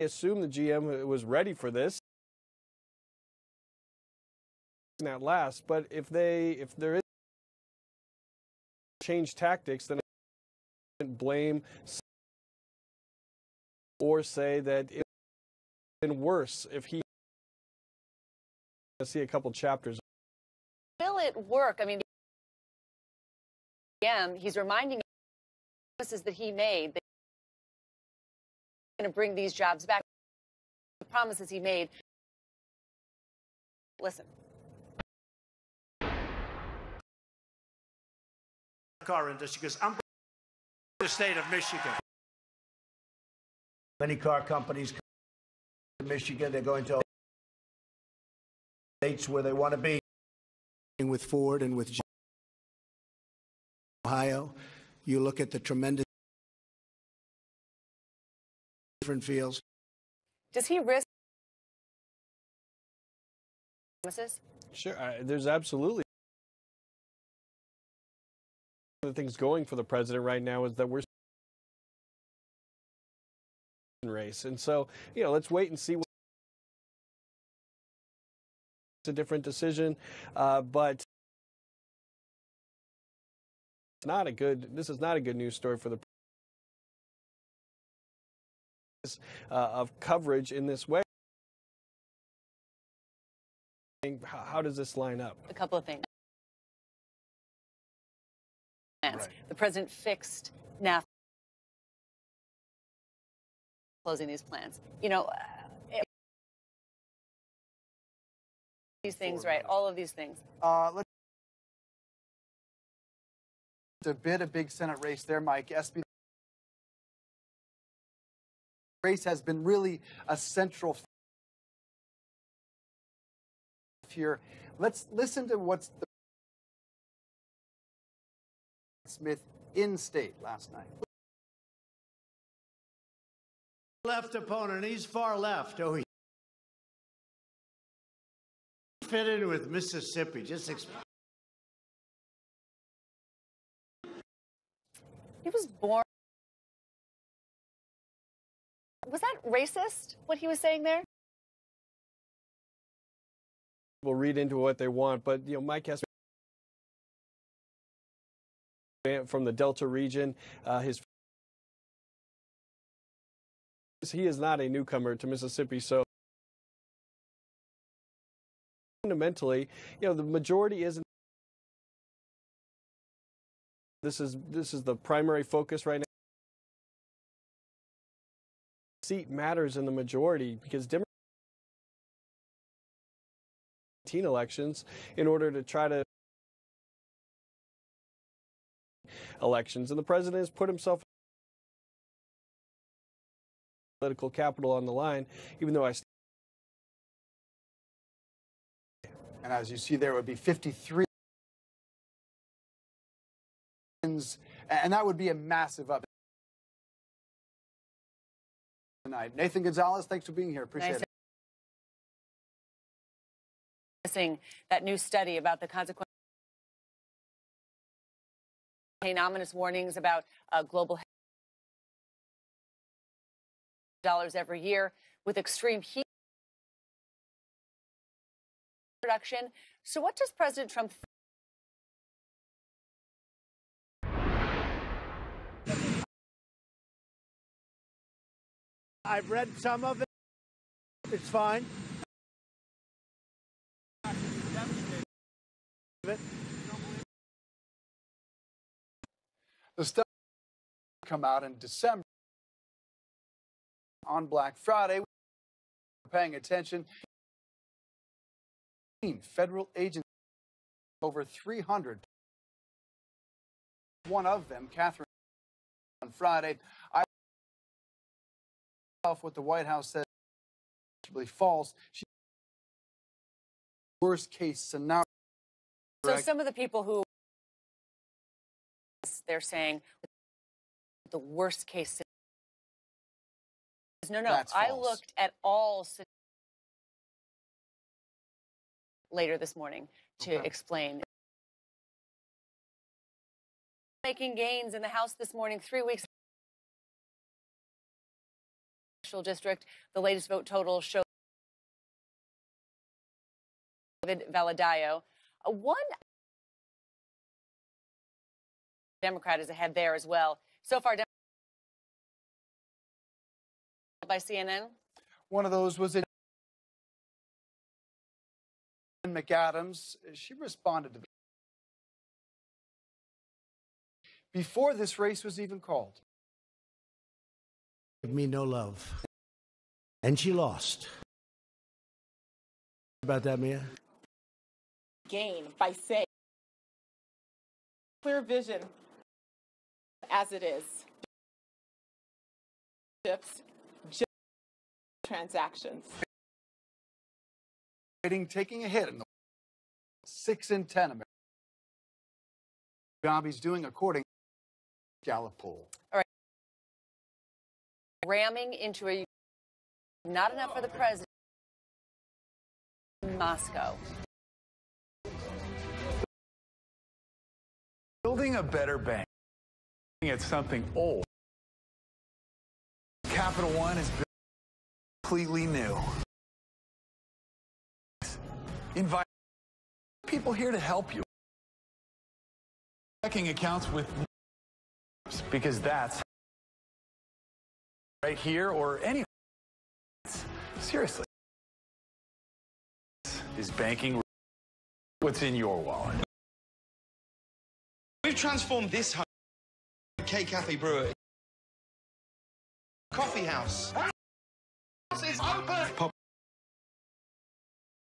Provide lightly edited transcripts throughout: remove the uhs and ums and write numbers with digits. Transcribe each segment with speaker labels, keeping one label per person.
Speaker 1: assume the GM was ready for this at last, but if there is change tactics, then blame or say that it would have been worse if he see a couple chapters.
Speaker 2: Will it work? I mean, he's reminding promises that he made that he's going to bring these jobs back. The promises he made. Listen.
Speaker 3: Car industry, because I'm the state of Michigan.
Speaker 4: Many car companies come to Michigan. They're going to states where they want to be. With Ford and with Ohio, you look at the tremendous different fields.
Speaker 2: Does he risk promises?
Speaker 1: Sure, there's absolutely. One of the things going for the president right now is that we're in race, and so let's wait and see. It's a different decision, but it's not a good. This is not a good news story for the of coverage in this way. How does this line up?
Speaker 2: A couple of things. Right. The president fixed NAFTA, closing these plans. These things, right? All of these things.
Speaker 5: Let's to bid a big Senate race there, Mike. SB race has been really a central here. Let's listen to what's the Smith in state last night.
Speaker 3: Left opponent, he's far left. Oh, he fit in with Mississippi. Just
Speaker 2: he was born. Was that racist, what he was saying there?
Speaker 1: We'll read into what they want, but Mike has from the Delta region. He is not a newcomer to Mississippi, so fundamentally, the majority isn't. This is the primary focus right now. Seat matters in the majority because Democrats elections in order to try to elections, and the president has put himself political capital on the line, even though
Speaker 5: and as you see there, it would be 53 and that would be a massive up tonight. Nathan Gonzalez, thanks for being here. Appreciate it.
Speaker 2: That new study about the consequences, ominous warnings about global dollars every year with extreme heat production. So what does President Trump
Speaker 3: I've read some of it. It's fine.
Speaker 5: The study come out in December on Black Friday. We're paying attention. Federal agents, over 300. One of them, Catherine, on Friday. I off what the White House said is false. Worst case scenario.
Speaker 2: So some of the people who they're saying the worst case scenario. No. I looked at all later this morning to explain. Making gains in the House this morning, 3 weeks. Congressional District. The latest vote total shows David Valadao. One Democrat is ahead there as well. So far, by CNN.
Speaker 5: One of those was McAdams. She responded to before this race was even called.
Speaker 6: Give me no love. And she lost. About that, Mia?
Speaker 7: Gain by saying clear vision as it is. Just transactions.
Speaker 5: Taking a hit in the 6 in 10 Americans. Job he's doing according to Gallup poll.
Speaker 2: All right. Ramming into a not enough for the president in Moscow.
Speaker 8: Building a better bank. It's something old. Capital One is completely new. Invite people here to help you. Checking accounts with because that's right here or anywhere. Seriously. Is banking what's in your wallet?
Speaker 9: We've transformed this home, K Cafe Brewer, coffee house. It's open.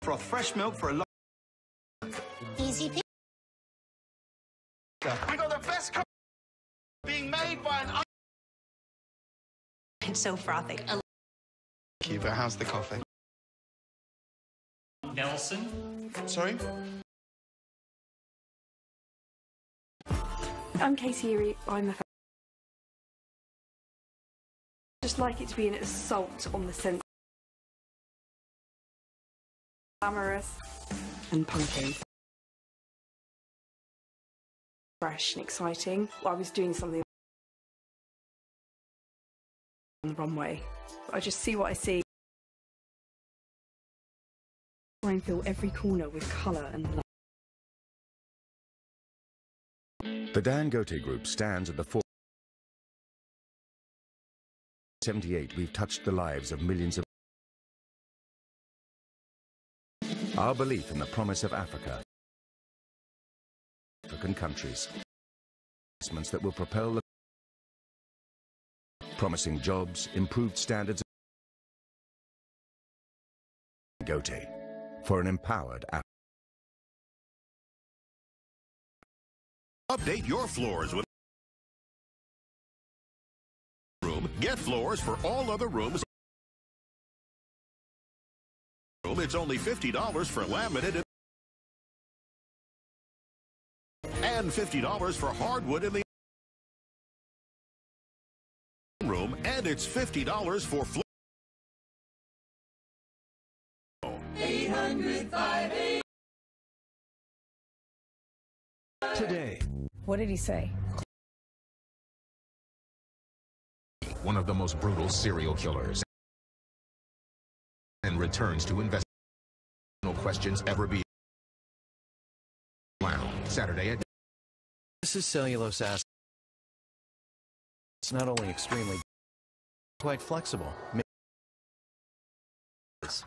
Speaker 9: Froth fresh milk for a lot.
Speaker 10: Easy peasy.
Speaker 9: We got the best coffee being made by an.
Speaker 10: It's so frothy.
Speaker 9: Thank you, but how's the coffee?
Speaker 3: Nelson?
Speaker 9: Sorry?
Speaker 11: I'm Katie Erie. I'm a just like it to be an assault on the sense. Glamorous and punky. Fresh and exciting. Well, I was doing something on the runway. I just see what I see. Try and fill every corner with colour and light.
Speaker 12: The Dangote Group stands at the fore. 78, we've touched the lives of millions of. Our belief in the promise of Africa. African countries. Investments that will propel the. Promising jobs, improved standards. Dangote, for an empowered Africa.
Speaker 13: Update your floors with room. Get floors for all other rooms. It's only $50 for laminate and $50 for hardwood in the room, and it's $50 for floor.
Speaker 10: 800-58
Speaker 6: Today.
Speaker 11: What did he say?
Speaker 14: One of the most brutal serial killers and returns to investigate no questions ever be found. Saturday at.
Speaker 15: This is cellulose acid. It's not only extremely quite flexible,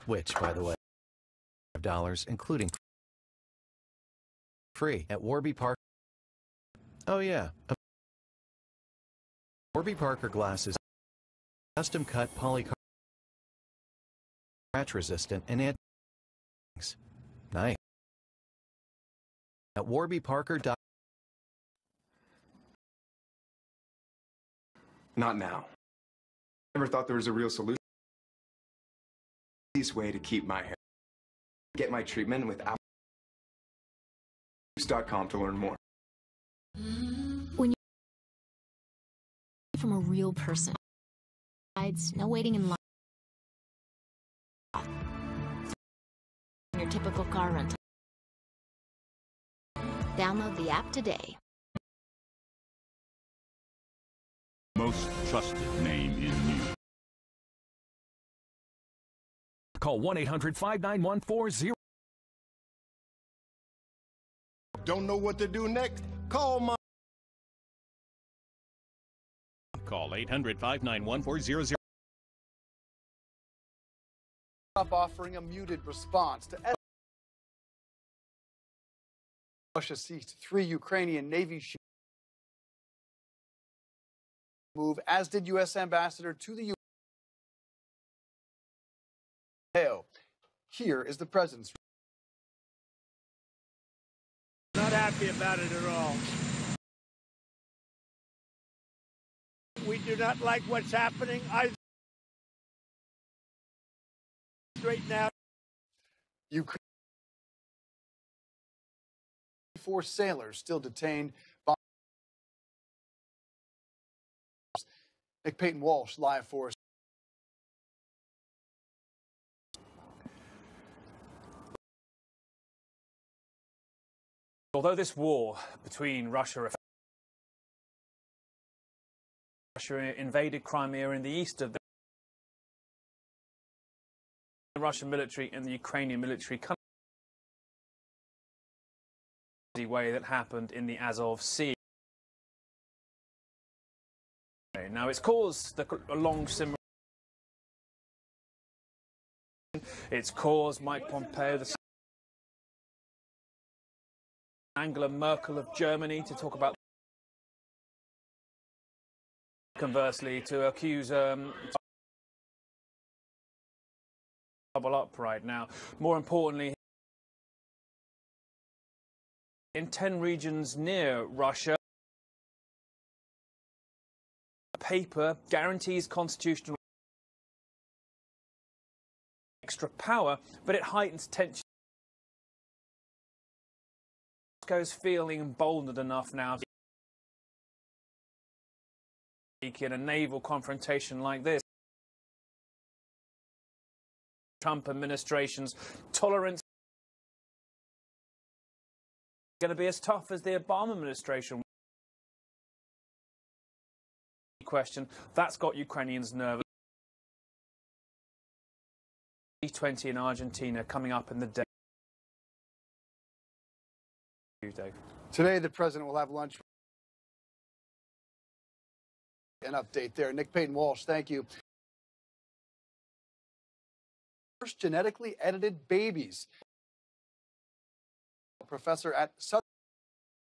Speaker 15: which, by the way, $5 including free at Warby Parker. Oh yeah, Warby Parker glasses, custom cut polycarbonate, scratch resistant and anti. Nice. At Warby Parker.
Speaker 16: Not now. Never thought there was a real solution. Easiest way to keep my hair. Get my treatment without. .com to learn more.
Speaker 10: When you from a real person, besides no waiting in line. Your typical car rental. Download the app today.
Speaker 17: Most trusted name in news. Call 1-800-591-40.
Speaker 18: Don't know what to do next? Call my.
Speaker 19: Call 800-591-4000.
Speaker 5: Offering a muted response to Russia seized 3 Ukrainian Navy ships. Move, as did U.S. Ambassador to the U.S. Here is the president's.
Speaker 20: Not happy about it at all. We do not like what's happening. Straight now.
Speaker 5: Ukraine. 4 sailors still detained. Nick Peyton Walsh live for us.
Speaker 21: Although this war between Russia invaded Crimea in the east of the Russian military and the Ukrainian military way that happened in the Azov Sea. Now it's caused a long simmer. It's caused Mike Pompeo, the Angela Merkel of Germany, to talk about, conversely, to accuse double up right now. More importantly, in 10 regions near Russia, a paper guarantees constitutional extra power, but it heightens tension. Moscow's feeling emboldened enough now to speak in a naval confrontation like this. Trump administration's tolerance is going to be as tough as the Obama administration. Question that's got Ukrainians nervous. G20 in Argentina coming up in the day. Dave.
Speaker 5: Today, the president will have lunch. An update there. Nick Peyton Walsh, thank you. First genetically edited babies. A professor at Southern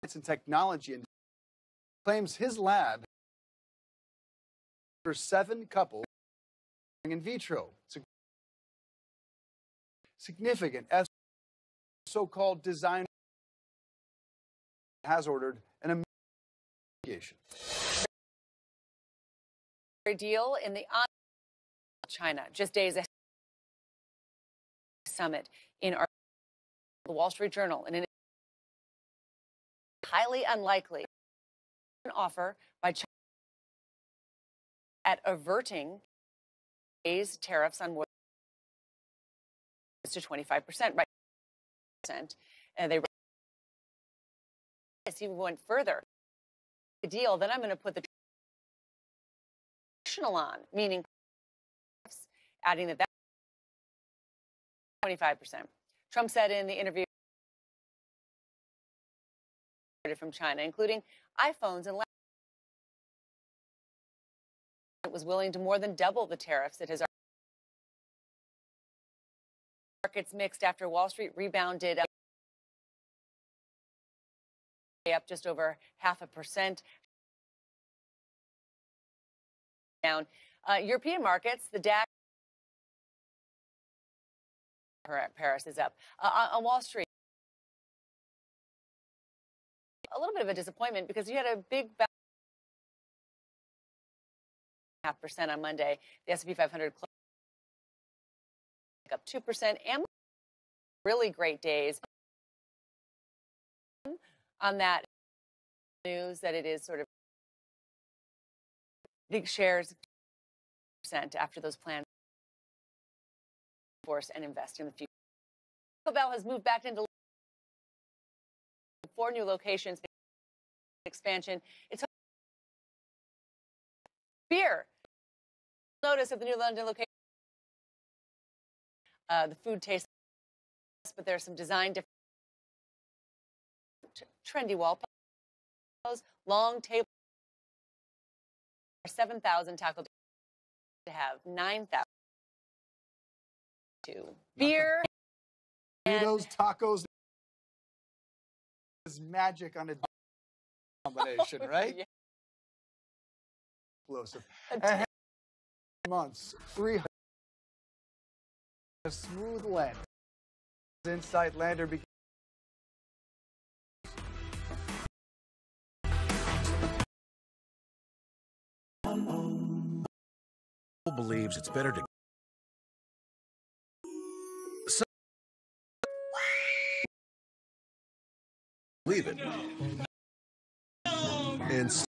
Speaker 5: Science and Technology and claims his lab for 7 couples in vitro. Significant as so-called design has ordered an investigation.
Speaker 2: Deal in the China just days ahead of the summit in the Wall Street Journal, and highly unlikely an offer by China at averting today's tariffs on wood to 25%, right? And they even went further. The deal, then I'm going to put the traditional on, meaning adding that 25%. Trump said in the interview from China, including iPhones and laptops, it was willing to more than double the tariffs it has. Markets mixed after Wall Street rebounded up just over 0.5%. Down. European markets, the DAX, Paris is up. On Wall Street, a little bit of a disappointment because you had a big 0.5% on Monday. The S&P 500 closed up 2%. And really great days on that news that it is sort of big shares percent after those plans force and invest in the future. Taco Bell has moved back into 4 new locations, expansion. It's beer. Notice of the new London location. The food tastes, but there are some design differences. Trendy wall posts, long table, 7,000 Taco to have 9,000. Beer.
Speaker 5: Those tacos is magic on a combination, right?
Speaker 2: Yeah.
Speaker 5: Explosive. Months, 300. A smooth land. Inside lander begins.
Speaker 6: Believes it's better to leave it and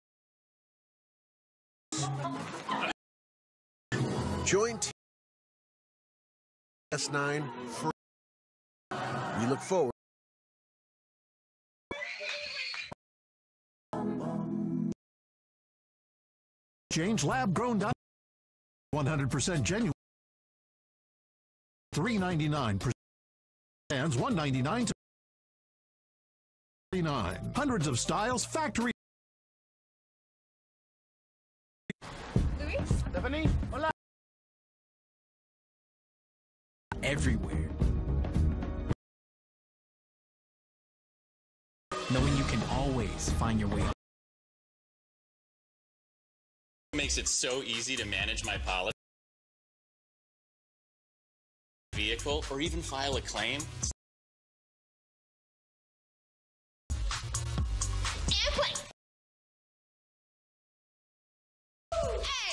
Speaker 6: join S9 free. We look forward.
Speaker 14: Change lab-grown 100% genuine. $3.99 and $1.99 to $39. Hundreds of styles, factory.
Speaker 5: Luis? Stephanie? Hola.
Speaker 17: Everywhere. Knowing you can always find your way.
Speaker 4: Makes it so easy to manage my policy, vehicle, or even file a claim.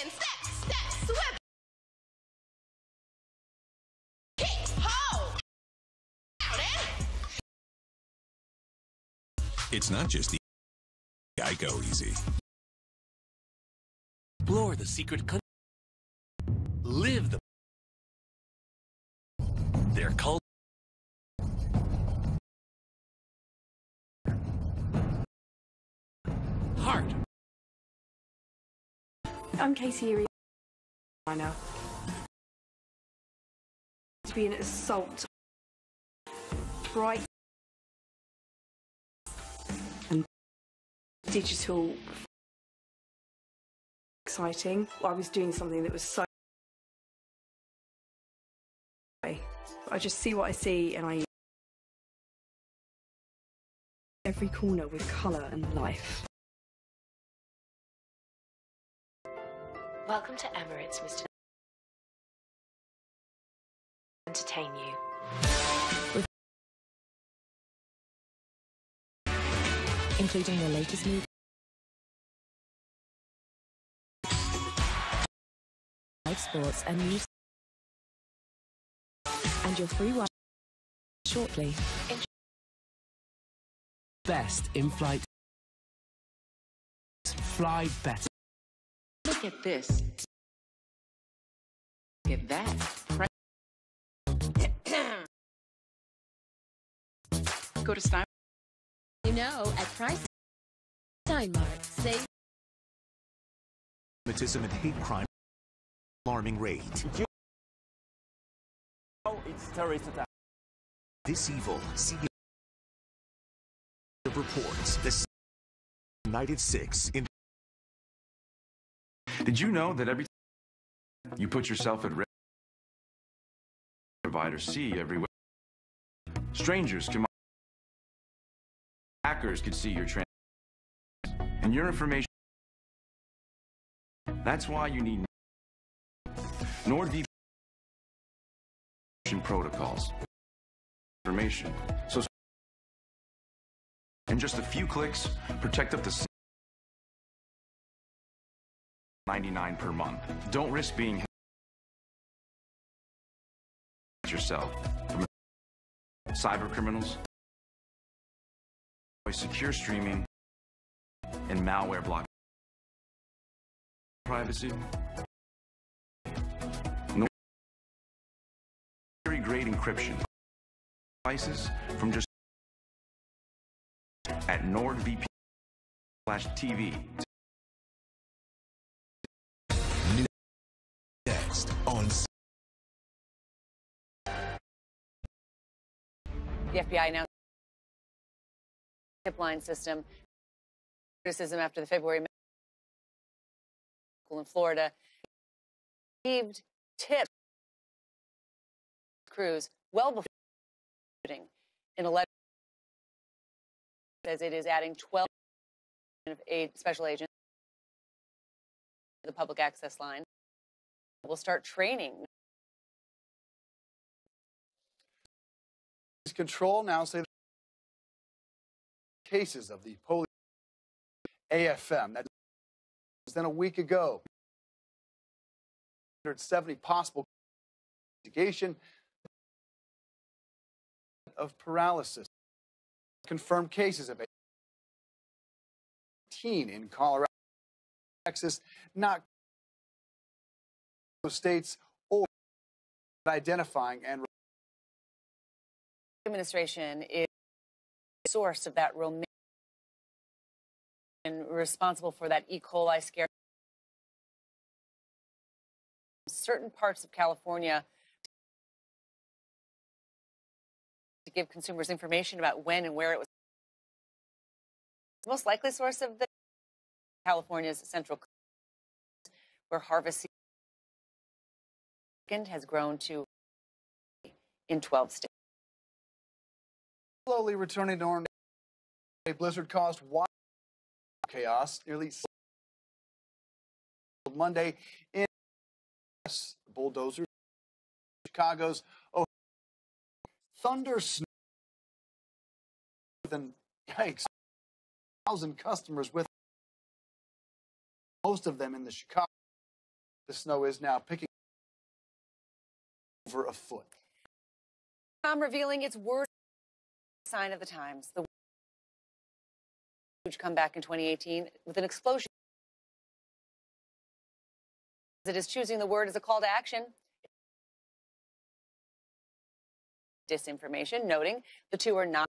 Speaker 22: And step, swip. Kick, hold.
Speaker 13: It's not just the Geico easy.
Speaker 17: Explore the secret country. Live the their culture. Heart.
Speaker 11: I'm Katie Erie. To be an assault, bright and digital. Exciting. I was doing something that was so. I just see what I see, and I. Every corner with colour and life.
Speaker 23: Welcome to Emirates, Mr. Entertain you. Including your latest movie. Live sports and news. And your free one shortly.
Speaker 17: Best in-flight. Fly better.
Speaker 24: Look at this. Look at that. Go to Stein.
Speaker 25: You know, at Price Steinmart, save.
Speaker 14: Anti-Semitism and hate crime. Alarming rate.
Speaker 21: It's terrorist attack.
Speaker 14: This evil CEO reports the United Six in.
Speaker 16: Did you know that every time you put yourself at risk, providers see everywhere? Strangers can. Hackers could see your transactions and your information. That's why you need NordVPN protocols. Information. So in just a few clicks, protect up to $99 per month. Don't risk being yourself from cyber criminals. Secure streaming and malware block privacy. No grade encryption devices from just at NordVPN/TV.
Speaker 13: Next on
Speaker 2: The FBI announced a tip line system. Criticism after the February in Florida received tips crews well before shooting. In a letter, says it is adding 12 special agents to the public access line. We'll start training.
Speaker 5: Control now say cases of the polio AFM. That was then a week ago. 170 possible investigation of paralysis. Confirmed cases of 18 in Colorado, Texas, not states or identifying and
Speaker 2: administration is the source of that Romanian and responsible for that E. coli scare. Certain parts of California to give consumers information about when and where it was. The most likely source of the California's Central Coast, where harvest season has grown to in 12 states.
Speaker 5: Slowly returning to normal. A blizzard caused wild chaos nearly Monday in bulldozers. Chicago's thunder snow than yikes 1,000 customers with most of them in the Chicago. The snow is now picking over a foot.
Speaker 2: Revealing its worst sign of the times. The huge comeback in 2018 with an explosion. It is choosing the word as a call to action. Disinformation, noting the two are not.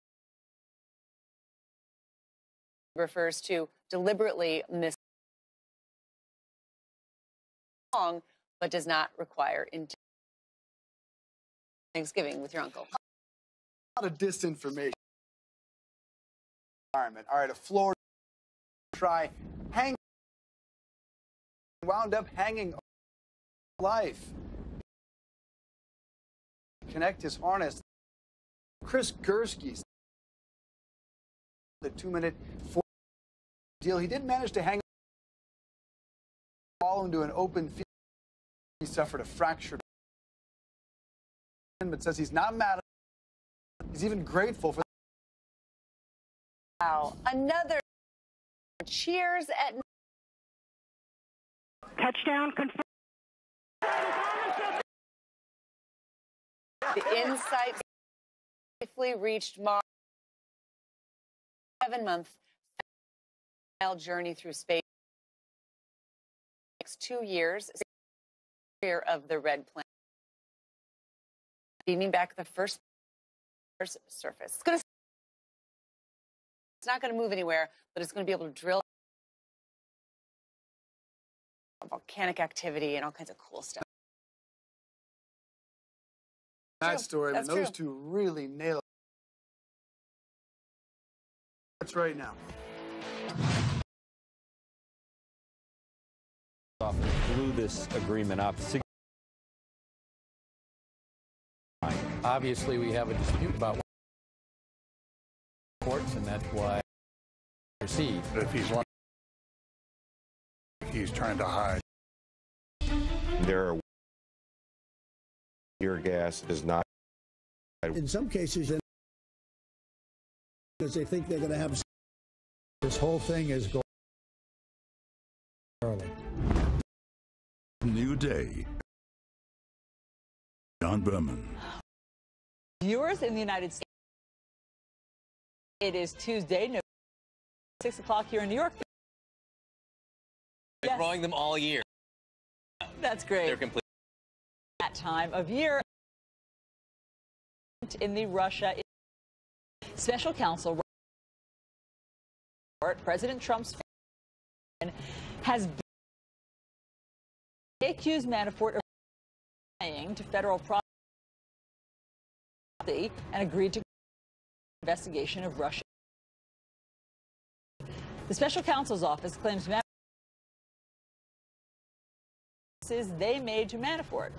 Speaker 2: Refers to deliberately miss wrong, but does not require intent. Thanksgiving with your uncle.
Speaker 5: A lot of disinformation. Environment. All right, a Florida try hang wound up hanging life. Connect his harness. Chris Gursky's the 2-minute deal. He did manage to hang fall into an open field. He suffered a fracture, but says he's not mad. He's even grateful for.
Speaker 2: Wow, another cheers at
Speaker 11: touchdown confirmed.
Speaker 2: The Insight safely reached Mars. 7-month journey through space. Next 2 years of the red planet. Beaming back the first surface. It's not going to move anywhere, but it's going to be able to drill volcanic activity and all kinds of cool stuff.
Speaker 5: That story, and those
Speaker 2: true.
Speaker 5: two really nail it. That's right now.
Speaker 1: Blew this agreement up.
Speaker 3: Obviously, we have a dispute about courts, and that's why I proceed.
Speaker 7: But if he's trying to hide.
Speaker 8: There are tear gas is not.
Speaker 9: In some cases, because they think they're going to have. This whole thing is going early.
Speaker 7: New day. John Berman.
Speaker 26: Viewers in the United States. It is Tuesday, November 6 o'clock here in New York.
Speaker 1: Been growing them all year.
Speaker 26: That's great.
Speaker 1: They're complete.
Speaker 26: That time of year in the Russia special counsel President Trump's has accused Manafort of lying to federal property and agreed to investigation of Russia. The special counsel's office claims they made to Manafort.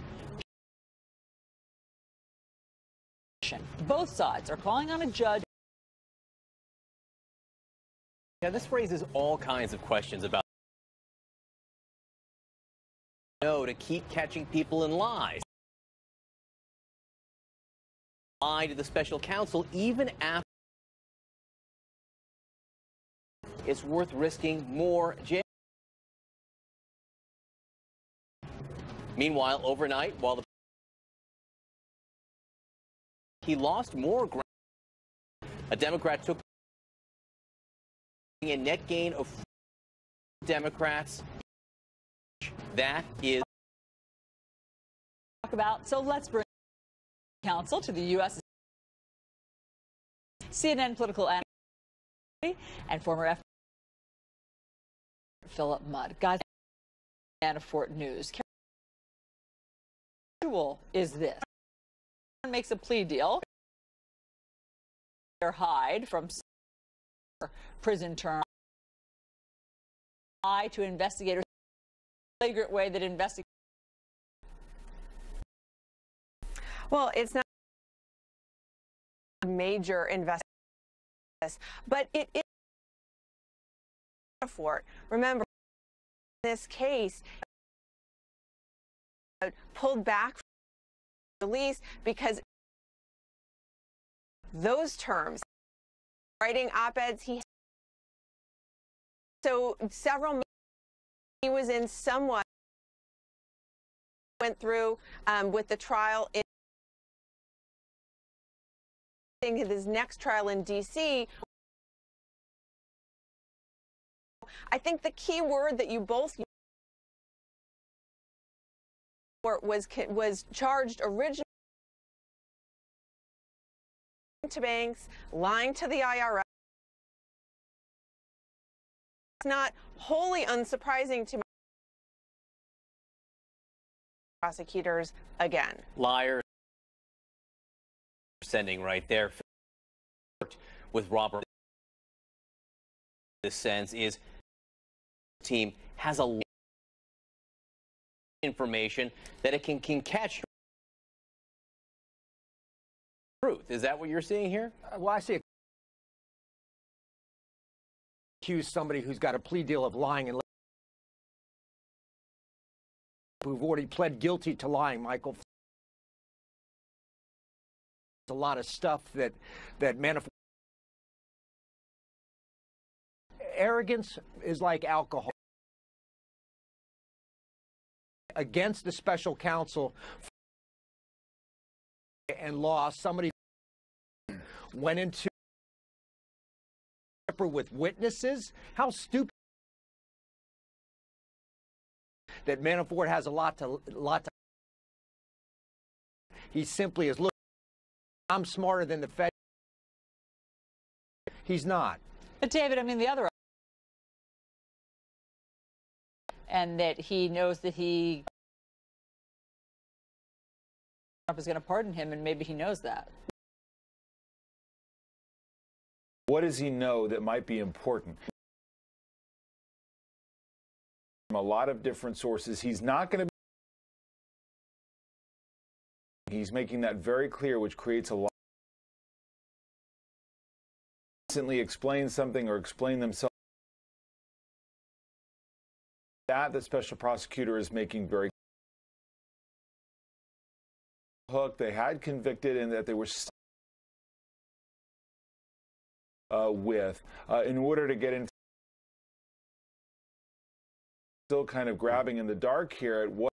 Speaker 26: Both sides are calling on a judge.
Speaker 1: Now, this raises all kinds of questions about to keep catching people in lies. Lie to the special counsel even after it's worth risking more jail. Meanwhile, overnight, while he lost more ground, a Democrat took a net gain of Democrats. That is
Speaker 26: Talk about. So let's bring counsel to the U.S. CNN political analyst and former FBI Philip Mudd. Guys, Manafort news. Is this? Makes a plea deal. Or hide from prison term. Lie to investigators. Flagrant way that investigators.
Speaker 7: Well, it's not a major investigation, but it is Manafort. Remember, in this case, pulled back from release because those terms, writing op-eds, so several. He was in somewhat went through with the trial in his next trial in D.C. I think the key word that you both was charged originally to banks, lying to the IRS. It's not wholly unsurprising to prosecutors again.
Speaker 1: Liars. Sending right there with Robert. This sense is team has a information that it can catch truth. Is that what you're seeing here?
Speaker 10: Well, I see accuse somebody who's got a plea deal of lying and who've already pled guilty to lying, Michael. A lot of stuff that Manafort. Arrogance is like alcohol. Against the special counsel and lost, somebody went into with witnesses. How stupid that Manafort has a lot to. He simply is, look, I'm smarter than the Fed. He's not.
Speaker 26: But David, I mean, the other, and that he knows that Trump is going to pardon him, and maybe he knows that.
Speaker 12: What does he know that might be important? From a lot of different sources, he's not going to. He's making that very clear, which creates a lot. Constantly explain something or explain themselves. That the special prosecutor is making very hook. They had convicted and that they were with in order to get into. Still kind of grabbing in the dark here at what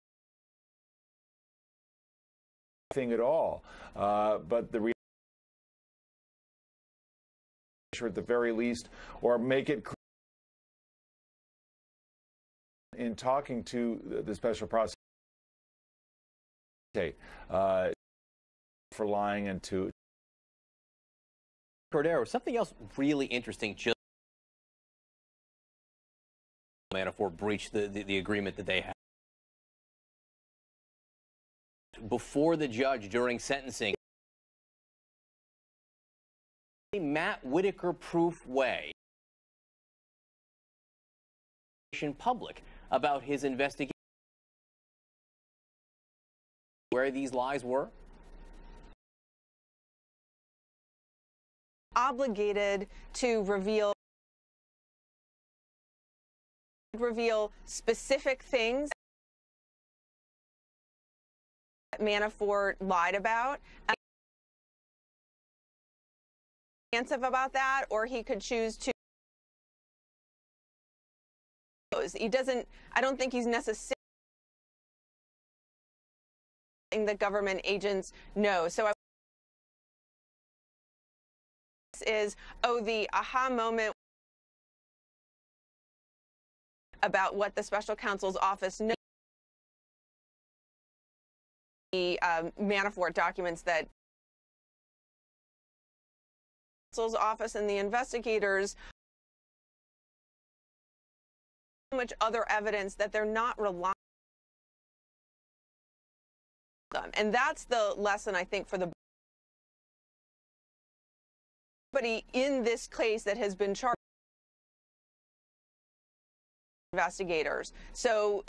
Speaker 12: thing at all, but the at the very least, or make it clear in talking to the special prosecutor for lying and to
Speaker 1: Cordero. Something else really interesting. Just Manafort breached the agreement that they had. Before the judge during sentencing, Matt Whitaker-proof way public about his investigation, where these lies were?
Speaker 7: Obligated to reveal specific things that Manafort lied about. About that, or he could choose to. He doesn't. I don't think he's necessarily that government agents know. So is the aha moment about what the special counsel's office knows. The Manafort documents that counsel's office and the investigators, so much other evidence that they're not relying on them. And that's the lesson, I think, for the somebody in this case that has been charged investigators. So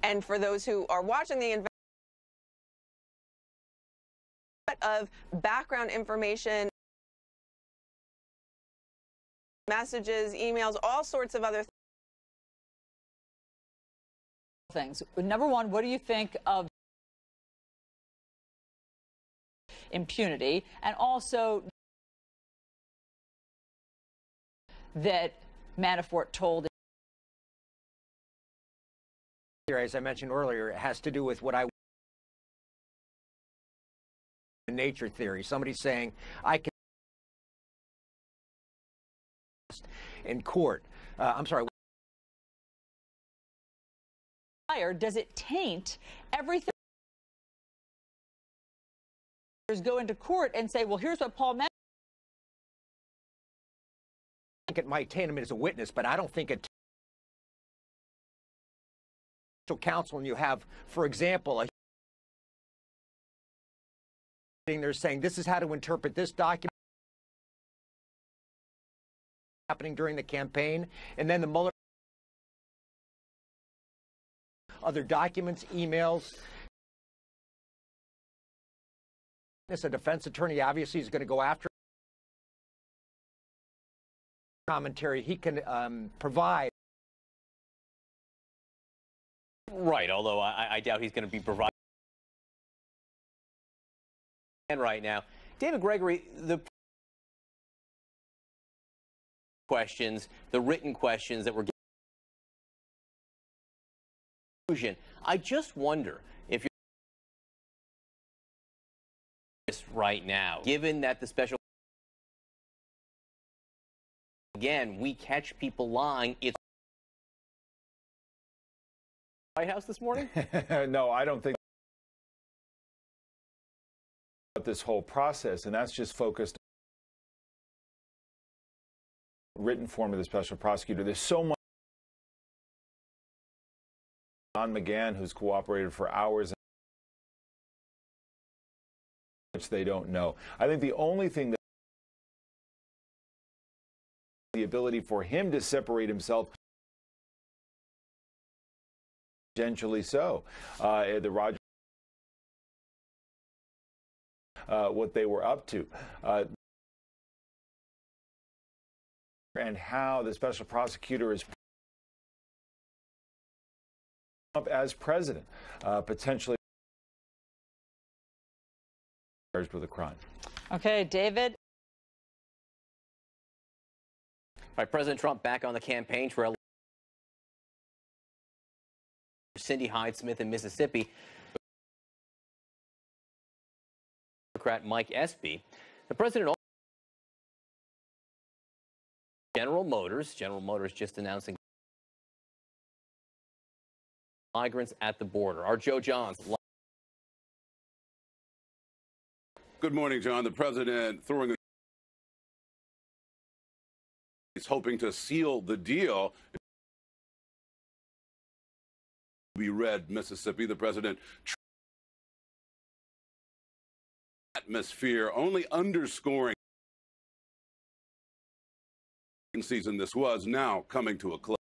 Speaker 7: and for those who are watching the investigation, of background information, messages, emails, all sorts of other
Speaker 26: things. Number one, what do you think of impunity, and also that Manafort told?
Speaker 10: As I mentioned earlier, it has to do with what I nature theory. Somebody's saying I can in court. I'm sorry.
Speaker 26: Does it taint everything? Go into court and say, well, here's what Paul meant.
Speaker 10: I think it might taint him as a witness, but I don't think it. Counsel, and you have, for example, a they're saying this is how to interpret this document happening during the campaign, and then the Mueller other documents, emails. As a defense attorney, obviously, is going to go after commentary he can provide.
Speaker 1: Right, although I doubt he's going to be providing right now. David Gregory, the questions, the written questions that were given, I just wonder if you're right now, given that the special, again, we catch people lying. It's White House this morning?
Speaker 12: No, I don't think about this whole process, and that's just focused on the written form of the special prosecutor. There's so much. Don McGahn, who's cooperated for hours, which they don't know. I think the only thing that the ability for him to separate himself, potentially so, the Roger, what they were up to, and how the special prosecutor is up as president, potentially charged with a crime.
Speaker 26: Okay, David.
Speaker 1: All right, President Trump back on the campaign trail. Cindy Hyde-Smith in Mississippi. Democrat Mike Espy. The president also General Motors just announcing migrants at the border. Our Joe Johns.
Speaker 4: Good morning, John. The president throwing a he's hoping to seal the deal. We read Mississippi. The president atmosphere, only underscoring the season this was now coming to a close.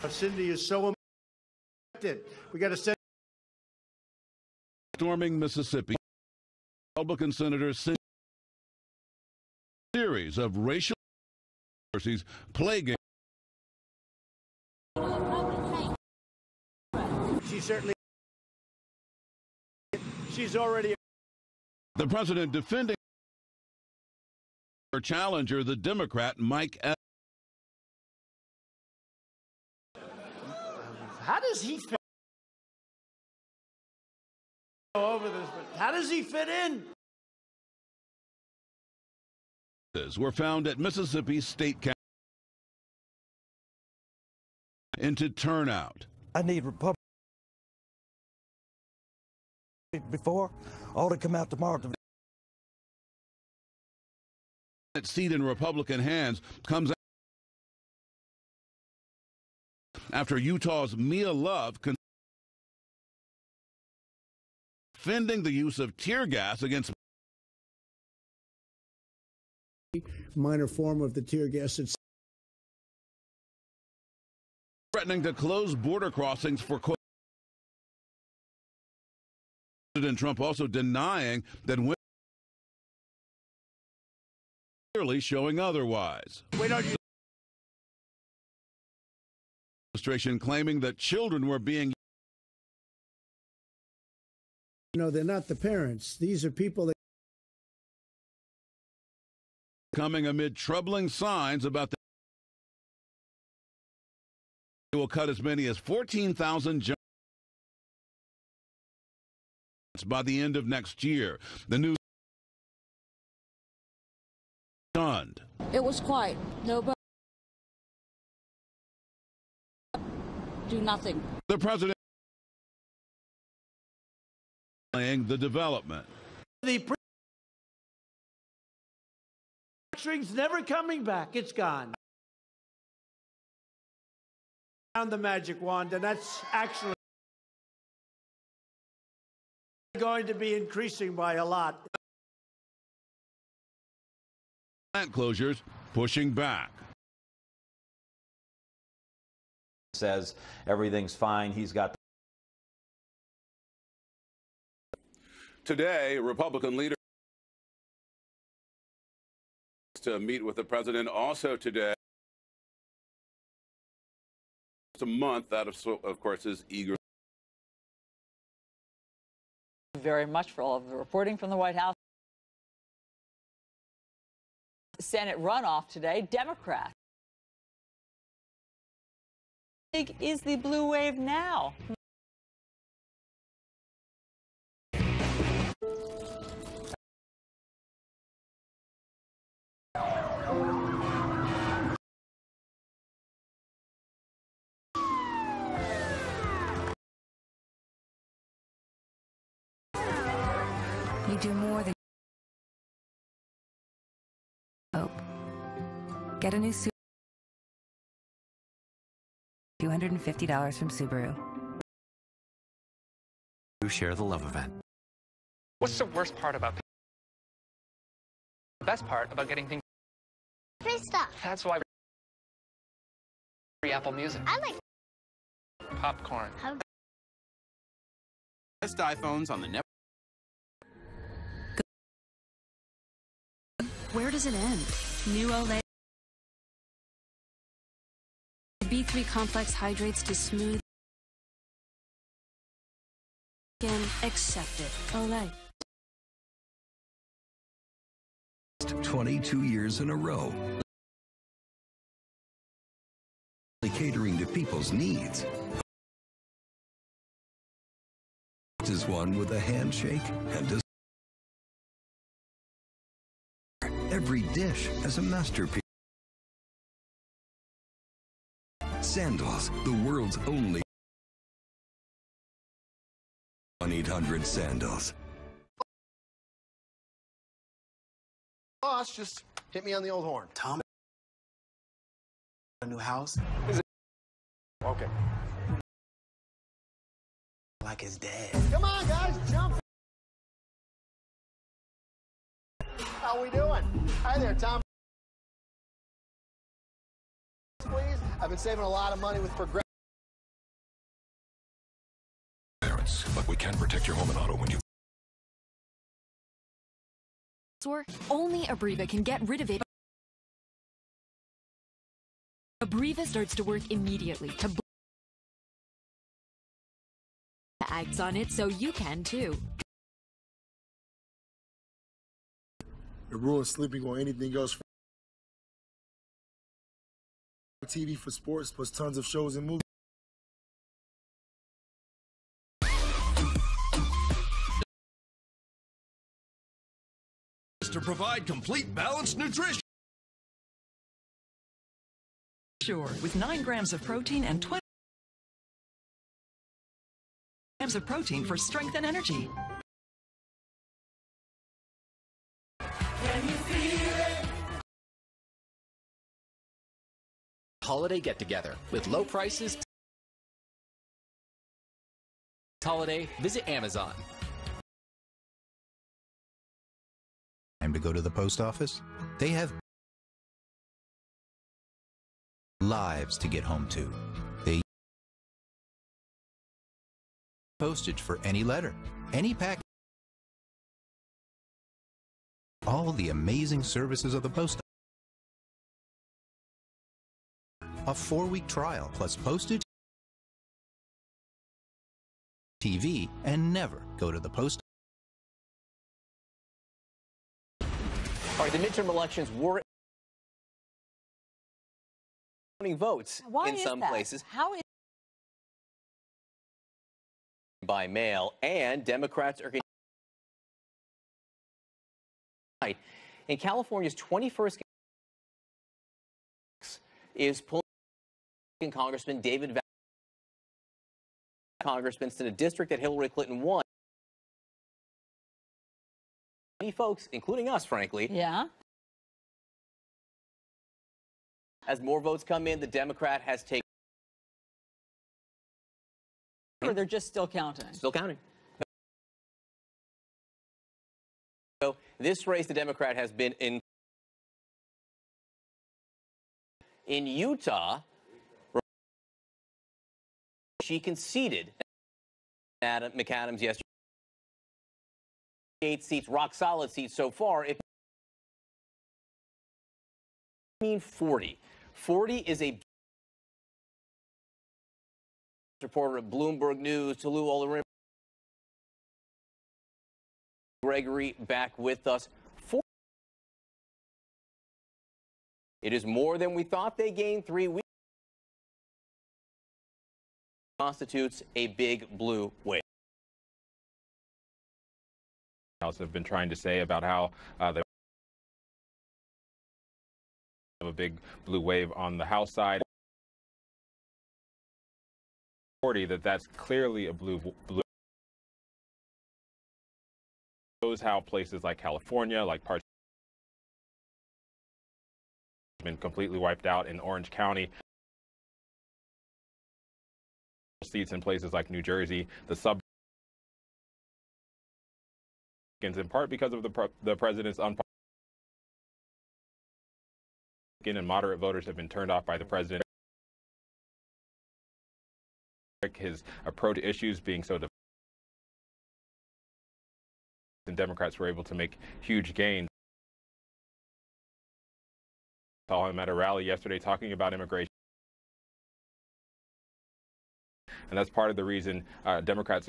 Speaker 6: Cindy is so important. We got to send.
Speaker 15: Storming Mississippi, Republican Senator Cindy series of racial controversies plaguing.
Speaker 6: She certainly. She's already.
Speaker 15: The president defending her challenger, the Democrat Mike Evans.
Speaker 6: How does he fit over this? But how does he fit in?
Speaker 15: Were found at Mississippi State Capitol into turnout.
Speaker 18: I need Republicans before all to come out tomorrow.
Speaker 15: That seat in Republican hands comes after Utah's Mia Love defending the use of tear gas against
Speaker 19: minor form of the tear gas. It's
Speaker 15: threatening to close border crossings for President Trump also denying that women clearly showing otherwise. Administration claiming that children were being.
Speaker 19: No, they're not the parents. These are people that.
Speaker 15: Coming amid troubling signs about the. It will cut as many as 14,000 jobs by the end of next year. The news stunned.
Speaker 20: It was quiet. Nobody. Do nothing.
Speaker 15: The president playing the development.
Speaker 6: The string's never coming back. It's gone. Found the magic wand, and that's actually going to be increasing by a lot.
Speaker 15: Plant closures pushing back.
Speaker 22: Says everything's fine. He's got.
Speaker 4: Today, Republican leaders to meet with the president. Also today, a month that of course is eager.
Speaker 26: Very much for all of the reporting from the White House. Senate runoff today, Democrats. How big is the blue wave now?
Speaker 23: You do more than hope. Get a new Subaru. $250 from Subaru.
Speaker 17: You share the love event.
Speaker 27: What's the worst part about the best part about getting things
Speaker 28: free stuff?
Speaker 27: That's why free Apple Music.
Speaker 28: I like
Speaker 27: popcorn.
Speaker 17: Best iPhones on the network.
Speaker 23: Where does it end? New Olay. B3 complex hydrates to smooth skin. Accept it. Olay.
Speaker 29: 22 years in a row. Catering to people's needs. This is one with a handshake and a every dish as a masterpiece. Sandals, the world's only 1-800-SANDALS.
Speaker 30: Boss, just hit me on the old horn. Tom, a new house? Okay. Like his dad. Come on, guys, jump. How we doing? Hi there, Tom. Please. I've been saving a lot of money with Progressive.
Speaker 2: Parents, but we can protect your home and auto when you.
Speaker 23: Only Abreva can get rid of it. Abreva starts to work immediately to acts on it so you can too.
Speaker 3: It ruins sleeping or anything else. TV for sports plus tons of shows and movies.
Speaker 17: To provide complete balanced nutrition.
Speaker 5: Sure, with 9 grams of protein and 20 grams of protein for strength and energy.
Speaker 17: Can you feel it?
Speaker 11: Holiday get-together with low prices. Holiday, visit Amazon.
Speaker 13: Time to go to the post office? They have lives to get home to. They postage for any letter, any package. All the amazing services of the post office. A 4-week trial plus postage, TV, and never go to the post office.
Speaker 1: All right, the midterm elections were counting votes in some places.
Speaker 7: How is
Speaker 1: by mail, and Democrats are in California's 21st is pulling Congressman David Congressman in a district that Hillary Clinton won. Many folks, including us, frankly.
Speaker 26: Yeah.
Speaker 1: As more votes come in, the Democrat has taken.
Speaker 26: Or they're just still counting?
Speaker 1: Still counting. So this race, the Democrat has been in Utah. She conceded Adam McAdams yesterday. 8 seats, rock solid seats so far. It mean 40. 40 is a reporter at Bloomberg News, Tolu Olarim. Gregory back with us. It is more than we thought they gained 3 weeks. Constitutes a big blue wave.
Speaker 14: Have been trying to say about how they have a big blue wave on the House side. That's clearly a blue. Shows how places like California, like parts have been completely wiped out in Orange County. Seats in places like New Jersey, the sub. In part because of the president's and moderate voters have been turned off by the president. His approach to issues being so divisive, and Democrats were able to make huge gains. Saw him at a rally yesterday talking about immigration. And that's part of the reason Democrats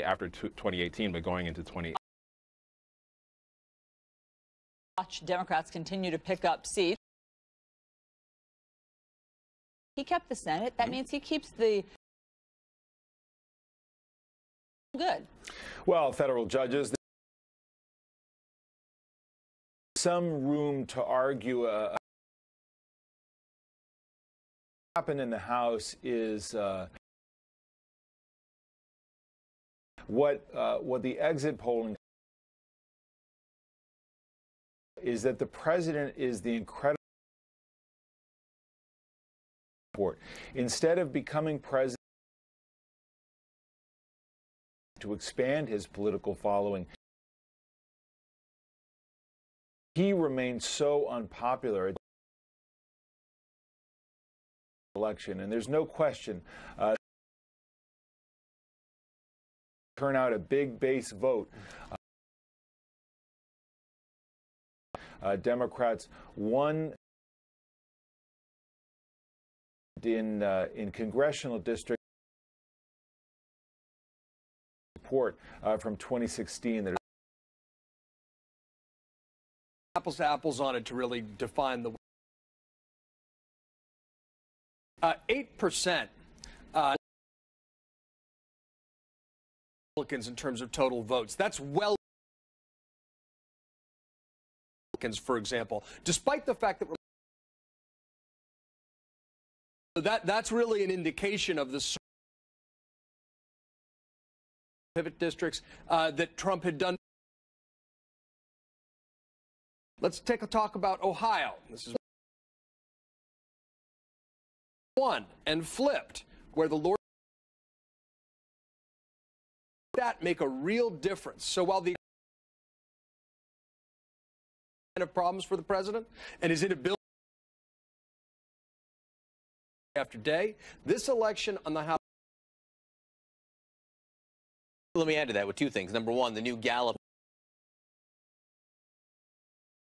Speaker 14: after 2018, but going into 2018.
Speaker 26: Watch Democrats continue to pick up seats. He kept the Senate. That means he keeps the good.
Speaker 12: Well, federal judges, some room to argue. What happened in the House is what the exit polling is that the president is the incredible support. Instead of becoming president to expand his political following, He remains so unpopular at the election, and there's no question. Turn out a big base vote. Democrats won in congressional district report from 2016 that
Speaker 8: apples to apples on it to really define the 8% Republicans in terms of total votes. That's well, for example, despite the fact that that's really an indication of the pivot districts that Trump had done. Let's take a talk about Ohio. This is one and flipped, where the Lord that make a real difference. So while the of problems for the president and his inability after day, this election on the House.
Speaker 1: Let me add to that with two things. Number one, the new Gallup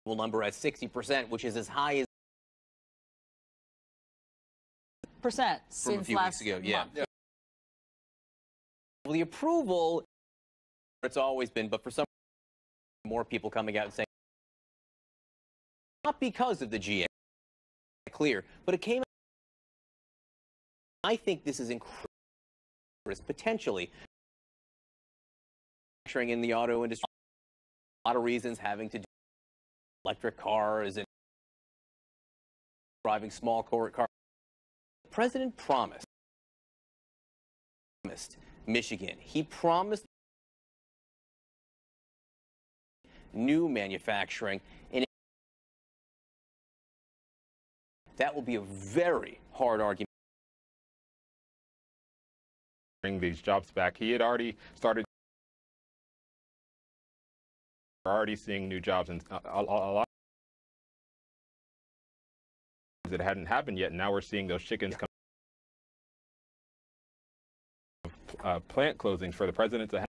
Speaker 1: number at 60%, which is as high as
Speaker 26: percent
Speaker 1: from a few weeks ago. Yeah. Well, the approval, it's always been, but for some more people coming out and saying, not because of the GA, clear, but it came out. I think this is incredible, potentially in the auto industry. A lot of reasons having to do with electric cars and driving small cars. The president promised Michigan. He promised new manufacturing, and that will be a very hard argument.
Speaker 14: Bring these jobs back. He had already started. We're already seeing new jobs, and a lot that hadn't happened yet. And now we're seeing those chickens come. Plant closings for the president to have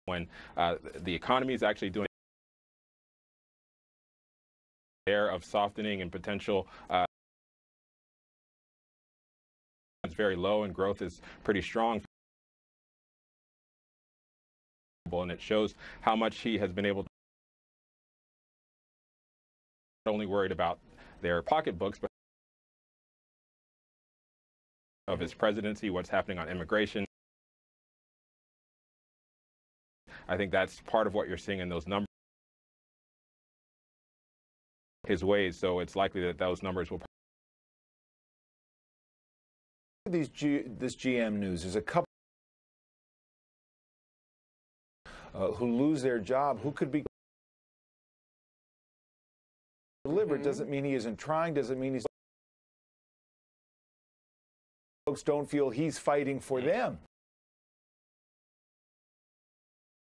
Speaker 14: when the economy is actually doing air of softening and potential. It's very low and growth is pretty strong. And it shows how much he has been able to not only worried about their pocketbooks, but of his presidency, what's happening on immigration. I think that's part of what you're seeing in those numbers. His ways, so it's likely that those numbers will.
Speaker 12: This GM news, there's a couple who lose their job, who could be delivered. Doesn't mean he isn't trying, doesn't mean he's. Folks don't feel he's fighting for them.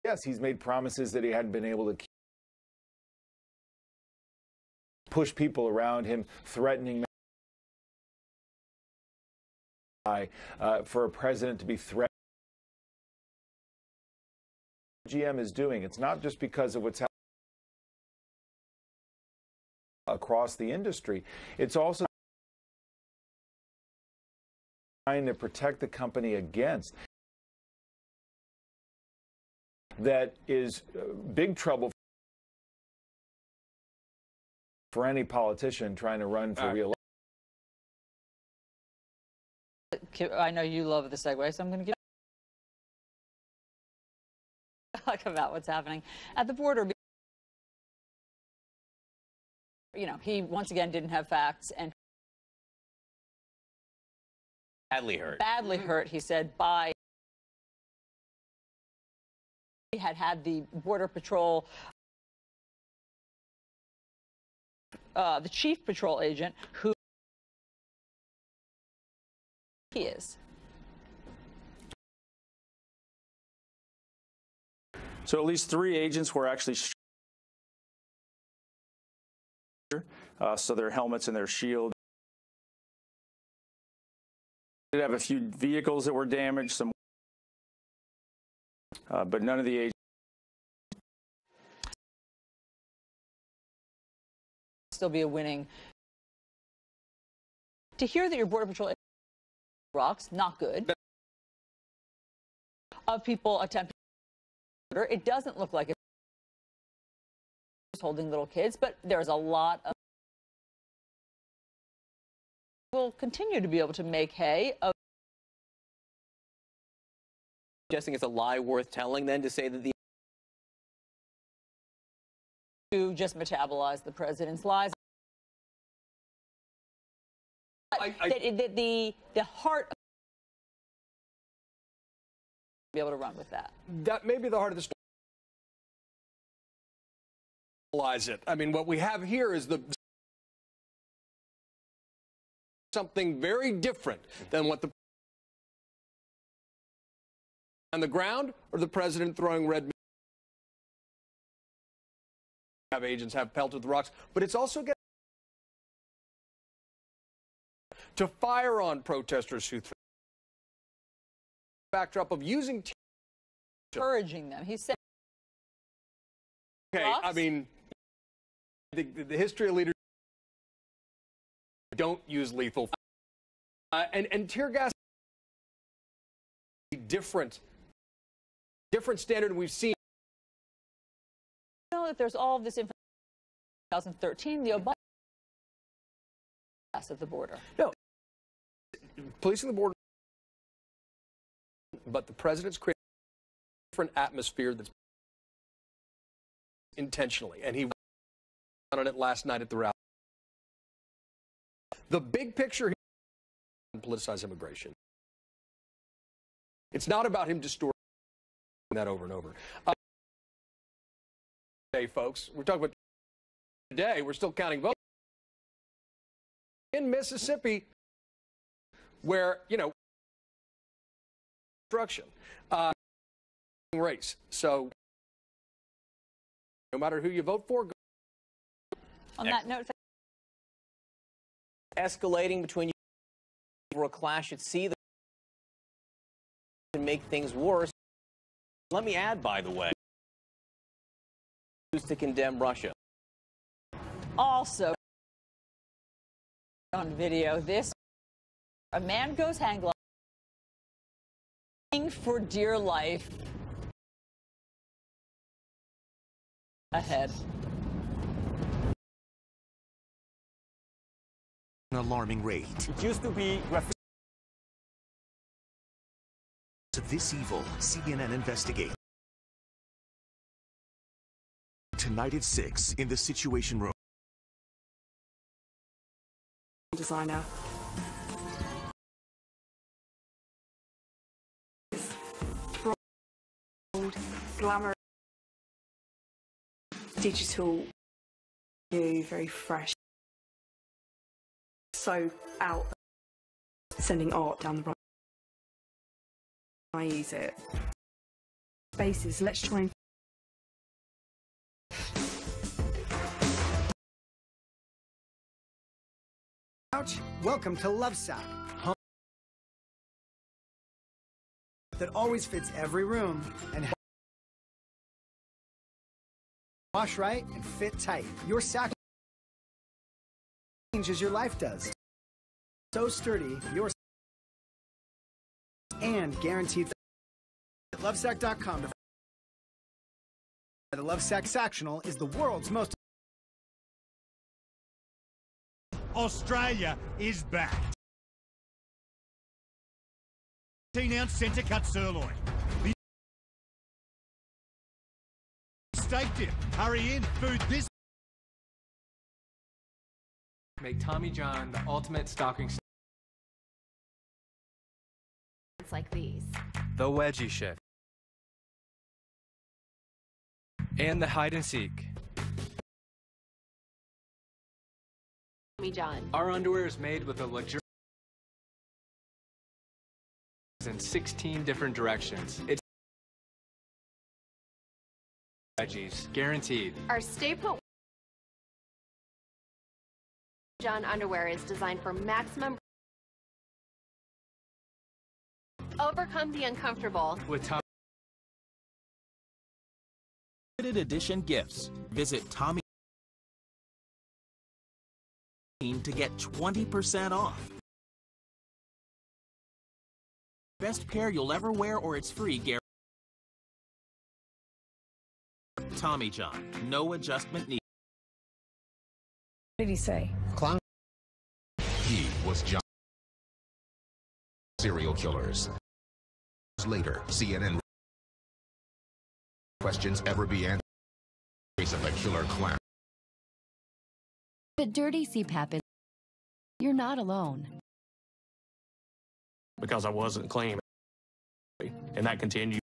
Speaker 12: Yes, he's made promises that he hadn't been able to keep. Push people around him, threatening for a president to be threatened. GM is doing. It's not just because of what's happening across the industry. It's also trying to protect the company against that is big trouble for any politician trying to run for re-election.
Speaker 26: I know you love the segue, so I'm going to give talk about what's happening at the border. You know, he once again didn't have facts and
Speaker 1: badly hurt.
Speaker 26: Badly hurt, he said, by he had the Border Patrol, the chief patrol agent, who he is.
Speaker 6: So at least 3 agents were actually so their helmets and their shield. We did have a few vehicles that were damaged, but none of the agents.
Speaker 26: Still be a winning. To hear that your Border Patrol rocks, not good. Of people attempting to murder, it doesn't look like it's holding little kids, but there's a lot of. We'll continue to be able to make hay of.
Speaker 1: Suggesting it's a lie worth telling, then, to say that the.
Speaker 26: To just metabolize the president's lies. The heart of be able to run with that.
Speaker 8: That may be the heart of the story. It. I mean, what we have here is something very different than what the on the ground or the president throwing red. Have agents have pelted with rocks, but it's also getting to fire on protesters who backdrop of using
Speaker 26: encouraging them. He said,
Speaker 8: okay, rocks? I mean, the history of leaders don't use lethal and tear gas different standard we've seen.
Speaker 26: You know that there's all of this information. 2013, the Obama at the border.
Speaker 8: No, policing the border, but the president's created a different atmosphere that's intentionally, and he on it last night at the rally. The big picture here is politicized immigration. It's not about him distorting that over and over. Hey, folks, we're talking about today. We're still counting votes in Mississippi, where construction race. So no matter who you vote for.
Speaker 26: On that note,
Speaker 1: escalating between you over a clash at sea that can make things worse. Let me add, by the way, to condemn Russia.
Speaker 26: Also on video, a man goes hang gliding for dear life ahead.
Speaker 9: An alarming rate.
Speaker 10: It used to be
Speaker 9: of this evil, CNN investigates. Tonight at 6 in the Situation Room.
Speaker 16: Designer. Broad, glamour, digital, new, very fresh. So out, sending art down the road. I use it. Spaces, let's try and
Speaker 18: welcome to Lovesac. That always fits every room and wash right and fit tight. Your sack changes your life does. So sturdy, your and guaranteed. At Lovesac.com. The Lovesac Sactional is the world's most.
Speaker 19: Australia is back. 18-ounce centre cut sirloin. The steak dip. Hurry in. Food this.
Speaker 20: Make Tommy John the ultimate stocking.
Speaker 21: Like these.
Speaker 20: The Wedgie Shift. And the Hide and Seek.
Speaker 21: Tommy John.
Speaker 20: Our underwear is made with a luxurious in 16 different directions. It's wedgies, guaranteed.
Speaker 21: Our Stay Put John underwear is designed for maximum. Overcome the uncomfortable
Speaker 20: with Tommy.
Speaker 11: Limited edition gifts. Visit Tommy to get 20% off. Best pair you'll ever wear, or it's free. Tommy John. No adjustment needed.
Speaker 16: What did he say?
Speaker 13: Clown. He was John. Serial killers. Later, CNN. Questions ever be answered? Face of a killer clown.
Speaker 23: The dirty CPAP is. You're not alone.
Speaker 4: Because I wasn't clean. And that continued.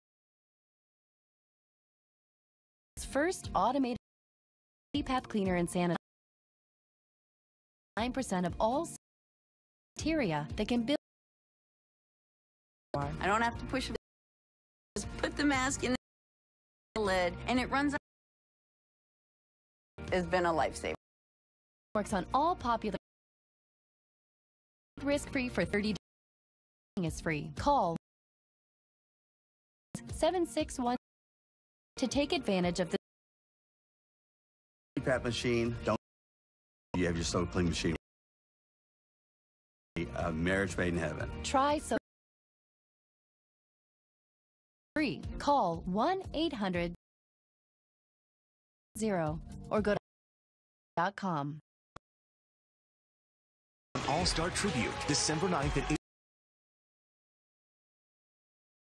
Speaker 23: First automated CPAP cleaner and sanitizer. 9% of all bacteria that can build.
Speaker 10: I don't have to push. Just put the mask in the lid, and it runs. It's been a lifesaver.
Speaker 23: Works on all popular. Risk-free for 30 days. Is free. Call 761 to take advantage of the
Speaker 15: CPAP machine. Don't you have your soul clean machine? A marriage made in heaven.
Speaker 23: Try so free. Call 1-800-0 or go to .com.
Speaker 9: All-Star Tribute, December 9th at 8.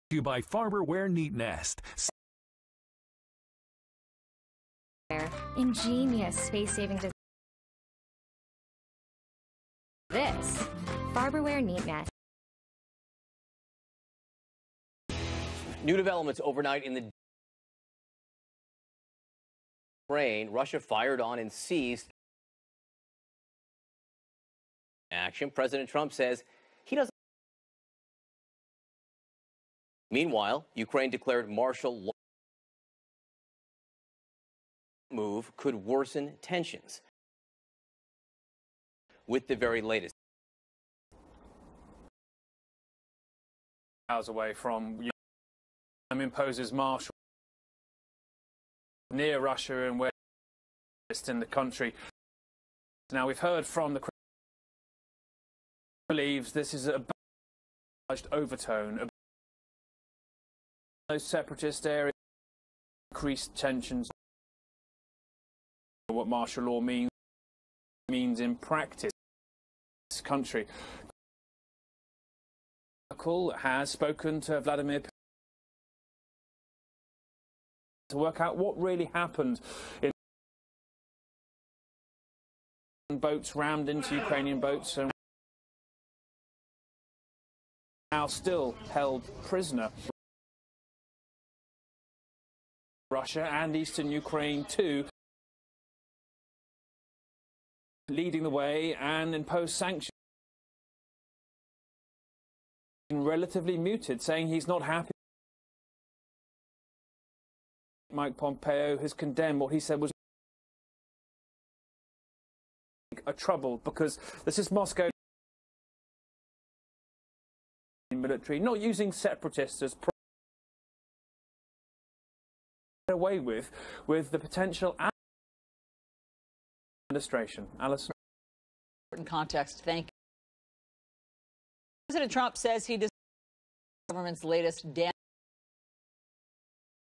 Speaker 22: You by Farberware Neat Nest.
Speaker 24: Ingenious space-saving design. This Farberware Neat Nest.
Speaker 1: New developments overnight in the Ukraine. Russia fired on and seized action. President Trump says he doesn't. Meanwhile, Ukraine declared martial law. Move could worsen tensions. With the very latest.
Speaker 6: Hours away from imposes martial near Russia and where in the country. Now we've heard from the believes this is a overtone. Those separatist areas increased tensions. What martial law means in practice. This country has spoken to Vladimir Putin to work out what really happened in boats rammed into Ukrainian boats and now still held prisoner. Russia and eastern Ukraine too, leading the way and impose sanctions. Relatively muted, saying he's not happy. Mike Pompeo has condemned what he said was a trouble because this is Moscow military not using separatists as away with the potential administration. Alison.
Speaker 26: In context, thank you. President Trump says he does the government's latest damage.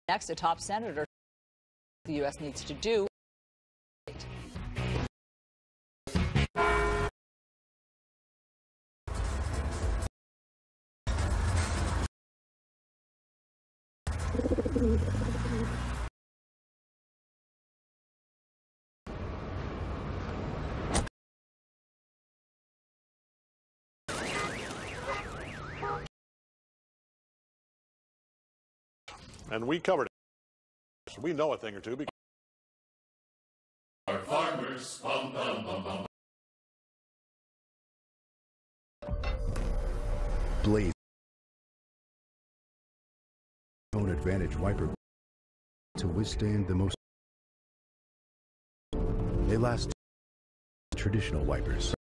Speaker 26: Next, a top senator the U.S. needs to do.
Speaker 25: And we covered it. We know a thing or two. Because
Speaker 2: our farmers, bum, bum, bum, bum.
Speaker 27: Blaze Tone Advantage wiper to withstand the most
Speaker 13: last traditional wipers.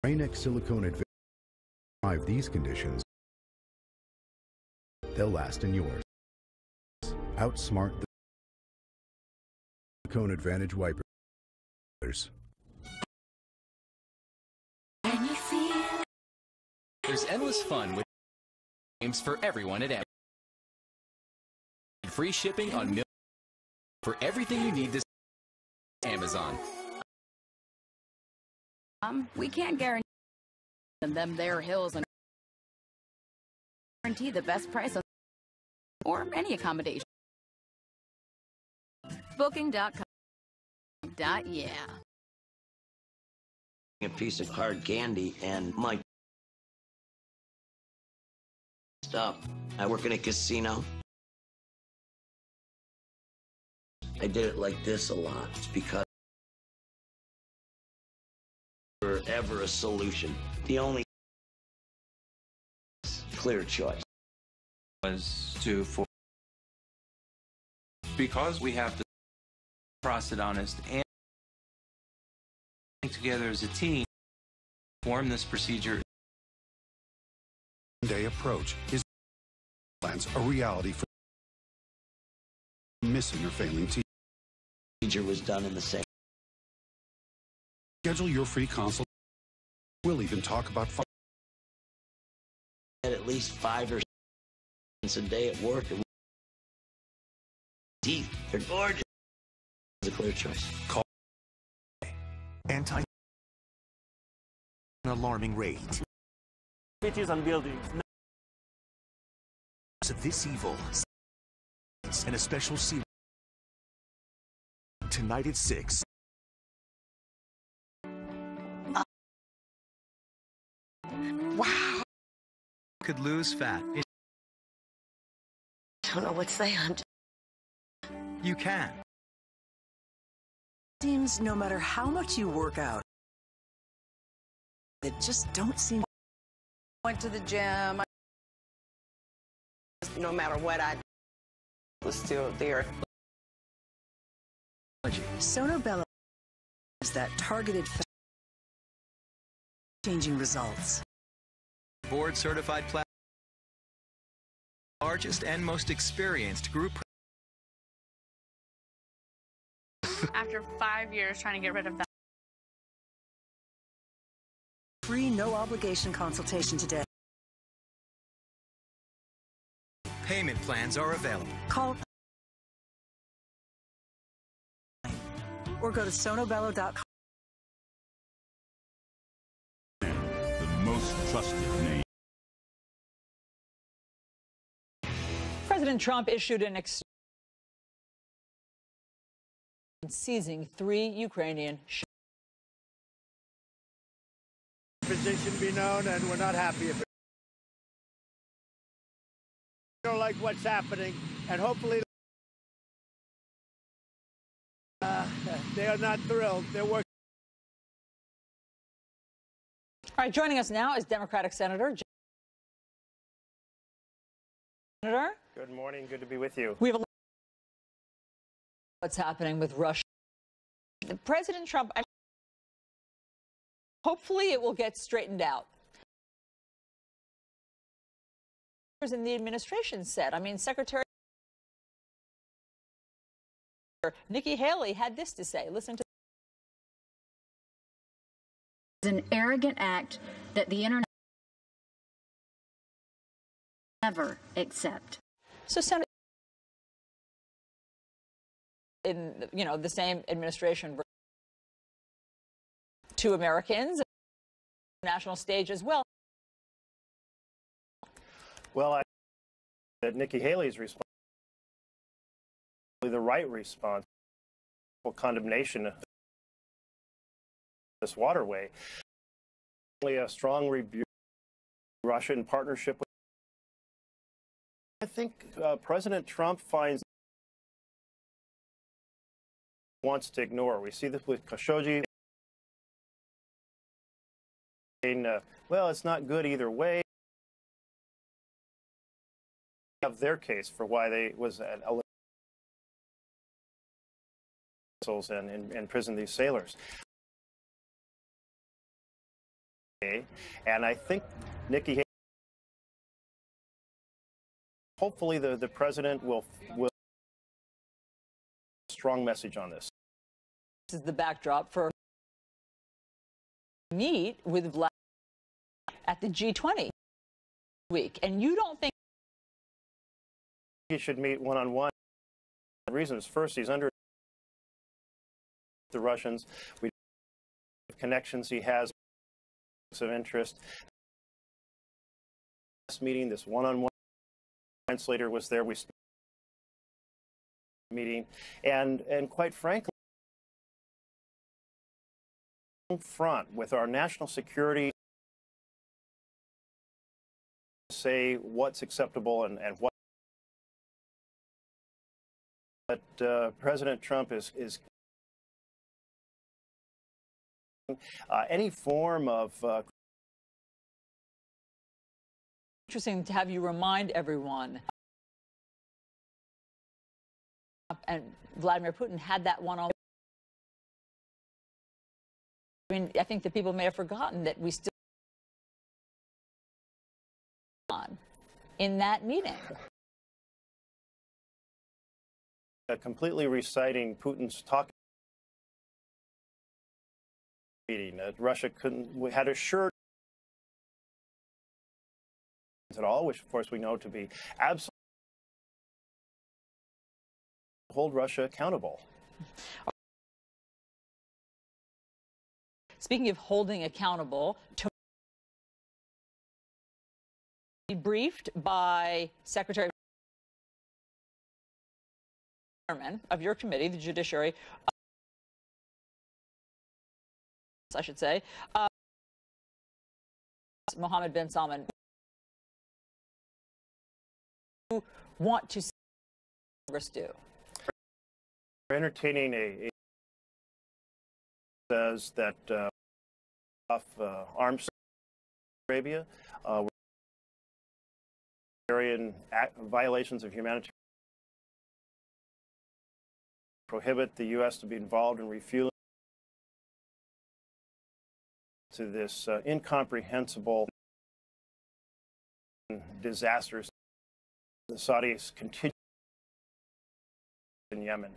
Speaker 13: Rain-X Silicone Advantage survive these conditions. They'll last in yours. Outsmart the Silicone Advantage wipers.
Speaker 11: There's endless fun with games for everyone at Amazon. Free shipping on millions for everything you need this Amazon.
Speaker 23: We can't guarantee them their hills and guarantee the best price on or any accommodation. Booking.com. Yeah.
Speaker 3: A piece of hard candy and my stuff. I work in a casino. I did it like this a lot. It's because ever a solution. The only clear choice
Speaker 5: was because we have to prosthodontist and together as a team form this procedure.
Speaker 7: Day approach is plans a reality for missing or failing teeth.
Speaker 3: Procedure was done in the same.
Speaker 7: Schedule your free consult. We'll even talk about
Speaker 3: at least 5 or 6 a day at work. And teeth, they're gorgeous. It's a clear choice.
Speaker 9: Call anti an alarming rate.
Speaker 12: Cities and buildings.
Speaker 9: Of this evil and a special series tonight at 6.
Speaker 14: Wow. Could lose fat.
Speaker 17: I don't know what's there.
Speaker 14: You can.
Speaker 17: Seems no matter how much you work out, it just don't seem.
Speaker 27: Went to the gym. No matter what I was still there.
Speaker 17: Sono Bello is that targeted changing results.
Speaker 14: Board certified largest and most experienced group.
Speaker 28: After 5 years trying to get rid of that.
Speaker 17: Free no obligation consultation today.
Speaker 14: Payment plans are available.
Speaker 17: Call or go to sonobello.com.
Speaker 19: The most trusted name.
Speaker 26: President Trump issued an seizing 3 Ukrainian ships.
Speaker 29: Position be known, and we're not happy if it. We don't like what's happening, and hopefully they are not thrilled. They're working.
Speaker 26: All right, joining us now is Democratic Senator. Senator.
Speaker 30: Good morning. Good to be with you.
Speaker 26: We have what's happening with Russia. President Trump, hopefully it will get straightened out. In the administration said, I mean, Secretary Nikki Haley had this to say. Listen to.
Speaker 23: It's an arrogant act that the internet never accept.
Speaker 26: So, Senator, in the same administration, 2 Americans, national stage as well.
Speaker 30: Well, I think that Nikki Haley's response, the right response, for condemnation of this waterway, a strong rebuke of Russia in partnership with. I think President Trump wants to ignore. We see this with Khashoggi. Well, it's not good either way. Have their case for why they was an vessels and imprison these sailors. And I think Nikki Haley, hopefully the president will strong message on this.
Speaker 26: This is the backdrop for meet with Vladimir at the G20 week, and you don't think
Speaker 30: he should meet one-on-one? The reason is, first, he's under the Russians. We have connections he has of interest. This meeting, this one-on-one translator was there. We meeting, and quite frankly, front with our national security, say what's acceptable and what. But President Trump is any form of
Speaker 26: interesting to have you remind everyone. And Vladimir Putin had that one-on-one. I mean, I think that people may have forgotten that we still on in that meeting.
Speaker 30: Completely reciting Putin's talk meeting that Russia had assured at all, which of course we know to be absolutely hold Russia accountable.
Speaker 26: Speaking of holding accountable, to be briefed by Secretary of your committee, the Judiciary, I should say, Mohammed bin Salman, who want to see Congress do.
Speaker 30: We're entertaining a says that arms Arabia violations of humanitarian prohibit the U.S. to be involved in refueling to this incomprehensible disasters the Saudis continue in Yemen,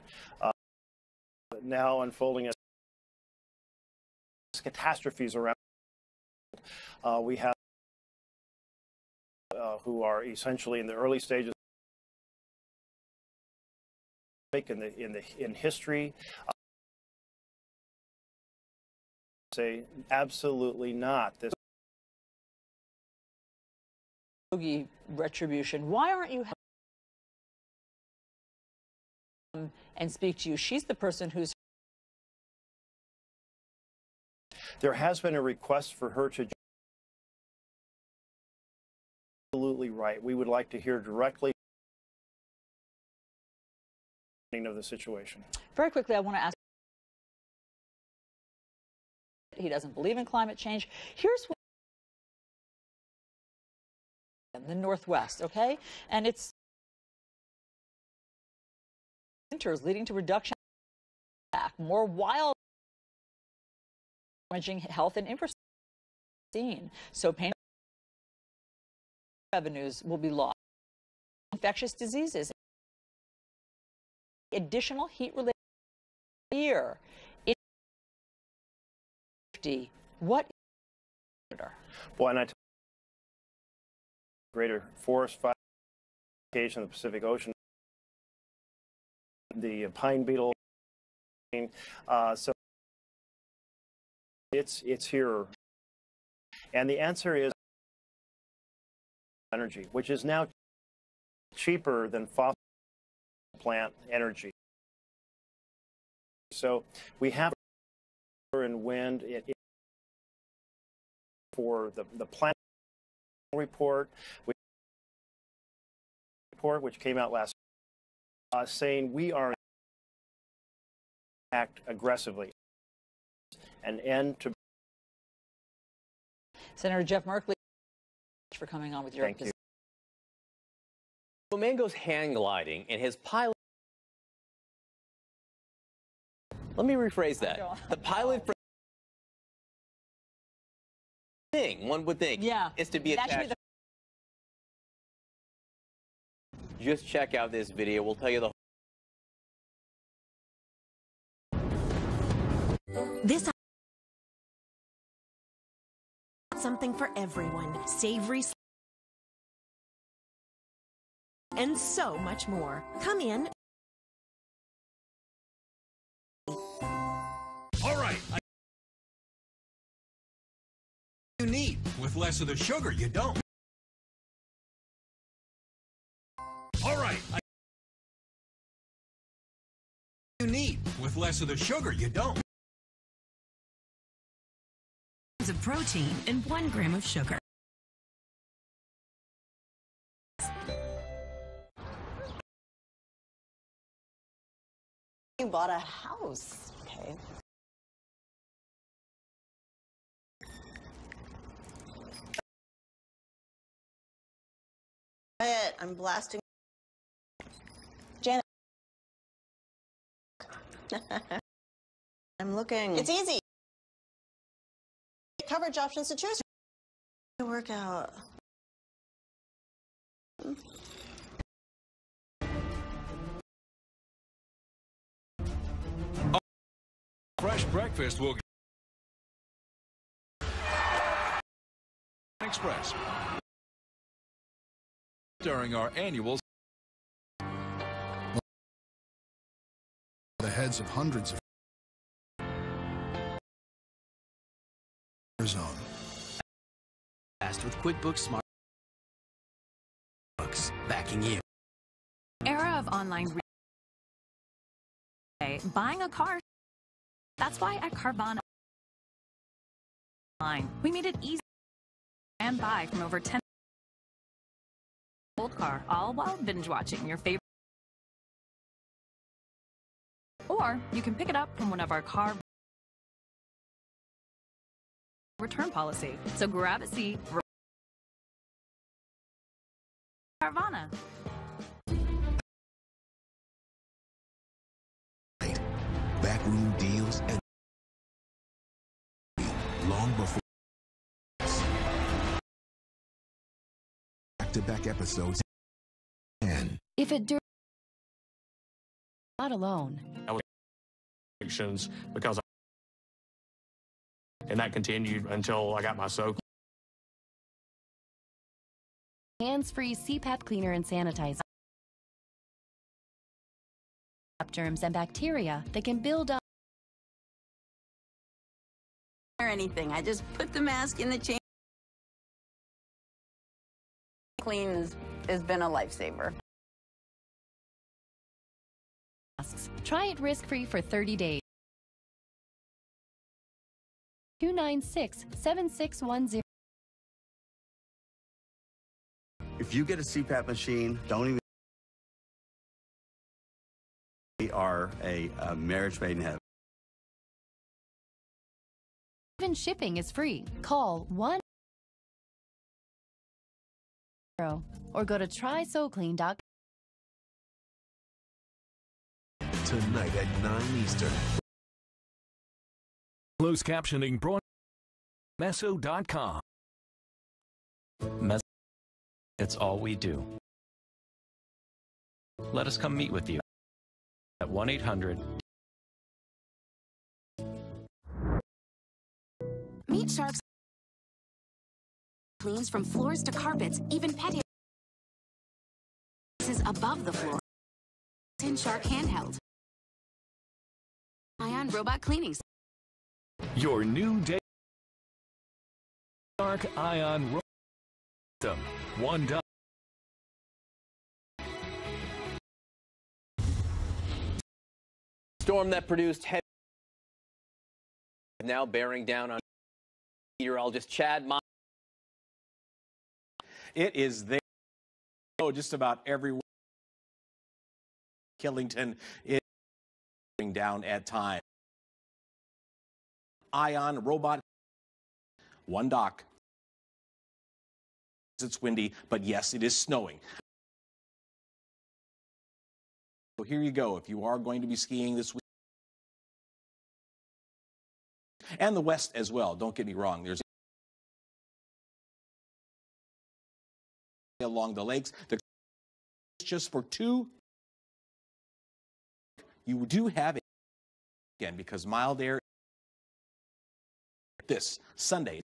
Speaker 30: now unfolding as catastrophes around. We have who are essentially in the early stages in history. Say absolutely not. This
Speaker 26: retribution. Why aren't you and speak to you? She's the person who's.
Speaker 30: There has been a request for her to. Absolutely right. We would like to hear directly of the situation.
Speaker 26: Very quickly, I want to ask. He doesn't believe in climate change. Here's what in the Northwest, okay? And it's winters leading to reduction more wild damaging health and infrastructure seen. So pain revenues will be lost. Infectious diseases. Additional heat-related fear. What is
Speaker 30: well, and I greater forest fire in the Pacific Ocean, the pine beetle, so it's here, and the answer is energy, which is now cheaper than fossil plant energy. So we have and wind for the planet report, which came out last saying we are act aggressively and end to.
Speaker 26: Senator Jeff Merkley, for coming on with your.
Speaker 30: Thank you.
Speaker 1: Flamingo's hang gliding and his pilot Let me rephrase that. The pilot thing, one would think, is to be attached. Just check out this video. We'll tell you the
Speaker 4: This something for everyone. Savory and so much more. Come in.
Speaker 19: All right. You need with less of the sugar you don't. All right. You need with less of the sugar you don't.
Speaker 4: Of protein and 1 gram of sugar.
Speaker 27: You bought a house, okay? Quiet, I'm blasting. Janet. I'm looking. It's easy. Coverage options to choose from. Work out.
Speaker 19: Fresh breakfast will Express during our annual.
Speaker 7: The heads of hundreds of zone.
Speaker 11: Fast with QuickBooks Smart Books backing you.
Speaker 4: Era of online buying a car. That's why at Carvana we made it easy and buy from over 10 old car, all while binge watching your favorite. Or you can pick it up from one of our car return policy. So grab a seat. Carvana.
Speaker 9: Backroom deals and long before back-to-back episodes and
Speaker 23: if it not alone.
Speaker 8: Because and that continued until I got my soak.
Speaker 23: Hands-free CPAP cleaner and sanitizer. Germs and bacteria that can build up.
Speaker 27: Or anything. I just put the mask in the chain. Clean has been a lifesaver.
Speaker 23: Try it risk-free for 30 days. 296-7610.
Speaker 10: If you get a CPAP machine, don't even. We are a marriage made in heaven.
Speaker 23: Even shipping is free. Call 1 or go to trysoclean.com.
Speaker 9: Tonight at 9 Eastern.
Speaker 15: Closed captioning Meso.com.
Speaker 16: It's all we do. Let us come meet with you at 1-800.
Speaker 4: Meet Shark's cleans from floors to carpets, even patio. This is above the floor. In Shark handheld. Ion robot cleaning.
Speaker 15: Your new day. Shark Ion robot system. $1.
Speaker 1: Storm that produced heavy now bearing down on meteorologist Chad.
Speaker 18: It is there. Oh, just about everywhere. Killington is down at times. Ion robot. One dock. It's windy, but yes, it is snowing. So here you go. If you are going to be skiing this week. and the west as well. Don't get me wrong. There's along the lakes. Just for 2, you do have it again because mild air this Sunday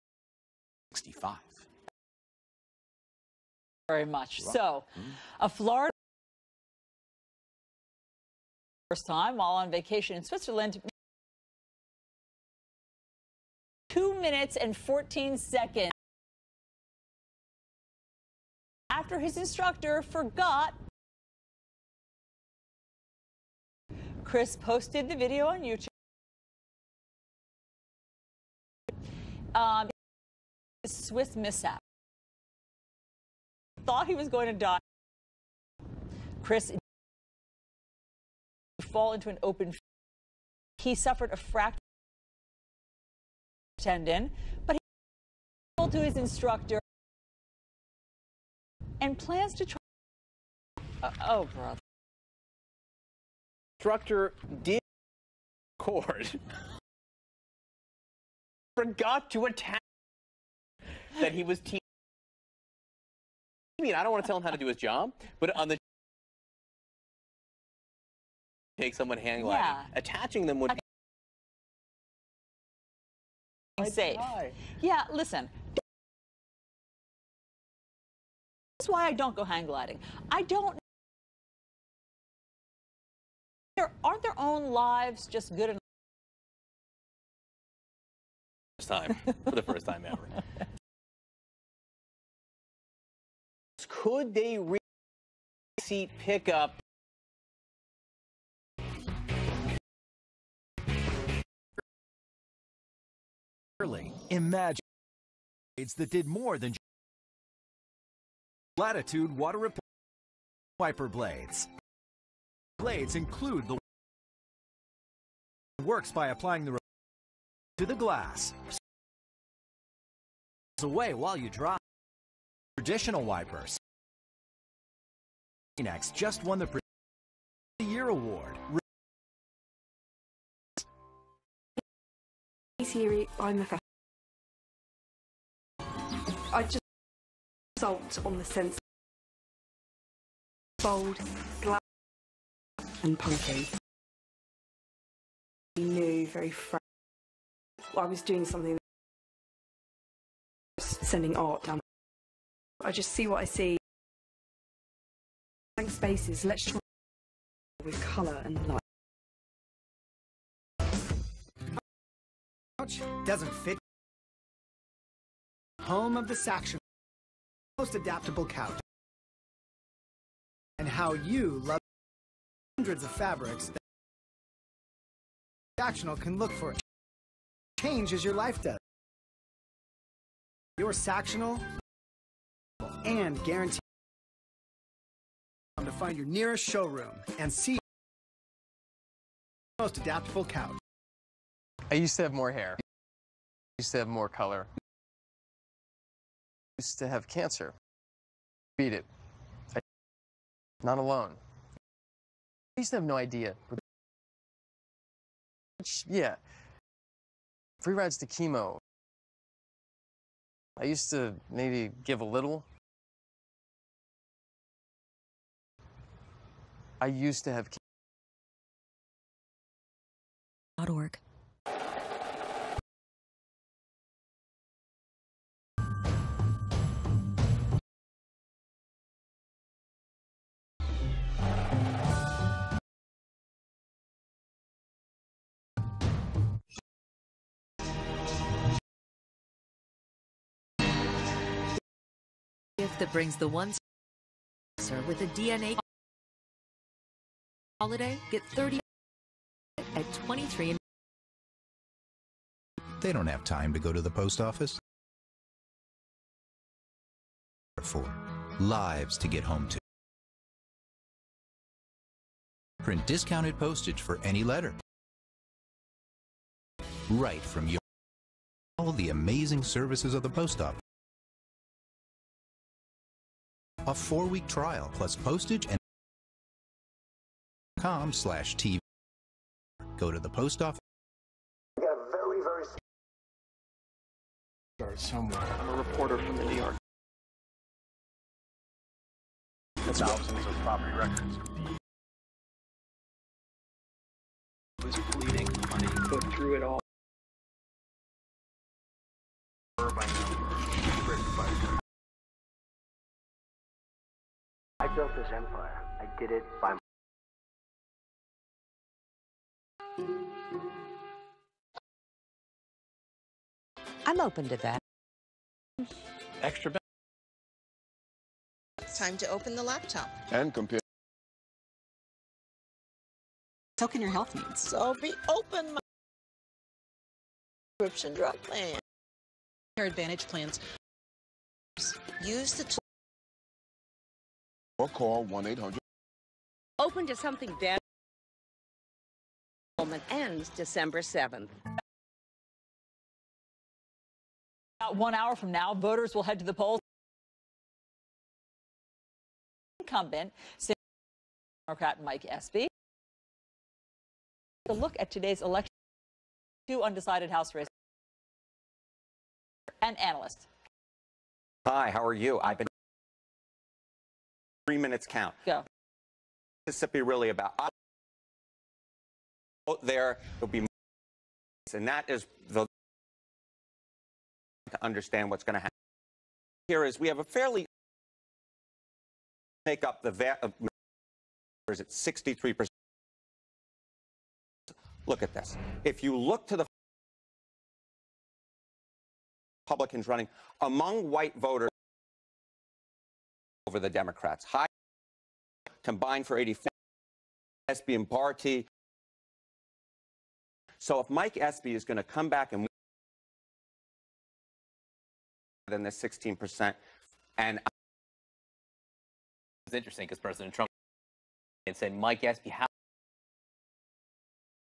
Speaker 18: 65.
Speaker 26: Very much. So, a Florida first time while on vacation in Switzerland. 2 minutes and 14 seconds after his instructor forgot. Chris posted the video on YouTube. Swiss mishap. Thought he was going to die. Chris fall into an open. He suffered a fracture tendon, but he told to his instructor and plans to try. Oh, brother.
Speaker 1: Instructor did record. Forgot to attach that he was teaching. I mean, I don't want to tell him how to do his job, but on the take someone hang gliding, attaching them would be
Speaker 26: safe. Yeah, listen. That's why I don't go hang gliding. I don't. Aren't their own lives just good enough?
Speaker 1: Time for the first time ever. Could they seat pickup?
Speaker 2: Imagine that did more than Latitude water repellent wiper blades. Blades include the works by applying the to the glass. It's away while you dry. Traditional wipers. Next just won the Year Award.
Speaker 3: Siri, I'm the I just salt on the sense bold, black and punky. New, very fresh. I was doing something, sending art down. I just see what I see. Blank spaces, let's try with colour and light.
Speaker 5: Couch doesn't fit. Home of the Sactional, most adaptable couch. And how you love hundreds of fabrics that Sactional can look for. Change as your life does. Your Sactional and guarantee to find your nearest showroom and see the most adaptable couch.
Speaker 6: I used to have more hair. I used to have more color. I used to have cancer. Beat it. Not alone. I used to have no idea. Yeah. Free rides to chemo. I used to maybe give a little. I used to have
Speaker 23: .org.
Speaker 13: Gift that brings the one with a DNA holiday. Get 30 at 23.
Speaker 20: They don't have time to go to the post office. For lives to get home to. Print discounted postage for any letter. Right from your all the amazing services of the post office. A 4-week trial plus postage and .com/TV. Go to the post office.
Speaker 6: Somewhere.
Speaker 12: I'm a reporter from the New York.
Speaker 6: Thousands of property records.
Speaker 12: Was bleeding money. Go through it all.
Speaker 6: By number, written by.
Speaker 14: I built this empire. I did it by.
Speaker 13: I'm open to that.
Speaker 1: Extra.
Speaker 17: Time to open the laptop.
Speaker 6: And compare.
Speaker 17: So can your health needs. So be open, my prescription drug plan. Your Advantage plans. Use the tool.
Speaker 6: Or call 1-800.
Speaker 21: Open to something better. Enrollment ends December 7th.
Speaker 26: About 1 hour from now, voters will head to the polls. Incumbent Democrat Mike Espy. A look at today's election. 2 undecided House races. And analyst.
Speaker 22: Hi, how are you? I've been 3 minutes count.
Speaker 26: Go.
Speaker 22: Mississippi really about out there will be, and that is the to understand what's going to happen. Here is we have a fairly make up the is at 63%. Look at this. If you look to the Republicans running among white voters over the Democrats, high combined for 84. Espy and Barty. So if Mike Espy is going to come back and than the 16%, and
Speaker 1: it's interesting because President Trump said Mike Espy, how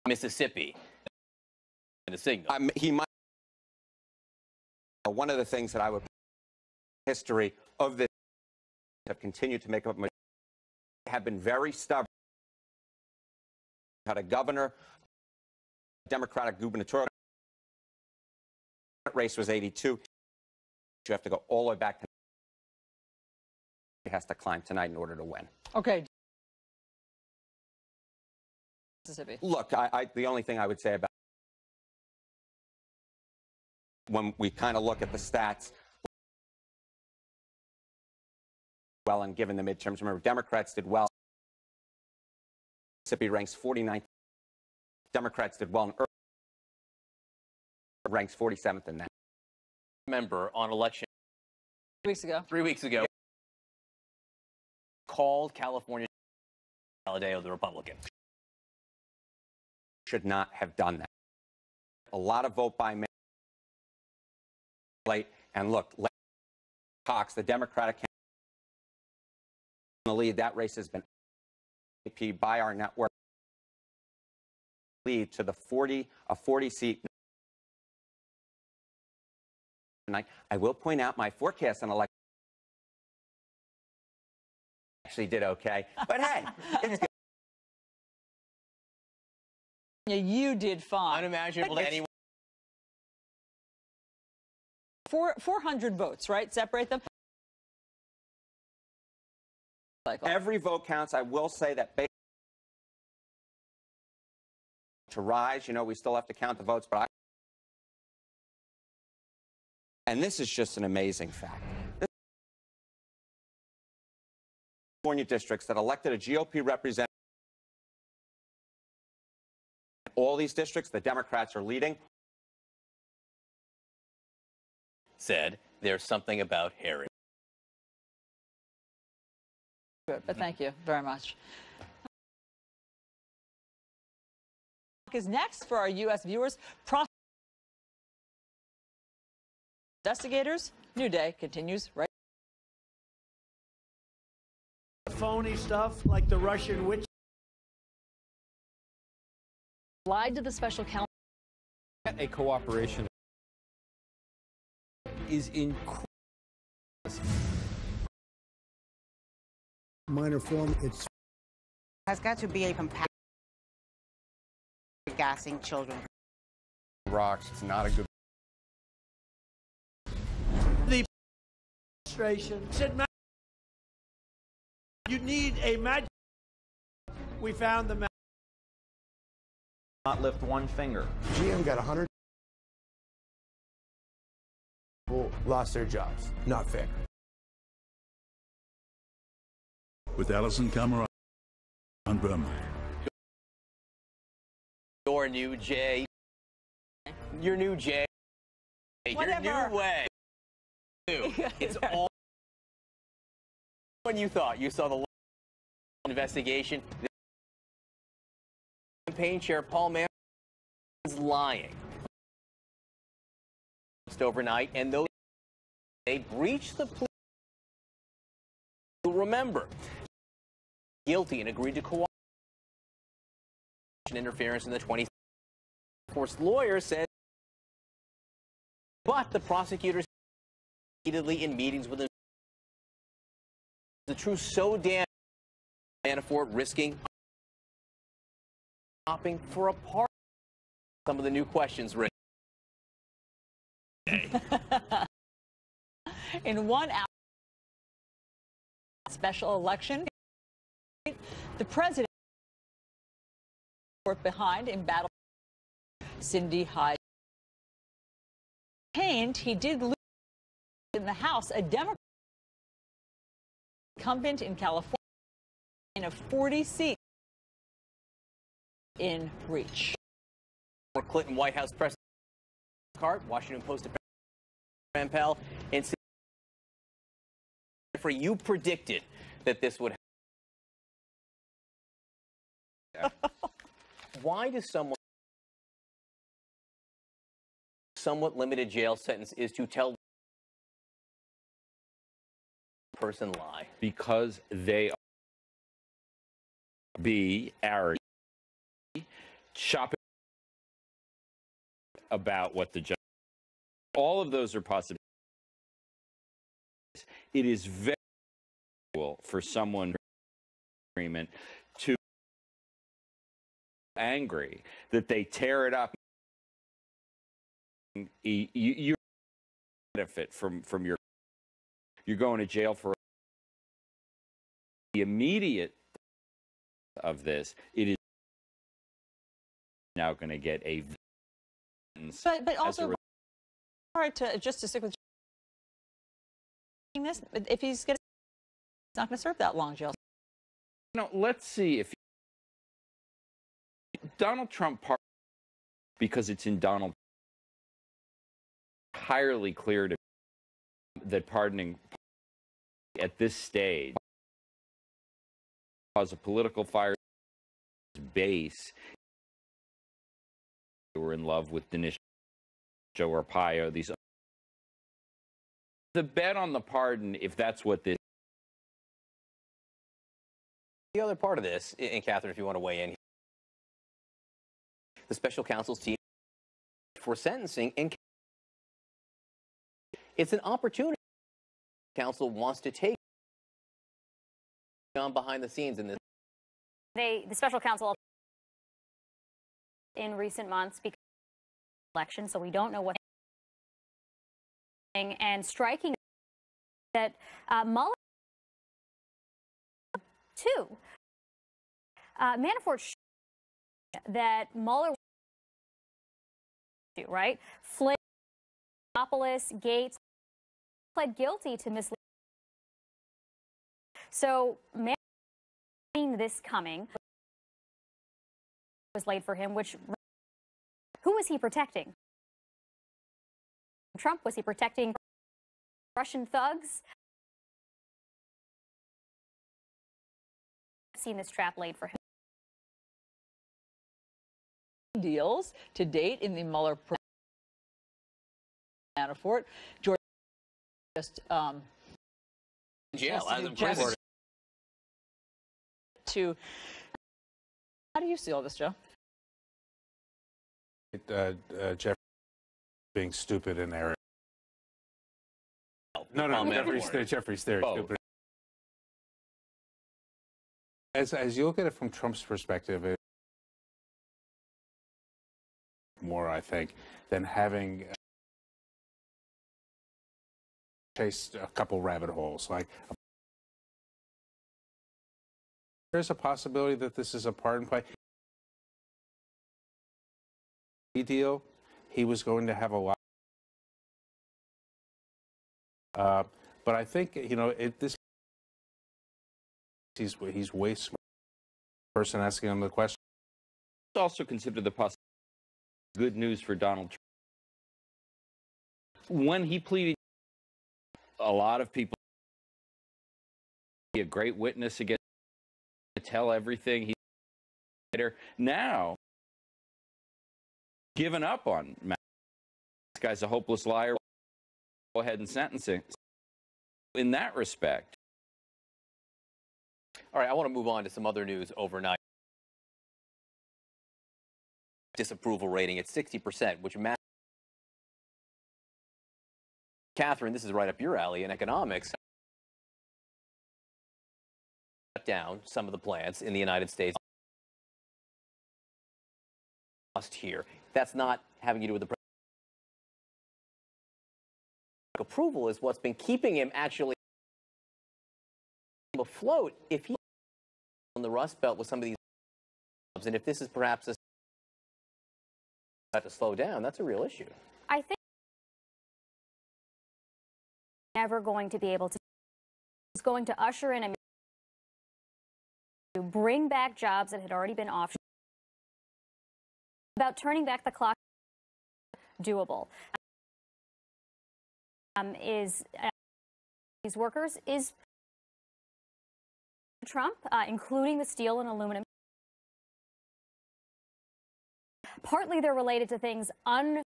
Speaker 1: Mississippi, and the signal.
Speaker 22: He might. One of the things that I would history of this have continued to make up have been very stubborn. Had a governor, Democratic gubernatorial race was 82. You have to go all the way back to. He has to climb tonight in order to win.
Speaker 26: Okay. Mississippi.
Speaker 22: Look, the only thing I would say about when we kind of look at the stats, well, and given the midterms, remember Democrats did well. Mississippi ranks 49th. Democrats did well, and ranks 47th in that.
Speaker 1: Remember on election
Speaker 26: 3
Speaker 1: weeks ago, called California Valadao the Republican.
Speaker 22: Should not have done that. A lot of vote by mail. And look, Cox, the Democratic candidate in the lead, that race has been by our network lead to the 40 seat. I will point out my forecast on election actually did okay, but hey, it's good.
Speaker 26: Yeah, you did fine.
Speaker 1: Unimaginable to anyone.
Speaker 26: 400 votes, right? Separate them.
Speaker 22: Every vote counts. I will say that to rise, you know, we still have to count the votes, but and this is just an amazing fact. California districts that elected a GOP representative. All these districts, the Democrats are leading.
Speaker 1: Said there's something about Harry.
Speaker 26: Good, but thank you very much. Is next for our U.S. viewers. Investigators, new day continues right.
Speaker 5: Phony stuff like the Russian witch.
Speaker 23: Lied to the special counsel.
Speaker 24: A cooperation is incredible.
Speaker 5: Minor form, it's
Speaker 25: has got to be a compassion gassing children.
Speaker 6: Rocks, it's not a good.
Speaker 7: administration said, you need a magic. We found the magic.
Speaker 8: Not lift one finger.
Speaker 5: GM got 100 people lost their jobs. Not fair.
Speaker 9: With Alison Kamara on Burma.
Speaker 1: Your new Jay. Your new Jay.
Speaker 26: Whatever.
Speaker 1: Your new way. It's all when you thought you saw the investigation. The campaign chair Paul Manafort is lying. Just overnight, and those they breached the plea. You'll remember, guilty and agreed to cooperate. Interference in the 20. Of course, lawyer said, but the prosecutors repeatedly in meetings with him. The truth so damn Manafort risking stopping for a part. Some of the new questions, Rick.
Speaker 26: In 1 hour, special election, the president behind in battle. Cindy Hyde. He did lose in the House a Democrat incumbent in California in a 40 seat in reach.
Speaker 1: Clinton White House press card, Washington Post to Rand Paul, and you predicted that this would happen. Why does someone somewhat limited jail sentence is to tell person lie?
Speaker 10: Because they be arrogant, shopping about what the judge. All of those are possibilities. It is very difficult for someone agreement to angry that they tear it up. You benefit from your. You're going to jail for the immediate of this. It is now going to get a.
Speaker 26: But also hard to just to stick with this. If he's going to, it's not going to serve that long jail.
Speaker 10: No, let's see if Donald Trump because it's in Donald. Entirely clear to me that pardoning at this stage cause a political fire base. They were in love with Dinesh, Joe Arpaio. These the bet on the pardon, if that's what this.
Speaker 1: The other part of this, and Catherine, if you want to weigh in, the special counsel's team for sentencing and. It's an opportunity council wants to take on behind the scenes in this.
Speaker 11: The special counsel in recent months because of the election, so we don't know what. And striking that Mueller too. Manafort that Mueller right Flynn. Gates pled guilty to misleading. So, this coming was laid for him, which who was he protecting? Trump? Was he protecting Russian thugs? I've seen this trap laid for him.
Speaker 26: Deals to date in the Mueller Manafort. George just
Speaker 1: jail as a president.
Speaker 26: To how do you see all this, Joe?
Speaker 19: Jeffrey being stupid and arrogant. No, Jeffrey's there. Stupid. As you look at it from Trump's perspective, it more, I think, than having chase a couple rabbit holes. Like, there's a possibility that this is a pardon play. Deal, he was going to have a lot. But I think, you know, he's way smart. Person asking him the question.
Speaker 10: Also consider the possibility. Good news for Donald Trump. When he pleaded, a lot of people, a great witness against, to tell everything. He's now given up on Matt. This guy's a hopeless liar. Go ahead and sentence him. In that respect.
Speaker 1: All right, I want to move on to some other news overnight. Disapproval rating at 60%, which matters. Catherine, this is right up your alley in economics. Shut down some of the plants in the United States. Here, that's not having to do with the approval. Is what's been keeping him actually afloat. If he on the Rust Belt with some of these jobs, and if this is perhaps a to slow down, that's a real issue.
Speaker 11: I think never going to be able to. It's going to usher in a to bring back jobs that had already been offshore. About turning back the clock, doable. These workers is Trump, including the steel and aluminum. Partly they're related to things the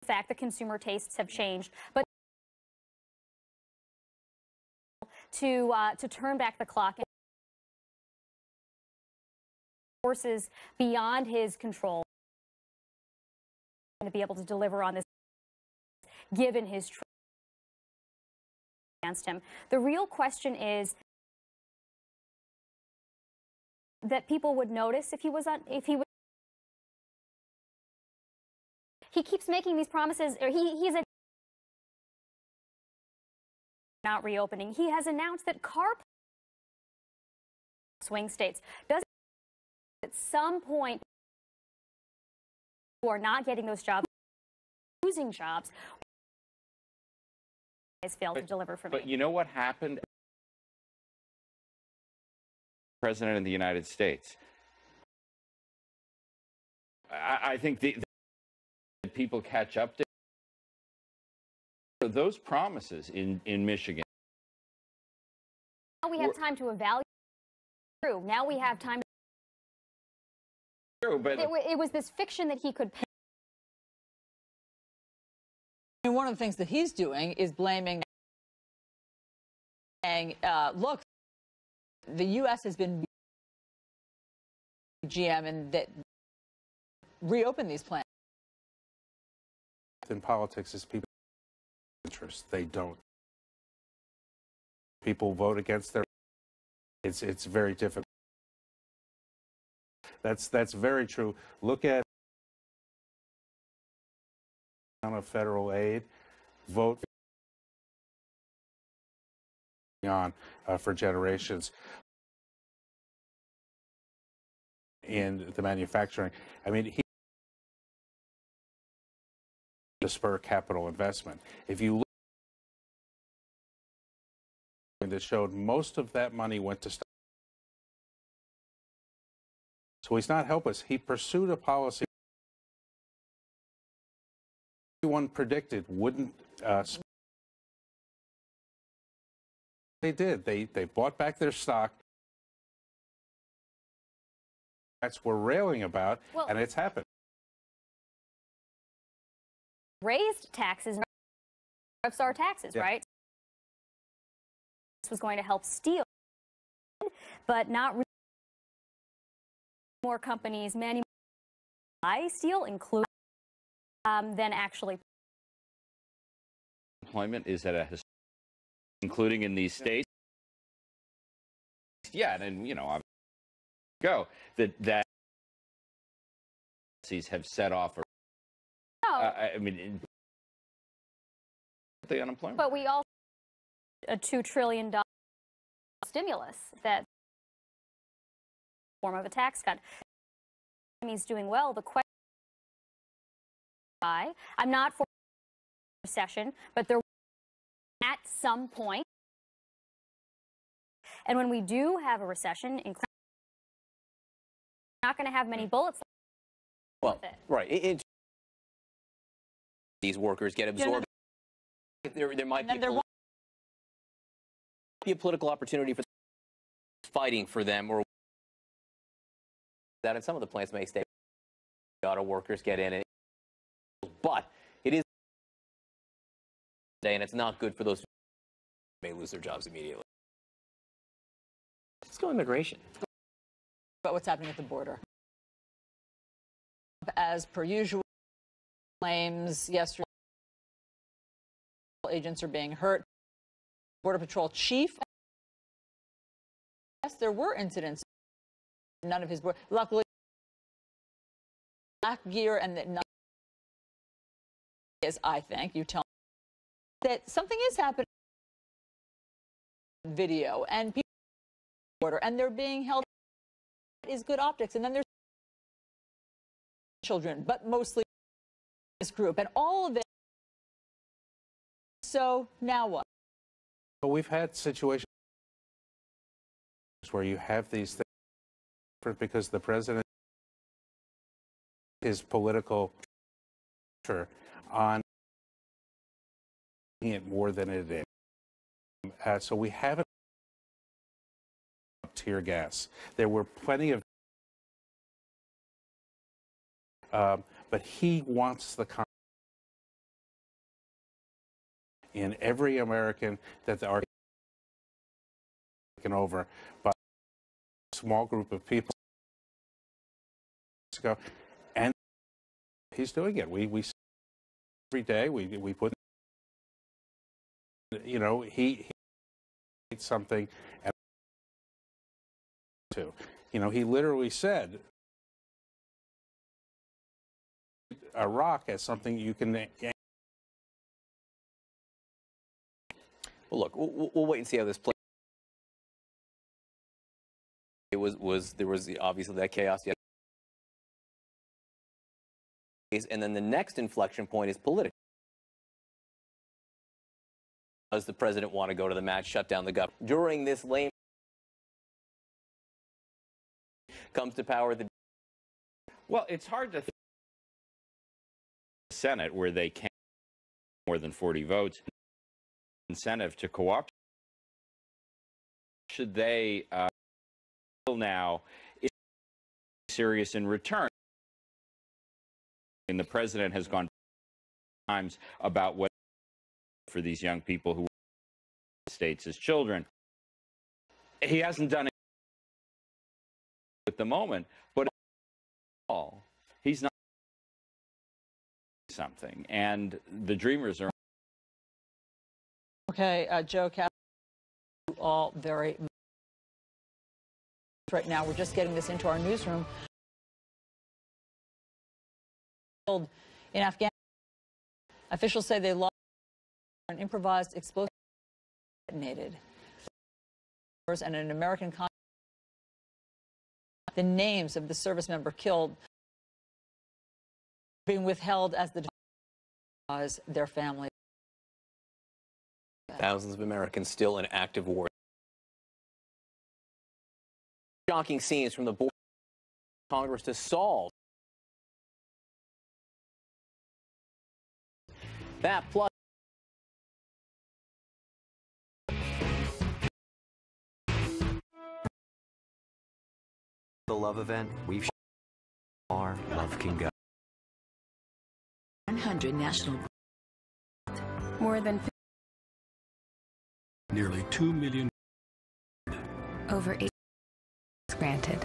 Speaker 11: fact that consumer tastes have changed, but to turn back the clock and forces beyond his control to be able to deliver on this given his trust against him. The real question is that people would notice if he was he keeps making these promises, or he's not reopening. He has announced that swing states does at some point who are not getting those jobs, losing jobs, has failed to deliver for me.
Speaker 10: But you know what happened? President of the United States. I think the people catch up to those promises in Michigan.
Speaker 11: Now we have time to evaluate. True. Now we have time.
Speaker 10: True, but
Speaker 11: it was this fiction that he could.
Speaker 26: And one of the things that he's doing is blaming, saying, look, the U.S. has been GM and that reopen these plants.
Speaker 19: In politics is people's interests. They don't. People vote against their. It's very difficult. That's very true. Look at amount of federal aid. Vote on for generations in the manufacturing. I mean, to spur capital investment. If you look, that showed most of that money went to. So he's not helpless. He pursued a policy everyone predicted wouldn't. They did. They bought back their stock. That's what we're railing about, and it's happened.
Speaker 11: Raised taxes, our taxes,
Speaker 19: Yeah.
Speaker 11: right? This was going to help steel, but not really. More companies, many buy steel, including than actually.
Speaker 10: Employment is at a, including in these states. Yeah, and you know, go that have set off. I mean. the unemployment.
Speaker 11: But we also a $2 trillion stimulus that form of a tax cut. The economy's doing well. The question, I'm not for recession, but there at some point, and when we do have a recession, we're not going to have many bullets.
Speaker 1: Well, right. These workers get absorbed. There might be a political opportunity for fighting for them, or that in some of the plants may stay. Auto workers get in it, but it is and it's not good for those who may lose their jobs immediately. Let's go immigration.
Speaker 26: About what's happening at the border. As per usual, claims yesterday agents are being hurt. Border Patrol chief. Yes, there were incidents. None of his luckily black gear and that none is, I think, you tell me that something is happening. Video and people border and they're being held is good optics, and then there's children, but mostly this group and all of it. So now what?
Speaker 19: But we've had situations where you have these things because the president is political on it more than it is. So we haven't tear gas. There were plenty of, but he wants the in every American that are taken over by a small group of people. And he's doing it. We every day we put, you know, he something and to, you know, he literally said Iraq as something you can.
Speaker 1: Well, look, we'll wait and see how this plays. There was obviously that chaos yesterday, and then the next inflection point is political. Does the president want to go to the match, shut down the government during this lame comes to power?
Speaker 10: Well, it's hard to think the Senate where they can't more than 40 votes. Incentive to cooperate. Should they now is serious in return? And the president has gone times about what for these young people who were in the States as children. He hasn't done it at the moment, but all he's not something, and the dreamers are.
Speaker 26: Okay, Joe, you all very much. Right now, we're just getting this into our newsroom. In Afghanistan, officials say they lost an improvised explosive detonated. And an American the names of the service member killed being withheld as the their family.
Speaker 1: Thousands of Americans still in active war. Shocking scenes from the border. Congress to solve that plus.
Speaker 2: The love event, we've our love can go.
Speaker 23: 100 national. More than
Speaker 9: Nearly 2 million.
Speaker 23: over 8 granted.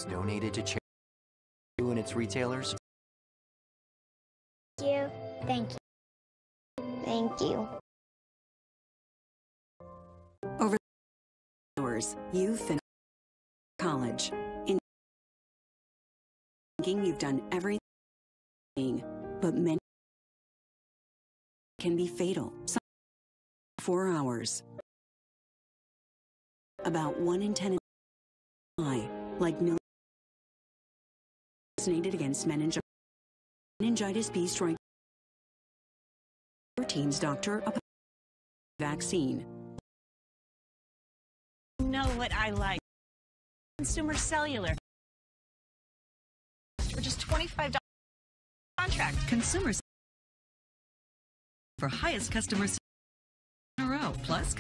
Speaker 2: Donated to charity and its retailers.
Speaker 4: Thank you. Thank you. Thank you.
Speaker 8: Over hours, you finished college. In thinking you've done everything, but many can be fatal. 4 hours. About 1 in 10 die, like no vaccinated against meningitis. Meningitis B strike proteins, doctor. A vaccine.
Speaker 3: You know what I like? Consumer Cellular. For just $25 contract.
Speaker 17: Consumers for highest customer service in a row. Plus,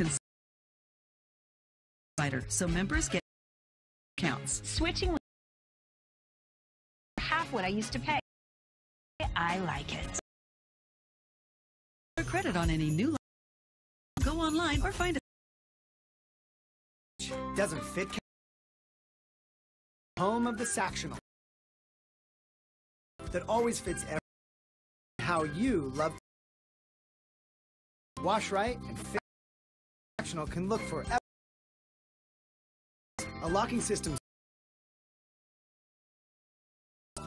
Speaker 17: provider, so members get counts.
Speaker 3: Switching with half what I used to pay. I like it.
Speaker 17: For credit on any new line, go online or find a
Speaker 5: doesn't fit. Home of the Sactional that always fits how you love. Wash right and fit. Sactional can look for a locking system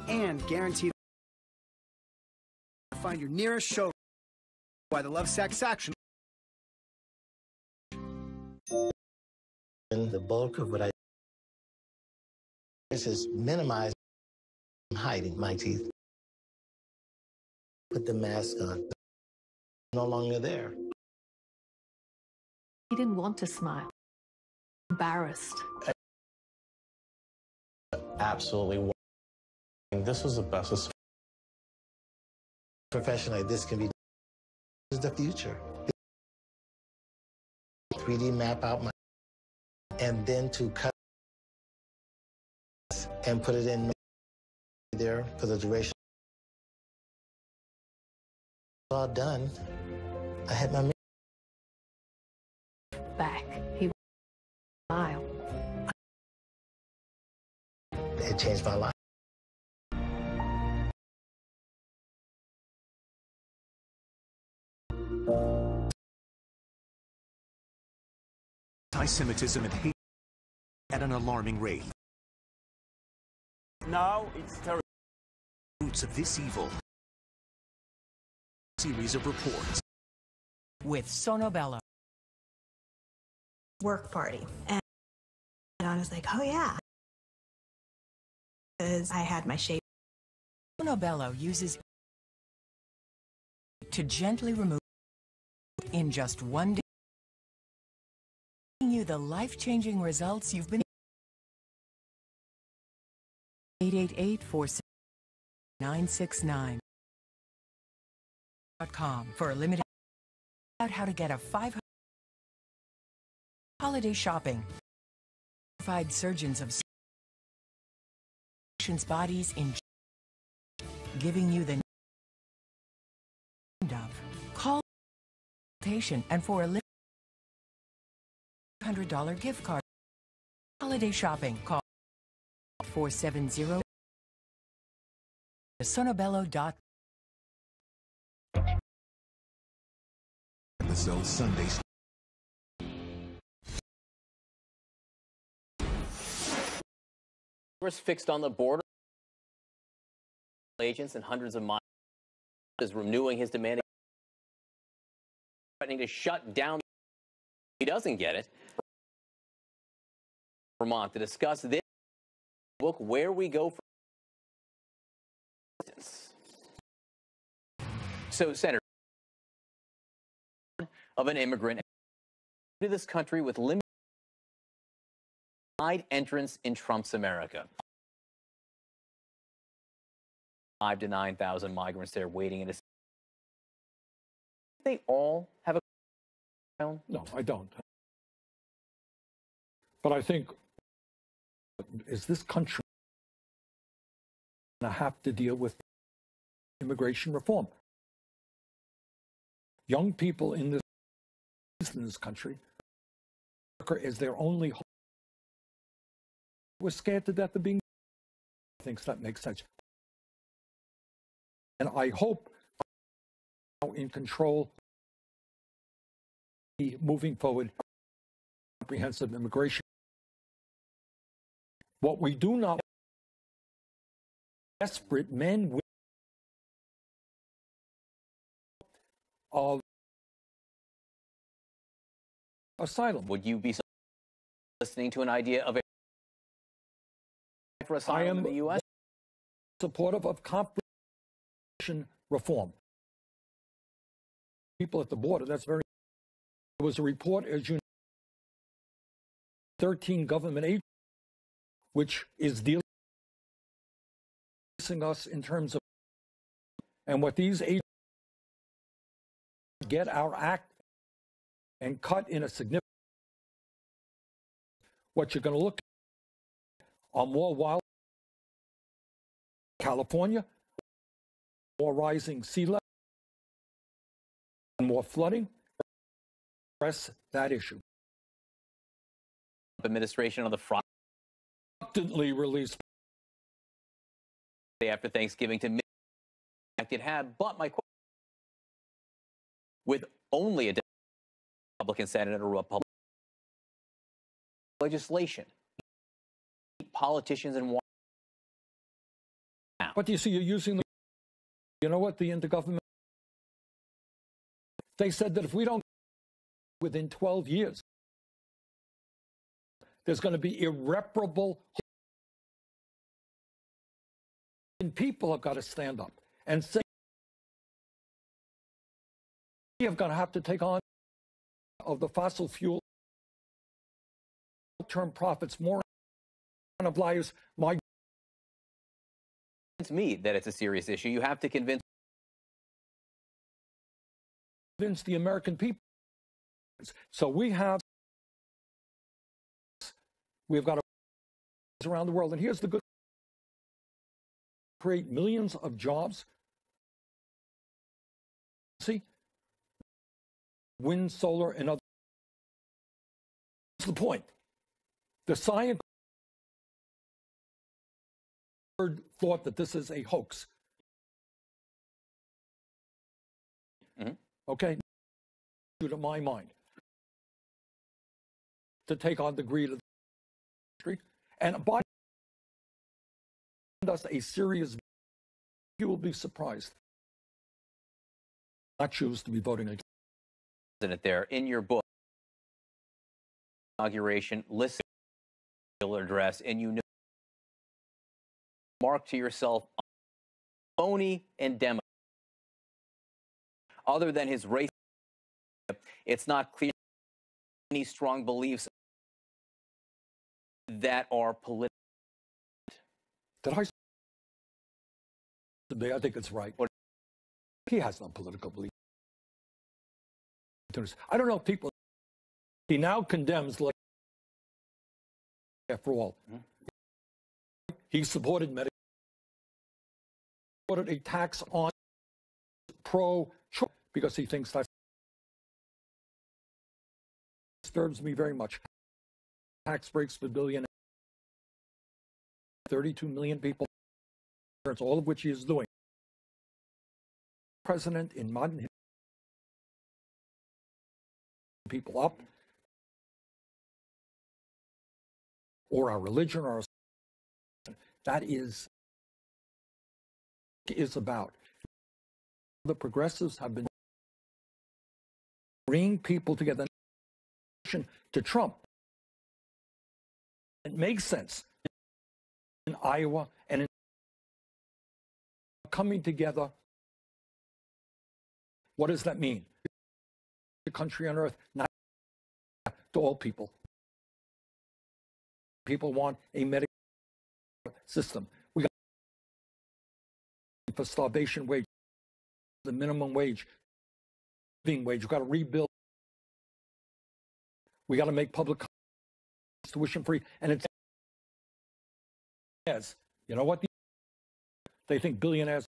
Speaker 5: and guaranteed to find your nearest showroom. Why the Lovesac Sactional.
Speaker 12: And the bulk of what I is minimize hiding my teeth. Put the mask on. No longer there.
Speaker 13: He didn't want to smile. Embarrassed.
Speaker 12: Absolutely. This was the best. Profession like this can be. This is the future. 3D map out my, and then to cut and put it in there for the duration. All done. I had my
Speaker 13: back. He smiled.
Speaker 12: It changed my life.
Speaker 15: Anti-Semitism and hate at an alarming rate.
Speaker 16: Now it's terrible.
Speaker 15: Roots of this evil. Series of reports.
Speaker 18: With Sonobello.
Speaker 20: Work party. And I was like, oh yeah. Because I had my shape.
Speaker 18: Sonobello uses to gently remove in just 1 day. Giving you the life-changing results you've been 888-46969.com for a limited out how to get a 500 holiday shopping. Certified surgeons of patients' bodies in giving you the of call patient and for a $100 gift card holiday shopping call 470 sonobello.com.
Speaker 15: The Zone Sundays.
Speaker 1: Fixed on the border, agents and hundreds of miles is renewing his demand, threatening to shut down. He doesn't get it. Vermont to discuss this. Look where we go from. So, Senator, of an immigrant to this country with limited entrance in Trump's America. 5,000 to 9,000 migrants there waiting in a. They all have a.
Speaker 27: No, I don't. But I think is this country going to have to deal with immigration reform? Young people in this country, America is their only hope. We're scared to death of being. Thinks that makes sense. And I hope now in control, moving forward, comprehensive immigration. What we do not desperate men of asylum.
Speaker 1: Would you be listening to an idea of a for asylum in the U.S.?
Speaker 27: Supportive of competition reform. People at the border, that's very... There was a report, as you know, 13 government agencies, which is dealing us in terms of... And what these agencies get our act and cut in a significant... What you're going to look at are more wild... California, more rising sea level, and more flooding. Press that issue.
Speaker 1: Administration on the front
Speaker 27: reluctantly released
Speaker 1: after Thanksgiving to it had, but my question, with only a Republican Senate and a Republican legislation, politicians and
Speaker 27: But you see, you're using the, you know what, the intergovernmental, they said that if we don't, within 12 years, there's going to be irreparable, and people have got to stand up and say, we have got to have to take on of the fossil fuel term profits more of lives. My
Speaker 1: me that it's a serious issue. You have to convince
Speaker 27: the American people. So we've got around the world, and here's the good: create millions of jobs. See, wind, solar, and other. That's the point. The science thought that this is a hoax. Okay, to my mind, to take on the greed of the country, and Biden does a serious. You will be surprised. I choose to be voting against.
Speaker 1: Isn't it there in your book? Inauguration, listen to the address, and you know. Mark to yourself, phony and Democrat. Other than his race, it's not clear any strong beliefs that are political.
Speaker 27: Did I? Today, I think it's right. He has no political belief. I don't know if people. He now condemns, like, after all, he supported Medicare. Supported a tax on pro-choice because he thinks that disturbs me very much. Tax breaks for billionaires, 32 million people, all of which he is doing. President in modern history, people up, or our religion, or our, that is about. The progressives have been bringing people together to Trump. It makes sense in Iowa and in coming together. What does that mean? The country on earth, not to all people. People want a medical system. We got for starvation wage, the minimum wage, living wage. We've got to rebuild. We got to make public tuition free. And it's, you know what? They think billionaires.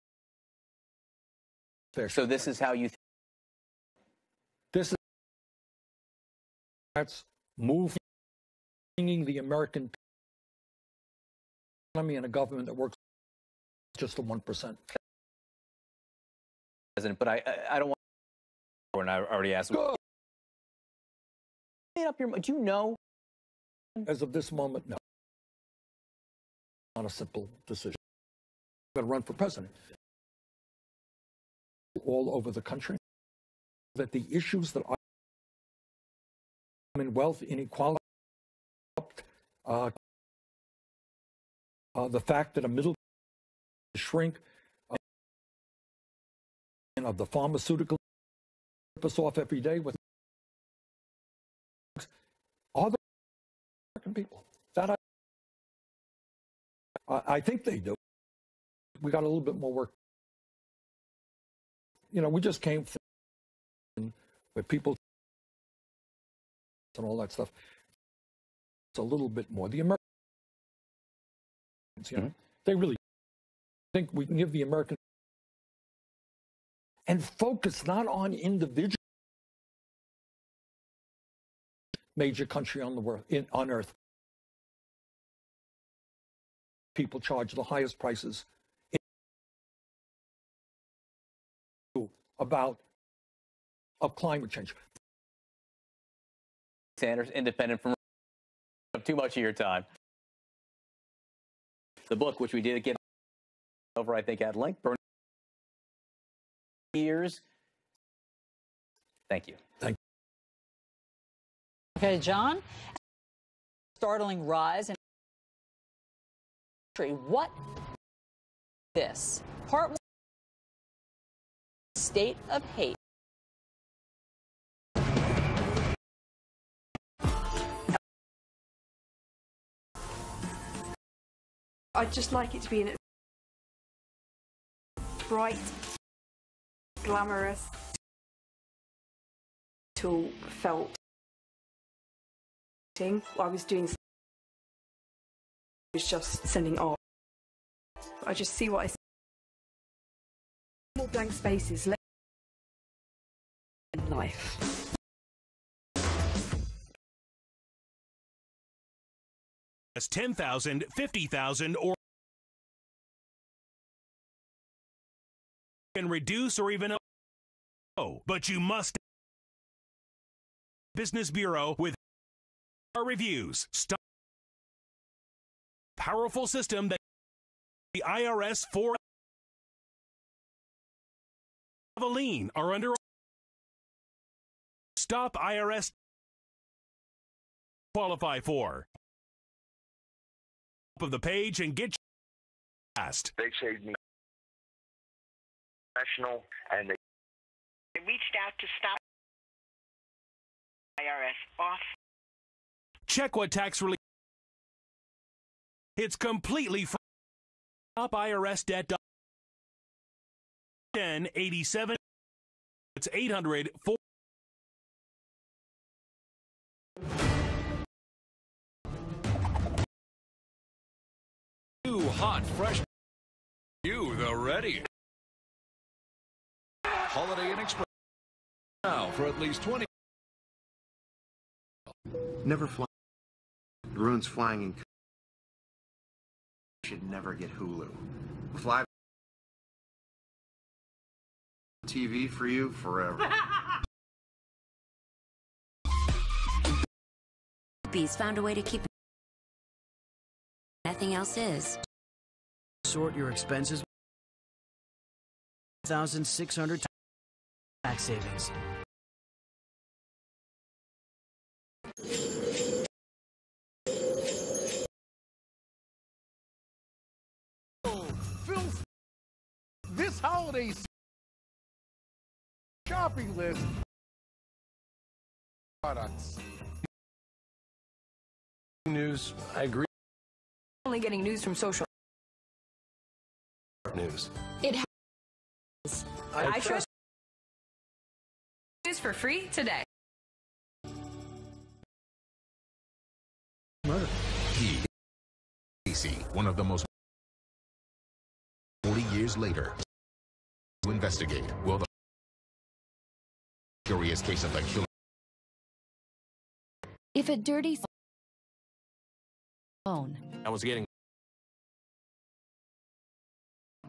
Speaker 1: So this is how you.
Speaker 27: This is that's moving the American economy and a government that works just the 1%.
Speaker 1: But I don't want. And I already asked. Made up your. Do you know?
Speaker 27: As of this moment, no. Not a simple decision. I'm going to run for president all over the country. that the issues that are in wealth inequality, the fact that a middle shrink of the pharmaceutical rip us off every day with are the American people. That I think they do. We got a little bit more work. You know, we just came from where people and all that stuff. It's a little bit more. The Americans, you know, they really think we can give the American and focus not on individual major country on the world on earth. People charge the highest prices about of climate change.
Speaker 1: Sanders, independent from too much of your time. The book, which we did get over, I think, at length, Bernie years. Thank you.
Speaker 27: Thank
Speaker 26: you. Okay, John. Startling rise in what this part one, state of hate.
Speaker 20: I'd just like it to be in bright, glamorous, tool felt. I was doing was just sending art. I just see what I see. More blank spaces in life.
Speaker 15: As 10,000, 50,000, or can reduce or even but you must. Business Bureau with our reviews. Stop. Powerful system that the IRS for a lien are under. Stop IRS qualify for. Top of the page and get fast.
Speaker 6: They saved me professional and they
Speaker 14: reached out to stop IRS off.
Speaker 15: Check what tax relief. It's completely free. Stop IRS debt. 1087. It's 800 4.
Speaker 16: New hot, fresh. You the ready. Holiday Inn Express. Now for at least 20.
Speaker 21: Never fly. It ruins flying in. You should never get Hulu. Fly. TV for you forever.
Speaker 22: Bees found a way to keep. Nothing else is.
Speaker 18: Sort your expenses. 1,600 tax savings.
Speaker 24: This holiday shopping list products.
Speaker 25: News, I agree.
Speaker 20: Only getting news from social
Speaker 25: news.
Speaker 20: It has. I trust news for free today.
Speaker 15: Murder. Casey, one of the most 40 years later to investigate will the curious case of the killer.
Speaker 23: If a dirty phone.
Speaker 25: I was getting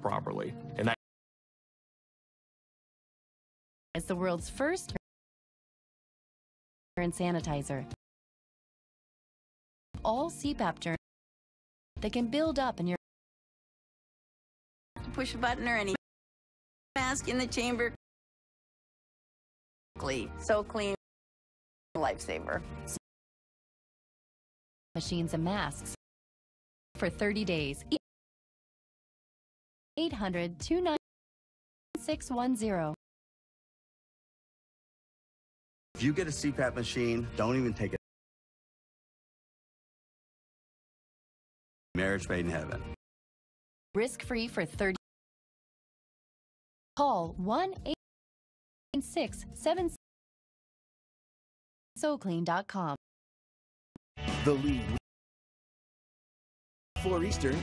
Speaker 25: properly, and that
Speaker 23: is the world's first and sanitizer. All CPAP germs that can build up in your
Speaker 22: Push a button or any mask in the chamber.
Speaker 2: So clean, lifesaver.
Speaker 23: Machines and masks for 30 days. 800-29610.
Speaker 21: If you get a CPAP machine, don't even take it. Marriage made in heaven.
Speaker 23: Risk-free for 30. Call 1-866-7 SoClean.com.
Speaker 5: The lead for Eastern.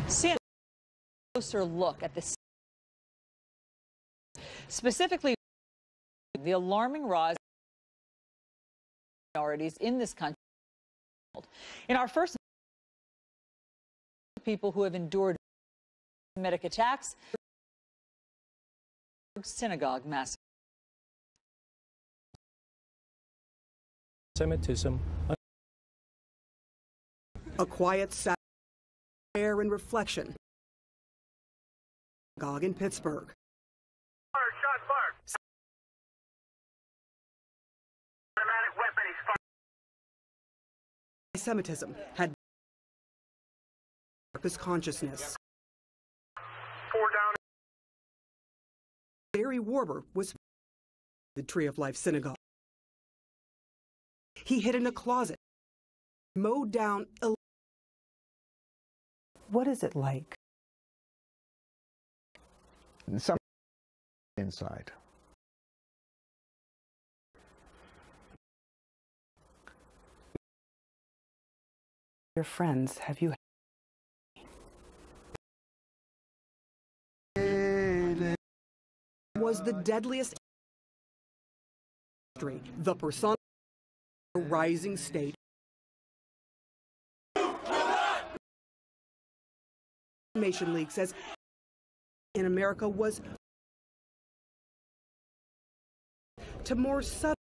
Speaker 26: Sam, closer look at this. Specifically, the alarming rise of minorities in this country. In our first, people who have endured Semitic attacks, synagogue massacre.
Speaker 6: Semitism.
Speaker 7: A quiet Saturday prayer and reflection. Synagogue in Pittsburgh. Semitism had purpose consciousness. Barry Warber was the Tree of Life Synagogue. He hid in a closet, mowed down.
Speaker 9: What is it like?
Speaker 10: Some inside.
Speaker 9: Your friends, have you?
Speaker 7: Was the deadliest history, the persona of a rising state. Information League says in America was to more subtle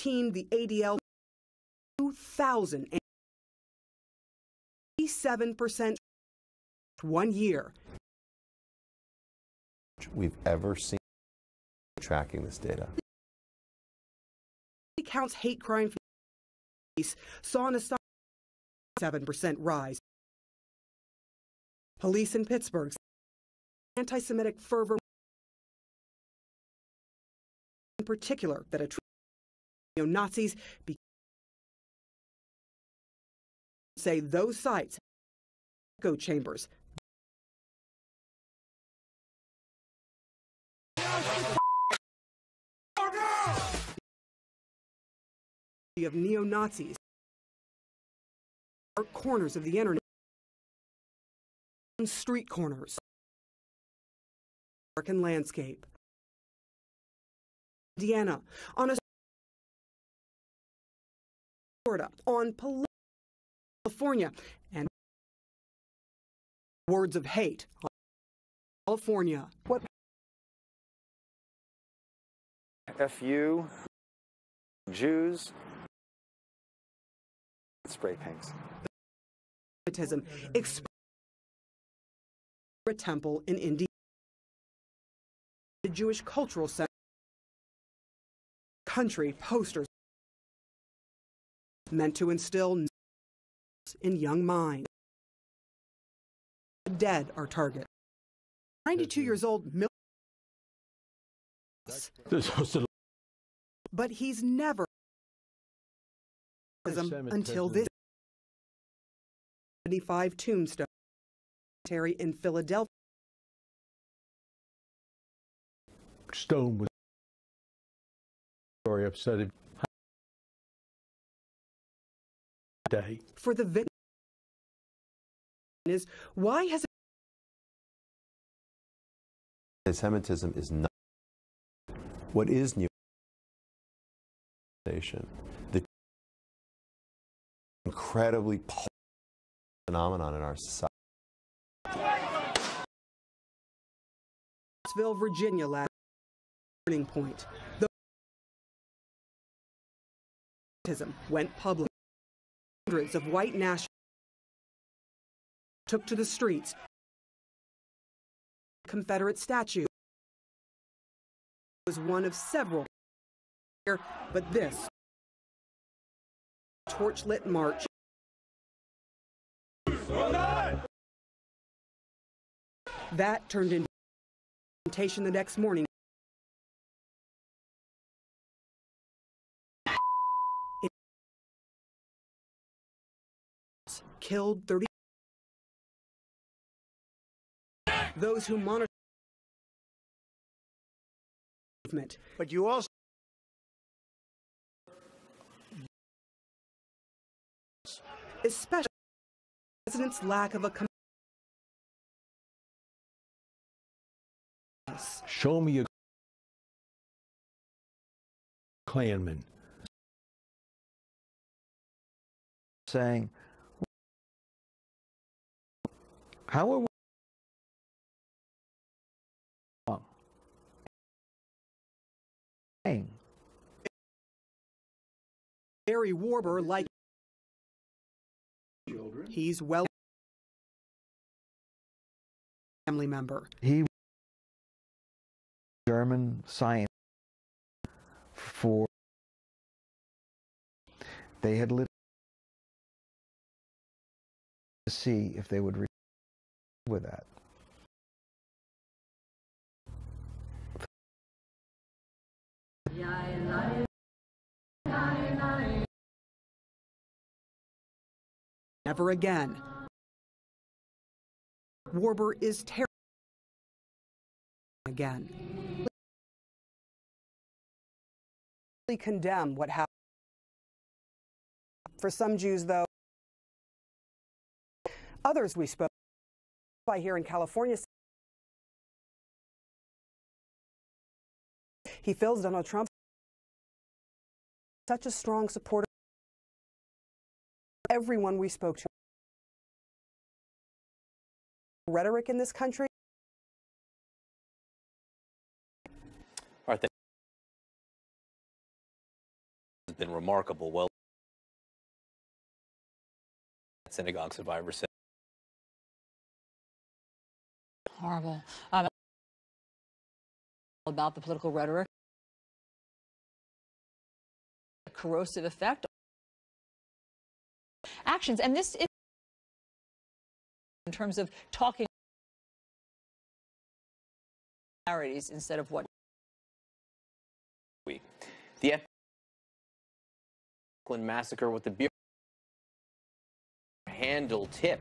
Speaker 7: the ADL 2,087% 1 year.
Speaker 11: We've ever seen tracking this data.
Speaker 7: Counts hate crime saw an astonishing 7% rise. Police in Pittsburgh, anti-Semitic fervor, in particular, that neo-Nazis say those sites echo chambers. Of neo-Nazis, corners of the internet, street corners, American landscape. Indiana, on a Florida, on California, and words of hate on California. What?
Speaker 19: FU, Jews, spray paints.
Speaker 7: Semitism expressed a temple in India, the Jewish Cultural Center, country posters meant to instill in young minds. The dead are target. 92 years old, but he's never until this 75 tombstone in Philadelphia.
Speaker 28: Stone was very upset day.
Speaker 7: For the victim is why has
Speaker 11: anti-Semitism is not what is new. The incredibly powerful phenomenon in our society.
Speaker 7: Virginia last turning point. The anti-Semitism went public. Hundreds of white nationalists took to the streets Confederate statue was one of several, but this torchlit march that turned into confrontation the next morning. It killed 30. Those who monitored the movement.
Speaker 5: But you also
Speaker 7: especially the president's lack of a
Speaker 28: show me a Klanman
Speaker 10: saying, how are we wrong?
Speaker 7: Barry Warber, like he's well family member.
Speaker 10: He was German science for they had lit to see if they would with that.
Speaker 7: Never again. Warber is terrible again. Condemn what happened. For some Jews, though, others we spoke by here in California, he feels Donald Trump such a strong supporter. Everyone we spoke to. Rhetoric in this country.
Speaker 1: Our thing has been remarkable. Well, synagogue survivor said.
Speaker 26: Horrible. About the political rhetoric, a corrosive effect. Actions, and this is in terms of talking instead of what
Speaker 1: the massacre with the Bureau handle tip.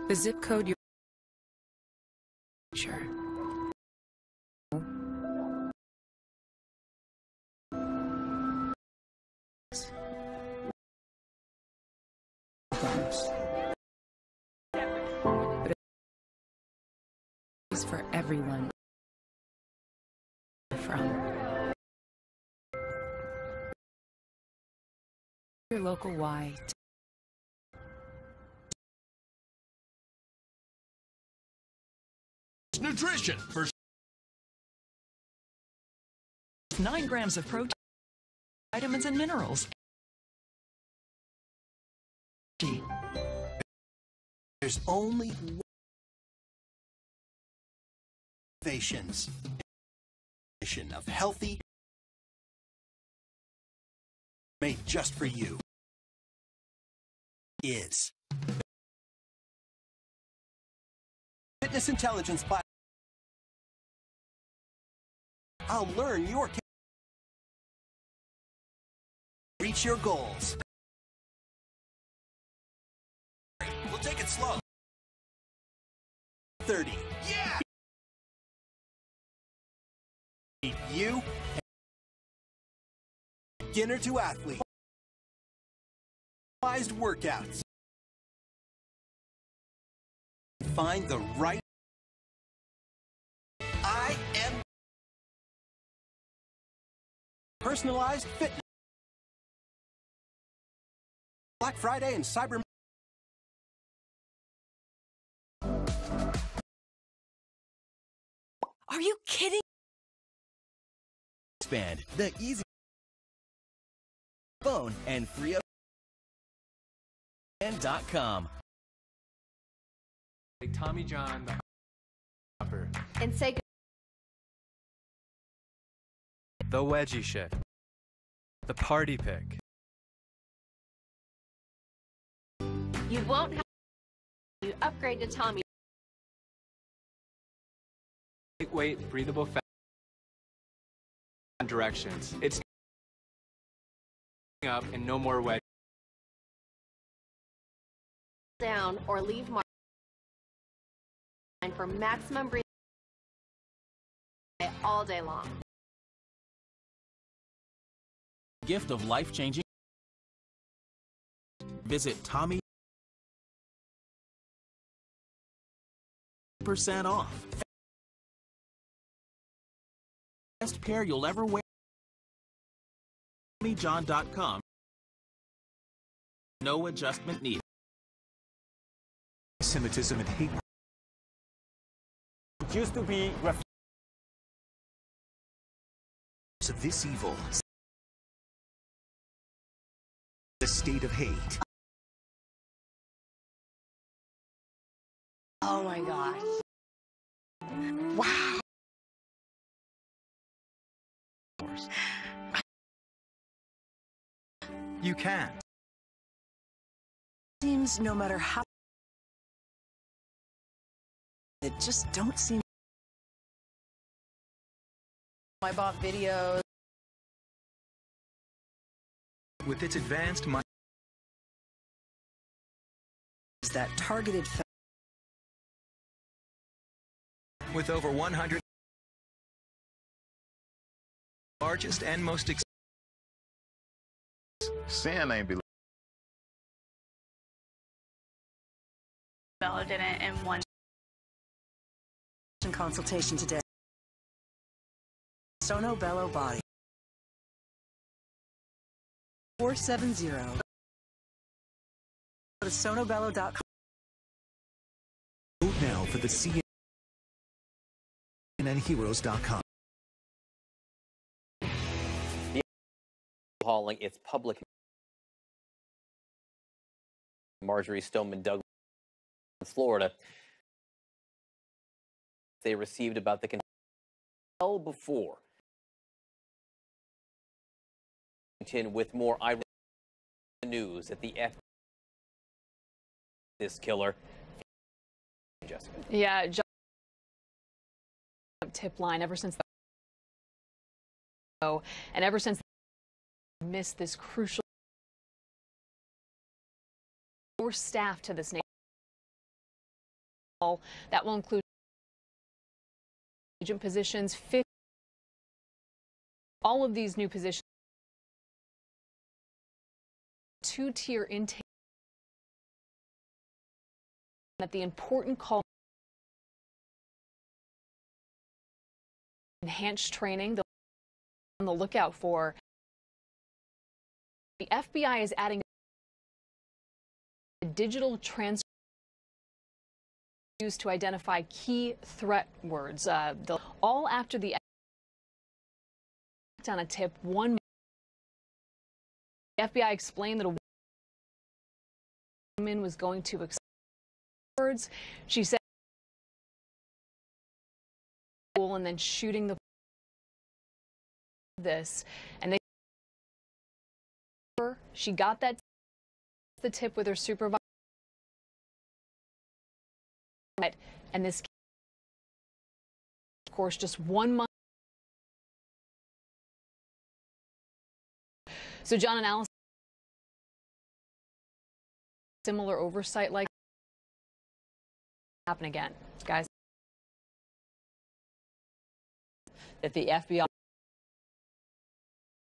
Speaker 3: The zip code you're sure. For everyone from your local Y.
Speaker 16: Nutrition for
Speaker 18: 9 grams of protein, vitamins and minerals.
Speaker 15: There's only innovations of healthy made just for you is Fitness Intelligence by I'll learn your reach your goals. We'll take it slow. 30. Yeah. You beginner to athlete. Workouts. Find the right. I am personalized fitness. Black Friday and Cyber.
Speaker 18: Are you kidding?
Speaker 15: Expand the easy phone and free of .com.
Speaker 4: Tommy John, the upper.
Speaker 23: And say
Speaker 4: The wedgie shift. The party pick.
Speaker 23: you won't have you upgrade to Tommy.
Speaker 4: Lightweight, breathable fat directions. It's up and no more wedge.
Speaker 23: Down or leave mark for maximum breathing all day long.
Speaker 6: Gift of life-changing. Visit Tommy. % off. Best pair you'll ever wear. TommyJohn.com. No adjustment needed.
Speaker 15: Anti-Semitism and hate.
Speaker 19: It used to be
Speaker 15: of this evil. The state of hate.
Speaker 23: Oh my gosh. Wow.
Speaker 15: You can.
Speaker 18: Seems no matter how it just don't seem.
Speaker 2: I bought videos.
Speaker 15: With its advanced mind.
Speaker 18: Is that targeted
Speaker 15: With over 100 largest and most
Speaker 8: Sin ain't be
Speaker 2: Bello did it in one
Speaker 18: consultation today. Sono Bello Body 470. Go to sonobello.com.
Speaker 15: Vote now for the CNNheroes.com.
Speaker 1: Hauling its public. Marjorie Stoneman Douglas in Florida. They received about the well before. With more eyewitness news at the F. This killer. Jessica.
Speaker 12: Yeah, tip line ever since and ever since missed this crucial more staff to this nation. That will include agent positions, 50, all of these new positions, two-tier intake, that the important call enhanced training they'll be on the lookout for. The FBI is adding a digital transfer used to identify key threat words. All after the on a tip, the FBI explained that a woman was going to accept words. She said, and then shooting this, and she got the tip with her supervisor, and this, of course, just 1 month. So John and Alice, similar oversight like happen again, guys.
Speaker 26: That the FBI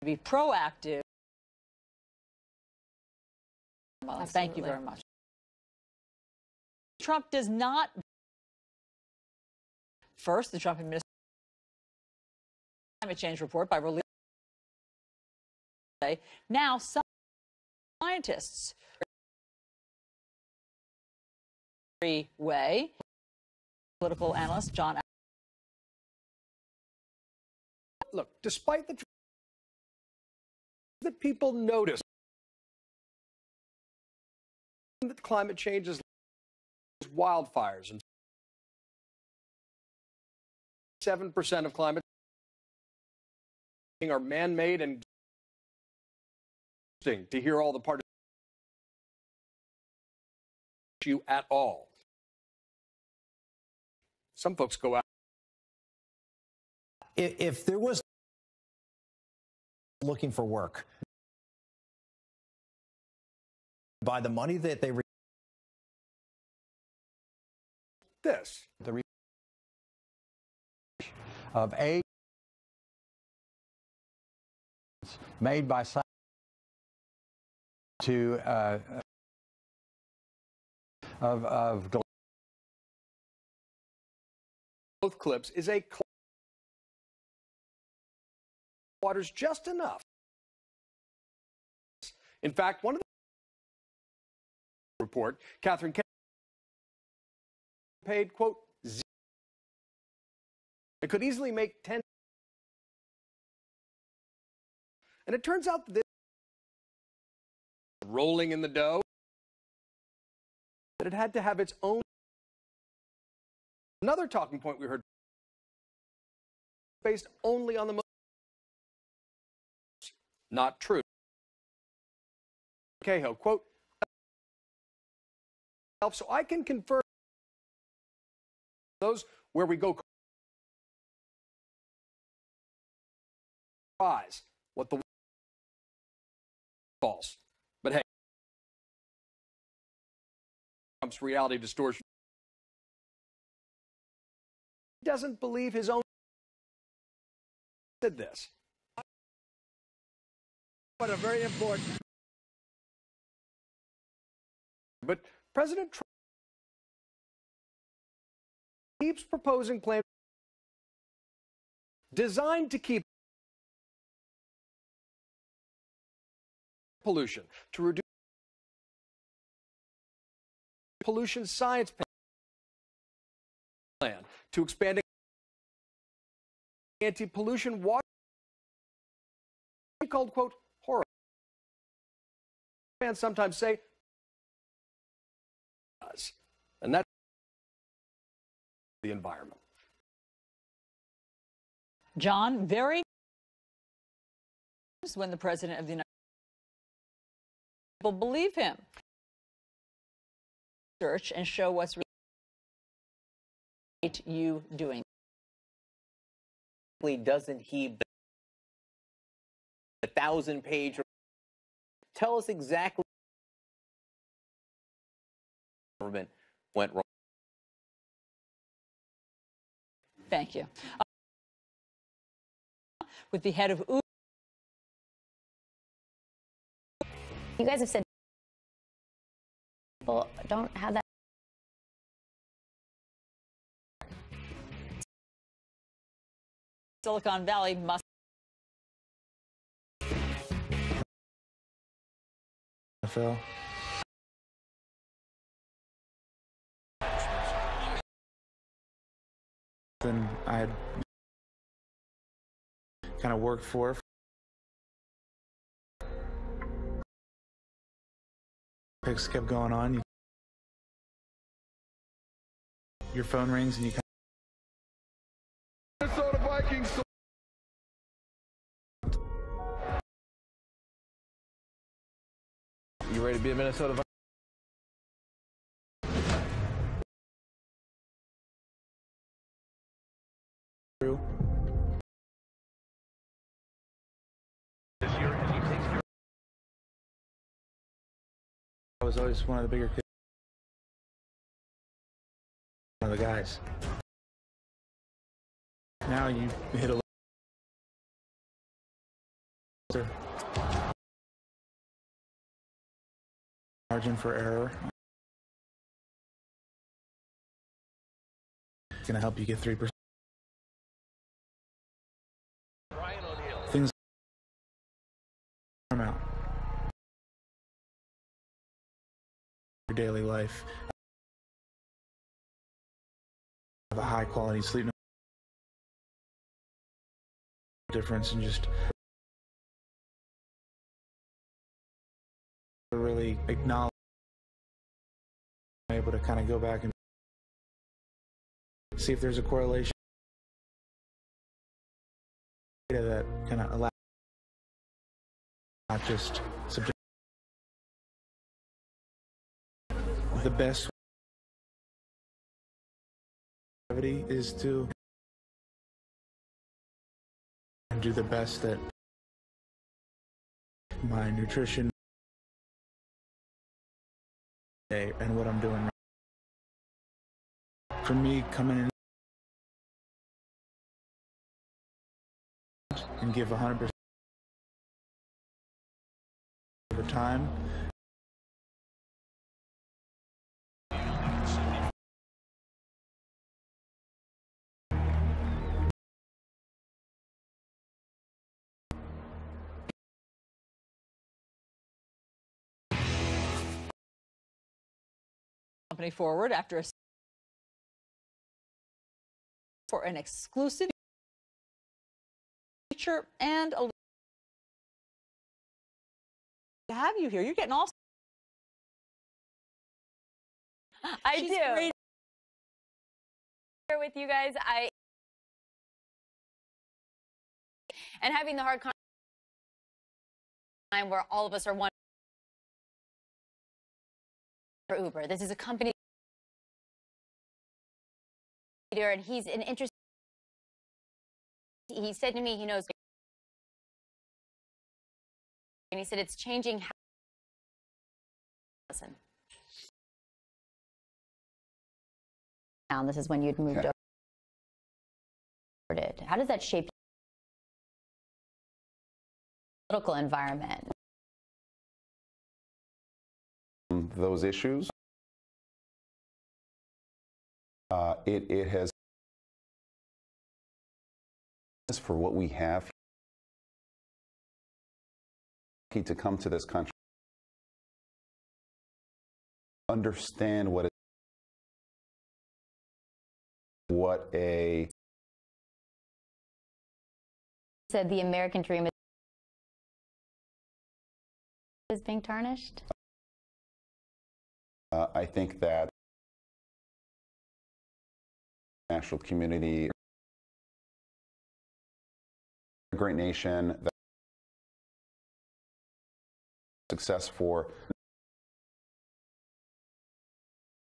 Speaker 26: be proactive. Well, thank you very much. Trump does not. First, the Trump administration climate change report by release. Now, some scientists way political analyst John.
Speaker 13: Look, despite that people notice that climate change is wildfires and 7% of climate are man-made, and to hear all the parts you at all. Some folks go out.
Speaker 8: If there was looking for work by the money that they
Speaker 13: this
Speaker 28: the of aid made by science to of
Speaker 13: both clips is a water's just enough. In fact, one of the report, Catherine Kennedy paid, quote, zero. It could easily make 10. And it turns out that this rolling in the dough, that it had to have its own. Another talking point we heard based only on the not true. Cahill, quote, so I can confirm those where we go rise what the false. But hey, Trump's reality distortion. He doesn't believe his own said this.
Speaker 5: What a very important.
Speaker 13: But President Trump keeps proposing plans designed to keep pollution, to reduce pollution science plan, to expanding anti-pollution water called, quote, horror. Fans sometimes say, and that's the environment.
Speaker 26: John, very when the President of the United States people believe him. Search and show what's you doing.
Speaker 1: Doesn't he? 1,000-page. Tell us exactly. Government went wrong.
Speaker 26: Thank you. With the head of Uber.
Speaker 23: You guys have said people don't have that.
Speaker 26: Silicon Valley must.
Speaker 14: Phil. Then I had kind of worked for. Picks kept going on. Your phone rings and you.
Speaker 16: Minnesota Vikings.
Speaker 28: You ready to be a Minnesota Viking?
Speaker 14: I was always one of the bigger kids. One of the guys. Now you hit a margin for error. It's gonna help you get 3%. Things out. Your daily life. Have a high quality sleep. Difference and just really acknowledge, able to kind of go back and see if there's a correlation. data that kind of allows not just subject. The best is to do the best that my nutrition and what I'm doing. For me, coming in and give 100% over time.
Speaker 26: Company forward after for an exclusive feature and a to have you here. You're getting all.
Speaker 9: I do. Great. Here with you guys, and having the hard time where all of us are one for Uber. This is a company, and he's an interesting. He said to me, he knows, and he said it's changing. Listen. This is when you'd moved over. How does that shape the political environment?
Speaker 17: Those issues, it has, for what we have to come to this country, understand what a
Speaker 9: said the American dream is being tarnished.
Speaker 17: I think that the national community, a great nation, that success for,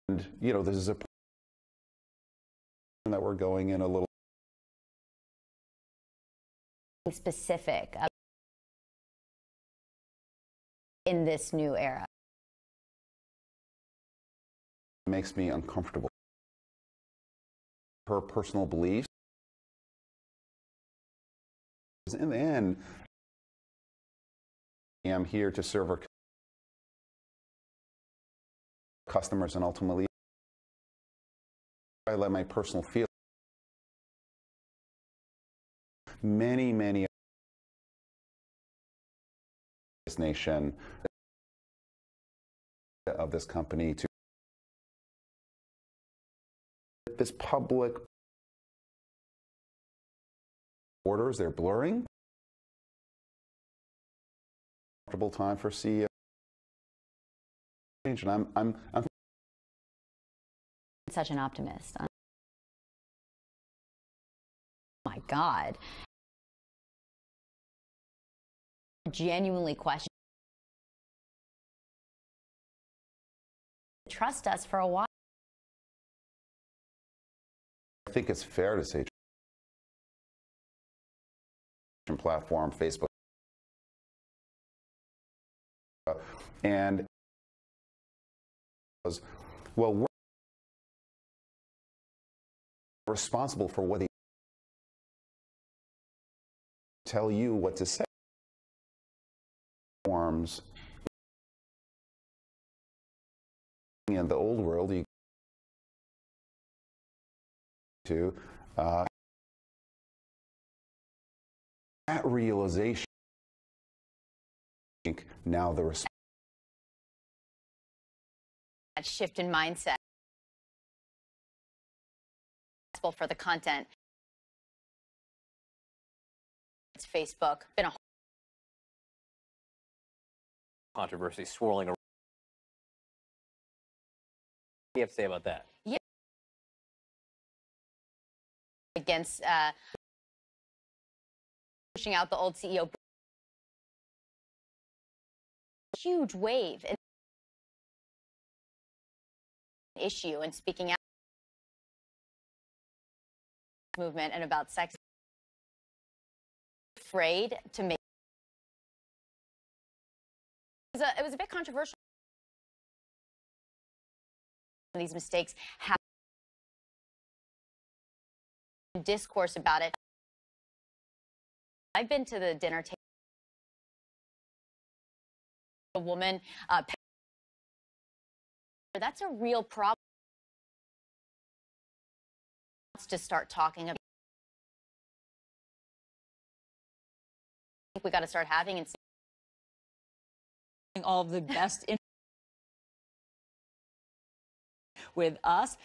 Speaker 17: and this is a that we're going in a little
Speaker 9: specific in this new era.
Speaker 17: It makes me uncomfortable. Her personal beliefs. In the end, I'm here to serve our customers, and ultimately I let my personal feelings. Many this nation of this company to this public borders, they're blurring. Comfortable time for CEO change, and I'm
Speaker 9: such an optimist. Oh my God. Genuinely question. Trust us for a while.
Speaker 17: I think it's fair to say platform, Facebook, and well, we're responsible for what they tell you what to say. Forms in the old world, you to that realization. I think now the response.
Speaker 9: That shift in mindset for the content. It's Facebook. Been a
Speaker 1: controversy swirling around. What do you have to say about that?
Speaker 9: Yeah. Against pushing out the old CEO. Huge wave in issue and speaking out movement and about sex. Afraid to make it was a bit controversial. These mistakes have discourse about it. I've been to the dinner table. A woman, that's a real problem. To start talking about, I think we got to start having and
Speaker 26: all of the best with us.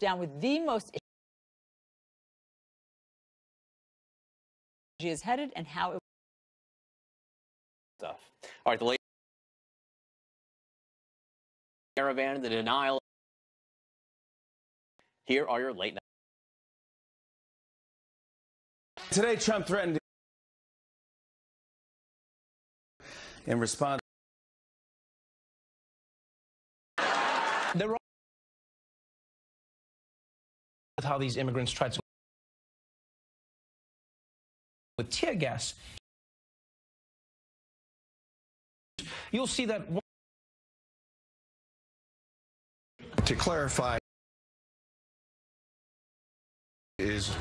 Speaker 26: Down with the most she is headed and how it
Speaker 1: stuff. All right, the latest caravan, the denial. Here are your late night.
Speaker 10: Today, Trump threatened in response.
Speaker 11: They're wrong with how these immigrants tried to with tear gas. You'll see that.
Speaker 16: To clarify, is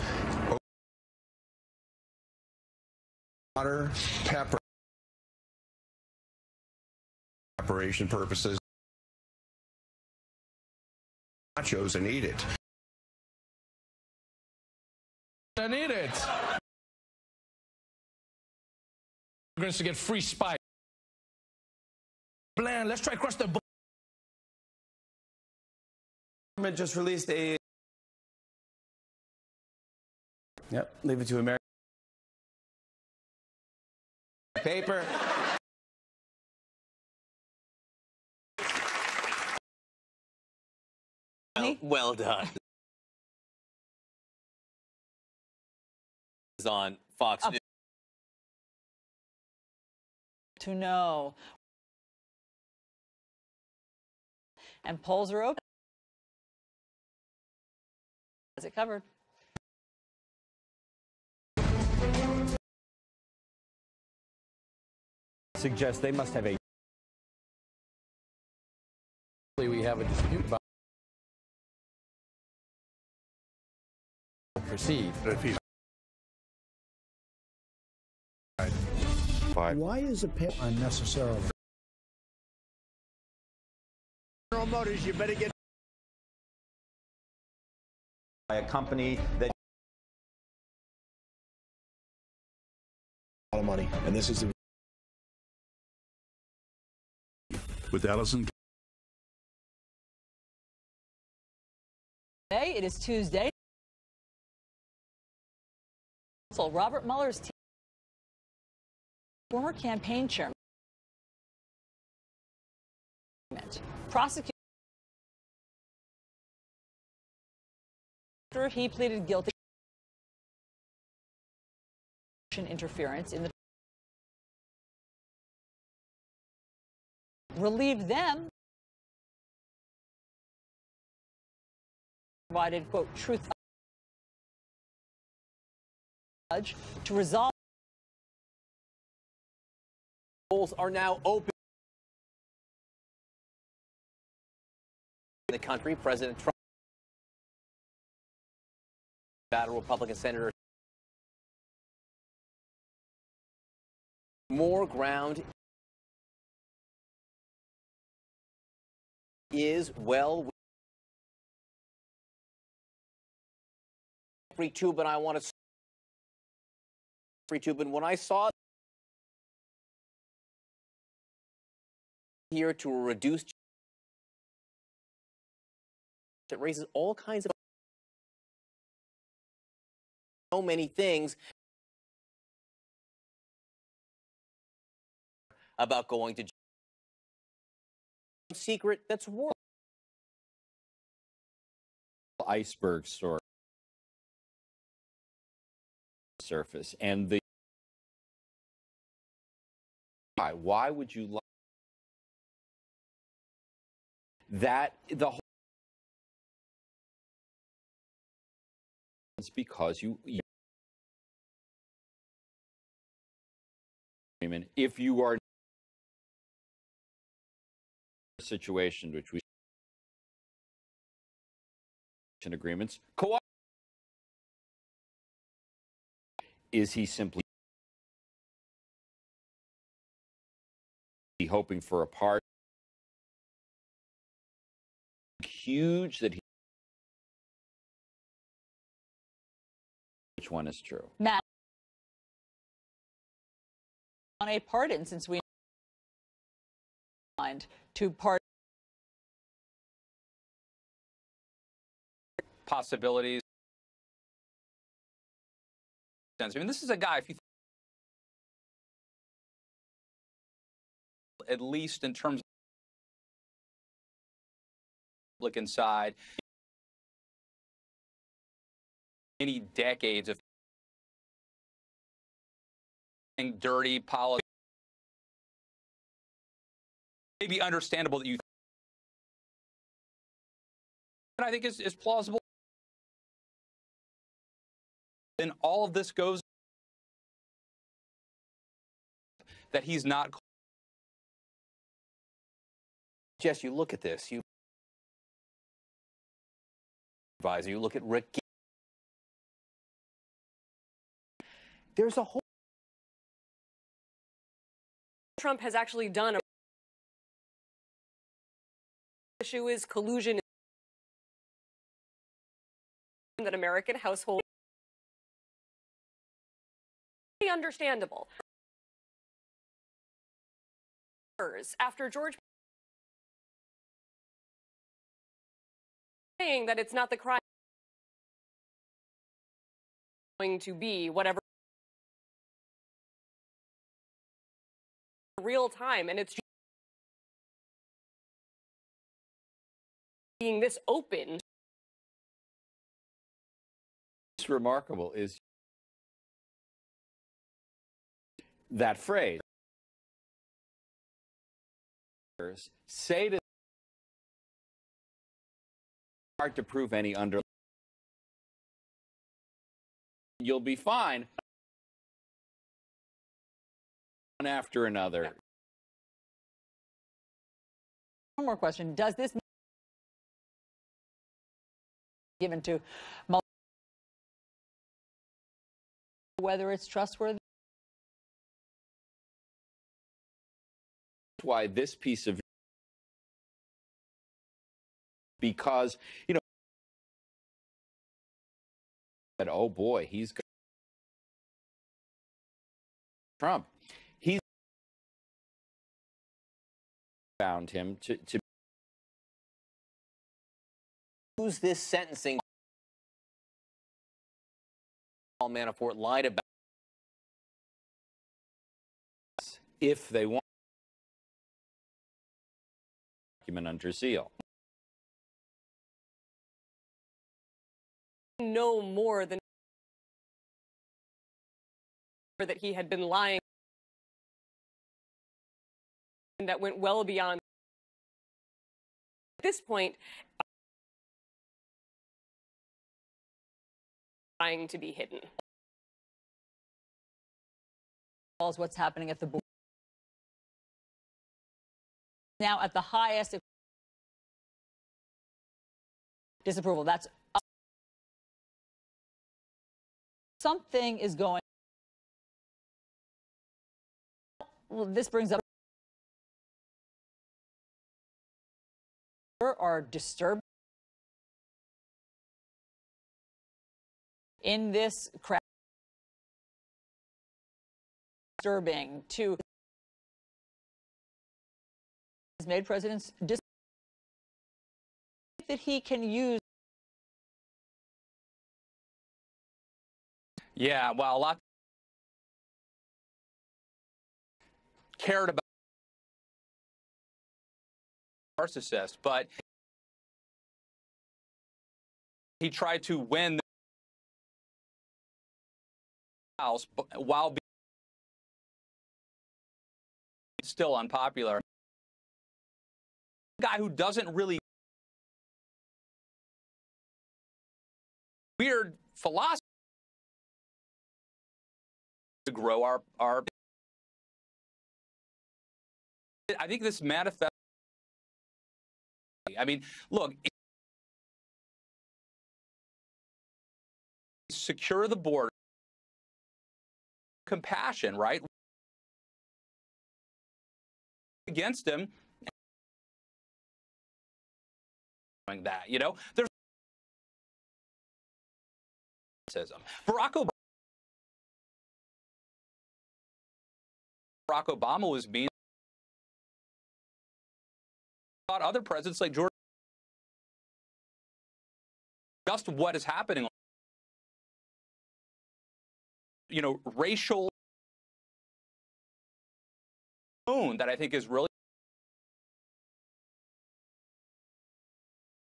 Speaker 16: water, pepper, preparation purposes, nachos and eat it.
Speaker 11: And eat it. Immigrants to get free spice. Bland, let's try crush the
Speaker 10: Government just released a. Yep, leave it to America. Paper.
Speaker 1: Well done. Is on Fox News.
Speaker 26: to know. And polls are open. Has it covered?
Speaker 28: Suggests they must have a. We have a dispute about. Proceed.
Speaker 5: Why is a pit unnecessarily?
Speaker 10: General Motors, you better get by a company that
Speaker 16: A lot of money, and this is the with Allison.
Speaker 26: Today, it is Tuesday. So Robert Mueller's team, former campaign chairman, prosecutor, after he pleaded guilty to interference in the relieved them, provided quote truth to resolve.
Speaker 1: Polls are now open in the country. President Trump, battle Republican Senator, more ground is well. Free tube, and I want to. Free tube, and when I saw here to reduce, it raises all kinds of so many things about going to jail. Secret that's worse.
Speaker 20: Iceberg story.
Speaker 3: surface. And the why would you like that? The whole it's because you if you are in a situation which we agreements is he simply hoping for a part huge that he which one is true?
Speaker 26: Matt, on a pardon, since we mind to pardon
Speaker 7: possibilities. I mean, this is a guy, if you at least in terms of Republican side, many decades of dirty politics, maybe understandable that you, and I think is plausible. Then all of this goes that he's not.
Speaker 1: Jess, you look at this. You advisor. You look at Rick. There's a whole.
Speaker 20: Trump has actually done. The issue is collusion. That American household. Understandable. After George saying that it's not the crime going to be whatever real time, and it's being this open.
Speaker 3: What's remarkable is that phrase, say to hard to prove any under, you'll be fine. One after another.
Speaker 26: One more question. Does this mean given to whether it's trustworthy?
Speaker 3: Why this piece of, because that, oh boy, he's Trump, he's found him to
Speaker 1: use this sentencing. Paul Manafort lied about
Speaker 3: if they want document under seal.
Speaker 20: No more than that he had been lying, and that went well beyond. At this point, trying to be hidden.
Speaker 26: What's happening at the board now at the highest disapproval. That's something is going. Well, this brings up are disturbed in this crowd. Disturbing to has made presidents that he can use.
Speaker 7: Yeah, well, a lot cared about narcissist, but he tried to win House while being still unpopular. A guy who doesn't really weird philosophy to grow our I think this manifests. I mean, look, secure the border, compassion, right? Against him, that, you know, there's Barack Obama was being about other presidents like George. Just what is happening, you know, racial tone that I think is really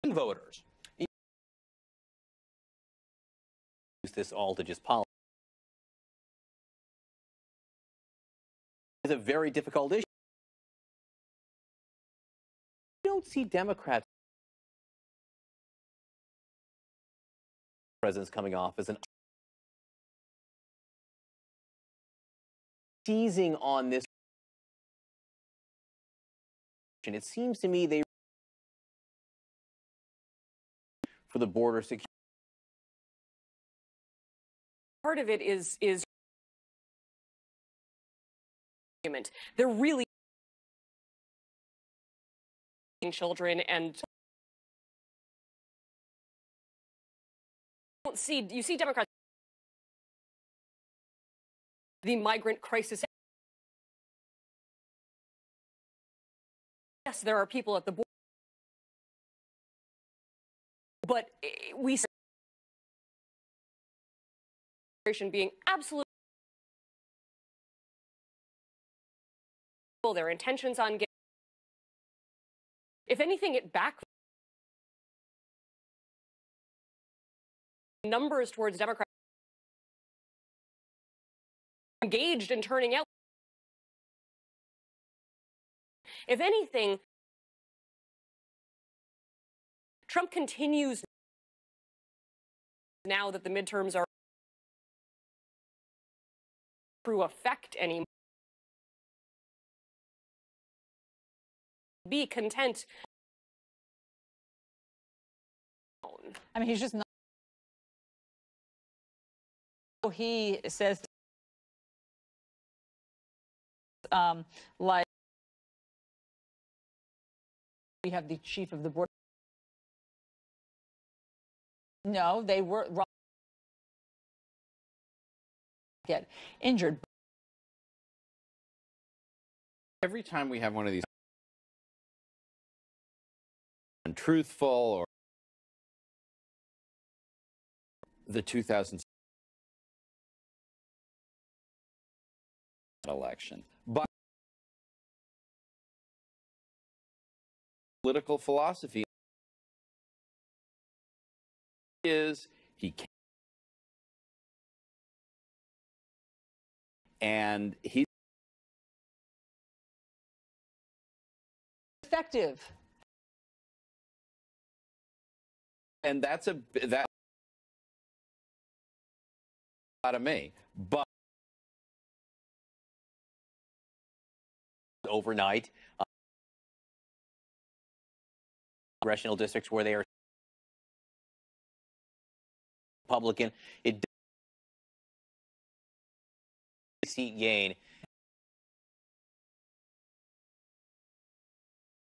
Speaker 7: voters.
Speaker 1: Use this all to just politics. It's a very difficult issue. I don't see Democrats presidents coming off as an seizing on this. It seems to me they for the border security.
Speaker 20: Part of it is they're really children and you see Democrats the migrant crisis. Yes, there are people at the border, but we see being absolutely their intentions on getting. If anything, it backfires. Numbers towards Democrats engaged in turning out. If anything, Trump continues now that the midterms are through effect anymore. Be content.
Speaker 26: I mean, he's just not. He says, like, we have the chief of the board. No, they were get injured.
Speaker 3: Every time we have one of these untruthful or the 2000 election, but political philosophy is he can, and he
Speaker 26: effective,
Speaker 3: and that's that out of me, but
Speaker 1: overnight congressional districts where they are Republican, it seat gain.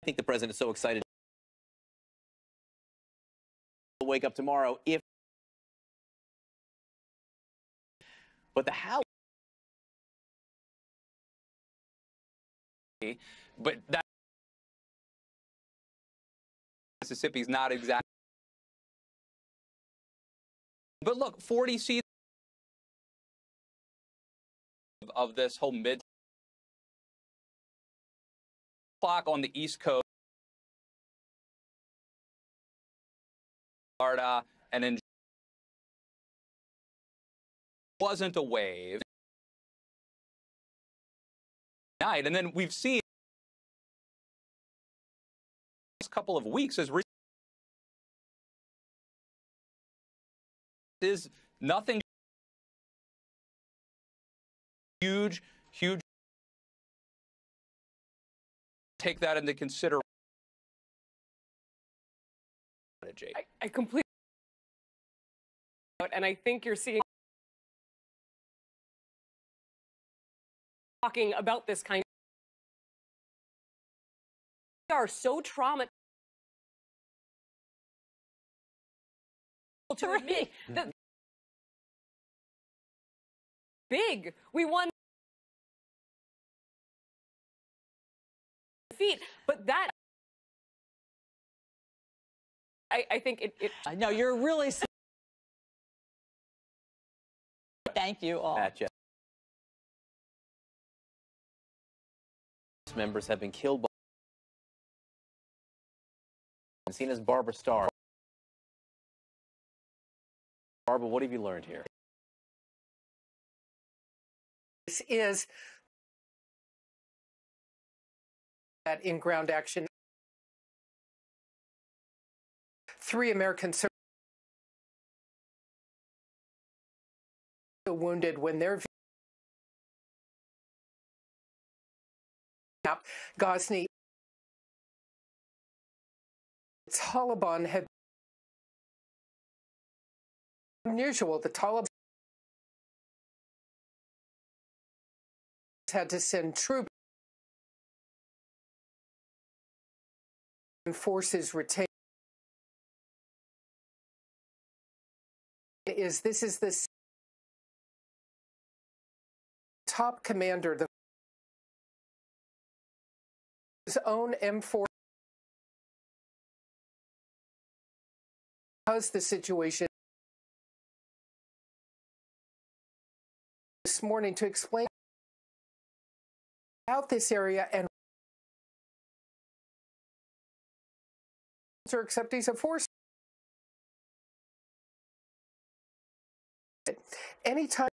Speaker 1: I think the president is so excited to wake up tomorrow if, but the House.
Speaker 7: But that Mississippi's not exactly. But look, 40 seats of this whole mid clock on the East Coast, Florida, and in wasn't a wave. And then we've seen last couple of weeks as is nothing huge. Take that into consideration.
Speaker 20: I completely, and I think you're seeing talking about this kind of. We are so traumatized to admit that big. We won feet, but that I think it.
Speaker 26: No, you're really. Thank you all.
Speaker 1: Members have been killed by seen as Barbara Starr. Barbara, what have you learned here?
Speaker 4: This is that in ground action, 3 American soldiers wounded when their Ghazni. Taliban had unusual. The Taliban had to send troops and forces retain. This is the top commander, the his own M4. Because the situation this morning to explain about this area and except he's a force. Anytime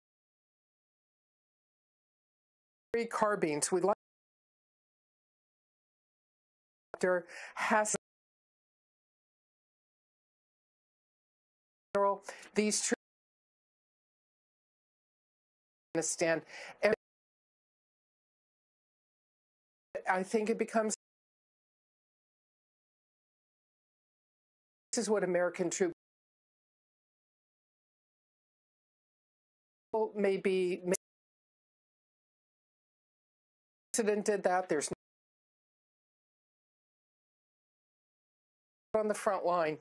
Speaker 4: carbines, we like has these troops understand. I think it becomes this is what American troops maybe President did that. There's on the front line.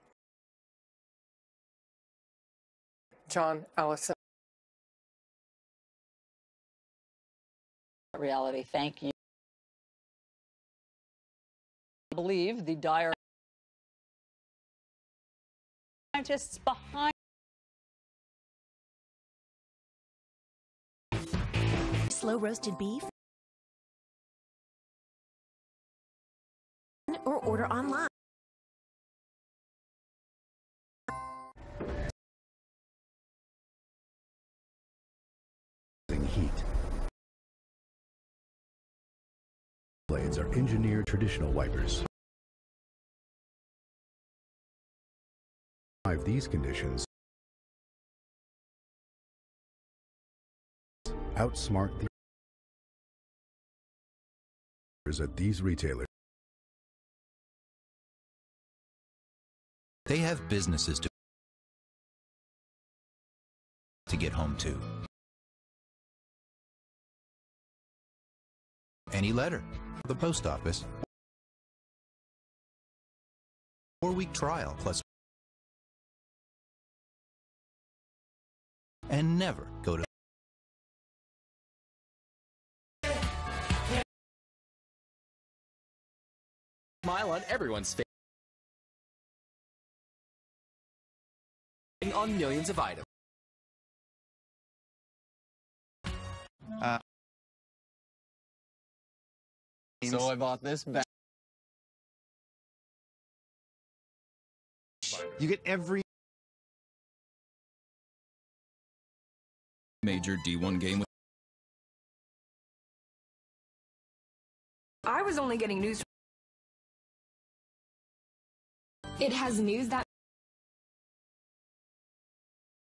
Speaker 4: John Allison.
Speaker 26: Reality. Thank you. I believe the dire scientists behind
Speaker 6: slow roasted beef or order online.
Speaker 19: Heat. Blades are engineered traditional wipers. These conditions outsmart the at these retailers.
Speaker 21: They have businesses to get home to. Any letter, the post office, 4-week trial plus, and never go to
Speaker 22: smile on everyone's face on millions of items. So I bought this bag.
Speaker 24: You get every
Speaker 2: Major D1 game.
Speaker 8: I was only getting news. It has news that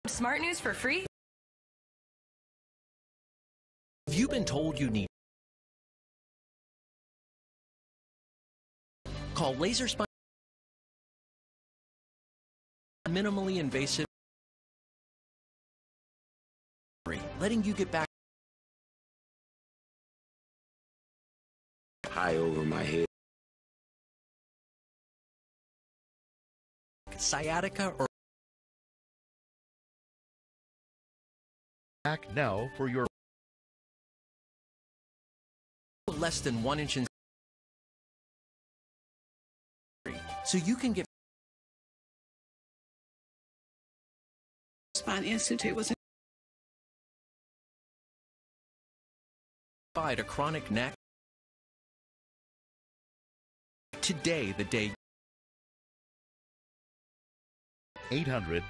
Speaker 8: smart news for free.
Speaker 21: Have you been told you need? Call Laser Spine. Minimally invasive. Letting you get back
Speaker 12: high over my head.
Speaker 21: Sciatica or
Speaker 19: Back now for your
Speaker 21: less than 1 inch in, so you can get.
Speaker 15: Spine Institute was
Speaker 21: a chronic neck. Today, the day.
Speaker 19: 800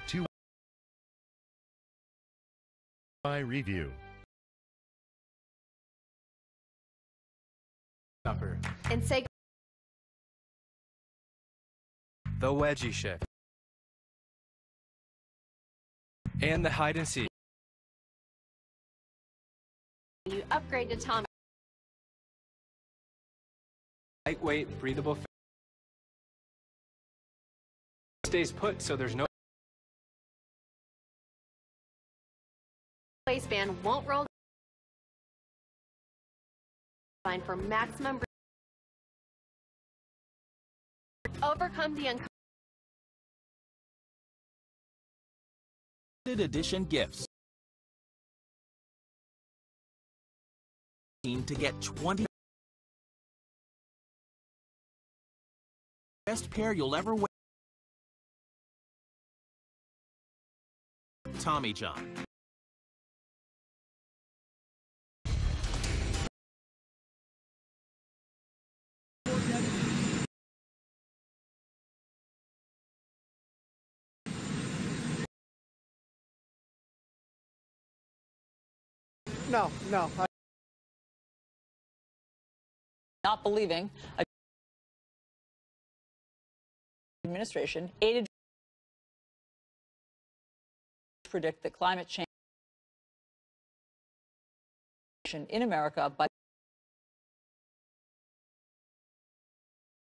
Speaker 19: by review.
Speaker 18: And say
Speaker 24: the wedgie shift and the hide and seek.
Speaker 18: you upgrade to Tommy.
Speaker 24: Lightweight, breathable. Stays put, so there's no
Speaker 18: Waistband won't roll. Fine for maximum. Overcome the uncomfortable.
Speaker 21: Edition gifts. To get 20 best pair you'll ever wear. Tommy John.
Speaker 4: No.
Speaker 26: Not believing administration aided to predict that climate change in America, but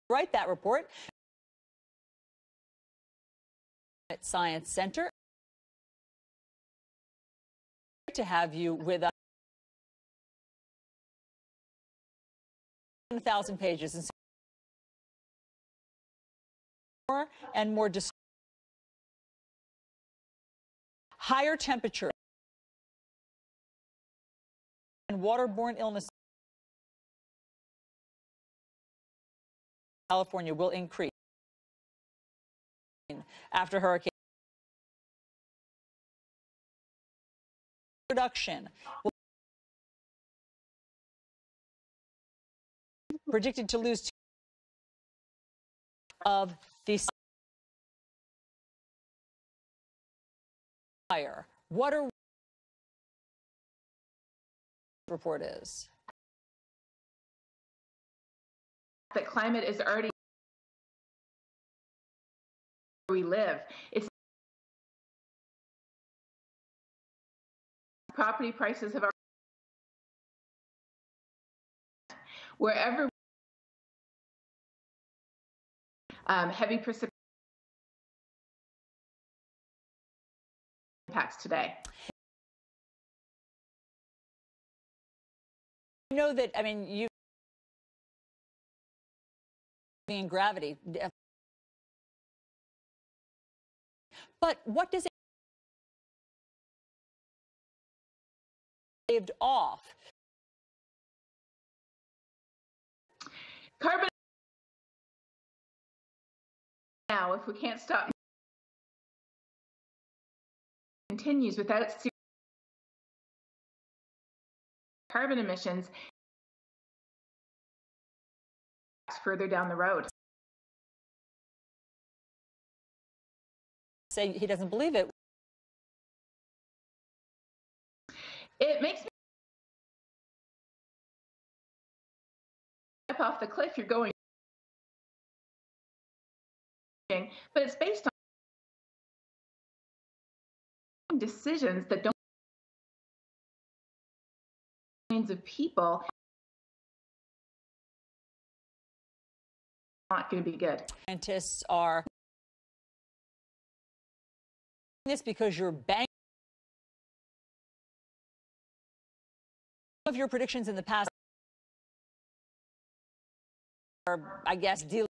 Speaker 26: write that report at Science Center. To have you with us. 1,000 pages and more and more higher temperature and waterborne illness in California will increase after hurricane production will predicted to lose of the fire. What a report is.
Speaker 25: That climate is already where we live. It's property prices have already wherever heavy precipitation impacts today.
Speaker 26: You know that, I mean, you being gravity, but what does it saved off?
Speaker 25: Carbon now, if we can't stop, continues without carbon emissions further down the road.
Speaker 26: Say he doesn't believe it.
Speaker 25: It makes me step off the cliff you're going, but it's based on decisions that don't millions of people not going to be good.
Speaker 26: Scientists are this because you're banking of your predictions in the past are, I guess, dealing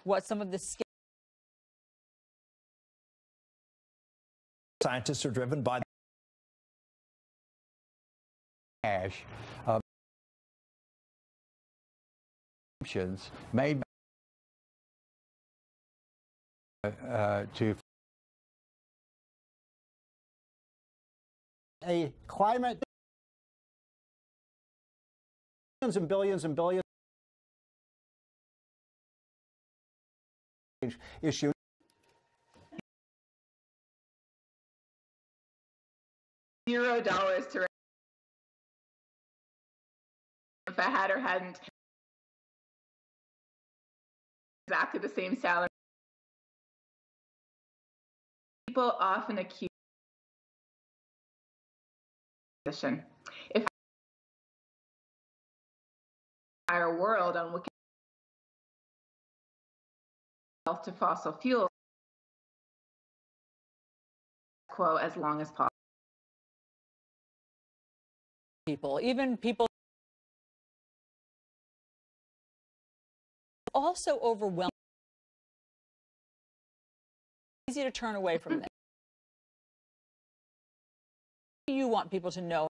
Speaker 26: what some of the
Speaker 2: scientists are driven by cash assumptions made to
Speaker 5: a climate and billions issue.
Speaker 25: $0 to if I had or hadn't exactly the same salary. People often accuse position. If our world on Wikipedia to fossil fuels quo as long as possible.
Speaker 26: Even people also overwhelmed. Easy to turn away from this. You want people to know,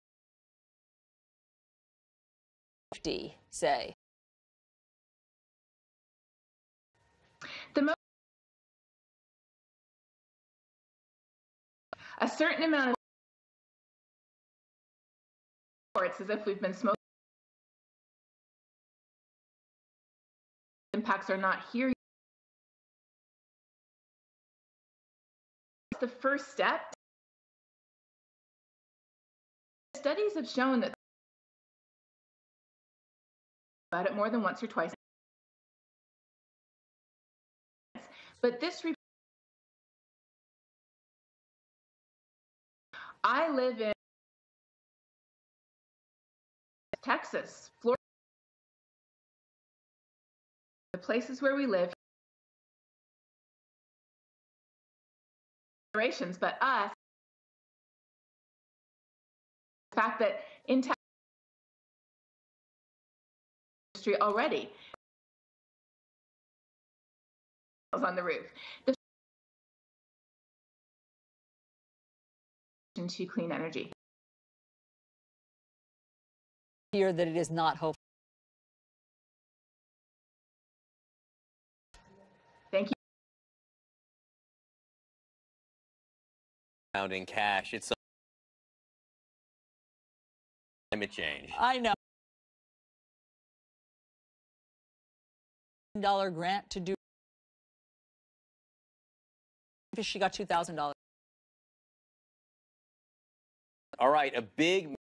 Speaker 26: say.
Speaker 25: A certain amount of reports as if we've been smoking. Impacts are not here. It's the first step. Studies have shown that about it more than once or twice. But this report, I live in Texas, Florida, the places where we live, but us, the fact that in Texas industry already on the roof. To clean energy.
Speaker 26: Here that it is not hopeful.
Speaker 25: Thank you.
Speaker 1: Found in cash. It's climate change.
Speaker 26: I know. $1 grant to do. She got $2,000.
Speaker 1: All right, a big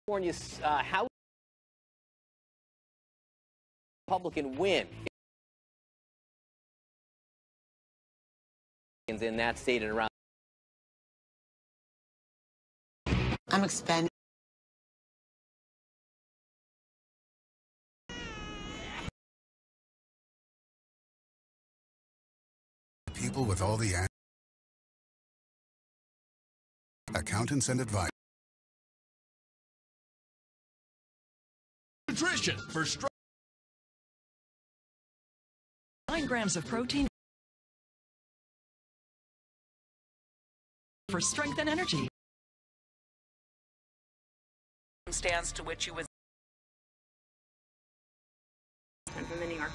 Speaker 1: how Republican win in that state and around.
Speaker 12: I'm expanding.
Speaker 13: People with all the accountants and advisors.
Speaker 16: Nutrition for
Speaker 12: 9 grams of protein for strength and energy. Circumstance to which you was
Speaker 14: from the New York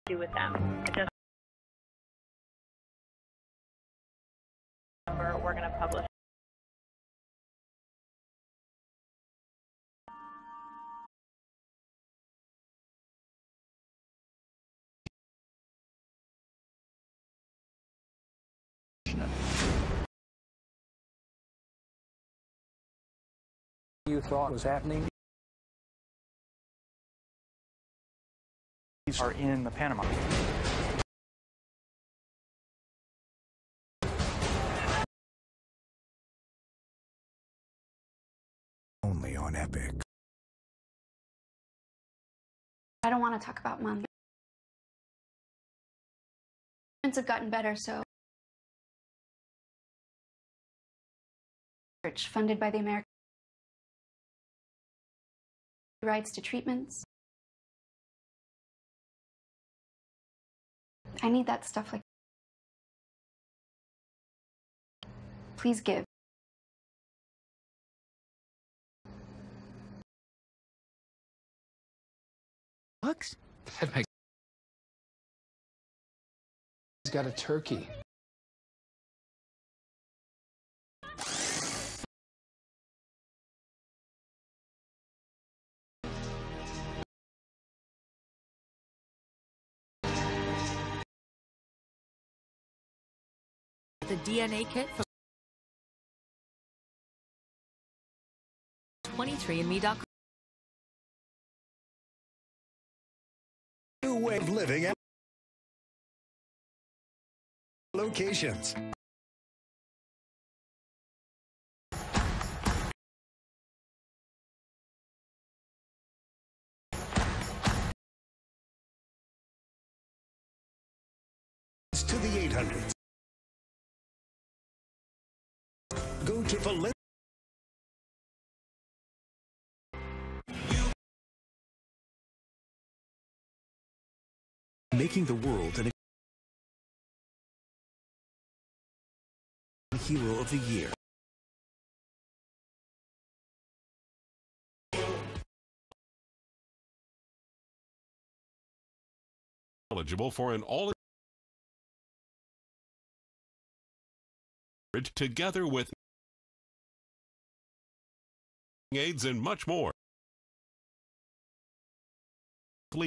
Speaker 14: do with them. It doesn't. We're going to publish.
Speaker 9: you thought was happening.
Speaker 10: These are in the Panama.
Speaker 13: Only on Epic.
Speaker 11: I don't want to talk about Mom. Things have gotten better, so funded by the American rights to treatments. I need that stuff like. Please give.
Speaker 15: Bucks? That makes. He's got a turkey.
Speaker 17: The DNA kit from 23andme.com.
Speaker 23: New way of living at locations. To the 800s. Go to Valencia.
Speaker 27: Making the world an hero of the year.
Speaker 16: Eligible for an all together with aids and much more.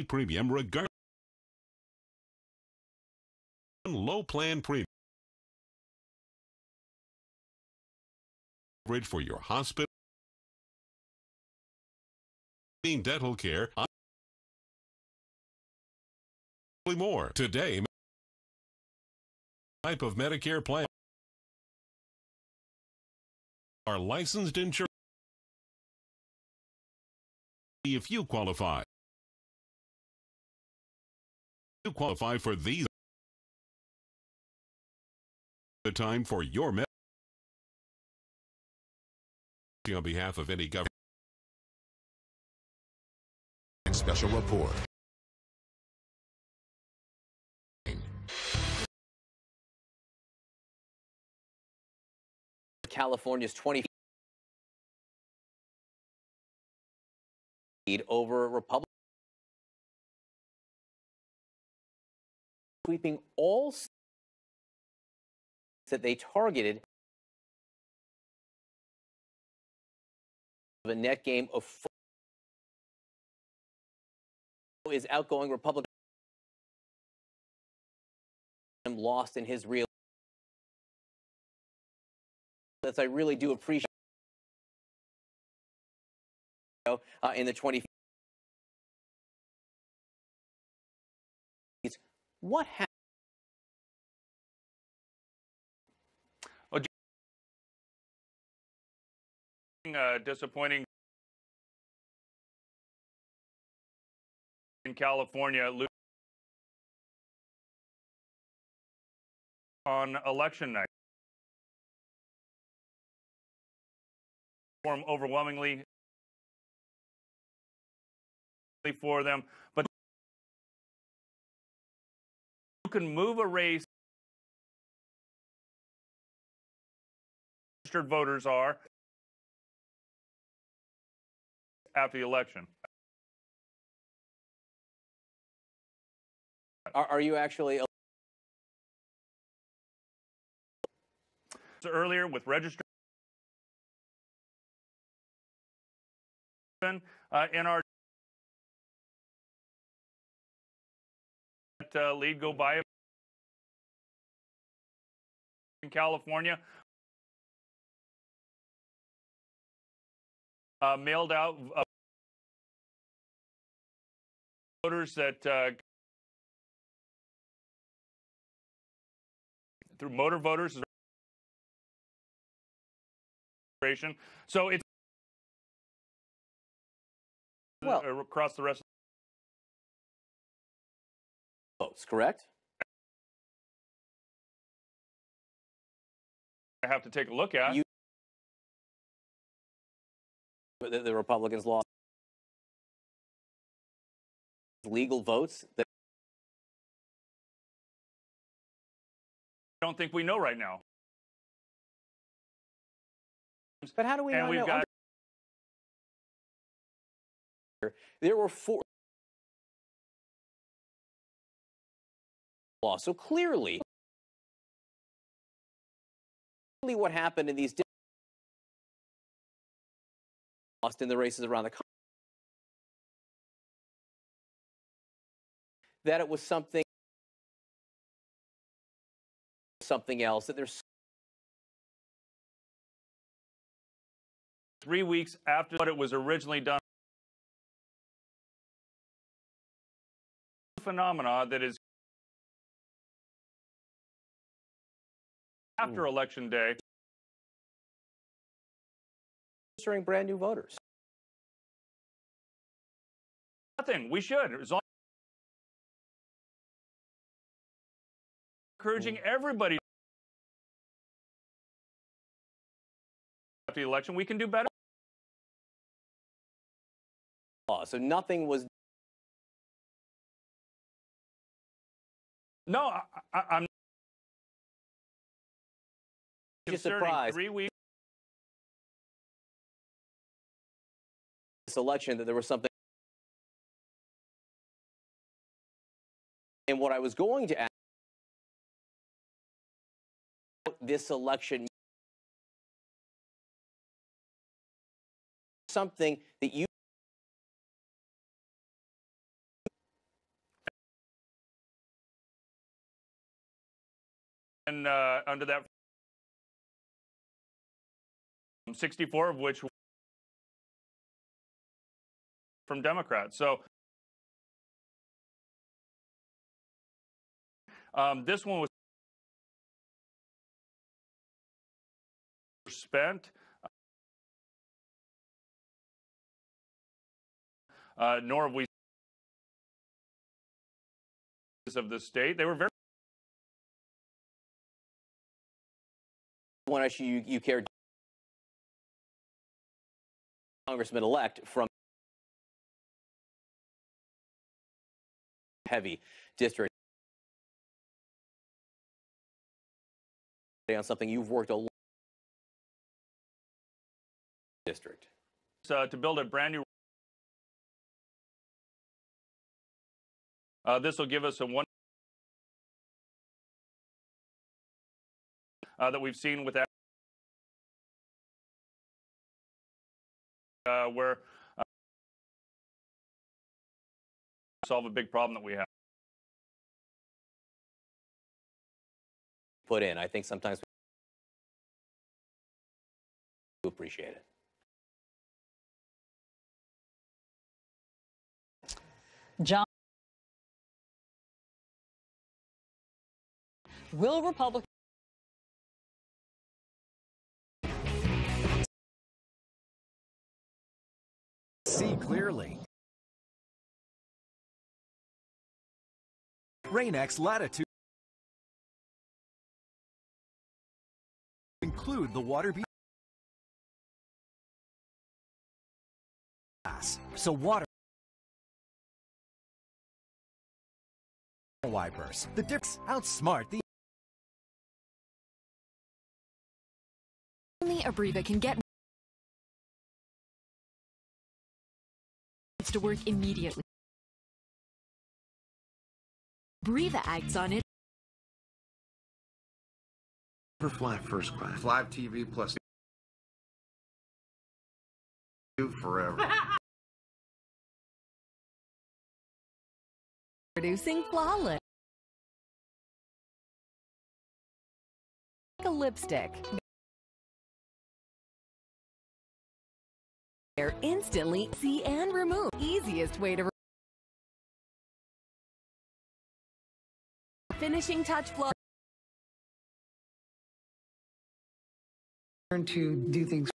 Speaker 16: Premium regardless. Low plan premium. Coverage for your hospital. Dental care. More today. Type of Medicare plan. Are licensed insurance. If you qualify. You qualify for these. The time for your med. On behalf of any government.
Speaker 13: Special report.
Speaker 1: California's 20 over Republican, sweeping all states that they targeted of a net gain of 4 is outgoing Republican lost in his real. I really do appreciate in the 20. What happened?
Speaker 28: Disappointing in California on election night. Overwhelmingly for them, but you can move a race. Registered voters are after the election.
Speaker 1: Are you actually
Speaker 28: earlier with registered in our lead go by in California? mailed out voters that through motor voters. So it's across the rest of
Speaker 1: votes, correct?
Speaker 28: I have to take a look at.
Speaker 1: The Republicans lost legal votes that
Speaker 28: I don't think we know right now.
Speaker 1: But how do we
Speaker 28: and
Speaker 1: not
Speaker 28: we've
Speaker 1: know?
Speaker 28: Got
Speaker 1: there were 4 laws. So clearly what happened in these lost in the races around the country, that it was something else, that there's
Speaker 28: 3 weeks after what it was originally done. Phenomena that is after Election Day.
Speaker 1: Registering brand new voters.
Speaker 28: Nothing. We should. As long encouraging everybody after the election, we can do better.
Speaker 1: So nothing was.
Speaker 28: No, I'm
Speaker 1: just surprised.
Speaker 28: 3 weeks.
Speaker 1: This election that there was something. And what I was going to ask this election, something that you
Speaker 28: and under that 64 of which from Democrats. So this one was spent. Nor have we of the state. They were very.
Speaker 1: One issue you cared, Congressman-elect from heavy district on something you've worked a lot district
Speaker 28: to build a brand new. This will give us a one that we've seen with that where solve a big problem that we have.
Speaker 1: Put in. I think sometimes we appreciate it.
Speaker 26: John, will Republicans
Speaker 3: see clearly? Rain-X Latitude include the water so water wipers. The difference outsmart the
Speaker 17: only Abreva can get to work immediately. Abreva acts on it.
Speaker 6: Never fly first class. Fly TV plus forever.
Speaker 17: Producing flawless. Like a lipstick. They're instantly see and remove. Easiest way to finishing touch flow.
Speaker 7: Learn to do things.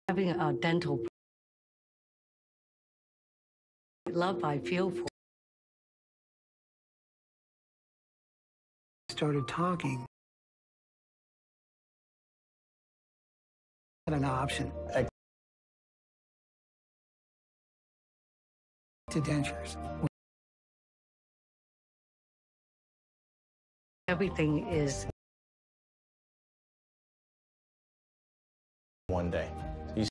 Speaker 8: Having a dental love I feel for.
Speaker 7: Started talking. Had an option. To dentures.
Speaker 8: Everything is
Speaker 2: one day. He's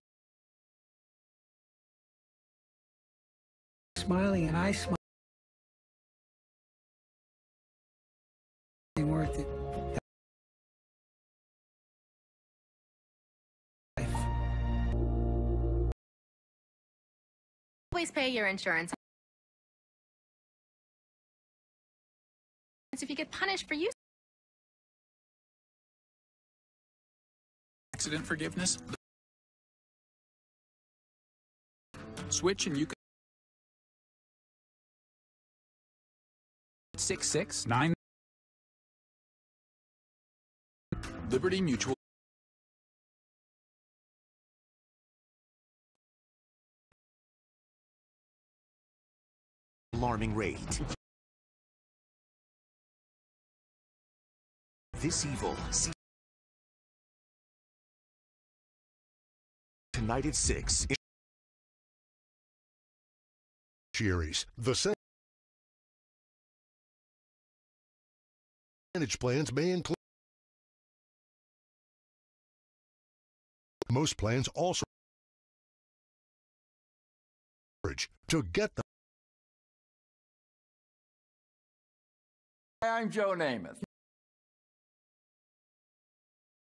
Speaker 7: smiling and I smile. Ain't worth it.
Speaker 18: Always pay your insurance. If you get punished for use.
Speaker 9: Accident forgiveness. Switch and you can 669 Liberty Mutual.
Speaker 27: Alarming rate. This evil. Tonight at 6.
Speaker 13: Cherries. The percentage plans may include. Most plans also to get them.
Speaker 10: I'm Joe Namath.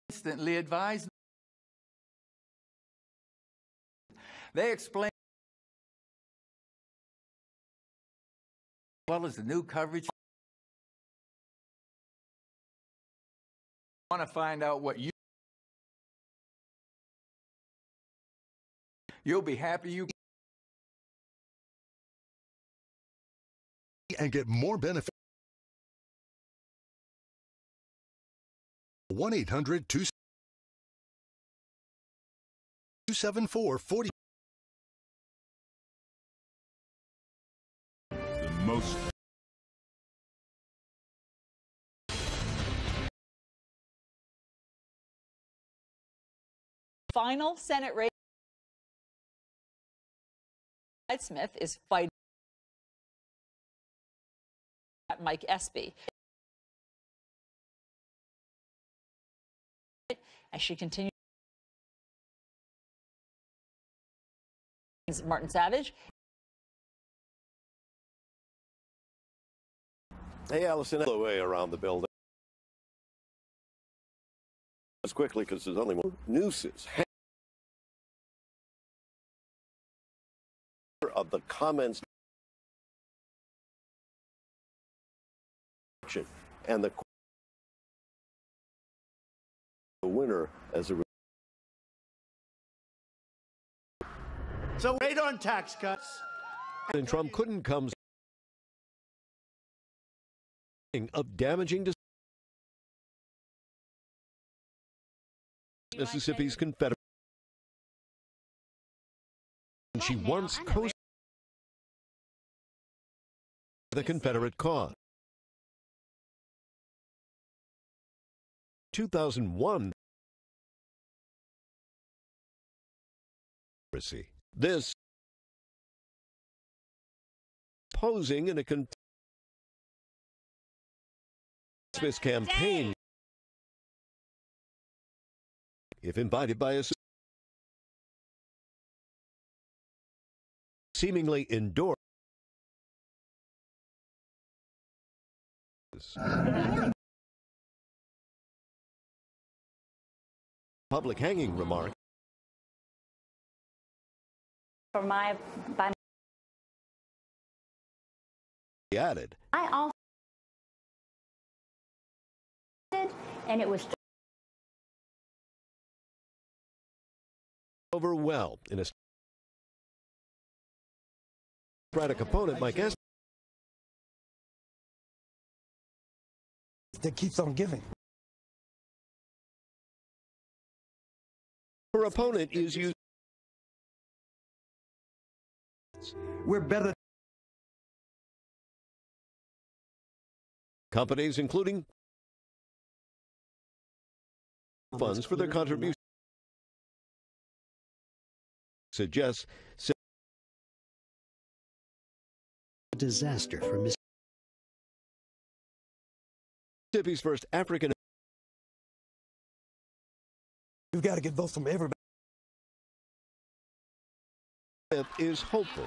Speaker 10: Instantly advised. They explain as well as the new coverage. Want to find out what you'll be happy you
Speaker 13: and get more benefit. 1-800-274-40.
Speaker 16: The most
Speaker 26: Final Senate race. Smith is fighting Mike Espy as she continues. Martin Savage.
Speaker 19: Hey, Allison, the way around the building. As quickly because there's only more nooses. Of the comments and the winner as a
Speaker 4: so wait on tax cuts.
Speaker 19: And Trump couldn't come of damaging to Mississippi's Confederate. She once co the Confederate cause. 2001. This posing in a Smith's campaign, if invited by a seemingly endorsed. Public hanging remark.
Speaker 20: For my
Speaker 19: He added,
Speaker 20: I also did, and it was
Speaker 19: over well in a Democratic opponent, Mike Esper.
Speaker 23: That keeps on giving.
Speaker 19: Her opponent is using.
Speaker 23: We're better.
Speaker 19: Companies, including funds for their contributions, suggests
Speaker 5: disaster for
Speaker 19: Mississippi's first African.
Speaker 23: You've got to get votes from everybody.
Speaker 19: Is hopeful.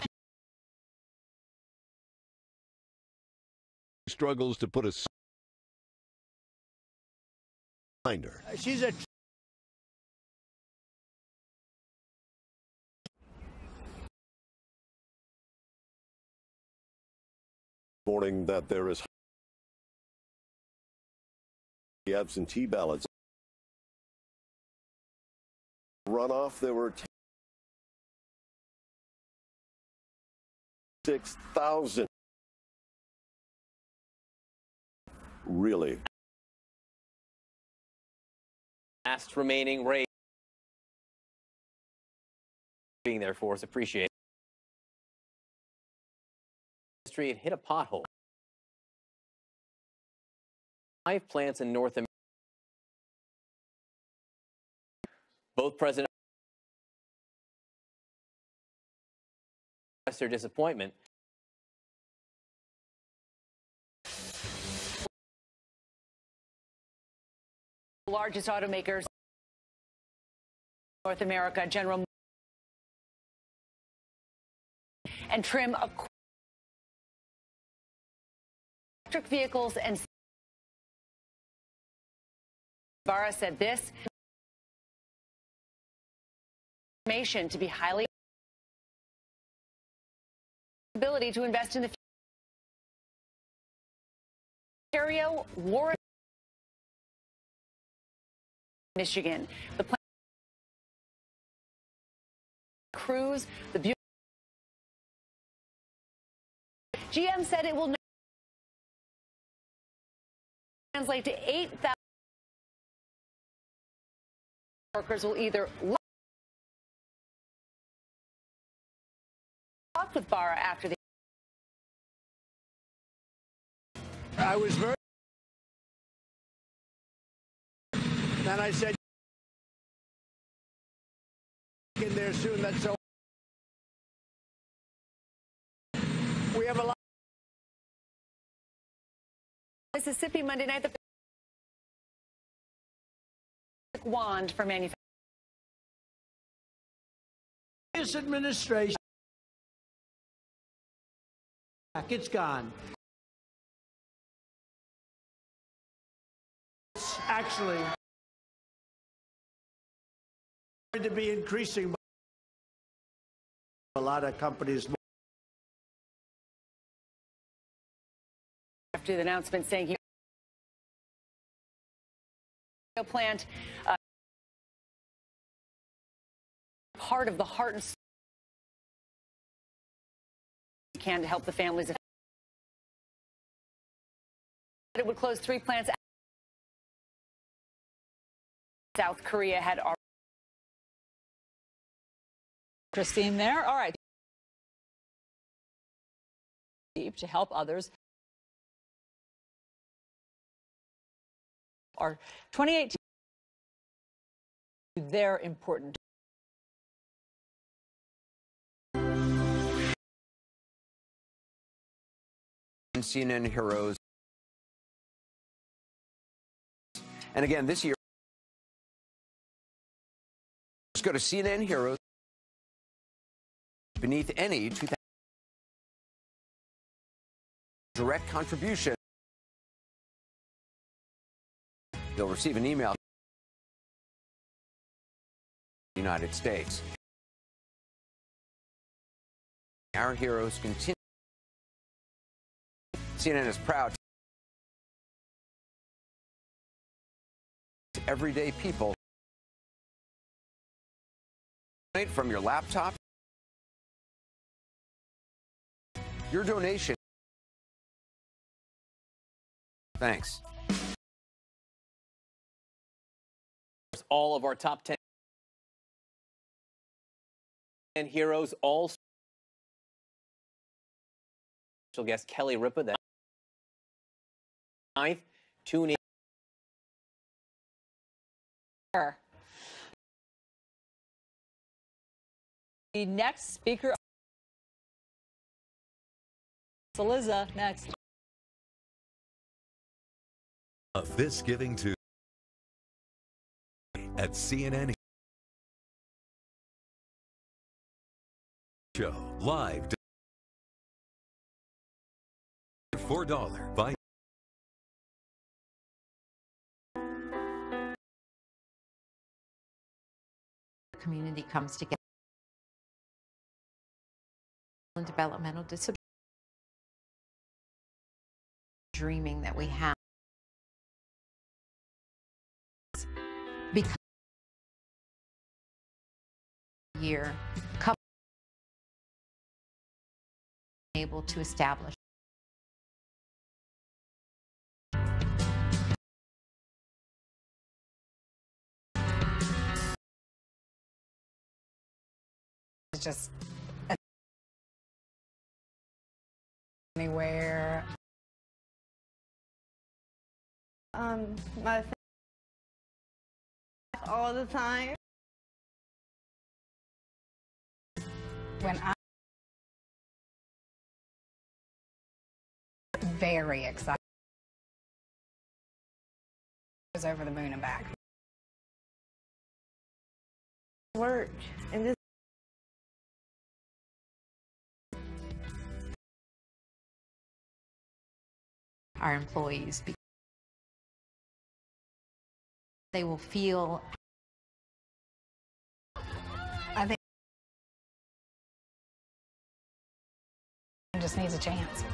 Speaker 19: Struggles to put a reminder.
Speaker 4: She's a
Speaker 19: morning that there is the absentee ballots runoff. There were 6,000. Really?
Speaker 1: Last remaining race being there for us. Appreciate it. It hit a pothole. 5 plants in North America. Both presidents expressed their disappointment.
Speaker 11: The largest automakers in North America, General and trim electric vehicles and Barra said this information to be highly ability to invest in the Ontario, Warren, Michigan. The plan Cruise, the beauty. GM said it will translate to 8,000 workers will either talk with Barra after the.
Speaker 4: I was very. And I said, in there soon. That's so. We have a lot.
Speaker 11: Mississippi Monday night. The wand for manufacturing.
Speaker 4: This administration. It's gone. It's actually going to be increasing. A lot of companies.
Speaker 11: After the announcement saying he plant part of the heart and soul can to help the families. It would close 3 plants. South Korea had already.
Speaker 26: Christine there. All right. To help others. Our 2018, they're important.
Speaker 10: CNN heroes. And again, this year, let's go to CNN heroes. Beneath any 2000 direct contribution, they'll receive an email from the United States. Our heroes continue. CNN is proud to everyday people
Speaker 5: From your laptop, your donation. Thanks.
Speaker 1: All of our top 10 heroes, all special guest Kelly Ripa. That 9th, tune in.
Speaker 26: The next speaker, Cillizza, next.
Speaker 12: This Giving Tuesday at CNN Show live $4 by
Speaker 14: community comes together. Developmental disability dreaming that we have because year couple able to establish
Speaker 15: just anywhere.
Speaker 21: My all the time.
Speaker 15: When I very excited. I was over the moon and back.
Speaker 21: Work and this.
Speaker 14: Our employees, they will feel.
Speaker 15: I think it just needs a chance.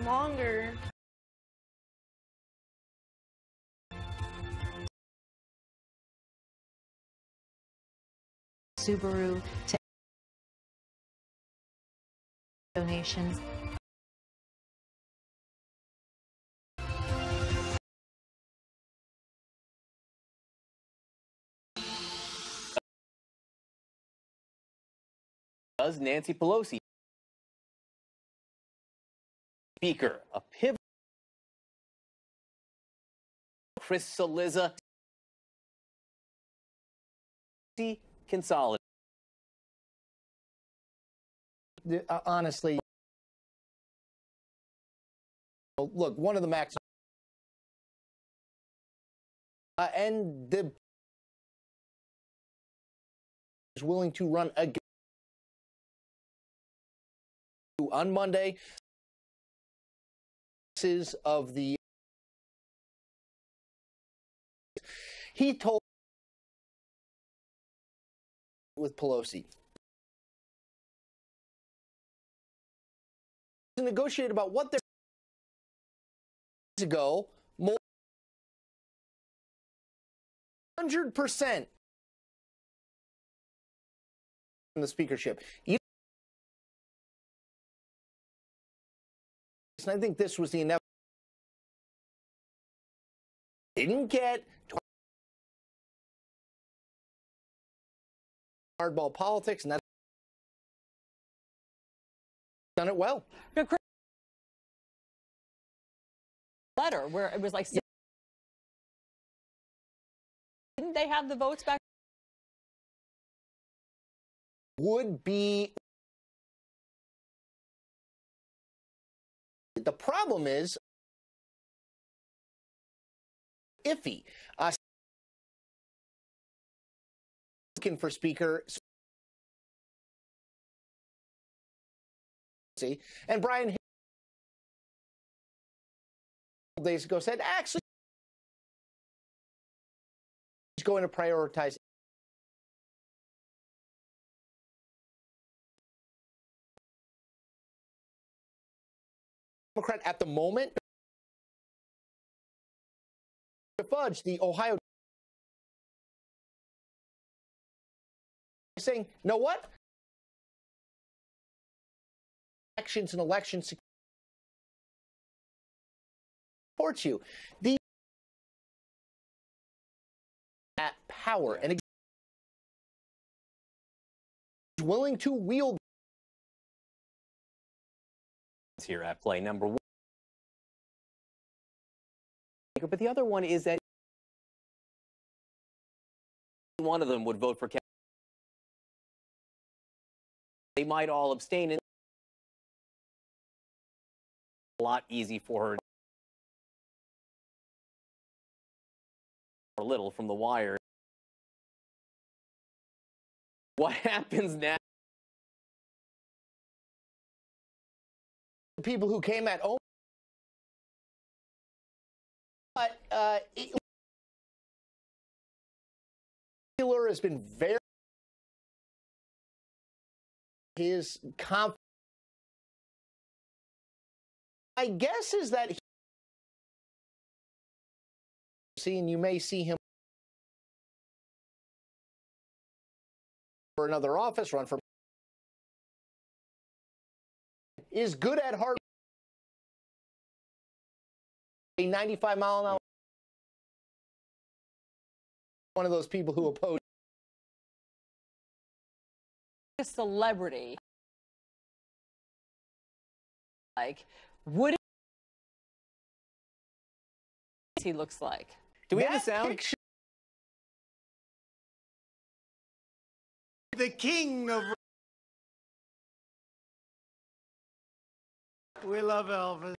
Speaker 21: Longer.
Speaker 14: Subaru to donations.
Speaker 1: Does Nancy Pelosi, Speaker, a pivot? Chris Cillizza, consolidate.
Speaker 22: Honestly, look, one of the max and the is willing to run again on Monday. Of the he told with Pelosi to negotiate about what they're ago more 100% in the speakership. And I think this was the inevitable. Didn't get hardball politics, and that's done it well.
Speaker 26: Letter where it was like, didn't they have the votes back?
Speaker 22: Would be. The problem is iffy. Looking for speaker. And Brian days ago said actually he's going to prioritize Democrat at the moment. Fudge, the Ohio, saying, you know what? Elections and elections supports you. The at power and willing to wield
Speaker 1: here at play. Number one, but the other one is that one of them would vote for Kevin. They might all abstain, and a lot easy for her. A little from the wire. What happens now?
Speaker 22: People who came at home, but Taylor has been very his confidence. My guess is that you may see him for another office, run for is good at heart. A 95-mile-an-hour. One of those people who oppose.
Speaker 26: A celebrity. Like, would he looks like?
Speaker 1: Do we have a sound?
Speaker 4: The king of... We love Elvis.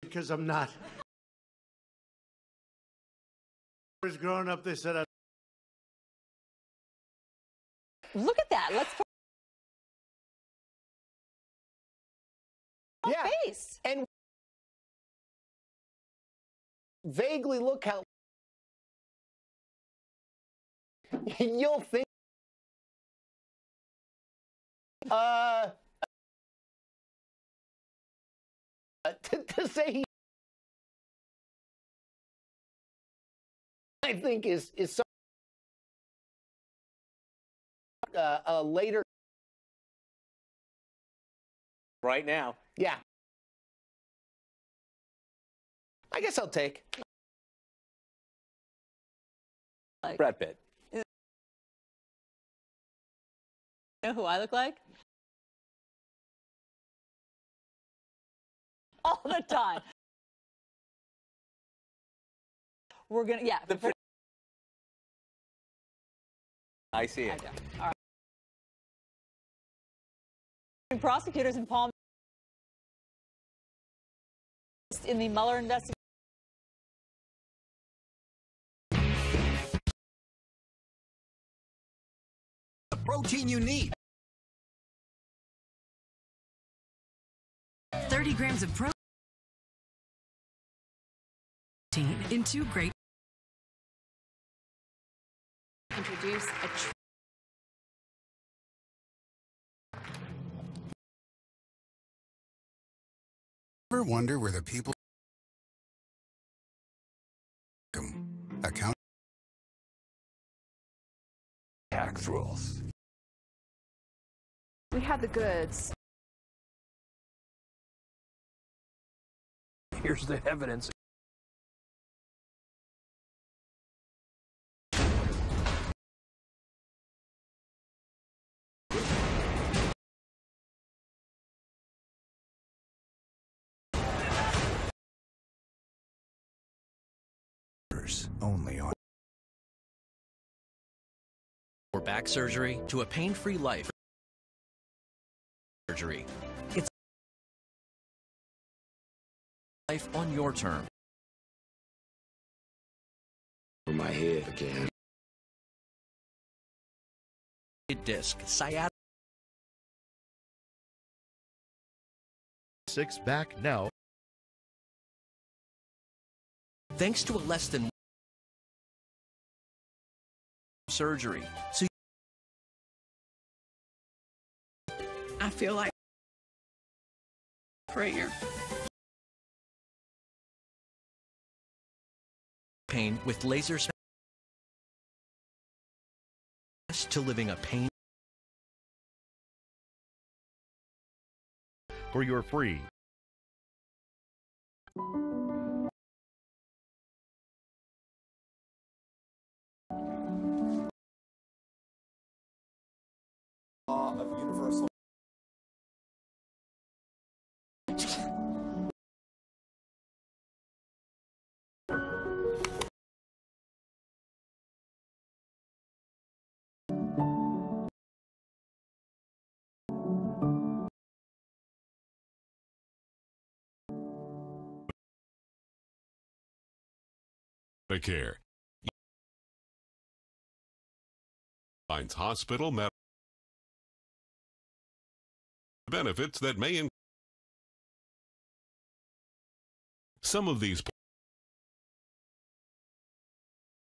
Speaker 4: Because I'm not. I was growing up, they said
Speaker 26: Look at that. Let's put face.
Speaker 22: And vaguely look how you'll think to say I think is so later
Speaker 1: right now.
Speaker 22: Yeah. I guess I'll take
Speaker 1: Brad Pitt.
Speaker 26: You know who I look like? All the time. We're gonna, yeah.
Speaker 1: I see it.
Speaker 26: All right. Prosecutors in Palm in the Mueller investigation.
Speaker 27: The protein you need.
Speaker 2: 30 grams of protein in 2 great.
Speaker 18: Introduce a
Speaker 3: Ever wonder where the people account
Speaker 10: tax rules?
Speaker 18: We had the goods.
Speaker 10: Here's the evidence.
Speaker 27: Only on
Speaker 6: or back surgery to a pain-free life. Surgery. It's life on your term.
Speaker 27: for my head again.
Speaker 6: Disc, sciatica.
Speaker 13: 6 back now.
Speaker 6: Thanks to a less than surgery. So
Speaker 2: I feel like
Speaker 26: Prayer.
Speaker 6: Pain with lasers to living a pain.
Speaker 13: For your free
Speaker 5: of universal.
Speaker 7: Medicare finds hospital benefits that may include some of these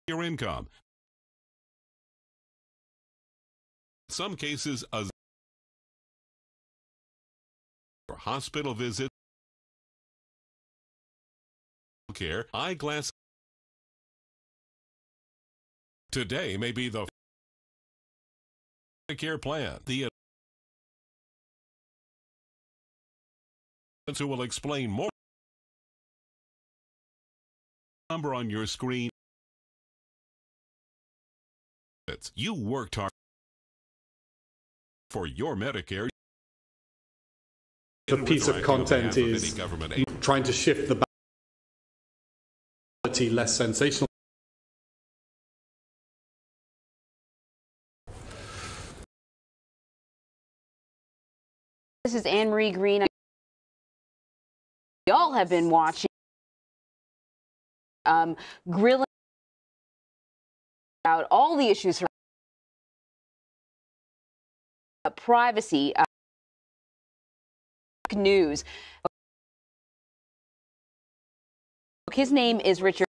Speaker 7: your income. In some cases, a hospital visit, care, eyeglass. Today may be the Medicare plan. The who will explain more. Number on your screen. You worked hard for your Medicare.
Speaker 8: The piece of content is trying to shift the balance, less sensational.
Speaker 9: This is Anne Marie Green. We all have been watching grilling out all the issues around privacy. News. His name is Richard.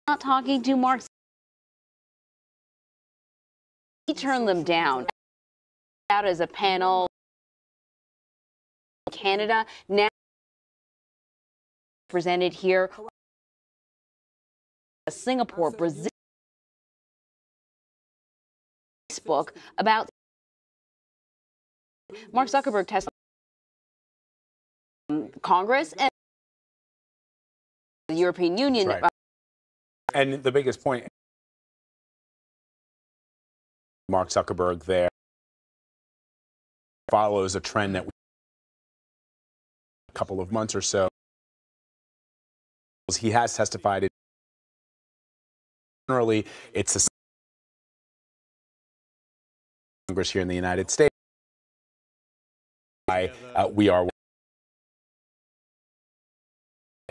Speaker 9: Not talking to Mark. He turned them down. Out as a panel. Canada now presented here. Singapore, Brazil. Facebook about Mark Zuckerberg testified. Congress and the European Union.
Speaker 16: Right. And the biggest point, Mark Zuckerberg there follows a trend that we a couple of months or so. He has testified. Generally, it's the Congress here in the United States. We are.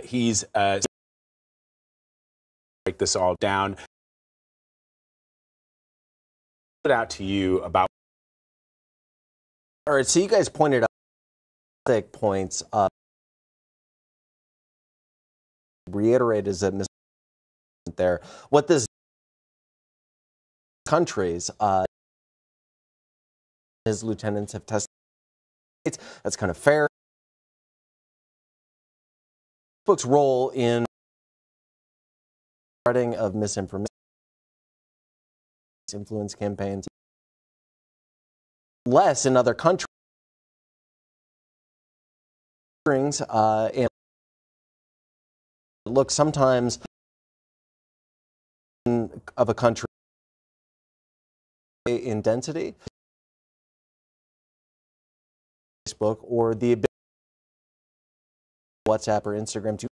Speaker 16: He's break this all down. Put out to you about.
Speaker 17: All right, so you guys pointed out points. Reiterate is a there. What this countries his lieutenants have tested. That's kind of fair. Facebook's role in spreading of misinformation, influence campaigns, less in other countries. And look, sometimes of a country in density, Facebook or the ability WhatsApp or Instagram to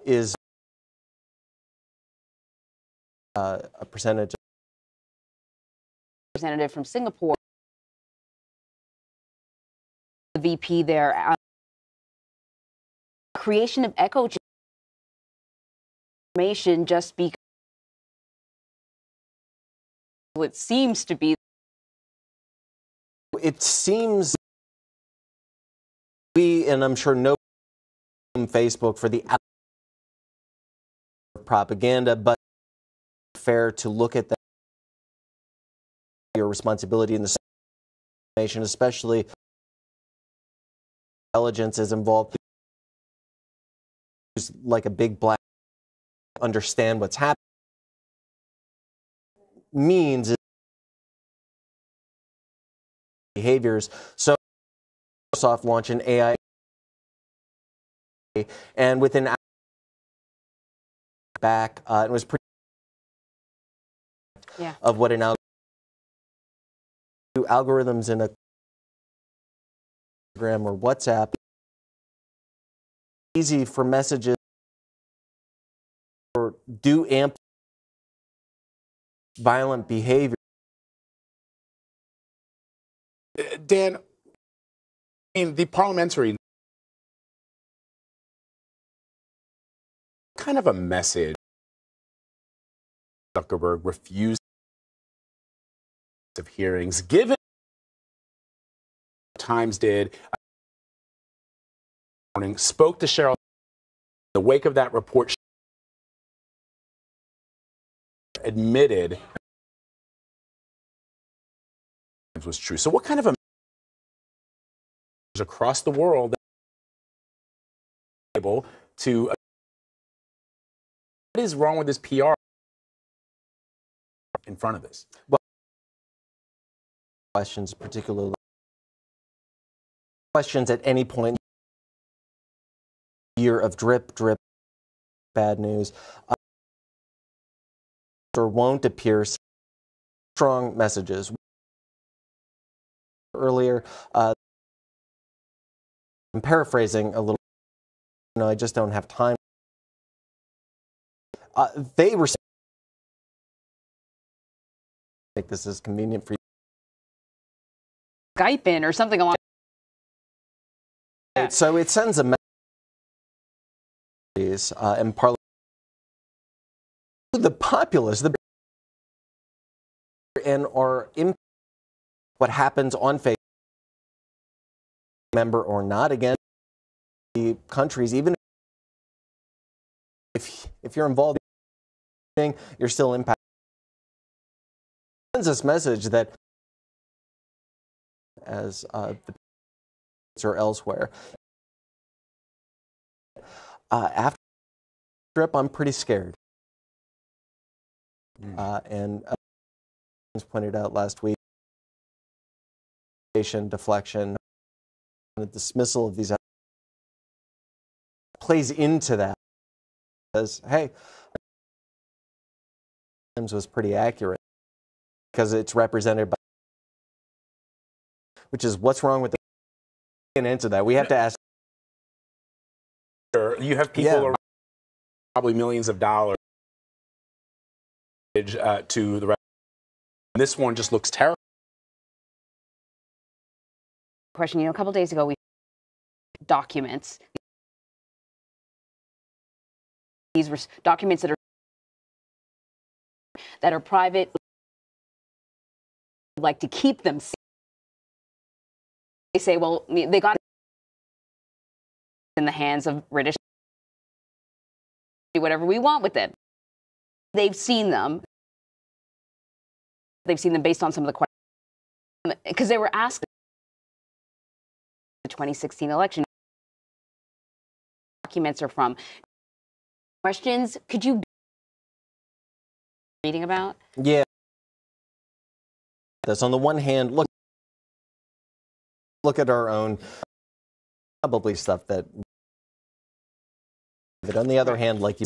Speaker 17: is a percentage.
Speaker 9: Representative from Singapore, the VP there, creation of echo information just because it seems to be.
Speaker 17: It seems we, and I'm sure no Facebook for the propaganda, but fair to look at that your responsibility in the information, especially intelligence is involved. There's like a big black understand what's happening. Means behaviors. So Microsoft launched an AI, and within hours back, it was pretty of what an algorithms in a program or WhatsApp. Easy for messages or do amp violent behavior.
Speaker 16: Dan, in the parliamentary, kind of a message Zuckerberg refused of hearings, given Times did spoke to Cheryl in the wake of that report, admitted it was true. So what kind of a across the world able to what is wrong with this PR in front of this? Well,
Speaker 17: questions, particularly questions at any point year of drip bad news or won't appear strong messages. Earlier, I'm paraphrasing a little. I just don't have time. They were. I think this is convenient for you.
Speaker 9: Skype in or something along.
Speaker 17: So it sends a message and parliament the populace, and are what happens on Facebook, member or not, again, the countries, even if you're involved in you're still impacted. It sends this message that as or elsewhere. After the trip, I'm pretty scared. And as pointed out last week, deflection, the dismissal of these plays into that. As hey, was pretty accurate because it's represented by, which is what's wrong with the into that. We have to ask.
Speaker 16: You have people probably millions of dollars to the rest. This one just looks terrible.
Speaker 9: Question, a couple days ago we documents. These were documents that are private. Like to keep them. They say, well, they got in the hands of British. Do whatever we want with it. They've seen them. They've seen them based on some of the questions because they were asked the 2016 election. Documents are from questions. Could you reading about?
Speaker 17: Yeah. That's on the one hand, look at our own probably stuff that. But on the other hand, like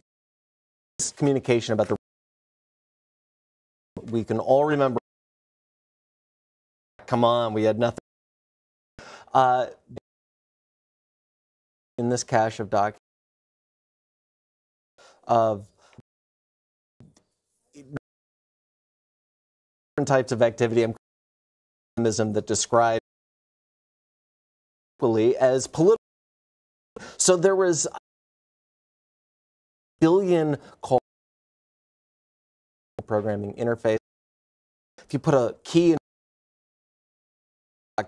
Speaker 17: this communication about the. We can all remember. Come on, we had nothing. In this cache of documents of different types of activity that describe equally as political. So there was a billion call programming interface. If you put a key in,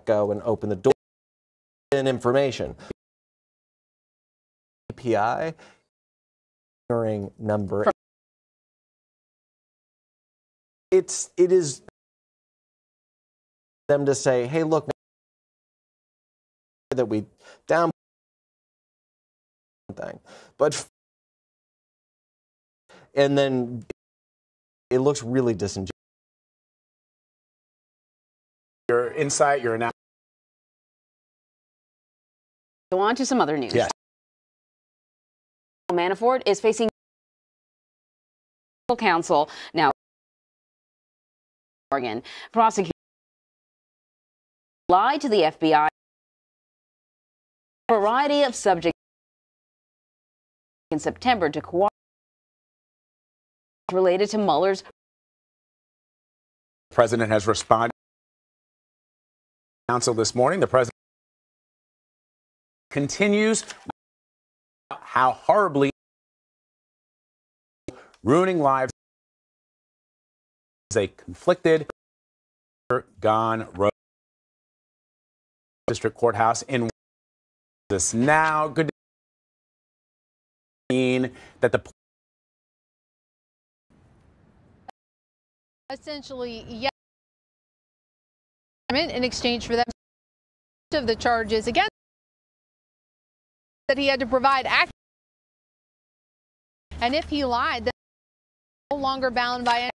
Speaker 17: go and open the door in information. API number. It is them to say, hey, look, that we down thing, but and then it looks really disingenuous.
Speaker 16: Your insight, your analysis.
Speaker 9: So on to some other news.
Speaker 16: Yes.
Speaker 9: Manafort is facing counsel now. Oregon prosecutors lied to the FBI a variety of subjects in September to cooperate related to Mueller's.
Speaker 16: The president has responded to counsel this morning. The president continues how horribly ruining lives is a conflicted, gone road. District Courthouse in this now. Good to mean that the
Speaker 11: essentially, yes, in exchange for that of the charges against that he had to provide act, and if he lied, then no longer bound by any,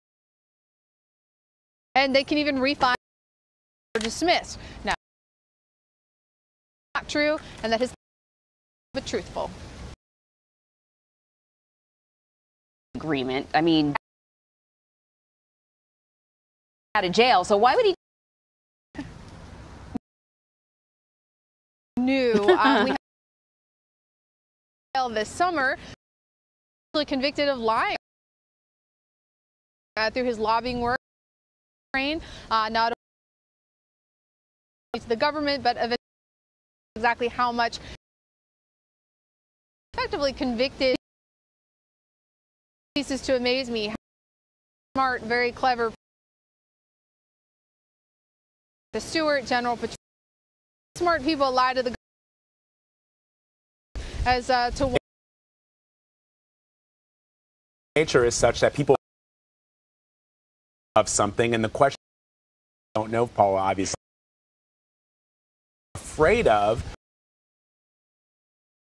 Speaker 11: and they can even refile or dismiss. Now, not true, and that is but truthful.
Speaker 9: Agreement. I mean, out of jail, so why would he?
Speaker 11: New. We have this summer, convicted of lying through his lobbying work, not only to the government, but eventually exactly how much effectively convicted. Ceases to amaze me. How smart, very clever. The Stewart, General Petraeus, smart people lie to the as to
Speaker 16: nature is such that people of something, and the question I don't know, Paula, obviously afraid of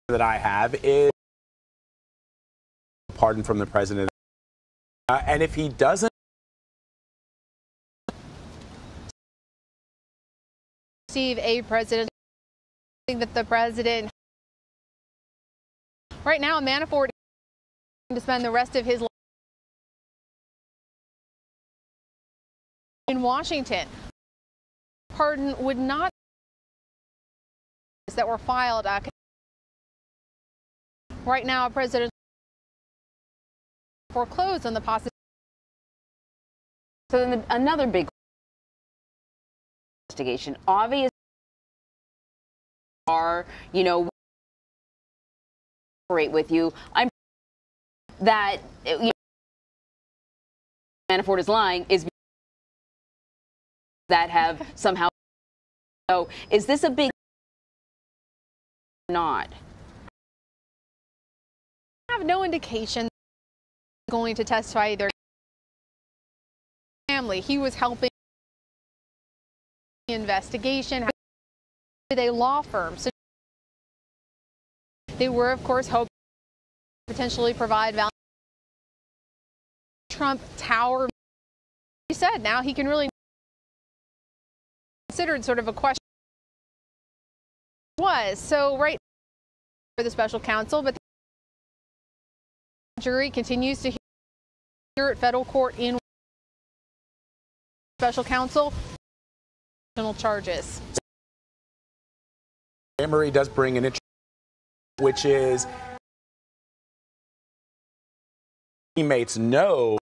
Speaker 16: that I have is pardon from the president, and if he doesn't
Speaker 11: receive a president, I think that the president right now, Manafort to spend the rest of his life in Washington. Pardon would not that were filed right now. President foreclosed on the possibility.
Speaker 9: So then another big investigation. Obviously, are operate with you. I'm that Manafort is lying is that have somehow. So is this a big not?
Speaker 11: I have no indication going to testify either. Family, he was helping the investigation with a law firm. So they were, of course, hoping to potentially provide value. Trump Tower. He said now he can really considered sort of a question was so right for the special counsel, but the jury continues to hear at federal court in special counsel charges.
Speaker 16: Anne-Marie does bring an interest, which is teammates know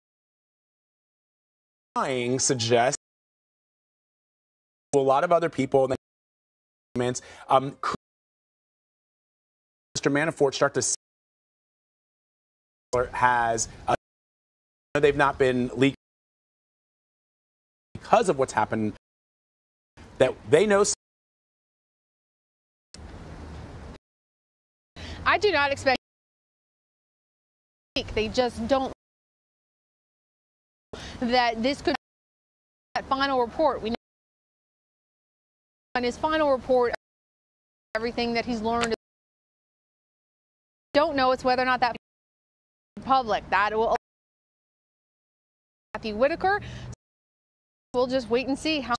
Speaker 16: lying suggests to a lot of other people that Mr. Manafort start to see has they've not been leaked because of what's happened, that they know.
Speaker 11: I do not expect they just don't that this could be that final report. We know on his final report everything that he's learned. Don't know it's whether or not that public that will Matthew Whitaker. We'll just wait and see how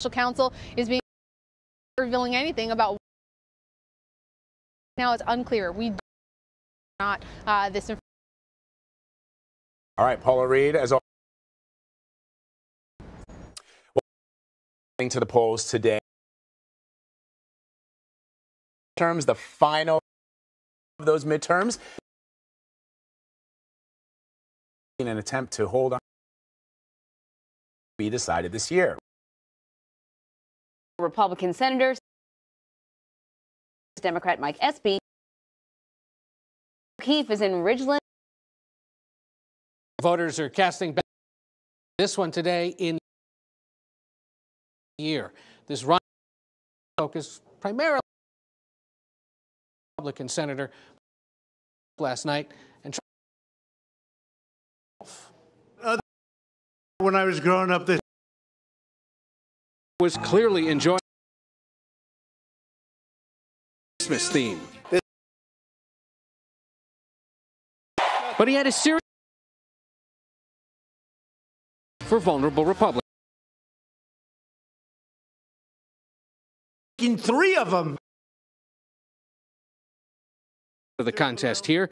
Speaker 11: special counsel is being revealing anything about. Now it's unclear. We do not this information.
Speaker 16: All right, Paula Reed, as always. To the polls today. The final of those midterms, in an attempt to hold on, be decided this year.
Speaker 9: Republican senators, Democrat Mike Espy, Keefe is in Ridgeland.
Speaker 12: Voters are casting back this one today in the year. This run focus primarily Republican senator last night and
Speaker 4: when I was growing up, this
Speaker 12: was clearly enjoying Christmas theme. But he had a serious for vulnerable Republicans.
Speaker 4: Three of them.
Speaker 12: The contest here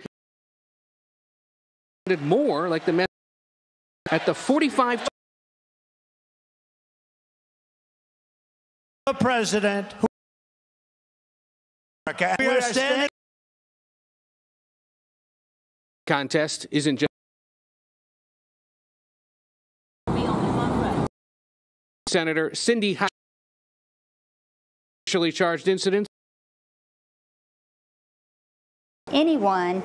Speaker 12: more like the men at the 45.
Speaker 4: The president. We are standing.
Speaker 12: Contest isn't just Senator Cindy Hyde initially charged incidents.
Speaker 15: Anyone,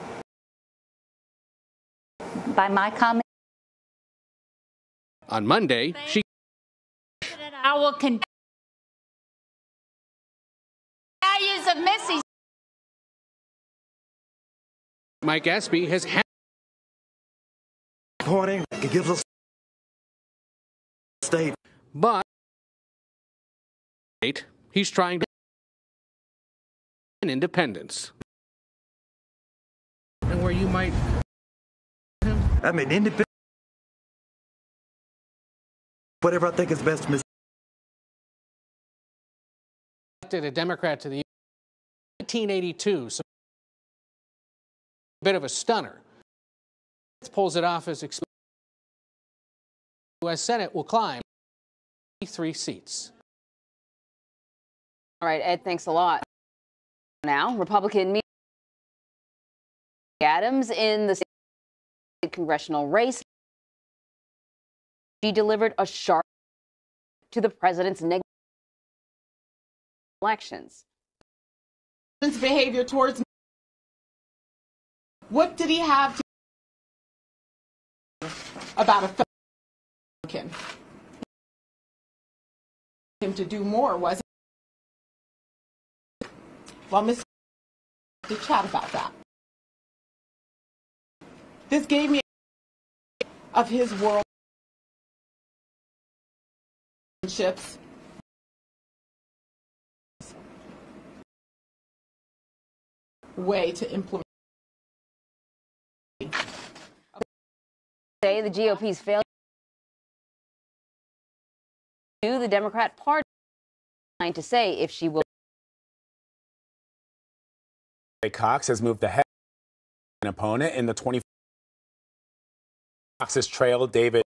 Speaker 15: by my comment.
Speaker 12: On Monday, she
Speaker 15: I will continue values of Missy.
Speaker 12: Mike Espy has had
Speaker 27: Recording, it gives us state.
Speaker 12: But he's trying to an independence. And where you might
Speaker 27: I mean, independent. Whatever I think is best, Miss.
Speaker 12: Elected a Democrat to the 1982, so a bit of a stunner. Pulls it off as U.S. Senate will climb 3 seats.
Speaker 9: All right, Ed, thanks a lot. Now, Republican Adams in the congressional race. She delivered a sharp to the president's negative elections.
Speaker 19: His behavior towards me. What did he have to about a fellow American? Him to do more, was it? Well, Mr. to chat about that. This gave me of his world relationships. Way to implement.
Speaker 9: Say the GOP's failure to the Democrat Party to say if she will.
Speaker 16: Cox has moved ahead an opponent in the 24. Cox has trailed David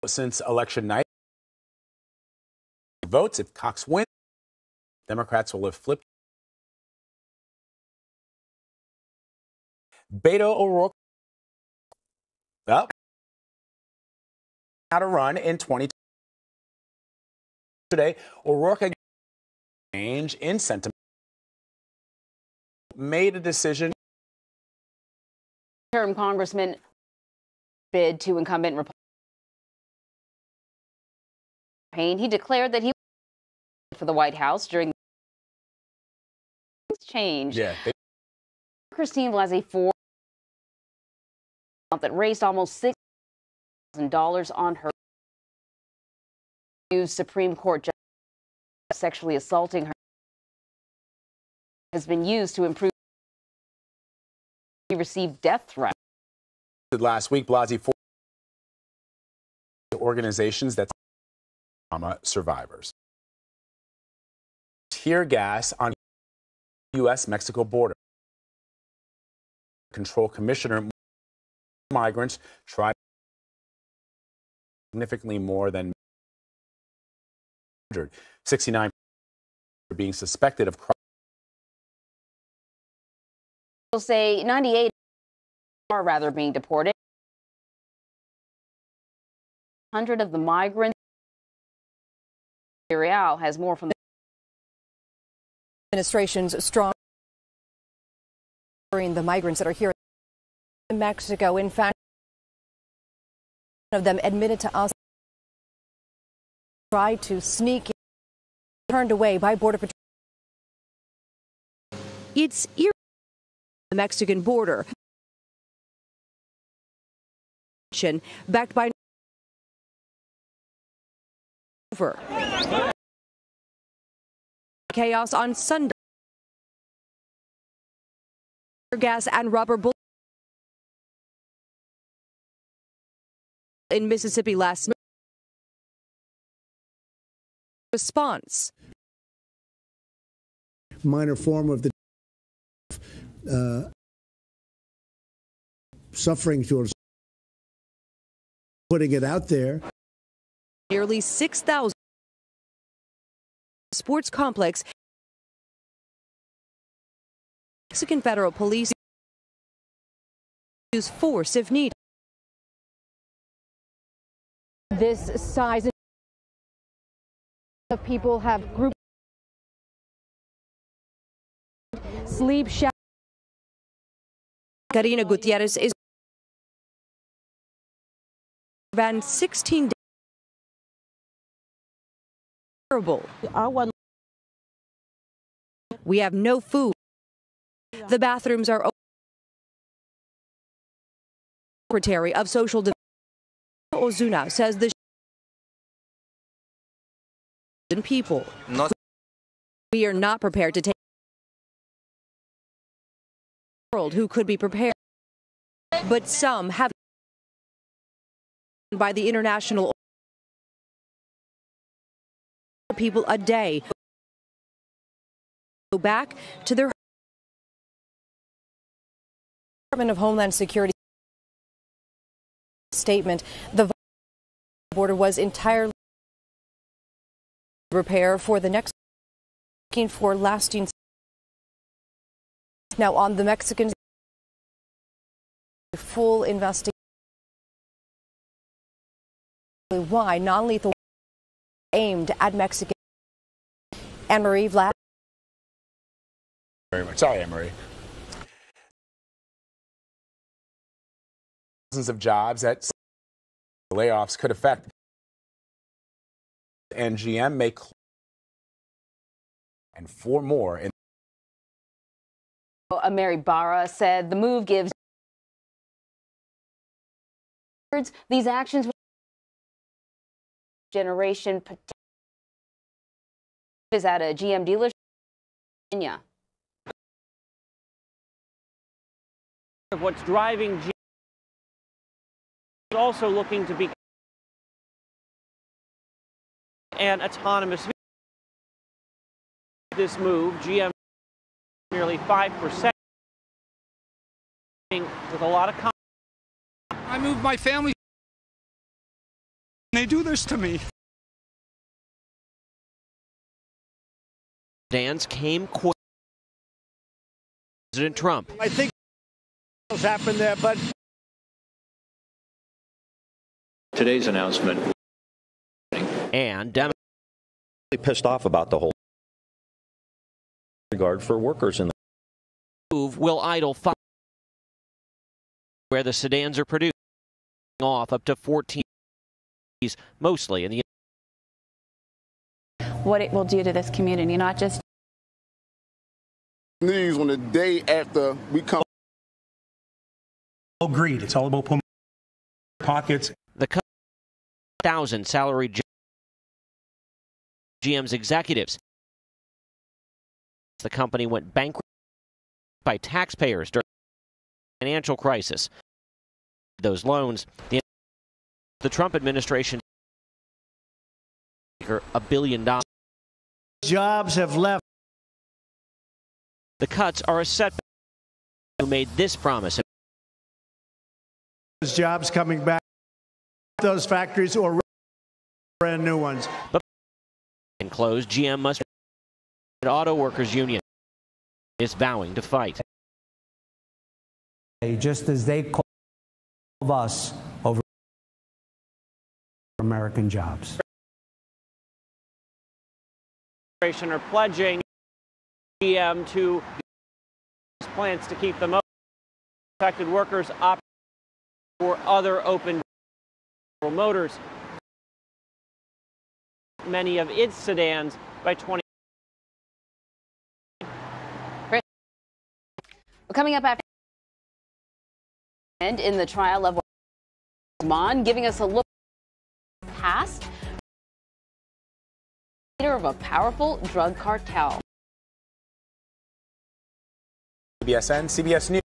Speaker 16: since election night. Votes if Cox wins, Democrats will have flipped. Beto O'Rourke how to run in 2020. Today, O'Rourke change in sentiment made a decision.
Speaker 9: Term Congressman bid to incumbent Republican. He declared that he for the White House during change.
Speaker 16: Yeah.
Speaker 9: Christine Blasey Ford that raised almost $6,000 on her Supreme Court judge sexually assaulting her has been used to improve. He received death threats.
Speaker 16: Last week, Blasey forced organizations that trauma survivors. Tear gas on U.S.-Mexico border. Control Commissioner migrants tried significantly more than 169 are being suspected of crime.
Speaker 9: Will say 98 are rather being deported. 100 of the migrants. Real has more from the
Speaker 14: administration's strong the migrants that are here in Mexico. In fact, one of them admitted to us tried to sneak in, turned away by Border Patrol.
Speaker 20: It's eerie, the Mexican border, backed by over chaos on Sunday. Gas and rubber bullets in Mississippi last month. Response.
Speaker 21: Minor form of the suffering towards putting it out there.
Speaker 20: Nearly 6,000 sports complex. Mexican federal police use force if needed.
Speaker 14: This size of people have group sleep shadow.
Speaker 20: Karina Gutierrez is van 16 days. Terrible. We have no food. The bathrooms are open. Secretary of Social Development Ozuna says the people. We are not prepared to take the world who could be prepared, but some have by the international people a day go back to their
Speaker 14: Department of Homeland Security statement. The border was entirely repair for the next looking for lasting. Now on the Mexican full investigation why non-lethal aimed at Mexican. Anne-Marie Vlad.
Speaker 16: Very much. Sorry, Anne-Marie. Thousands of jobs at layoffs could affect, and GM may close, and 4 more. In
Speaker 9: Mary Barra said the move gives these actions generation is at a GM dealership in Virginia.
Speaker 22: What's driving GM is also looking to be an autonomous vehicle. This move, GM nearly 5%, with a lot of confidence.
Speaker 23: I moved my family. They do this to me.
Speaker 24: Sedans came quick. President Trump.
Speaker 4: I think what's happened there, but
Speaker 25: today's announcement
Speaker 24: and Democrats
Speaker 28: pissed off about the whole regard for workers in the
Speaker 24: move will idle 5 where the sedans are produced off up to 14, mostly in the.
Speaker 29: What it will do to this community, not just
Speaker 30: news on the day after we come.
Speaker 31: Oh, greed. It's all about pulling pockets.
Speaker 24: The 1,000 salary jobs GM's executives. The company went bankrupt by taxpayers during the financial crisis. Those loans, the Trump administration $1 billion.
Speaker 4: Jobs have left.
Speaker 24: The cuts are a setback. Who made this promise?
Speaker 4: Jobs coming back, those factories or brand new ones.
Speaker 24: But in close, GM must. Auto Workers Union is vowing to fight.
Speaker 1: Just as they call us over American jobs.
Speaker 22: Are pledging GM to plants to keep them open. Affected workers opt for other open General Motors. Many of its sedans by 20.
Speaker 9: Coming up after and in the trial of Guzman, giving us a look at the past, leader of a powerful drug cartel.
Speaker 16: CBSN, CBS News.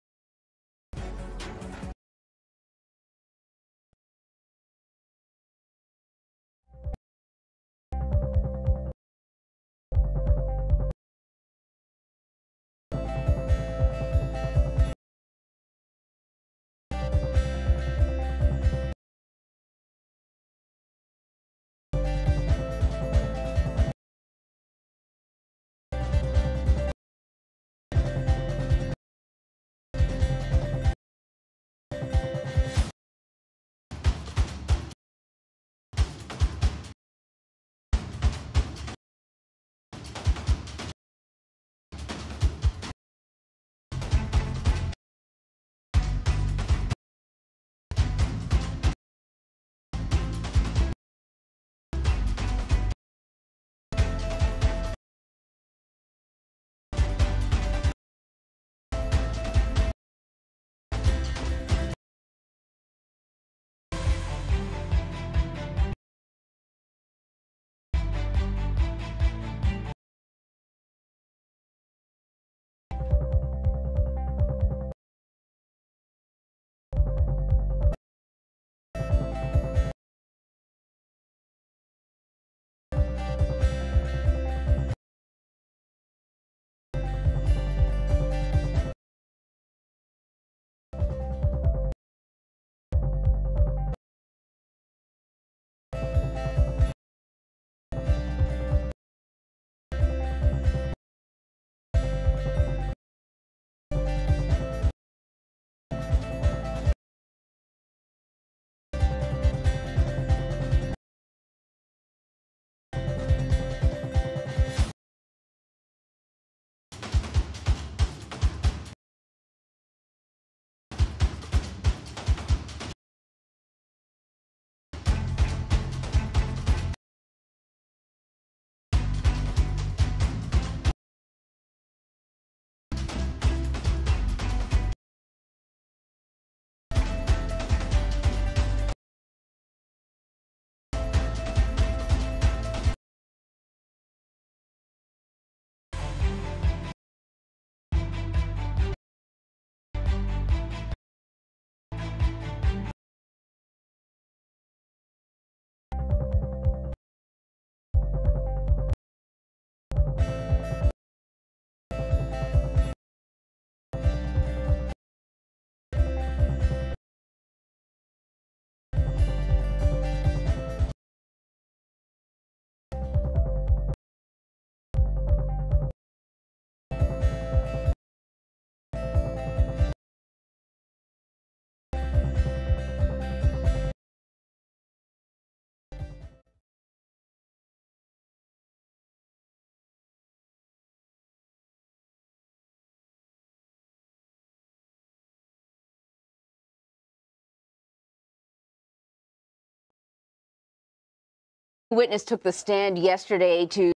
Speaker 9: Witness took the stand yesterday to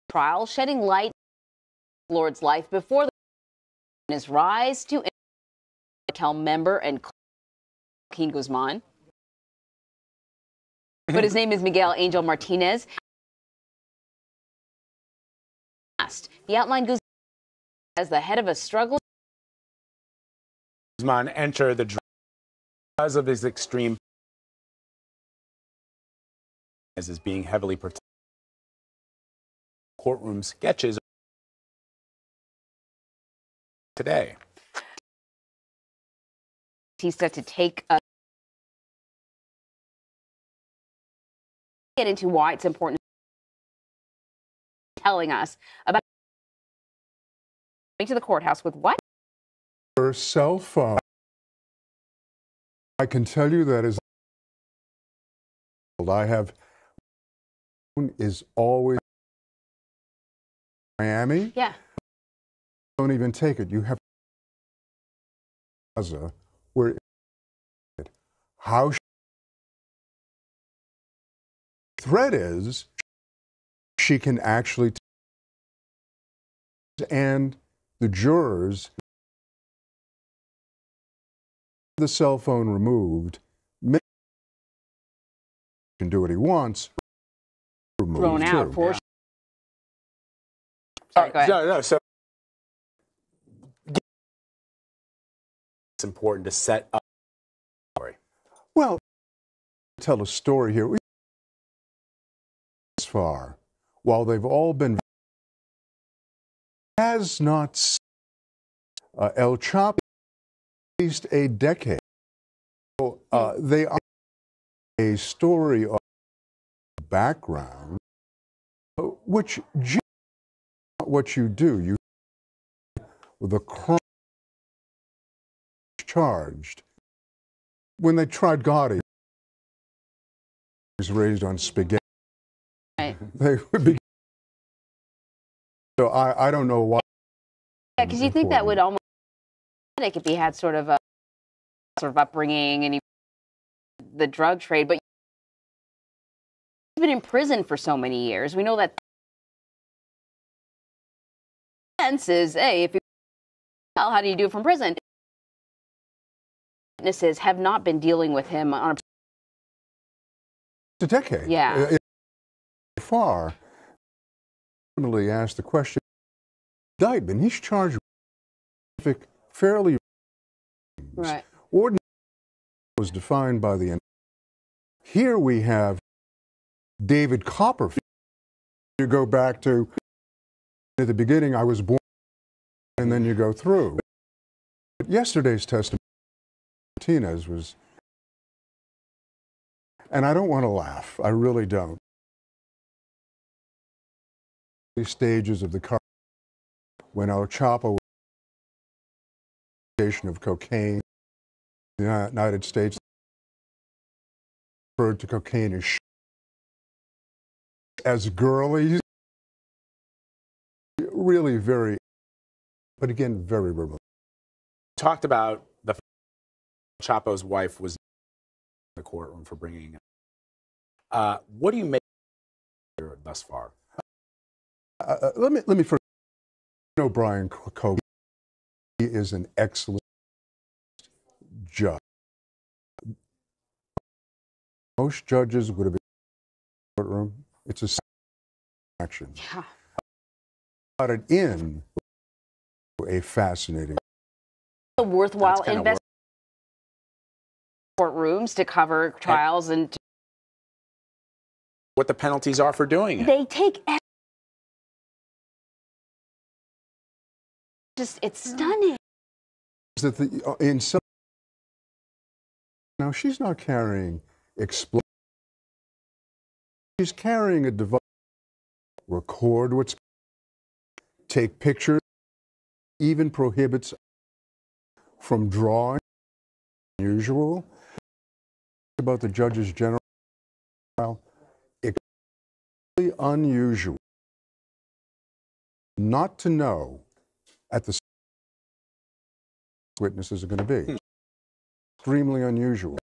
Speaker 9: trial, shedding light on Lord's life before his rise to cartel member and Joaquin Guzman. But his name is Miguel Angel Martinez. He outlined Guzman as the head of a struggling.
Speaker 16: Guzman entered the drama because of his extreme as is being heavily protected. Courtroom sketches today.
Speaker 9: He's set to take a get into why it's important telling us about going to the courthouse with what?
Speaker 2: Her cell phone. I can tell you that is I have is always Miami.
Speaker 9: Yeah.
Speaker 2: Don't even take it. You have where how threat is she can actually and the jurors the cell phone removed can do what he wants
Speaker 9: thrown out for Sorry, go ahead.
Speaker 16: No, so it's important to set up a story.
Speaker 2: Well, tell a story here. As far, while they've all been has not El Chapo at least a decade. So, they are a story of background, which what you do. You with a crime charged. When they tried Gotti, he was raised on spaghetti.
Speaker 9: Right.
Speaker 2: They would be. So I don't know why.
Speaker 9: Yeah, because you think that would almost if he had sort of upbringing and the drug trade, but he's been in prison for so many years. We know that sense is, hey, if you well, how do you do it from prison? Witnesses have not been dealing with him on
Speaker 2: a decade.
Speaker 9: Yeah.
Speaker 2: Far. Ultimately asked the question. Indictment. He's charged with fairly.
Speaker 9: Right.
Speaker 2: Ordinary was defined by the. Here we have David Copperfield. You go back to at the beginning. I was born, and then you go through. But yesterday's testimony, Martinez was, and I don't want to laugh. I really don't. Stages of the car when El Chapo was of cocaine in the United States referred to cocaine as girly, really very, but again very remote.
Speaker 16: Talked about the Chapo's wife was in the courtroom for bringing up. What do you make thus far?
Speaker 2: Let me first. You know Brian Kogan. He is an excellent judge. Most judges would have been in the courtroom. It's a action.
Speaker 9: Yeah.
Speaker 2: Got it in a fascinating.
Speaker 9: A worthwhile investment. Courtrooms to cover trials and
Speaker 16: what the penalties are for doing it.
Speaker 9: They take. It's stunning.
Speaker 2: That in some now she's not carrying explosives. She's carrying a device. Record what's. Take pictures. Even prohibits from drawing. Unusual. About the judge's general trial. Extremely unusual. Not to know. At the witnesses are going to be extremely unusual.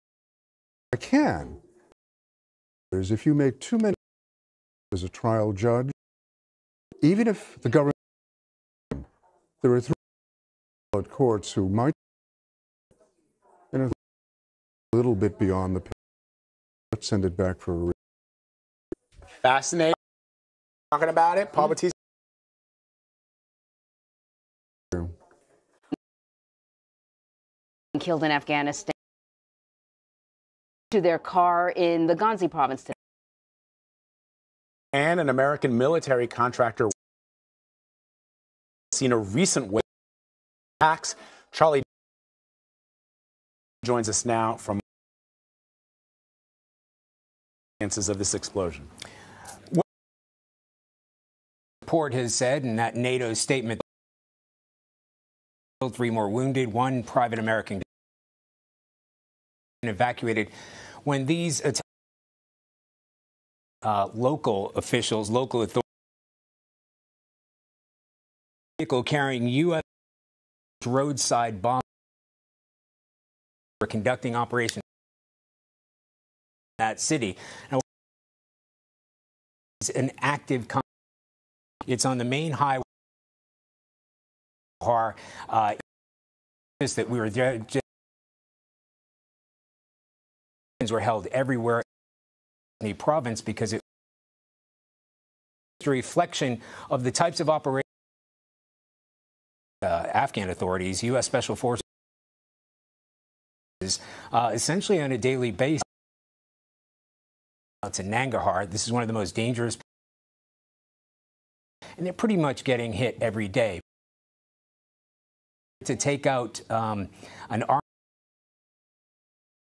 Speaker 2: I can. Is if you make too many as a trial judge, even if the government, there are 3 courts who might, a little bit beyond the. Let's send it back for a.
Speaker 16: Fascinating. Talking about it, Paul Batista.
Speaker 9: killed in Afghanistan to their car in the Ghazni province today.
Speaker 16: And an American military contractor seen a recent wave of attacks. Charlie joins us now from of this explosion.
Speaker 3: What the report has said in that NATO statement, 3 more wounded, 1 private American evacuated. When these attacks, local officials, local authorities, vehicle carrying U.S. roadside bombs were conducting operations in that city. Now, it's an active conflict. It's on the main highway. That we were there. Were held everywhere in the province because it's a reflection of the types of operations Afghan authorities, U.S. Special Forces, essentially on a daily basis. To Nangarhar, this is one of the most dangerous, and they're pretty much getting hit every day. To take out an army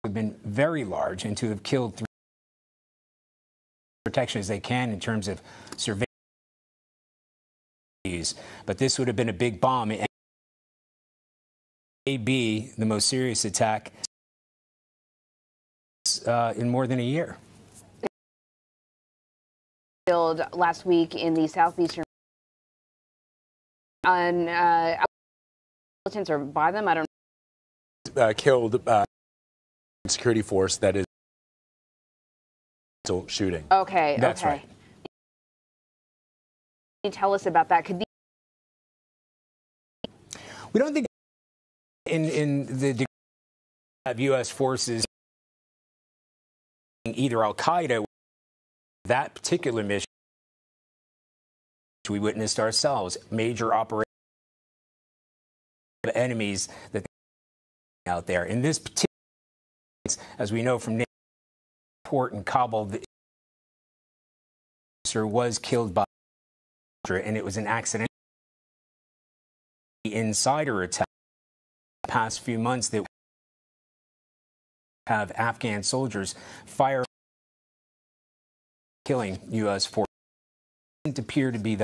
Speaker 3: have been very large and to have killed 3 protection as they can in terms of surveillance. But this would have been a big bomb. It may be the most serious attack in more than a year.
Speaker 9: Killed last week in the southeastern on militants or by them, I don't know.
Speaker 16: Killed security force that is still shooting.
Speaker 9: Okay,
Speaker 3: that's
Speaker 9: okay.
Speaker 3: right.
Speaker 9: Can you tell us about that? Could
Speaker 3: we don't think in the degree of U.S. forces either Al-Qaeda, that particular mission, which we witnessed ourselves, major operations of enemies that out there. In this particular case, as we know from report in Kabul, the officer was killed by and it was an accident. The insider attack the past few months that have Afghan soldiers fire killing U.S. forces doesn't appear to be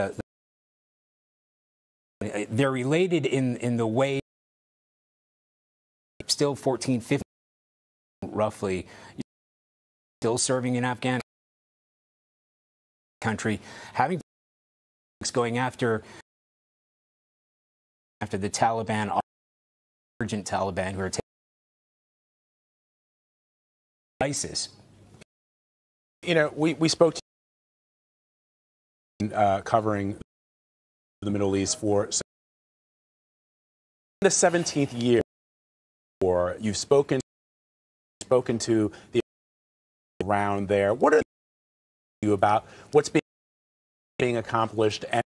Speaker 3: they're related in the way still 14, 15 roughly still serving in Afghanistan country, having going after the Taliban, urgent Taliban who are taking ISIS.
Speaker 16: You know, we spoke to covering the Middle East for the 17th year. Or you've spoken to the around there. What are you about? What's being accomplished and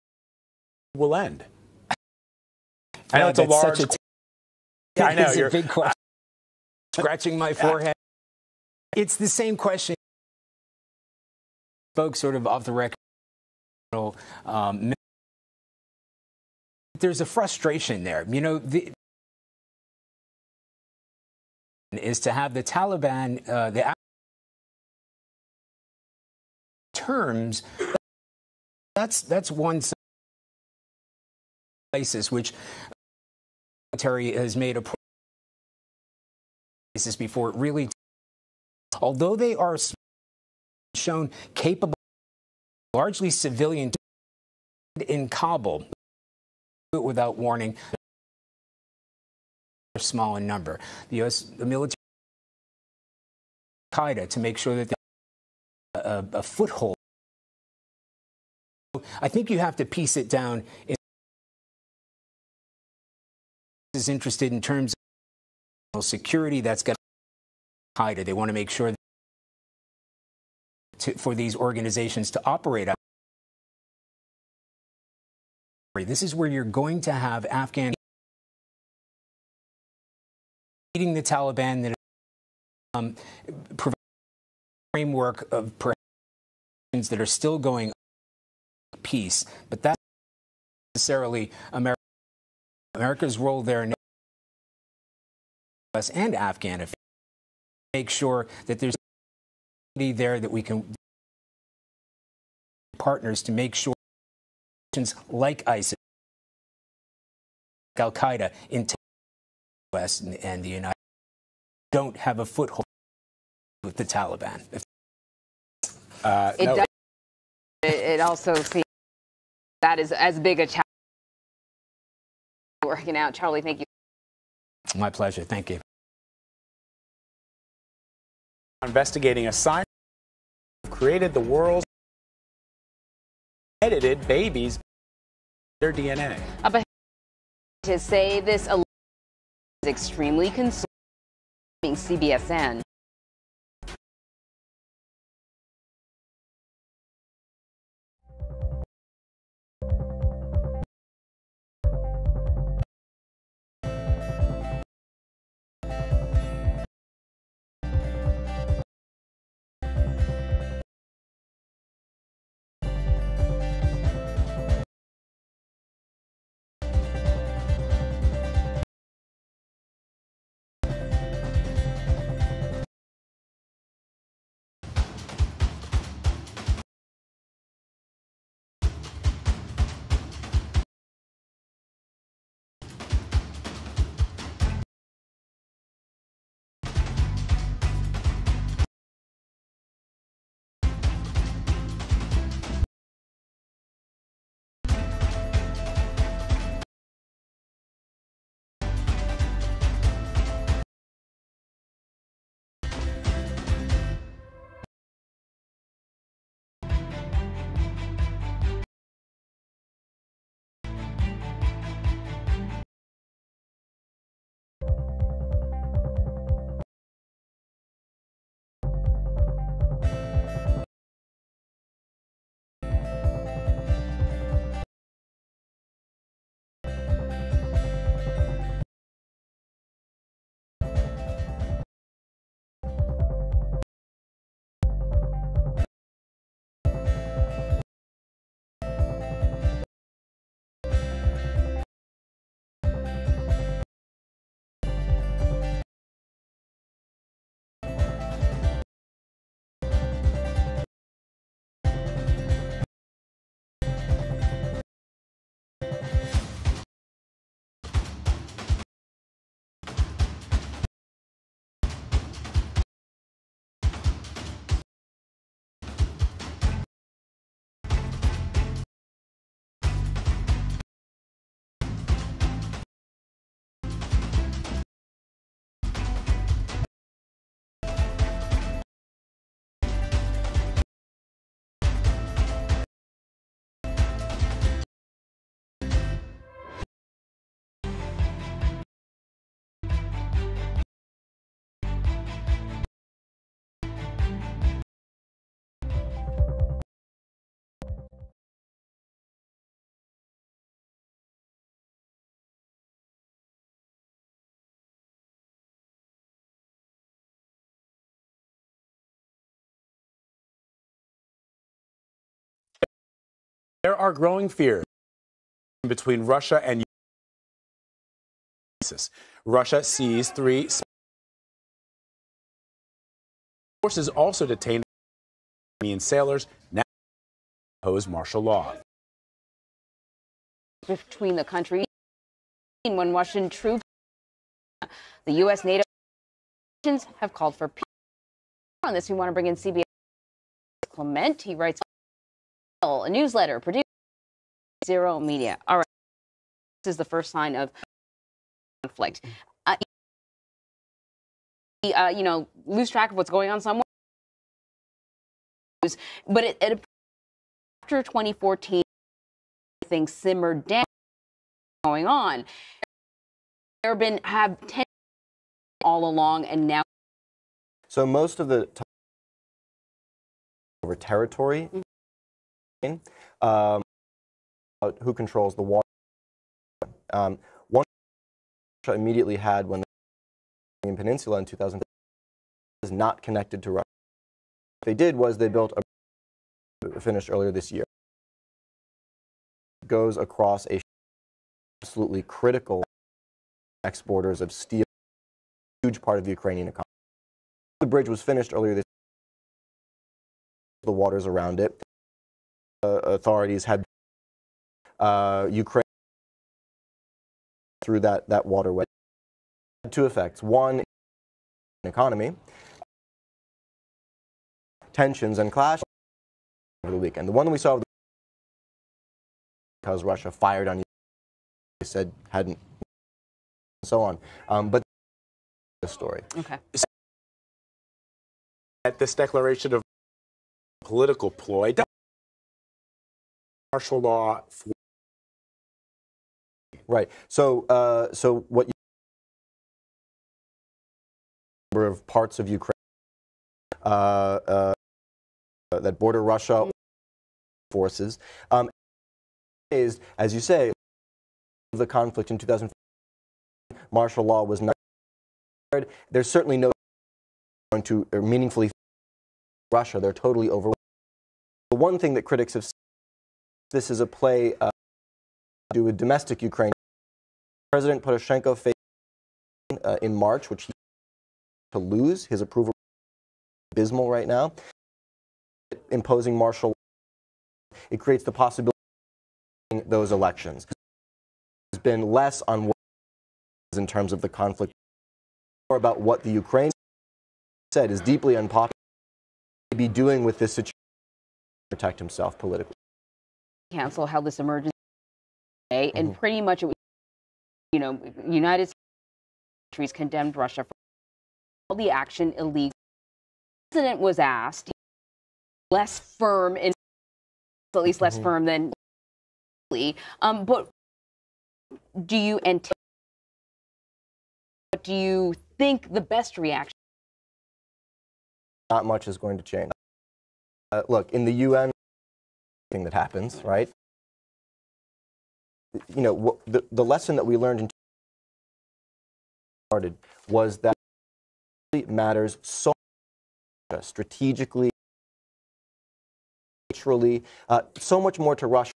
Speaker 16: will end? I know it's a large.
Speaker 3: I know it's a big question. Scratching my forehead. It's the same question. Spoke sort of off the record. There's a frustration there. You know, is to have the Taliban, the terms. That's one basis which the military has made a basis before it really. Although they are shown capable, largely civilian, in Kabul, without warning, they're small in number. The military, Al-Qaeda, to make sure that they have a foothold. I think you have to piece it down. Is interested in terms of security. That's got Al-Qaeda. They want to make sure for these organizations to operate. This is where you're going to have Afghan beating the Taliban that provide a framework of protections that are still going on peace, but that's not necessarily America's role there in US and Afghanistan. Make sure that there's there that we can partners to make sure like ISIS, Al Qaeda in the US and the United States don't have a foothold with the Taliban.
Speaker 9: It also seems that is as big a challenge working out. Charlie, thank you.
Speaker 3: My pleasure. Thank you.
Speaker 16: Investigating a scientist who created the world's edited babies, their DNA.
Speaker 9: To say this is extremely concerning, CBSN.
Speaker 16: There are growing fears between Russia and ISIS. Russia seized 3 forces, also detained Iranian sailors, now impose martial law.
Speaker 9: Between the countries, when Russian troops, the U.S. NATO nations have called for peace. On this, we want to bring in CBS Clement. He writes a newsletter produced by Zero Media. All right, this is the first sign of conflict. Lose track of what's going on somewhere. But after 2014, things simmered down. Going on, there have tensions all along, and now.
Speaker 5: So most of the time over territory. Who controls the water? One Russia immediately had when Peninsula in 2000 is not connected to Russia. What they did was they built a finished earlier this year. It goes across a absolutely critical exporters of steel, huge part of the Ukrainian economy. The bridge was finished earlier this year. The waters around it. Authorities had Ukraine through that waterway. Two effects. One, economy, tensions and clashes over the weekend. The one that we saw because Russia fired on Ukraine, they said hadn't, and so on. But the story.
Speaker 9: Okay.
Speaker 16: At this declaration of political ploy, martial law.
Speaker 5: Right. So what? Number of parts of Ukraine that border Russia forces is, as you say, the conflict in 2004. Martial law was not. There's certainly no going to meaningfully Russia. They're totally overwhelmed. The one thing that critics have said, this is a play to do with domestic Ukraine. President Poroshenko faced in March, which he to lose his approval abysmal right now. Imposing martial law, it creates the possibility of those elections. There's been less on what in terms of the conflict, more about what the Ukraine said is deeply unpopular to be doing with this situation to protect himself politically.
Speaker 9: Council held this emergency day, and pretty much it was, United States condemned Russia for all the action illegal. The president was asked, less firm, at least less firm than, but do you think the best reaction?
Speaker 5: Not much is going to change. Look, in the UN, thing that happens, right? The lesson that we learned in started was that it matters so much strategically, naturally, so much more to Russia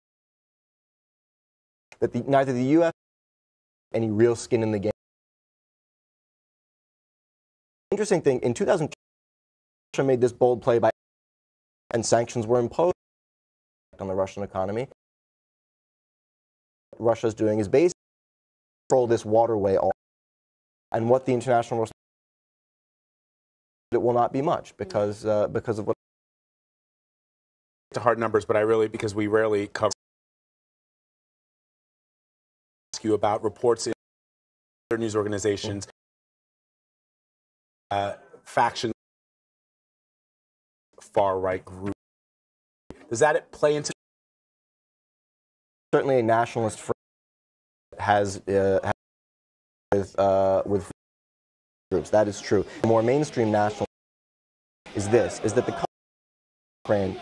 Speaker 5: that neither the U.S. any real skin in the game. Interesting thing, in 2000, Russia made this bold play and sanctions were imposed on the Russian economy. What Russia's doing is basically control this waterway, and what the international response, it will not be much because of what.
Speaker 16: To hard numbers, but because we rarely cover. Ask you about reports in other news organizations, factions, far right group. Does that play into?
Speaker 5: Certainly, a nationalist front has with groups. That is true. The more mainstream national is that the Ukraine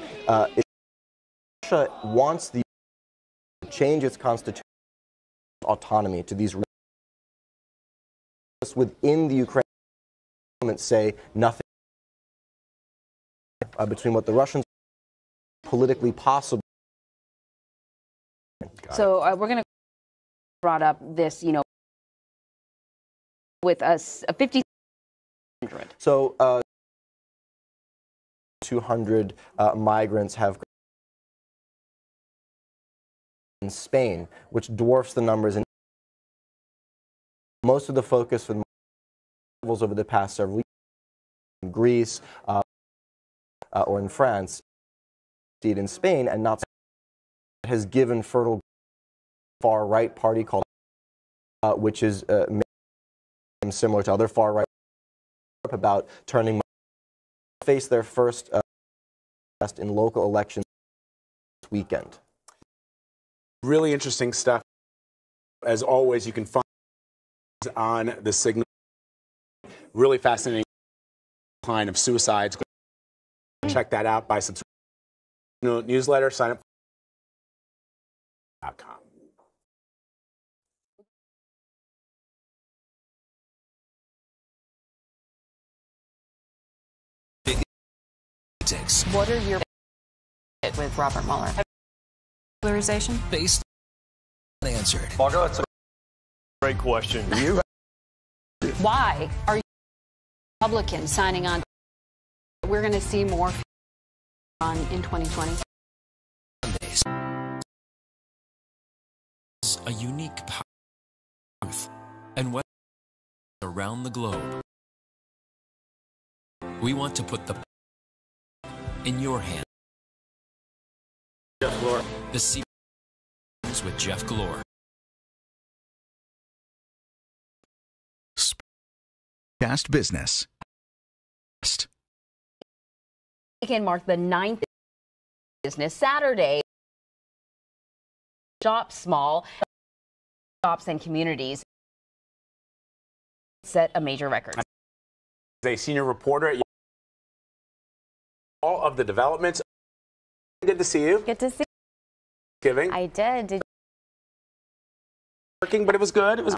Speaker 5: Russia wants to change its constitution autonomy to these within the Ukraine government say nothing between what the Russians politically possible.
Speaker 9: So we're going to brought up this, with us a 50.
Speaker 5: So 200 migrants have in Spain, which dwarfs the numbers in most of the focus for the over the past several years in Greece or in France, in Spain, and not has given fertile far right party called which is similar to other far right about turning face their first in local elections this weekend.
Speaker 16: Really interesting stuff. As always, you can find on the Signal. Really fascinating line of suicides. Check that out by subscribing to the newsletter. Sign up.
Speaker 6: Politics.
Speaker 7: What are your with Robert Mueller? Polarization?
Speaker 6: Based unanswered.
Speaker 8: Margo, that's a great question. You
Speaker 7: Why are you Republicans signing on? We're going to see more on in 2020.
Speaker 6: Mondays. A unique power and what around the globe. We want to put the in your hand.
Speaker 8: Jeff Glor.
Speaker 6: The CBS with Jeff Glor.
Speaker 10: Cast Business.
Speaker 9: Weekend marked the 9th business Saturday. Shop small shops and communities set a major record.
Speaker 16: As a senior reporter at all of the developments. Good to see you.
Speaker 11: Good to see you.
Speaker 16: Giving.
Speaker 11: I did.
Speaker 16: Working, but it was good. It was.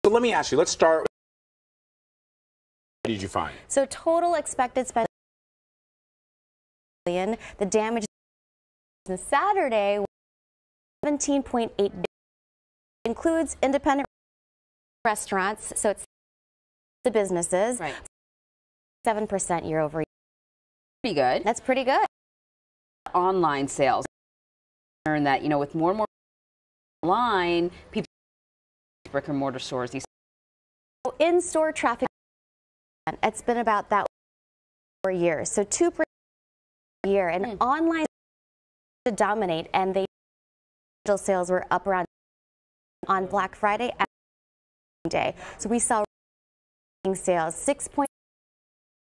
Speaker 16: So let me ask you. Let's start. What did you find?
Speaker 11: So total expected spend billion. The damage this Saturday was 17.8 billion. Includes independent restaurants. So it's the businesses.
Speaker 9: Right.
Speaker 11: 7% year over year.
Speaker 9: Pretty good.
Speaker 11: That's pretty good.
Speaker 9: Online sales. Learn that, you know, with more and more online, people brick and mortar stores. These
Speaker 11: in-store traffic, it's been about that for years. So 2% a year, and online to dominate, and they digital sales were up around on Black Friday and day. So we saw sales 6 points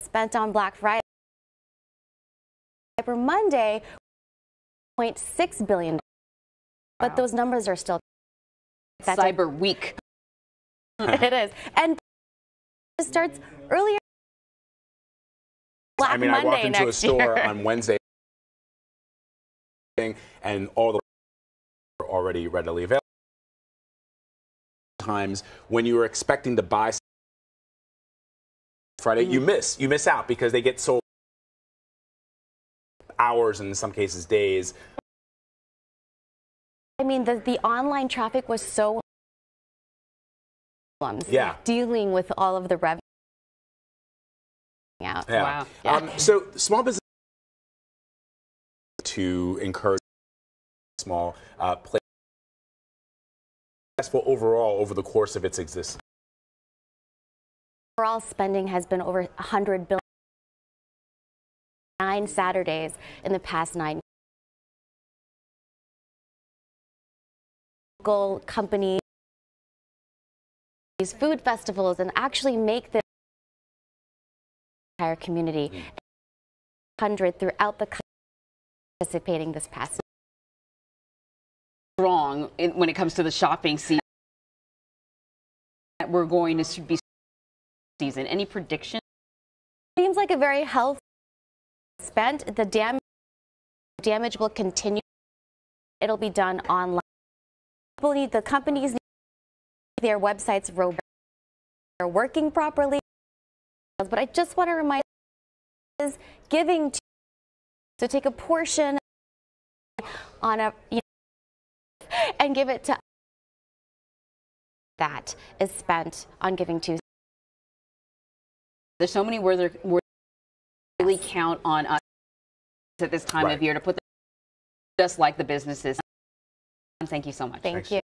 Speaker 11: spent on Black Friday. Cyber Monday, $0.6 billion. But those numbers are still
Speaker 9: Cyber Week.
Speaker 11: It is. And it starts earlier. Black Monday
Speaker 16: I walked into a store
Speaker 11: year.
Speaker 16: on Wednesday and all the were already readily available. Times when you were expecting to buy Friday, you miss out because they get sold hours and in some cases days.
Speaker 11: I mean, the online traffic was so dealing with all of the revenue out.
Speaker 16: Yeah.
Speaker 11: Wow. Yeah.
Speaker 16: So small business to encourage small play successful overall over the course of its existence.
Speaker 11: Overall spending has been over $100 billion. 9 Saturdays in the past 9 years. Local companies, food festivals, and actually make the entire community 100 throughout the country participating this past.
Speaker 9: Strong when it comes to the shopping season. We're going to be season. Any prediction?
Speaker 11: Seems like a very healthy spent. The damage will continue. It'll be done online. The companies need their websites robust. They're working properly. But I just want to remind you, is giving to, so take a portion on a and give it to that is spent on Giving Tuesday.
Speaker 9: There's so many where they really count on us at this time of year to put them just like the businesses. Thank you so much.
Speaker 11: Thank you.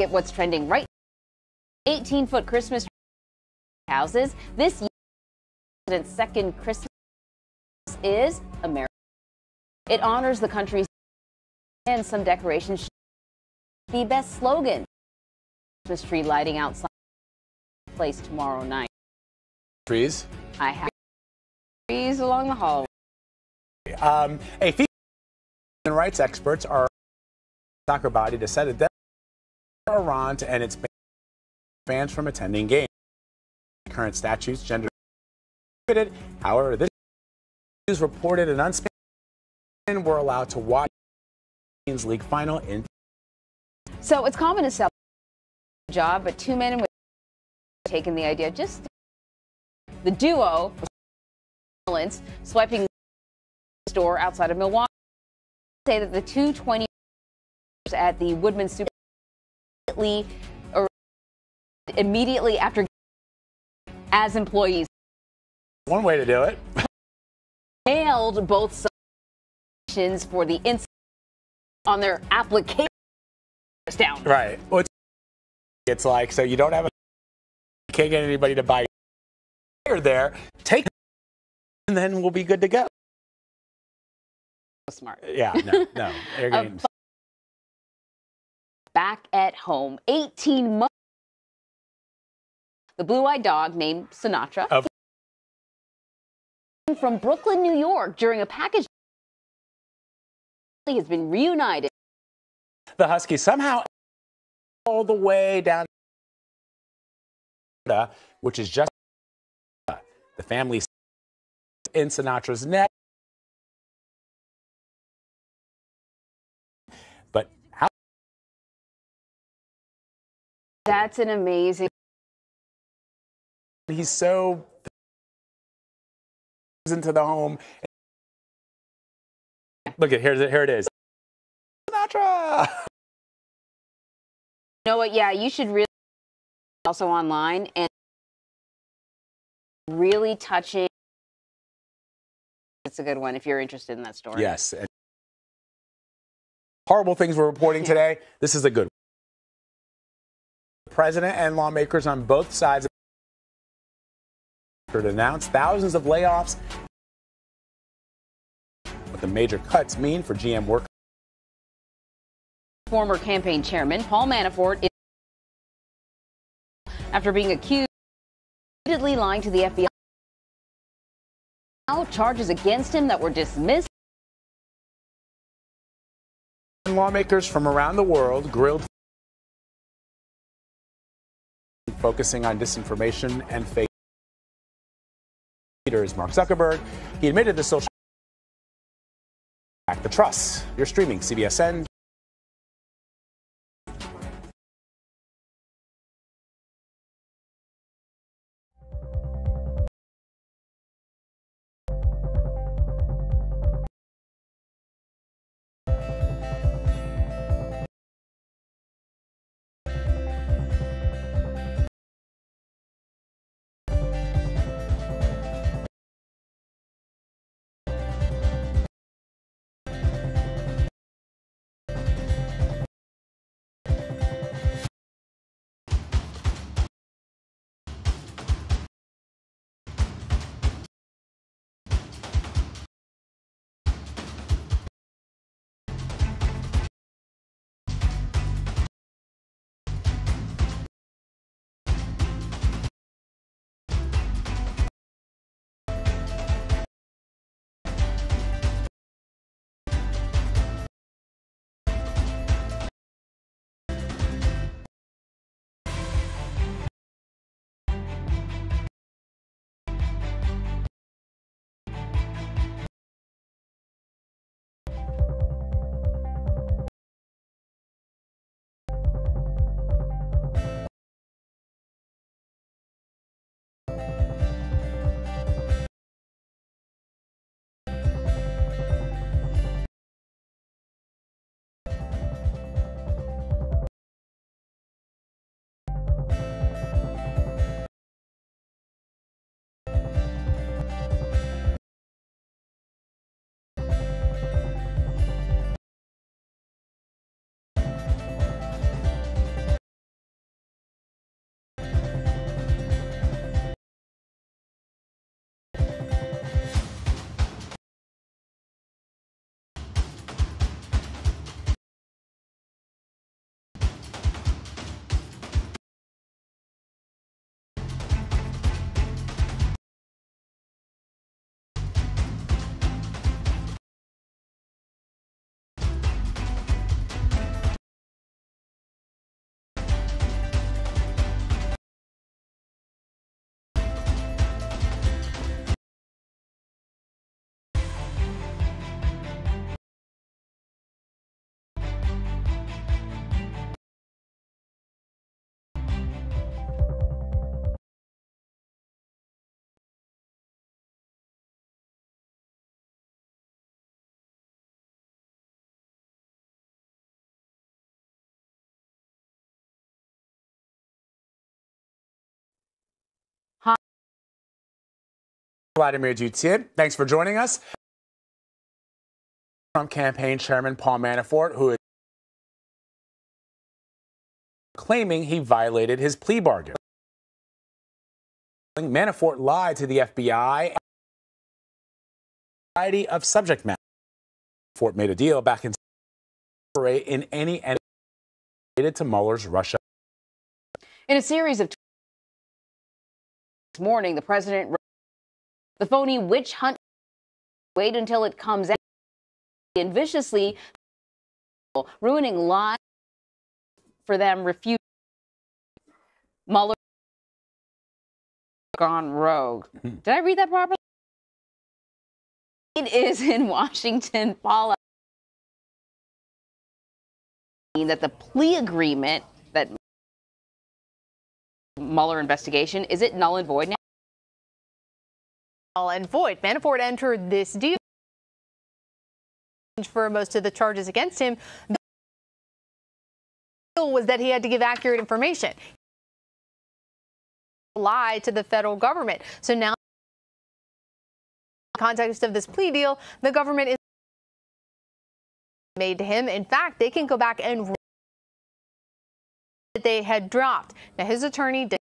Speaker 9: at what's trending right now. 18-foot Christmas houses. This year's second Christmas is America. It honors the country's and some decorations. The best slogan. Christmas tree lighting outside the place tomorrow night.
Speaker 16: Trees?
Speaker 9: I have trees along the hallway.
Speaker 16: A female human rights experts are soccer body to set a deadline for Iran to end its fans from attending games. Current statutes gender prohibited. However, this news reported an unspent men were allowed to watch the Champions League final in.
Speaker 9: So it's common to sell a job, but two men and women taken the idea. Just the duo swiping the store outside of Milwaukee say that the 220 at the Woodman Super immediately after as employees.
Speaker 16: One way to do it.
Speaker 9: Mailed both submissions for the incident on their application. Down.
Speaker 16: Right. Well, it's like, so you don't have you can't get anybody to buy there. Take it, and then we'll be good to go.
Speaker 9: Smart.
Speaker 16: Yeah, no. Air games.
Speaker 9: Back at home, 18 months. The blue-eyed dog named Sinatra from Brooklyn, New York, during a package has been reunited.
Speaker 16: The husky somehow all the way down, which is just the family in Sinatra's neck. But how?
Speaker 9: That's an amazing.
Speaker 16: He's so into the home. Look at here it is. Sinatra.
Speaker 9: You know what? Yeah, you should really also online and really touching. It's a good one if you're interested in that story.
Speaker 16: Yes. And horrible things we're reporting today. This is a good one. The president and lawmakers on both sides announced thousands of layoffs. What the major cuts mean for GM workers.
Speaker 9: Former campaign chairman Paul Manafort, after being accused of repeatedly lying to the FBI, now charges against him that were dismissed.
Speaker 16: Lawmakers from around the world grilled, focusing on disinformation and fake leaders. Mark Zuckerberg, he admitted the social back the trust. You're streaming CBSN. Vladimir Duthiers, thanks for joining us. Trump campaign chairman Paul Manafort, who is claiming he violated his plea bargain. Manafort lied to the FBI and a variety of subject matter. Manafort made a deal back in any related to Mueller's Russia.
Speaker 9: In a series of this morning, the president wrote the phony witch hunt. Wait until it comes out and viciously ruining lives for them. Refuse Mueller gone rogue. Did I read that properly? It is in Washington, Paula, that the plea agreement that Mueller investigation, is it null and void now?
Speaker 12: Null and void. Manafort entered this deal for most of the charges against him. The deal was that he had to give accurate information. Lie to the federal government. So now, in the context of this plea deal, the government is made to him. In fact, they can go back and that they had dropped. Now, his attorney did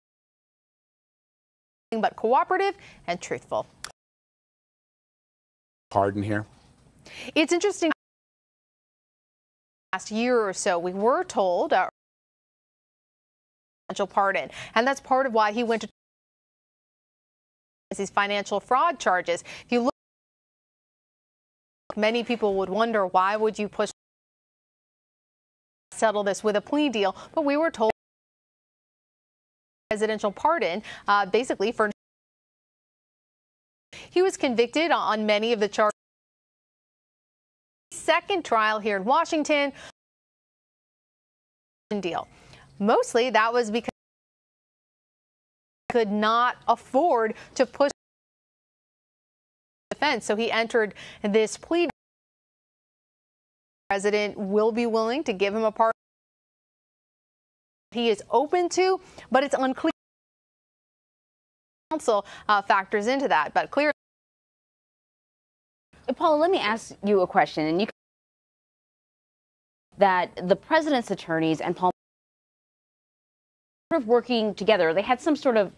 Speaker 12: nothing but cooperative and truthful.
Speaker 16: Pardon here.
Speaker 12: It's interesting. Last year or so, we were told financial pardon, and that's part of why he went to these financial fraud charges. If you look, many people would wonder, why would you push settle this with a plea deal? But we were told presidential pardon, basically for he was convicted on many of the charges. Second trial here in Washington deal. Mostly that was because he could not afford to push defense, so he entered this plea. The president will be willing to give him a pardon. He is open to, but it's unclear. Counsel factors into that, but clear.
Speaker 9: Paula, let me ask you a question, and you that the president's attorneys and Paul sort of working together. They had some sort of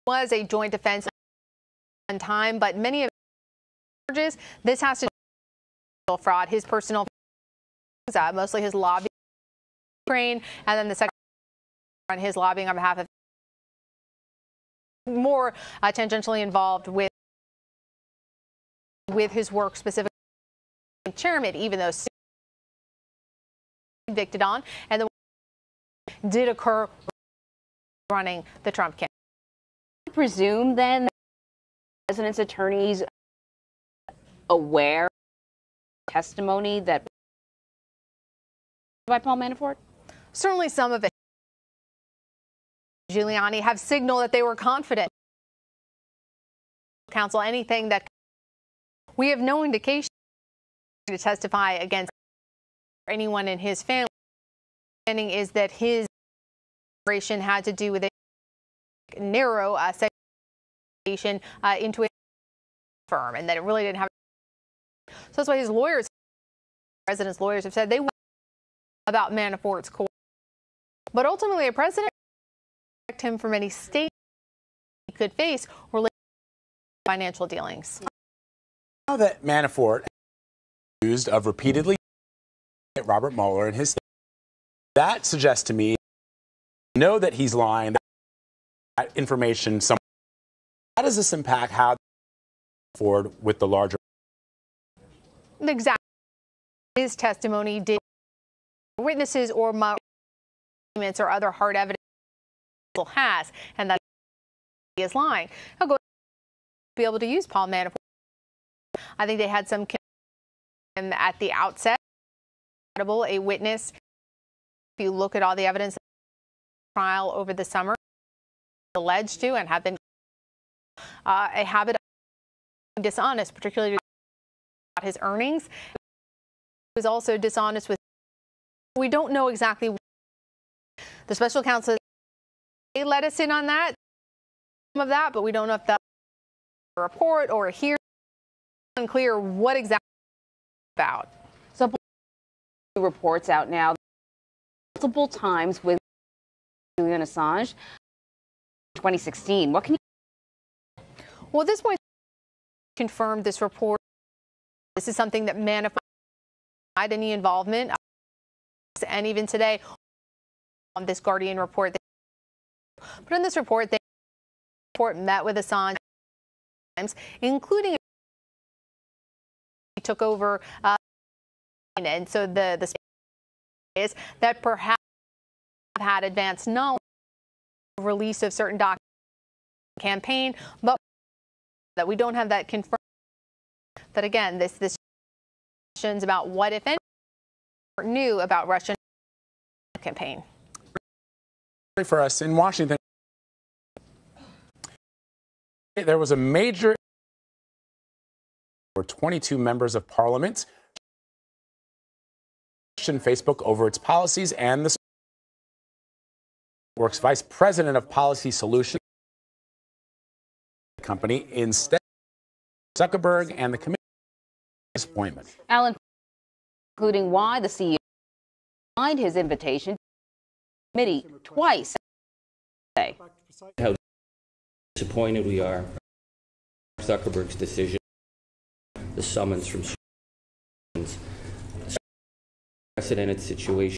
Speaker 12: was a joint defense one time, but many of the charges, this has to do with fraud, his personal, mostly his lobbying, Ukraine, and then the second on his lobbying on behalf of more tangentially involved with his work specifically chairman, even though convicted on, and the did occur running the Trump campaign.
Speaker 9: I presume then that the president's attorneys aware of testimony that by Paul Manafort?
Speaker 12: Certainly some of it. Giuliani have signaled that they were confident. Counsel anything that we have no indication to testify against anyone in his family. Understanding is that his operation had to do with a narrow segregation into a firm, and that it really didn't have. So that's why his lawyers, president's lawyers, have said they want about Manafort's court. But ultimately, a president protect him from any state he could face related to financial dealings.
Speaker 16: Now that Manafort is accused of repeatedly Robert Mueller and his state, that suggests to me, know that he's lying, that information somewhere. How does this impact how forward with the larger?
Speaker 12: Exactly. His testimony did witnesses or documents or other hard evidence has, and that he is lying. He'll go be able to use Paul Manafort. I think they had some at the outset. A witness. If you look at all the evidence trial over the summer, alleged to and have been a habit of being dishonest, particularly about his earnings. He was also dishonest with. We don't know exactly. The special counsel, they let us in on that. of that, but we don't know if that's a report or a hearing. Unclear what exactly it's about.
Speaker 9: So reports out now multiple times with Julian Assange. 2016. What can you?
Speaker 12: Well, at this point, confirmed this report. This is something that Manafort had any involvement, and even today on this Guardian report. But in this report, the report met with Assange, including he took over, and so the is that perhaps had advanced knowledge of release of certain documents campaign, but that we don't have that confirmed. But again, this questions about what, if any, knew about Russian campaign.
Speaker 16: For us in Washington, there was a major for 22 members of parliament questioned Facebook over its policies, and the Works vice president of policy solutions company instead Zuckerberg and the committee disappointment.
Speaker 9: Alan, including why the CEO declined his invitation to the committee twice.
Speaker 13: How disappointed we are. Zuckerberg's decision, the summons from unprecedented situation.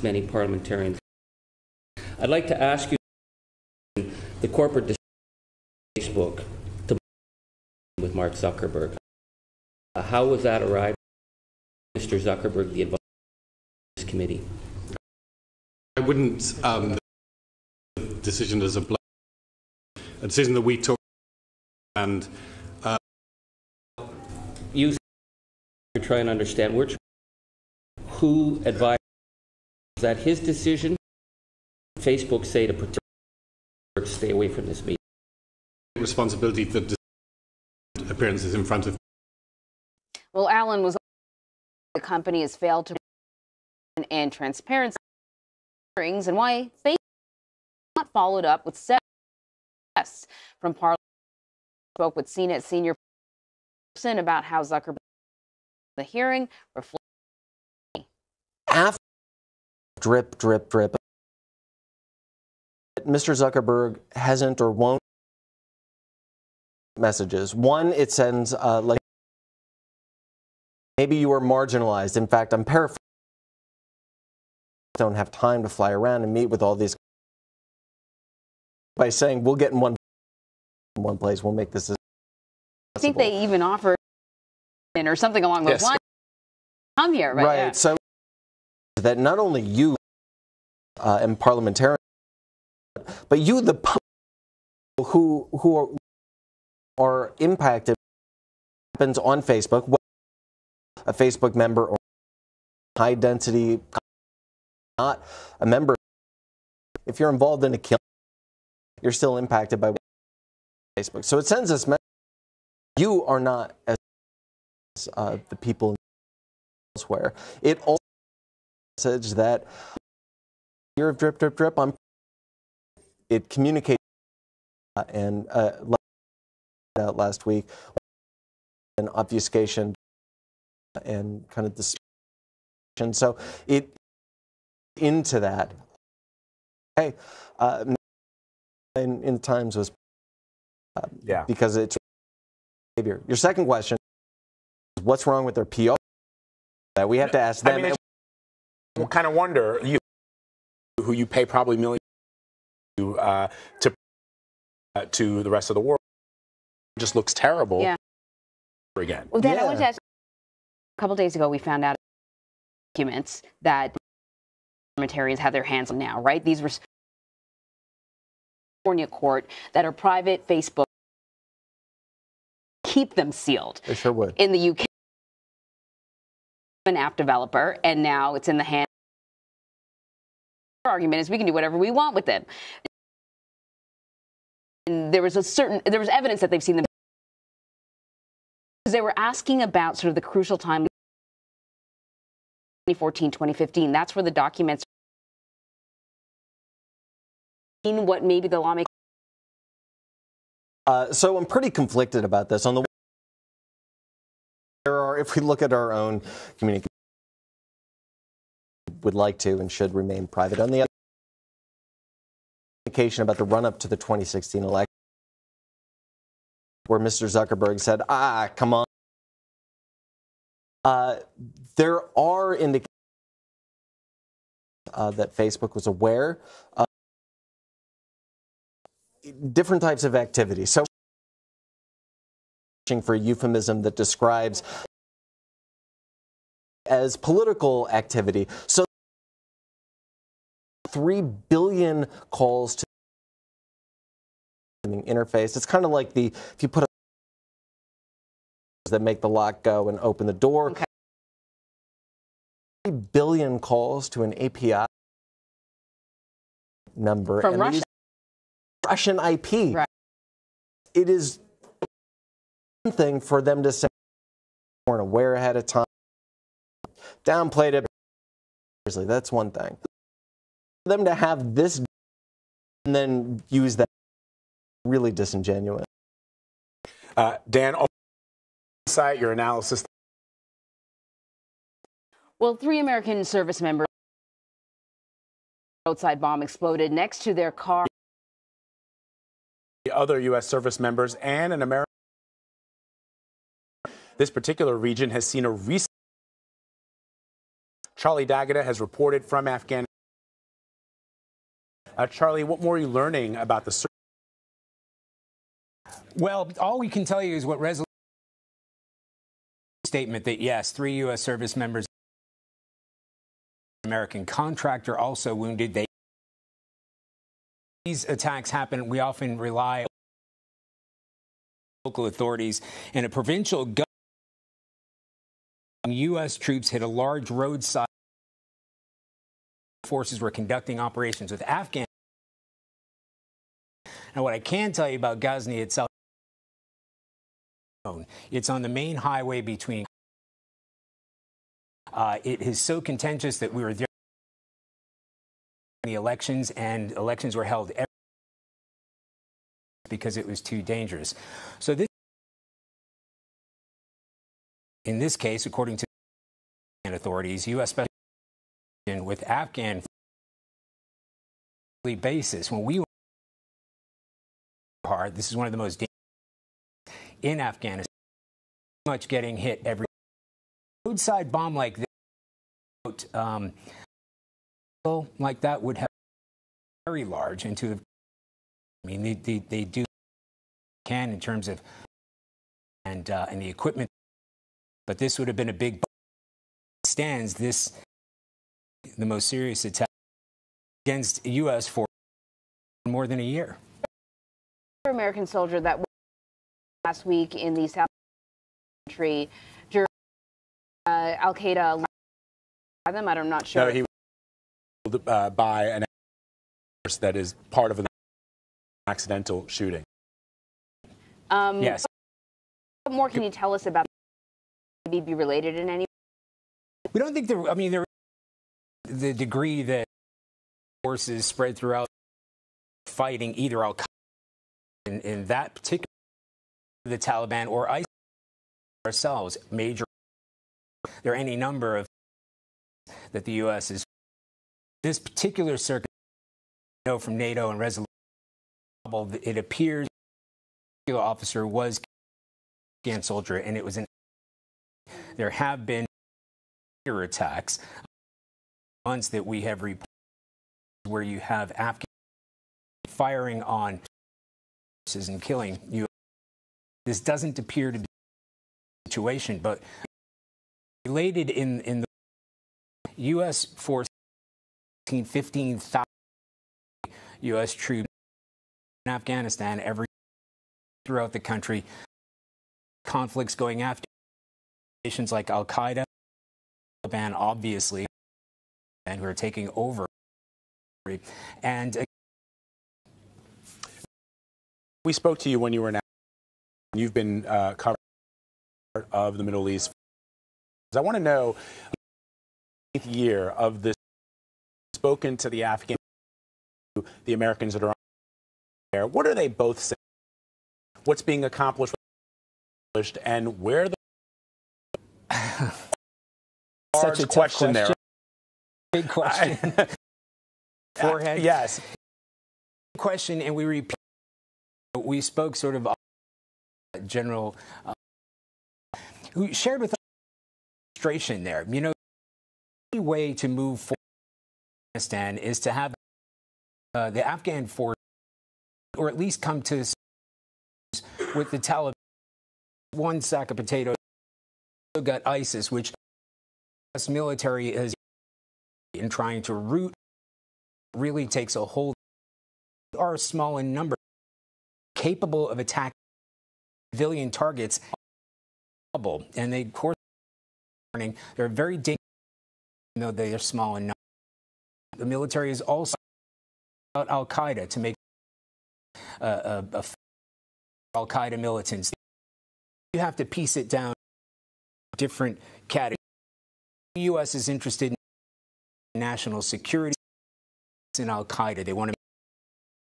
Speaker 13: Many parliamentarians. I'd like to ask you the corporate decision of Facebook to with Mark Zuckerberg. How was that arrived? Mr. Zuckerberg, the advisor of this committee.
Speaker 14: I wouldn't the decision as a decision that we took, and
Speaker 13: you try and understand who advised. Is that his decision? Facebook say to protect, stay away from this meeting.
Speaker 14: Responsibility that appearances in front of.
Speaker 9: Well, Alan was the company has failed to and transparency hearings, and why Facebook not followed up with requests from Parliament. Spoke with CNET senior person about how Zuckerberg the hearing reflects
Speaker 5: after drip, drip, drip. Mr. Zuckerberg hasn't or won't messages. One, it sends like maybe you are marginalized. In fact, I'm paraphrasing. Don't have time to fly around and meet with all these by saying we'll get in one place. We'll make this.
Speaker 9: I think they even offered or something along those lines. Come here, right?
Speaker 5: Right.
Speaker 9: Yeah.
Speaker 5: So that not only you and parliamentarians, but you, the public, who are impacted, happens on Facebook, a Facebook member or high density, not a member. If you're involved in a killing, you're still impacted by Facebook. So it sends us message. You are not as the people elsewhere. It also message that you're drip, drip, drip. It communicates and last week an obfuscation and kind of this. So it into that. Hey, in times was because it's behavior. Your second question is what's wrong with their PR? That we have to ask them.
Speaker 16: I mean, kind of wonder who you pay probably millions to the rest of the world. It just looks terrible.
Speaker 9: Yeah.
Speaker 16: Again.
Speaker 9: Well, then I want to ask. A couple days ago, we found out documents that parliamentarians have their hands on now. Right? These were California court that are private Facebook. Keep them sealed.
Speaker 5: They sure would.
Speaker 9: In the UK, an app developer, and now it's in the hands. Our argument is we can do whatever we want with them. And there was evidence that they've seen them. Because they were asking about sort of the crucial time, 2014, 2015. That's where the documents. In what maybe the lawmakers
Speaker 5: So I'm pretty conflicted about this. On the there are, if we look at our own communication, would like to and should remain private. On the other, communication about the run-up to the 2016 election, where Mr. Zuckerberg said, come on. There are indications that Facebook was aware of different types of activity. So, for a euphemism that describes as political activity. So 3 billion calls to the interface. It's kind of like if you put that make the lock go and open the door. Okay. 3 billion calls to an API number.
Speaker 9: From Russia.
Speaker 5: Russian IP.
Speaker 9: Right.
Speaker 5: It is one thing for them to say they weren't aware ahead of time, downplayed it. That's one thing. For them to have this and then use that, really disingenuous.
Speaker 16: Dan, insight, your analysis.
Speaker 9: Well, 3 American service members. Roadside bomb exploded next to their car.
Speaker 16: The other U.S. service members and an American. This particular region has seen a recent. Charlie D'Agata has reported from Afghanistan. Charlie, what more are you learning about the?
Speaker 3: Well, all we can tell you is what resolution statement that yes, 3 U.S. service members, American contractor also wounded. These attacks happen. We often rely on local authorities and a provincial government. U.S. troops hit a large roadside. Forces were conducting operations with Afghan. Now, what I can tell you about Ghazni itself, it's on the main highway between. It is so contentious that we were there in the elections, and elections were held because it was too dangerous. So this, in this case, according to authorities, U.S. special with Afghan basis. When we were hard, this is one of the most dangerous in Afghanistan. Much getting hit every roadside bomb like this, like that would have very large into the. I mean, they do can in terms of and the equipment, but this would have been a big. Stands this the most serious attack against U.S. for more than a year.
Speaker 9: American soldier that was last week in the South country during Al Qaeda. I'm not sure.
Speaker 16: No, he was by an force that is part of an accidental shooting.
Speaker 3: Yes.
Speaker 9: What more can you tell us about? Maybe be related in any?
Speaker 3: We don't think there. I mean, the degree that forces spread throughout fighting either Al Qaeda in that particular, the Taliban or ISIS ourselves, major. There are any number of that the U.S. is. This particular circuit, from NATO and resolution, it appears the particular officer was a Afghan soldier, and it was an. There have been attacks months that we have reported where you have Afghan firing on and killing you. This doesn't appear to be a situation, but related in the U.S. force 15,000 U.S. troops in Afghanistan every throughout the country. Conflicts going after nations like Al Qaeda, Taliban, obviously, and who are taking over. And
Speaker 16: we spoke to you when you were in. You've been covering part of the Middle East. I want to know, the 8th year of this, spoken to the Afghan, the Americans that are on there. What are they both saying? what's being accomplished and where the
Speaker 3: such a tough question
Speaker 16: there.
Speaker 3: Big question. Forehead.
Speaker 16: Yes.
Speaker 3: Question, and we repeat. We spoke sort of General who shared with us frustration there. You know, the only way to move forward in Afghanistan is to have the Afghan force, or at least come to with the Taliban. One sack of potatoes. Also got ISIS, which the U.S. military is in trying to root. Really takes a hold. They are small in number, capable of attacking civilian targets, and they, of course, they're very dangerous, even though they are small in number. The military is also about Al Qaeda to make Al Qaeda militants. You have to piece it down to different categories. The U.S. is interested in national security. In Al Qaeda, they want to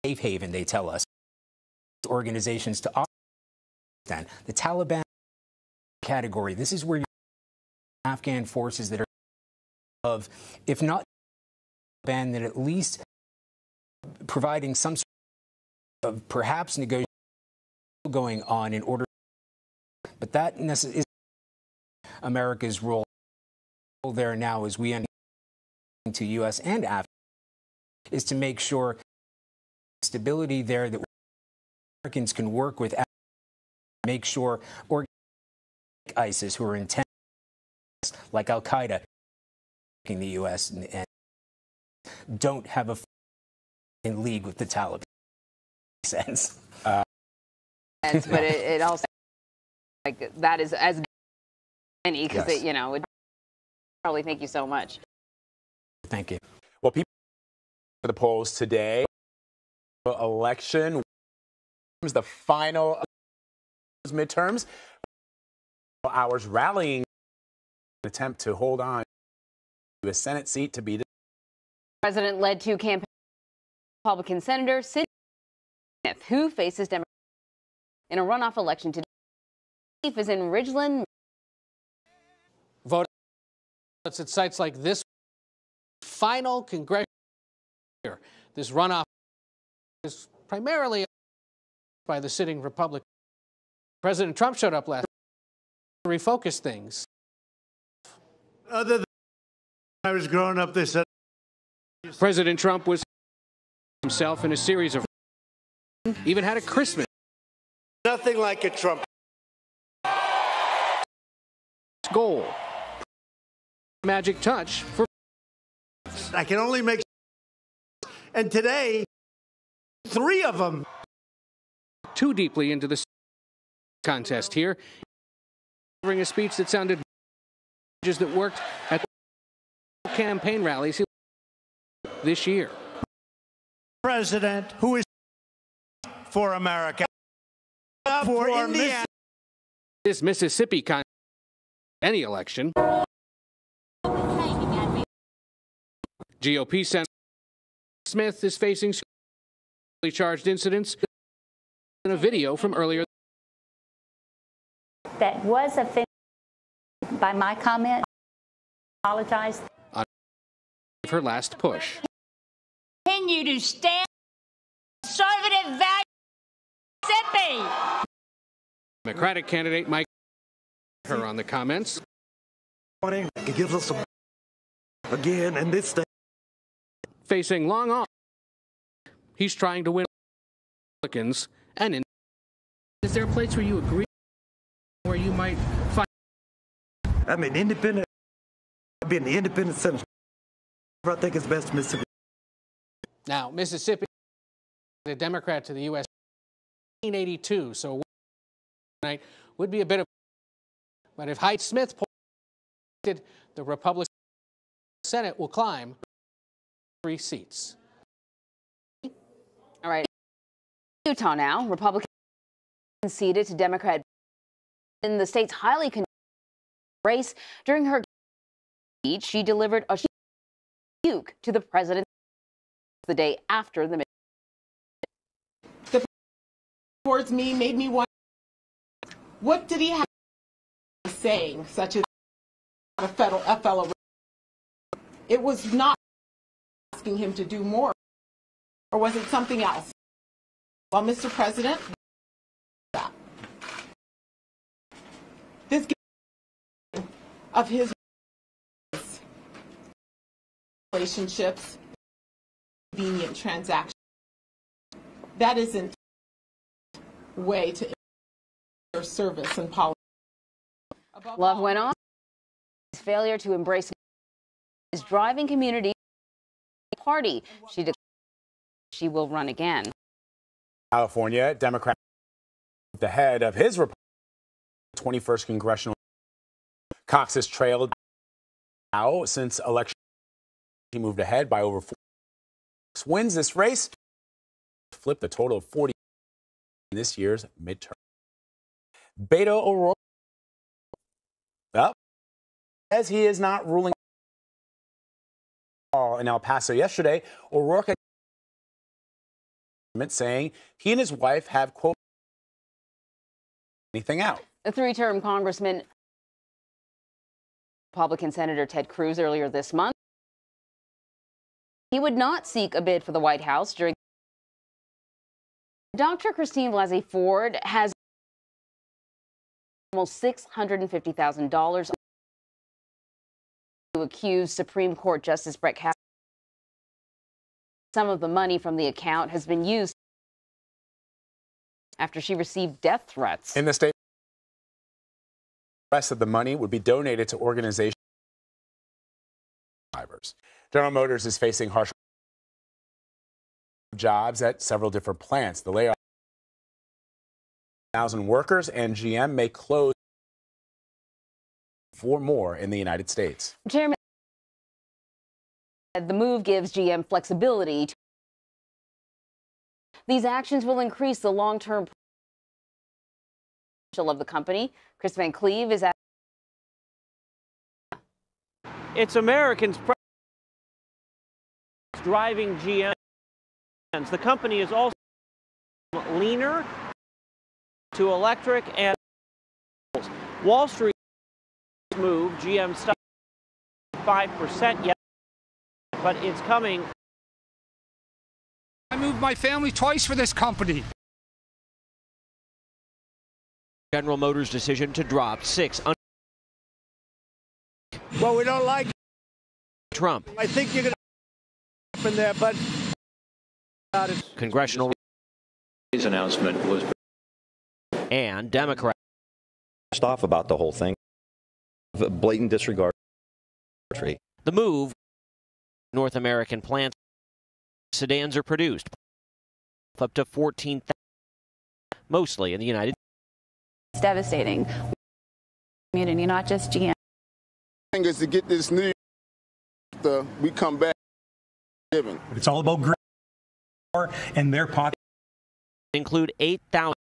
Speaker 3: be a safe haven. They tell us organizations to operate. The Taliban category. This is where you have Afghan forces that are of, if not Taliban, then at least providing some sort of perhaps negotiation going on in order. But that is America's role there now as we enter into U.S. and Afghanistan. Is to make sure stability there that Americans can work with, make sure ISIS, who are intent like Al Qaeda, in the U.S. and don't have a in league with the Taliban. Sense.
Speaker 9: But it also like that is as many because
Speaker 16: Yes.
Speaker 9: you know. Probably. Thank you so much.
Speaker 3: Thank you.
Speaker 16: Well, people for the polls today. Election was the final midterms. Hours rallying in an attempt to hold on to a Senate seat to be.
Speaker 9: The president led two campaigns. Republican Senator Sidney Smith, who faces Democrats in a runoff election today, is in Ridgeland.
Speaker 15: Vote at sites like this final congressional year. This runoff is primarily by the sitting Republican. President Trump showed up last to refocus things.
Speaker 4: Other than I was growing up, they said
Speaker 15: President Trump was himself in a series of even had a Christmas.
Speaker 4: nothing like a Trump
Speaker 15: Goal. Magic touch for.
Speaker 4: I can only make. And today, 3 of them.
Speaker 15: Too deeply into the contest here. Delivering a speech that sounded that worked at campaign rallies this year.
Speaker 4: President who is for America, for Indiana.
Speaker 15: This Mississippi any election. GOP Senator Smith is facing charged incidents in a video from earlier.
Speaker 17: That was offended by my comment. I apologize.
Speaker 15: On her last push.
Speaker 17: Continue to stand conservative value. Mississippi.
Speaker 15: Democratic candidate Mike her on the comments.
Speaker 18: It gives us again in this state.
Speaker 15: Facing long off. He's trying to win Republicans and in. Is there a place where you agree where you might find?
Speaker 18: I mean, independent. Being the independent senator, I think it's best Mississippi.
Speaker 15: Now, Mississippi, the Democrat to the U.S. 1982, so tonight would be a bit of. But if Hyde Smith the Republican Senate will climb 3 seats.
Speaker 9: All right. Utah now. Republicans conceded to Democrat in the state's highly contested race. During her speech, she delivered a rebuke to the president the day after the
Speaker 19: towards me made me wonder, what did he have saying, such as a fellow? It was not asking him to do more, or was it something else? Well, Mr. President, this of his relationships, convenient transaction. That isn't a way to ensure service and policy.
Speaker 9: Love went on. His failure to embrace is driving community party. She declared she will run again.
Speaker 16: California Democrat, the head of his 21st congressional. Cox has trailed now since election. He moved ahead by over 4. Wins this race, flipped a total of 40 in this year's midterm. Beto O'Rourke, well, as he is not ruling in El Paso yesterday, O'Rourke saying he and his wife have, quote, anything out.
Speaker 9: The three-term Congressman, Republican Senator Ted Cruz, earlier this month, he would not seek a bid for the White House during. Dr. Christine Blasey Ford has almost $650,000 to accuse Supreme Court Justice Brett Kavanaugh. Some of the money from the account has been used after she received death threats.
Speaker 16: In the state, the rest of the money would be donated to organizations. General Motors is facing harsh jobs at several different plants. The layoff of 1,000 workers, and GM may close 4 more in the United States.
Speaker 9: Chairman said the move gives GM flexibility. These actions will increase the long-term potential of the company. Chris Van Cleve is at.
Speaker 22: It's Americans driving GM. The company is also leaner to electric and Wall Street move. GM stock 5% yet, but it's coming.
Speaker 20: I moved my family twice for this company.
Speaker 24: General Motors' decision to drop 6.
Speaker 4: Well, we don't like
Speaker 24: Trump.
Speaker 4: I think you're going to in there, but
Speaker 24: Congressional
Speaker 21: announcement was
Speaker 24: and Democrat
Speaker 21: off about the whole thing. Blatant disregard.
Speaker 24: The move. North American plants. Sedans are produced up to 14,000, mostly in the United States.
Speaker 23: It's devastating. Community, not just GM.
Speaker 25: Is to get this news after we come back.
Speaker 1: It's all about green and their pocket.
Speaker 24: Include 8,000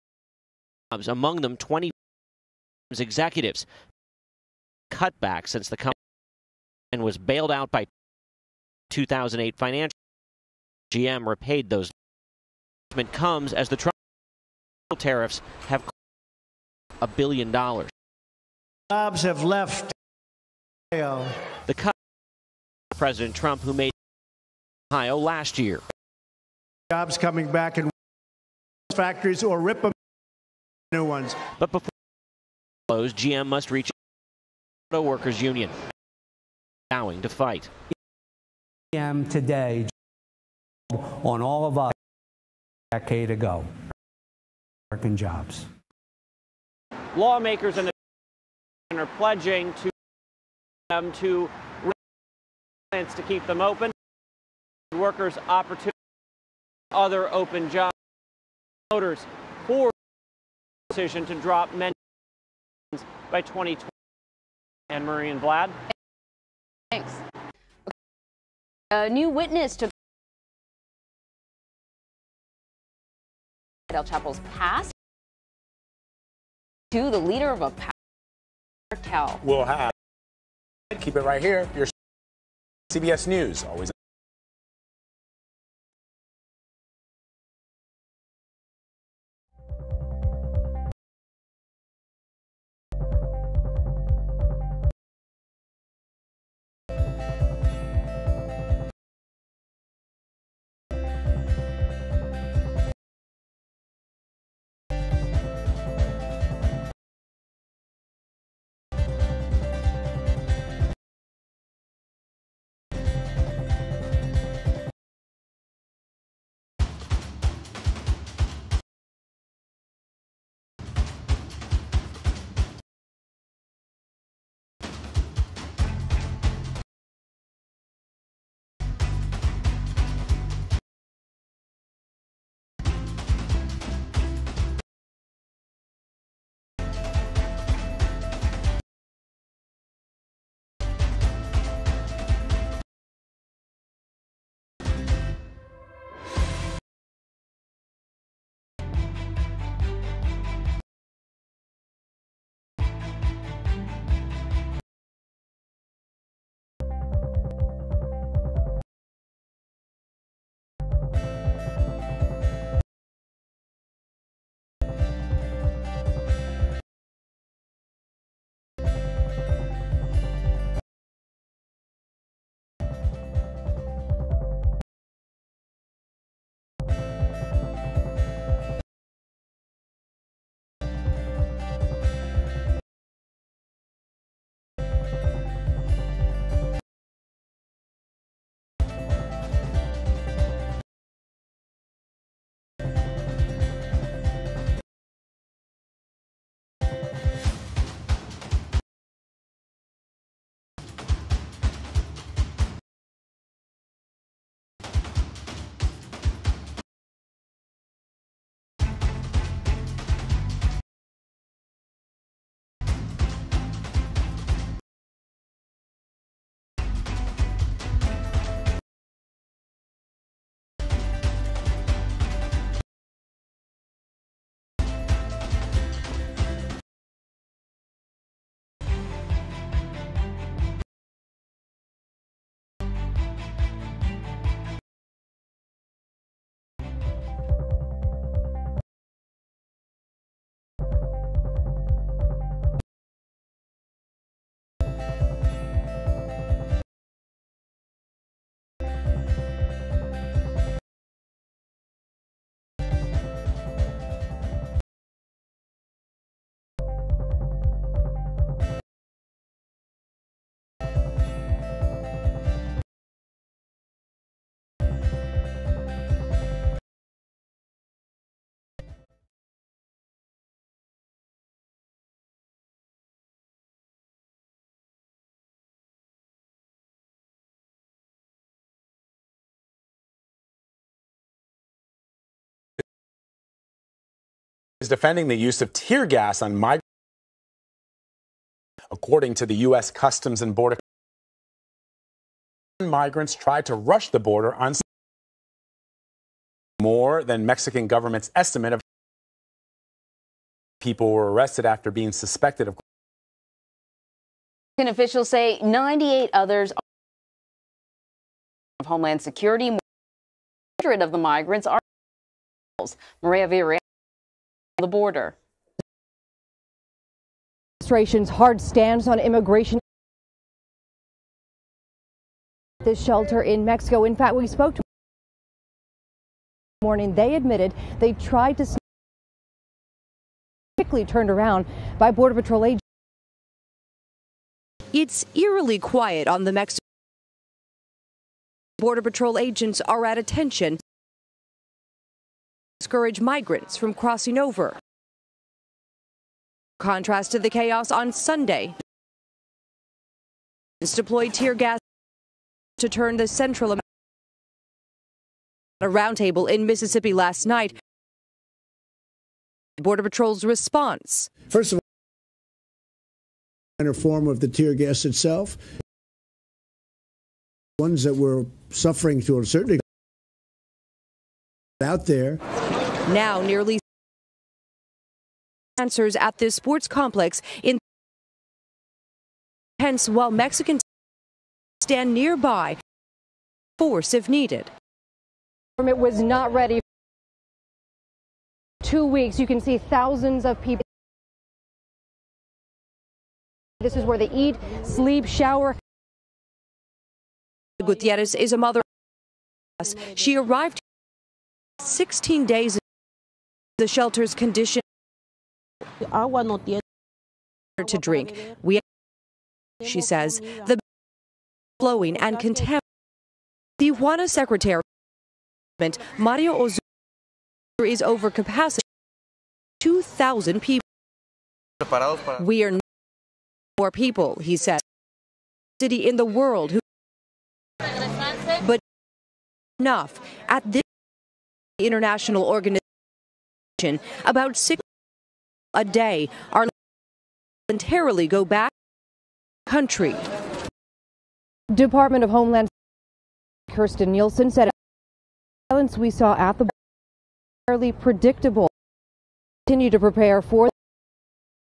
Speaker 24: jobs, among them 20 executives. Cutback since the company was bailed out by 2008 financial. GM repaid those. Comes as the Trump tariffs have $1 billion.
Speaker 4: Jobs have left.
Speaker 24: The cut President Trump, who made Ohio last year.
Speaker 4: Jobs coming back in factories or rip them new ones.
Speaker 24: But before close, GM must reach auto workers union, vowing to fight.
Speaker 1: GM today on all of us a decade ago. American jobs.
Speaker 22: Lawmakers are pledging to them to plans to keep them open. Workers opportunity other open jobs. Voters for decision to drop many by 2020. Anne Marie and Vlad.
Speaker 9: Thanks. A new witness to El Chapo's past to the leader of a cartel.
Speaker 16: We'll have. Keep it right here. Your CBS News, always. is defending the use of tear gas on migrants. According to the U.S. Customs and Border, migrants tried to rush the border on more than Mexican government's estimate of people were arrested after being suspected of.
Speaker 9: Officials say 98 others of Homeland Security. 100 of the migrants are Maria Villarreal on the border.
Speaker 2: Administration's hard stance on immigration. This shelter in Mexico. In fact, we spoke to morning. They admitted they tried to quickly turned around by Border Patrol agents.
Speaker 6: It's eerily quiet on the Mexican. Border Patrol agents are at attention. Discourage migrants from crossing over. Contrast to the chaos on Sunday. Deployed tear gas to turn the Central America. A roundtable in Mississippi last night. Border Patrol's response.
Speaker 7: First of all, form of the tear gas itself. Ones that were suffering to a certain degree out there.
Speaker 6: Now nearly answers at this sports complex in hence while Mexicans stand nearby, force if needed.
Speaker 2: It was not ready. 2 weeks, you can see thousands of people. This is where they eat, sleep, shower.
Speaker 6: Gutierrez is a mother. She arrived 16 days in the shelter's condition to drink. She says, the flowing and contaminated. Tijuana Secretary Mario Ozuna is over capacity. 2,000 people. We are more people, he said. City in the world who, but enough at this international organization. About 6 a day are voluntarily go back to the country.
Speaker 2: Department of Homeland Kirsten Nielsen said the violence we saw at the border is fairly predictable. Continue to prepare for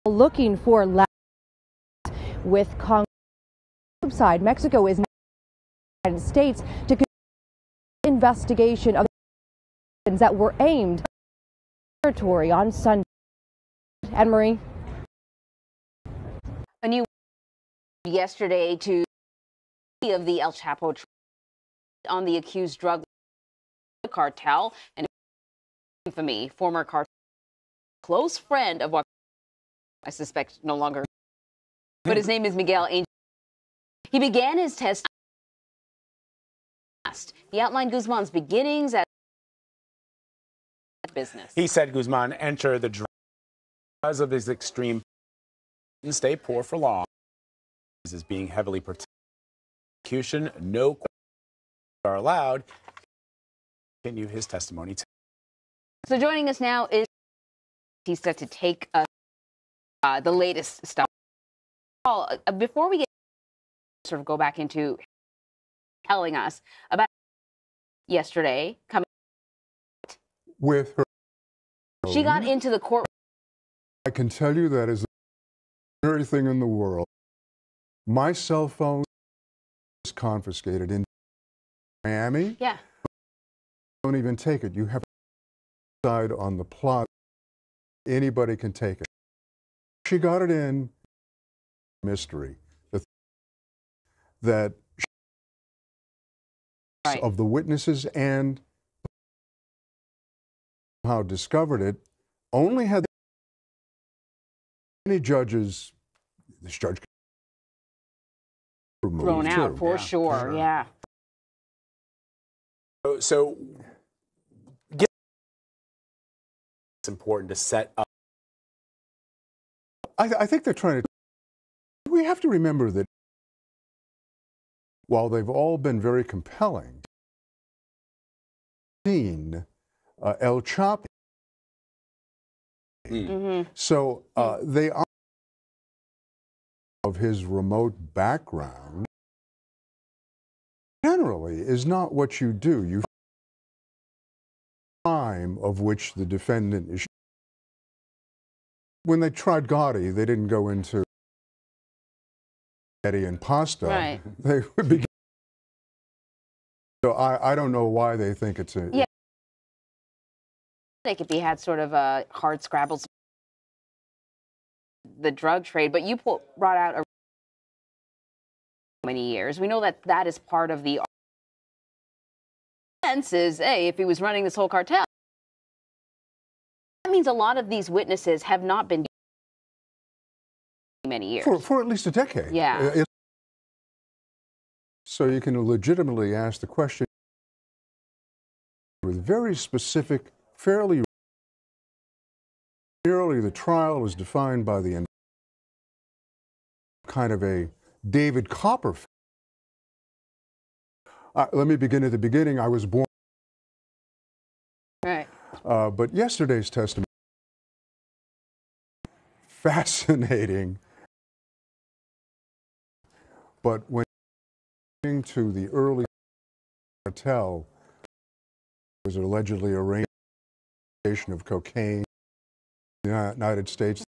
Speaker 2: looking for with Congress side. Mexico is now the United States to conduct an investigation of that were aimed at territory on Sunday. Anne Marie.
Speaker 9: A new yesterday to of the El Chapo on the accused drug cartel and infamy, former cartel close friend of what I suspect no longer, but his name is Miguel Angel. He began his test. He outlined Guzman's beginnings at business.
Speaker 16: He said Guzman entered the drug because of his extreme and stay poor for long. Is being heavily protected. No questions are allowed. Continue his testimony.
Speaker 9: So joining us now is he's set to take us the latest stuff. Before we get sort of go back into telling us about yesterday coming
Speaker 8: with her.
Speaker 9: She got into the court.
Speaker 8: I can tell you that is everything in the world. My cell phone was confiscated in Miami.
Speaker 9: Yeah.
Speaker 8: Don't even take it. You have to decide on the plot. Anybody can take it. She got it in mystery. That right. Of the witnesses and how discovered it only had many judges. This judge
Speaker 9: thrown out for sure. Yeah.
Speaker 16: So it's important to set up.
Speaker 8: I think they're trying to. We have to remember that while they've all been very compelling, El Chapo So they are of his remote background generally is not what you do. You crime of which the defendant is. When they tried Gotti, they didn't go into spaghetti and pasta.
Speaker 9: Right.
Speaker 8: They would be. So I don't know why they think it's a.
Speaker 9: Yeah. They could be had sort of a hard scrabbles the drug trade, but you brought out a many years. We know that that is part of the sense is, hey, if he was running this whole cartel, that means a lot of these witnesses have not been many years.
Speaker 8: For at least a decade.
Speaker 9: Yeah.
Speaker 8: So you can legitimately ask the question with very specific, fairly merely the trial is defined by the kind of a David Copperfield. Let me begin at the beginning. I was born.
Speaker 9: Right.
Speaker 8: But yesterday's testimony, fascinating. But when to the early cartel was allegedly arranged of cocaine in the United States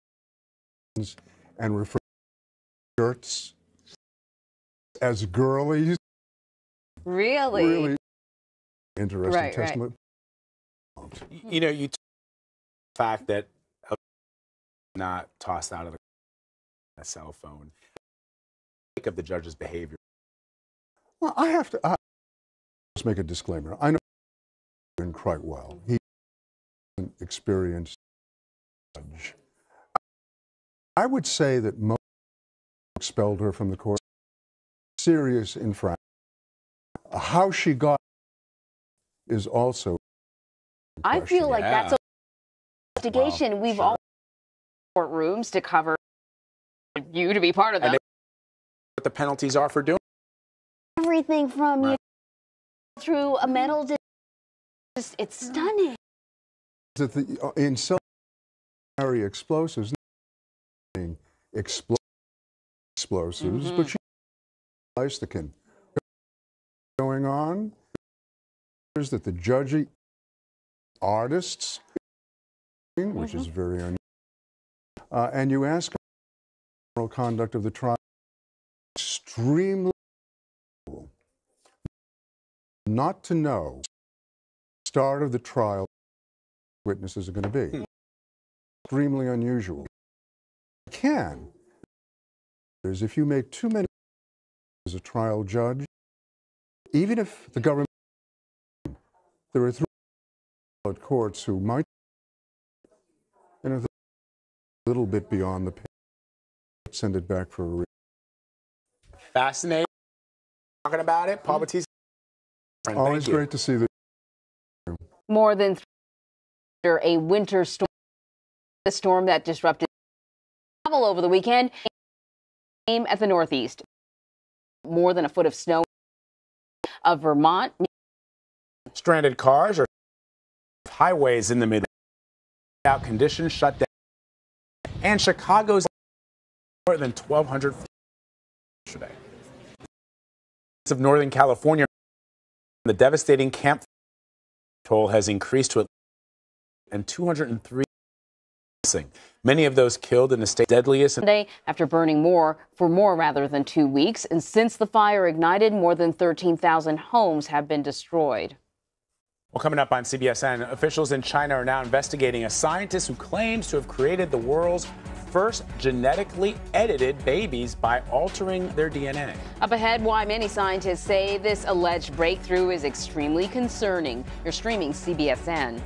Speaker 8: and referred to shirts as girlies.
Speaker 9: Really?
Speaker 8: Really interesting testimony.
Speaker 16: Right. You know, the fact that not tossed out of a cell phone. Think of the judge's behavior.
Speaker 8: Well, I have to just make a disclaimer. I know him quite well. He's an experienced judge. I would say that most expelled her from the court. Serious infraction. How she got is also.
Speaker 9: I feel like that's a investigation.
Speaker 16: Well,
Speaker 9: We've all courtrooms to cover you to be part of them.
Speaker 16: What the penalties are for doing
Speaker 9: everything from you through a mental. It's stunning.
Speaker 8: That in secondary explosives, explosives, but she can going on is that the judge artists, which is very unusual, and you ask moral conduct of the trial, extremely not to know start of the trial witnesses are going to be. Extremely unusual. Is if you make too many as a trial judge, even if the government, there are 3 courts who might, a little bit beyond the pay, send it back for a reason.
Speaker 16: Fascinating. Talking about it, Paul Batiste.
Speaker 8: Always great to see that.
Speaker 9: More than a winter storm, the storm that disrupted travel over the weekend came at the Northeast. More than a foot of snow of Vermont.
Speaker 16: Stranded cars or highways in the Midwest. Out conditions shut down. And Chicago's more than 1,200 yesterday. Of Northern California, the devastating camp toll has increased to 203 missing. Many of those killed in the state's deadliest. Today,
Speaker 9: after burning for more rather than 2 weeks, and since the fire ignited, more than 13,000 homes have been destroyed.
Speaker 16: Well, coming up on CBSN, officials in China are now investigating a scientist who claims to have created the world's first genetically edited babies by altering their DNA.
Speaker 9: Up ahead, why many scientists say this alleged breakthrough is extremely concerning. You're streaming CBSN.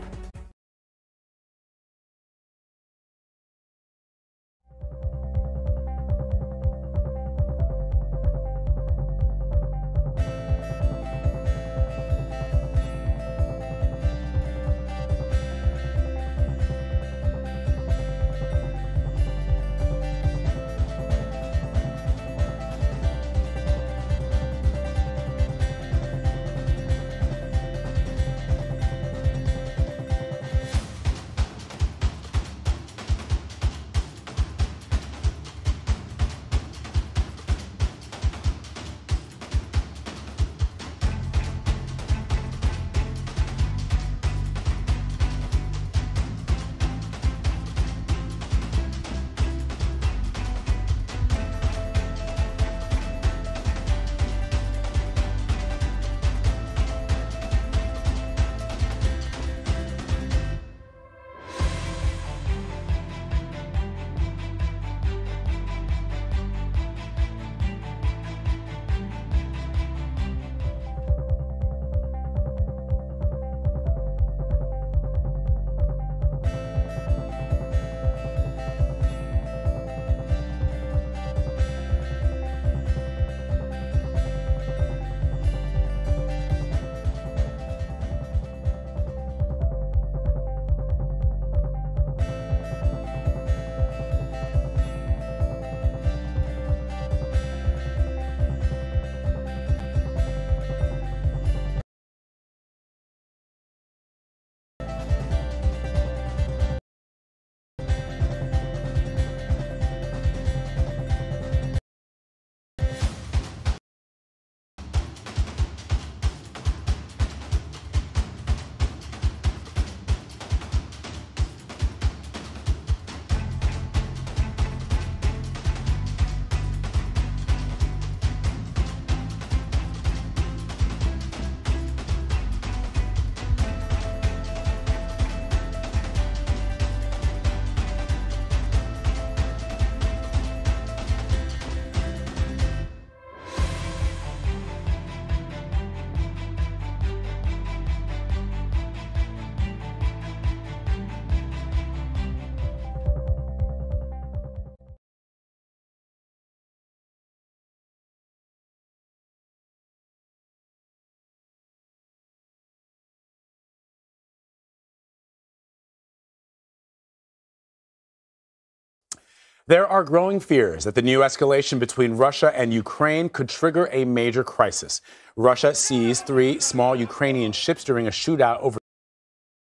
Speaker 16: There are growing fears that the new escalation between Russia and Ukraine could trigger a major crisis. Russia seized 3 small Ukrainian ships during a shootout over.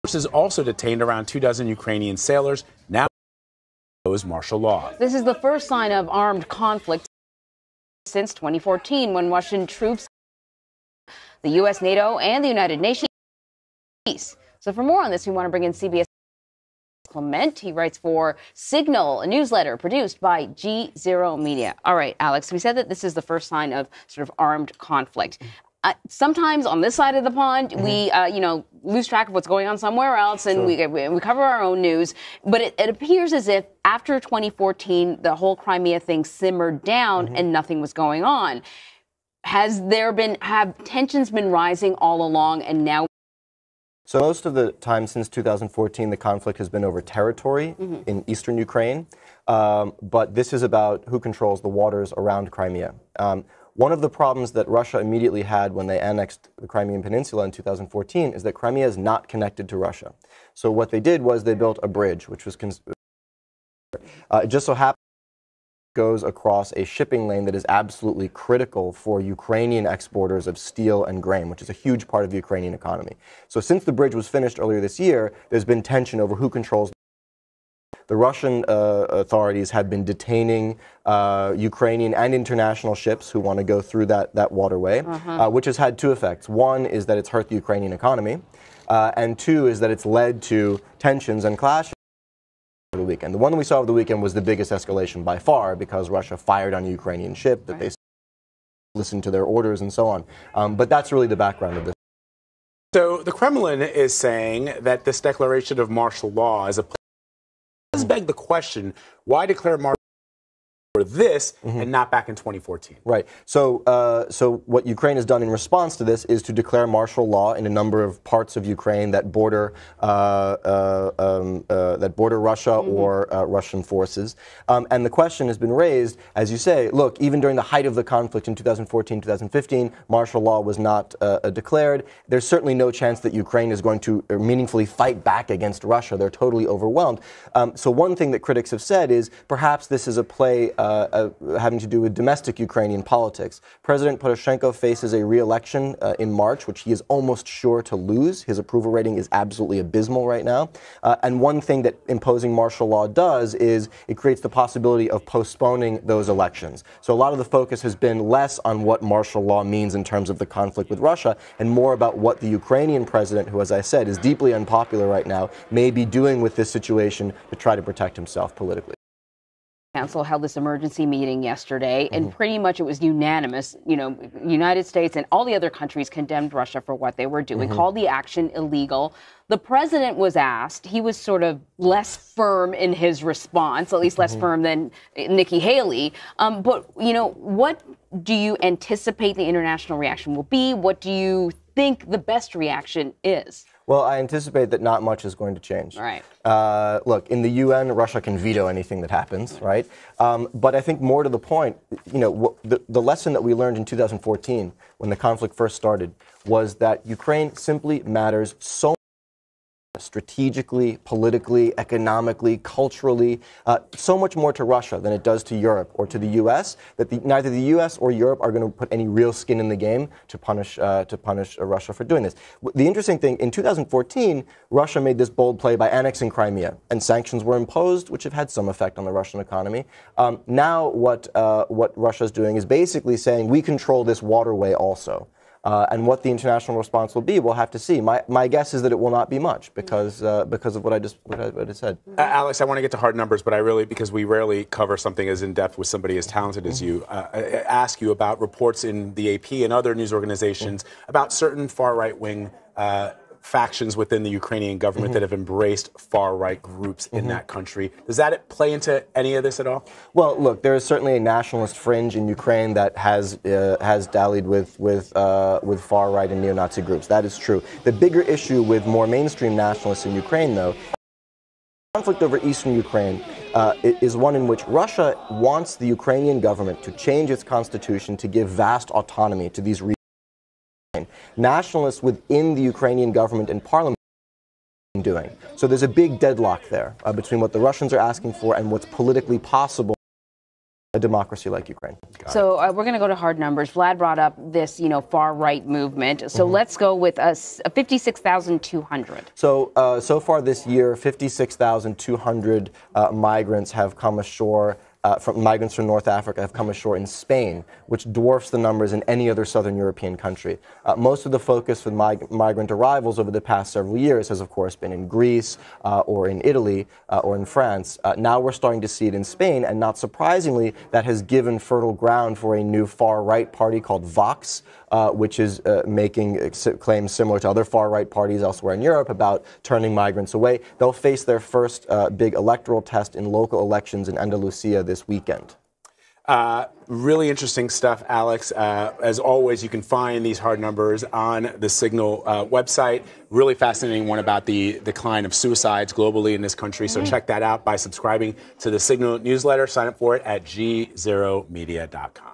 Speaker 16: Forces also detained around 24 Ukrainian sailors. Now impose martial law.
Speaker 9: This is the first sign of armed conflict since 2014, when Russian troops, the U.S., NATO, and the United Nations. So for more on this, we want to bring in CBS Clement. He writes for Signal, a newsletter produced by G0 Media. All right, Alex, we said that this is the first sign of sort of armed conflict. Sometimes on this side of the pond, we, lose track of what's going on somewhere else, and we cover our own news. But it appears as if after 2014, the whole Crimea thing simmered down and nothing was going on. Have tensions been rising all along, and now?
Speaker 5: So most of the time since 2014, the conflict has been over territory in eastern Ukraine. But this is about who controls the waters around Crimea. One of the problems that Russia immediately had when they annexed the Crimean Peninsula in 2014 is that Crimea is not connected to Russia. So what they did was they built a bridge, which was it just so happened goes across a shipping lane that is absolutely critical for Ukrainian exporters of steel and grain, which is a huge part of the Ukrainian economy. So since the bridge was finished earlier this year, there's been tension over who controls. The Russian authorities have been detaining Ukrainian and international ships who want to go through that waterway, which has had 2 effects. One is that it's hurt the Ukrainian economy, and 2 is that it's led to tensions and clashes over the weekend. The one that we saw over the weekend was the biggest escalation by far, because Russia fired on a Ukrainian ship that they listened to their orders and so on. But that's really the background of this.
Speaker 16: So the Kremlin is saying that this declaration of martial law is a. Does beg the question, why declare martial law for this and not back in 2014?
Speaker 5: Right. So what Ukraine has done in response to this is to declare martial law in a number of parts of Ukraine that border Russia or Russian forces. And the question has been raised, as you say, look, even during the height of the conflict in 2014, 2015, martial law was not declared. There's certainly no chance that Ukraine is going to meaningfully fight back against Russia. They're totally overwhelmed. So one thing that critics have said is perhaps this is a play having to do with domestic Ukrainian politics. President Poroshenko faces a re-election in March, which he is almost sure to lose. His approval rating is absolutely abysmal right now. And one thing that imposing martial law does is it creates the possibility of postponing those elections. So a lot of the focus has been less on what martial law means in terms of the conflict with Russia and more about what the Ukrainian president, who, as I said, is deeply unpopular right now, may be doing with this situation to try to protect himself politically.
Speaker 9: Council held this emergency meeting yesterday, and pretty much it was unanimous. United States and all the other countries condemned Russia for what they were doing, called the action illegal. The president was asked. He was sort of less firm in his response, at least less firm than Nikki Haley. But, what do you anticipate the international reaction will be? What do you think the best reaction is?
Speaker 5: Well, I anticipate that not much is going to change.
Speaker 9: Right.
Speaker 5: Look, in the UN, Russia can veto anything that happens, right? But I think more to the point, the lesson that we learned in 2014 when the conflict first started was that Ukraine simply matters so much strategically, politically, economically, culturally, so much more to Russia than it does to Europe or to the U.S. that neither the U.S. or Europe are going to put any real skin in the game to punish Russia for doing this. The interesting thing, in 2014, Russia made this bold play by annexing Crimea, and sanctions were imposed, which have had some effect on the Russian economy. Now, what Russia is doing is basically saying we control this waterway also. And what the international response will be, we'll have to see. My guess is that it will not be much because of what I just said.
Speaker 16: Alex, I want to get to hard numbers, but because we rarely cover something as in-depth with somebody as talented as you, ask you about reports in the AP and other news organizations about certain far-right-wing factions within the Ukrainian government that have embraced far-right groups in that country. Does that play into any of this at all?
Speaker 5: Well, look, there is certainly a nationalist fringe in Ukraine that has dallied with far-right and neo-Nazi groups. That is true. The bigger issue with more mainstream nationalists in Ukraine, though, the conflict over eastern Ukraine is one in which Russia wants the Ukrainian government to change its constitution to give vast autonomy to these regions. Nationalists within the Ukrainian government and parliament doing. So there's a big deadlock there between what the Russians are asking for and what's politically possible in a democracy like Ukraine.
Speaker 9: So we're going to go to hard numbers. Vlad brought up this, far right movement. So let's go with 56,200.
Speaker 5: So so far this year, 56,200 migrants have come ashore. Migrants from North Africa have come ashore in Spain, which dwarfs the numbers in any other southern European country. Most of the focus for migrant arrivals over the past several years has, of course, been in Greece or in Italy or in France. Now we're starting to see it in Spain, and not surprisingly, that has given fertile ground for a new far-right party called Vox, which is making claims similar to other far-right parties elsewhere in Europe about turning migrants away. They'll face their first big electoral test in local elections in Andalusia this weekend.
Speaker 16: Really interesting stuff, Alex. As always, you can find these hard numbers on the Signal website. Really fascinating one about the decline of suicides globally in this country. So check that out by subscribing to the Signal newsletter. Sign up for it at g0media.com.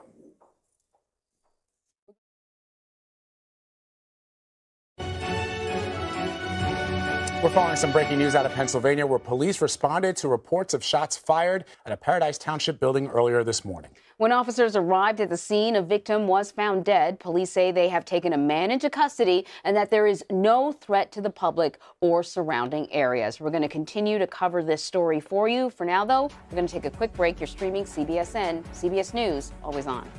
Speaker 16: We're following some breaking news out of Pennsylvania where police responded to reports of shots fired at a Paradise Township building earlier this morning.
Speaker 9: When officers arrived at the scene, a victim was found dead. Police say they have taken a man into custody and that there is no threat to the public or surrounding areas. We're going to continue to cover this story for you. For now, though, we're going to take a quick break. You're streaming CBSN, CBS News, always on.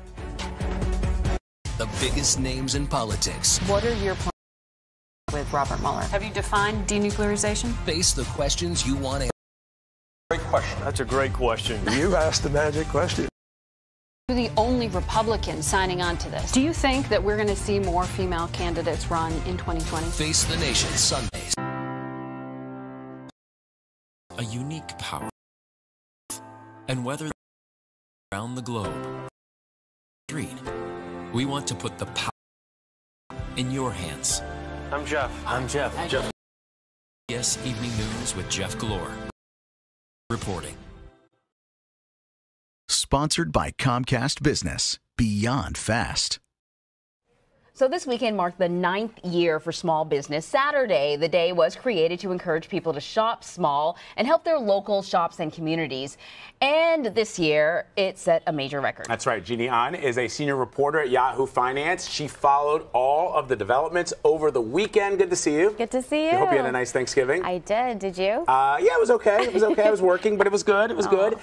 Speaker 10: The biggest names in politics.
Speaker 11: What are your plans with Robert Mueller? Have you defined denuclearization?
Speaker 10: Face the questions you want to.
Speaker 12: Great question. That's a great question. You asked the magic question.
Speaker 11: You're the only Republican signing on to this. Do you think that we're going to see more female candidates run in 2020?
Speaker 10: Face the Nation Sundays. A unique power. And whether around the globe. We want to put the power in your hands.
Speaker 12: I'm Jeff. Jeff.
Speaker 10: Yes, Evening News with Jeff Glor. Reporting.
Speaker 13: Sponsored by Comcast Business. Beyond fast.
Speaker 9: So this weekend marked the 9th year for small business Saturday. The day was created to encourage people to shop small and help their local shops and communities. And this year, it set a major record.
Speaker 16: That's right. Jeannie An is a senior reporter at Yahoo Finance. She followed all of the developments over the weekend. Good to see you.
Speaker 14: Good to see you.
Speaker 16: I hope you had a nice Thanksgiving.
Speaker 14: I did. Did you?
Speaker 16: Yeah, it was okay. It was okay. I was working, but it was good. It was good.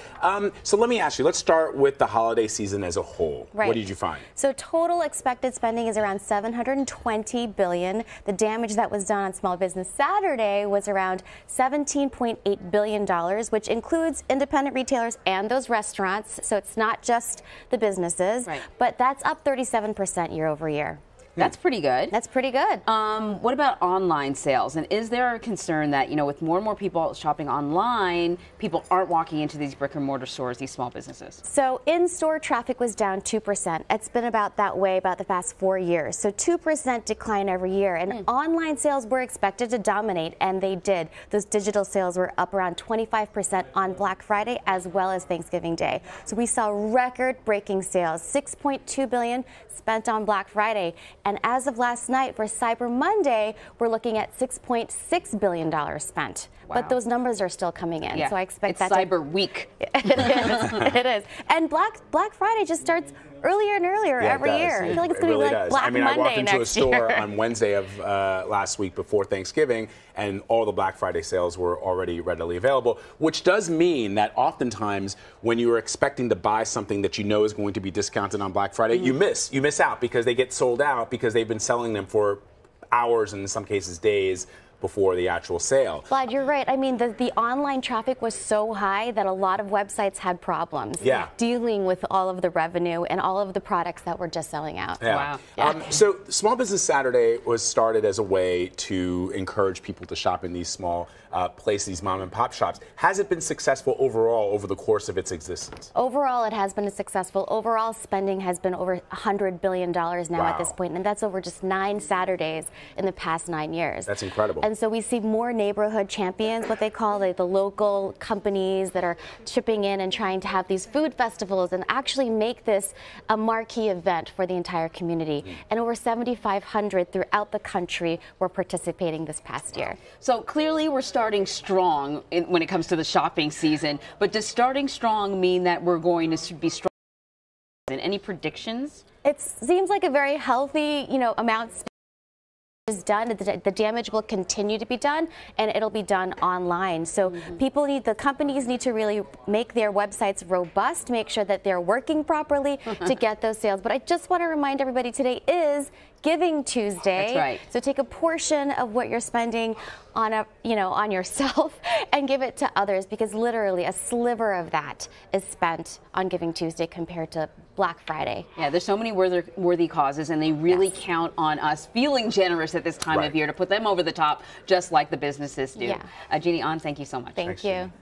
Speaker 16: So let me ask you, let's start with the holiday season as a whole.
Speaker 14: Right.
Speaker 16: What did you find?
Speaker 14: So total expected spending is around $720 billion. The damage that was done on Small Business Saturday was around $17.8 billion, which includes independent retailers and those restaurants. So it's not just the businesses, but that's up 37% year over year.
Speaker 9: That's pretty good.
Speaker 14: That's pretty good.
Speaker 9: What about online sales? And is there a concern that, with more and more people shopping online, people aren't walking into these brick and mortar stores, these small businesses?
Speaker 14: So in-store traffic was down 2%. It's been about that way about the past 4 years. So 2% decline every year. And online sales were expected to dominate, and they did. Those digital sales were up around 25% on Black Friday as well as Thanksgiving Day. So we saw record-breaking sales, $6.2 billion spent on Black Friday. And as of last night for Cyber Monday, we're looking at $6.6 billion spent. Wow. But those numbers are still coming in.
Speaker 9: Yeah.
Speaker 14: So I expect
Speaker 9: it's
Speaker 14: that
Speaker 9: Cyber Week.
Speaker 14: It is. And Black Friday just starts earlier and earlier every year. I feel like it's going to be like Black Monday next year.
Speaker 16: I walked into a store on Wednesday of last week before Thanksgiving, and all the Black Friday sales were already readily available, which does mean that oftentimes when you are expecting to buy something that you know is going to be discounted on Black Friday, you miss out because they get sold out because they've been selling them for hours and in some cases days before the actual sale.
Speaker 14: Vlad, you're right. I mean, the online traffic was so high that a lot of websites had problems dealing with all of the revenue and all of the products that were just selling out.
Speaker 16: Yeah. Wow. So Small Business Saturday was started as a way to encourage people to shop in these small places, these mom and pop shops. Has it been successful overall over the course of its existence?
Speaker 14: Overall, it has been successful. Overall spending has been over $100 billion now at this point, and that's over just 9 Saturdays in the past 9 years.
Speaker 16: That's incredible.
Speaker 14: And And so we see more neighborhood champions, what they call the local companies that are chipping in and trying to have these food festivals and actually make this a marquee event for the entire community. And over 7,500 throughout the country were participating this past year.
Speaker 9: So clearly we're starting strong when it comes to the shopping season, but does starting strong mean that we're going to be strong? Any predictions?
Speaker 14: It seems like a very healthy, amount is done. The damage will continue to be done, and it'll be done online. So the companies need to really make their websites robust, make sure that they're working properly to get those sales. But I just want to remind everybody, today is Giving Tuesday.
Speaker 9: That's right.
Speaker 14: So take a portion of what you're spending on on yourself and give it to others, because literally a sliver of that is spent on Giving Tuesday compared to Black Friday.
Speaker 9: Yeah, there's so many worthy causes, and they really count on us feeling generous at this time of year to put them over the top, just like the businesses do.
Speaker 14: Yeah.
Speaker 9: Jeannie An, thank you so much.
Speaker 14: Thank you.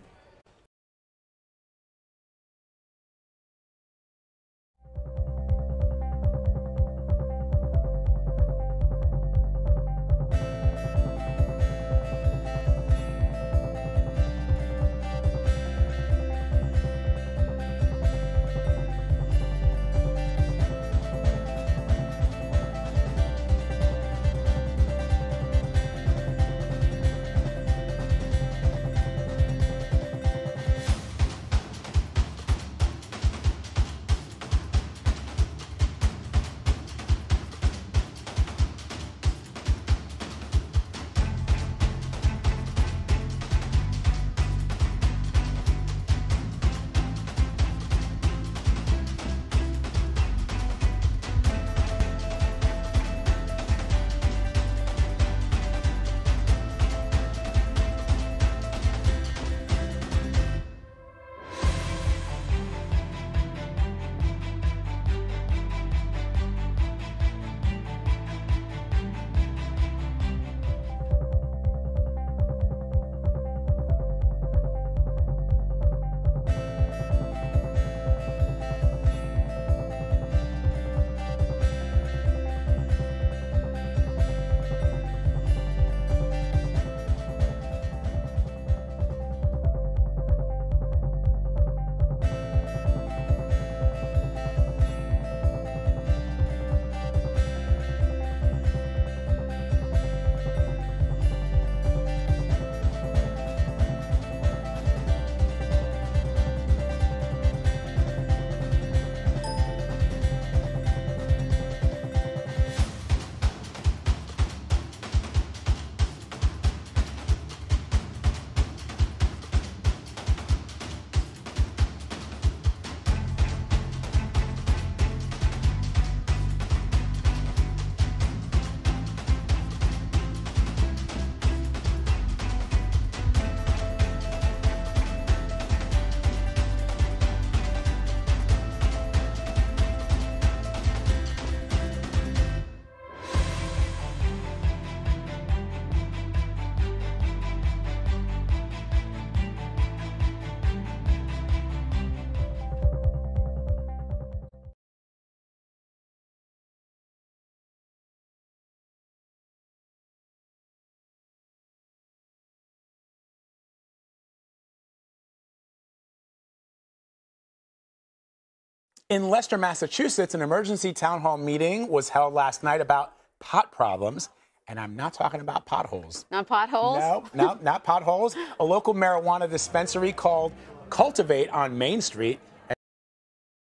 Speaker 16: In Leicester, Massachusetts, an emergency town hall meeting was held last night about pot problems. And I'm not talking about potholes.
Speaker 9: Not potholes?
Speaker 16: No, not potholes. A local marijuana dispensary called Cultivate on Main Street,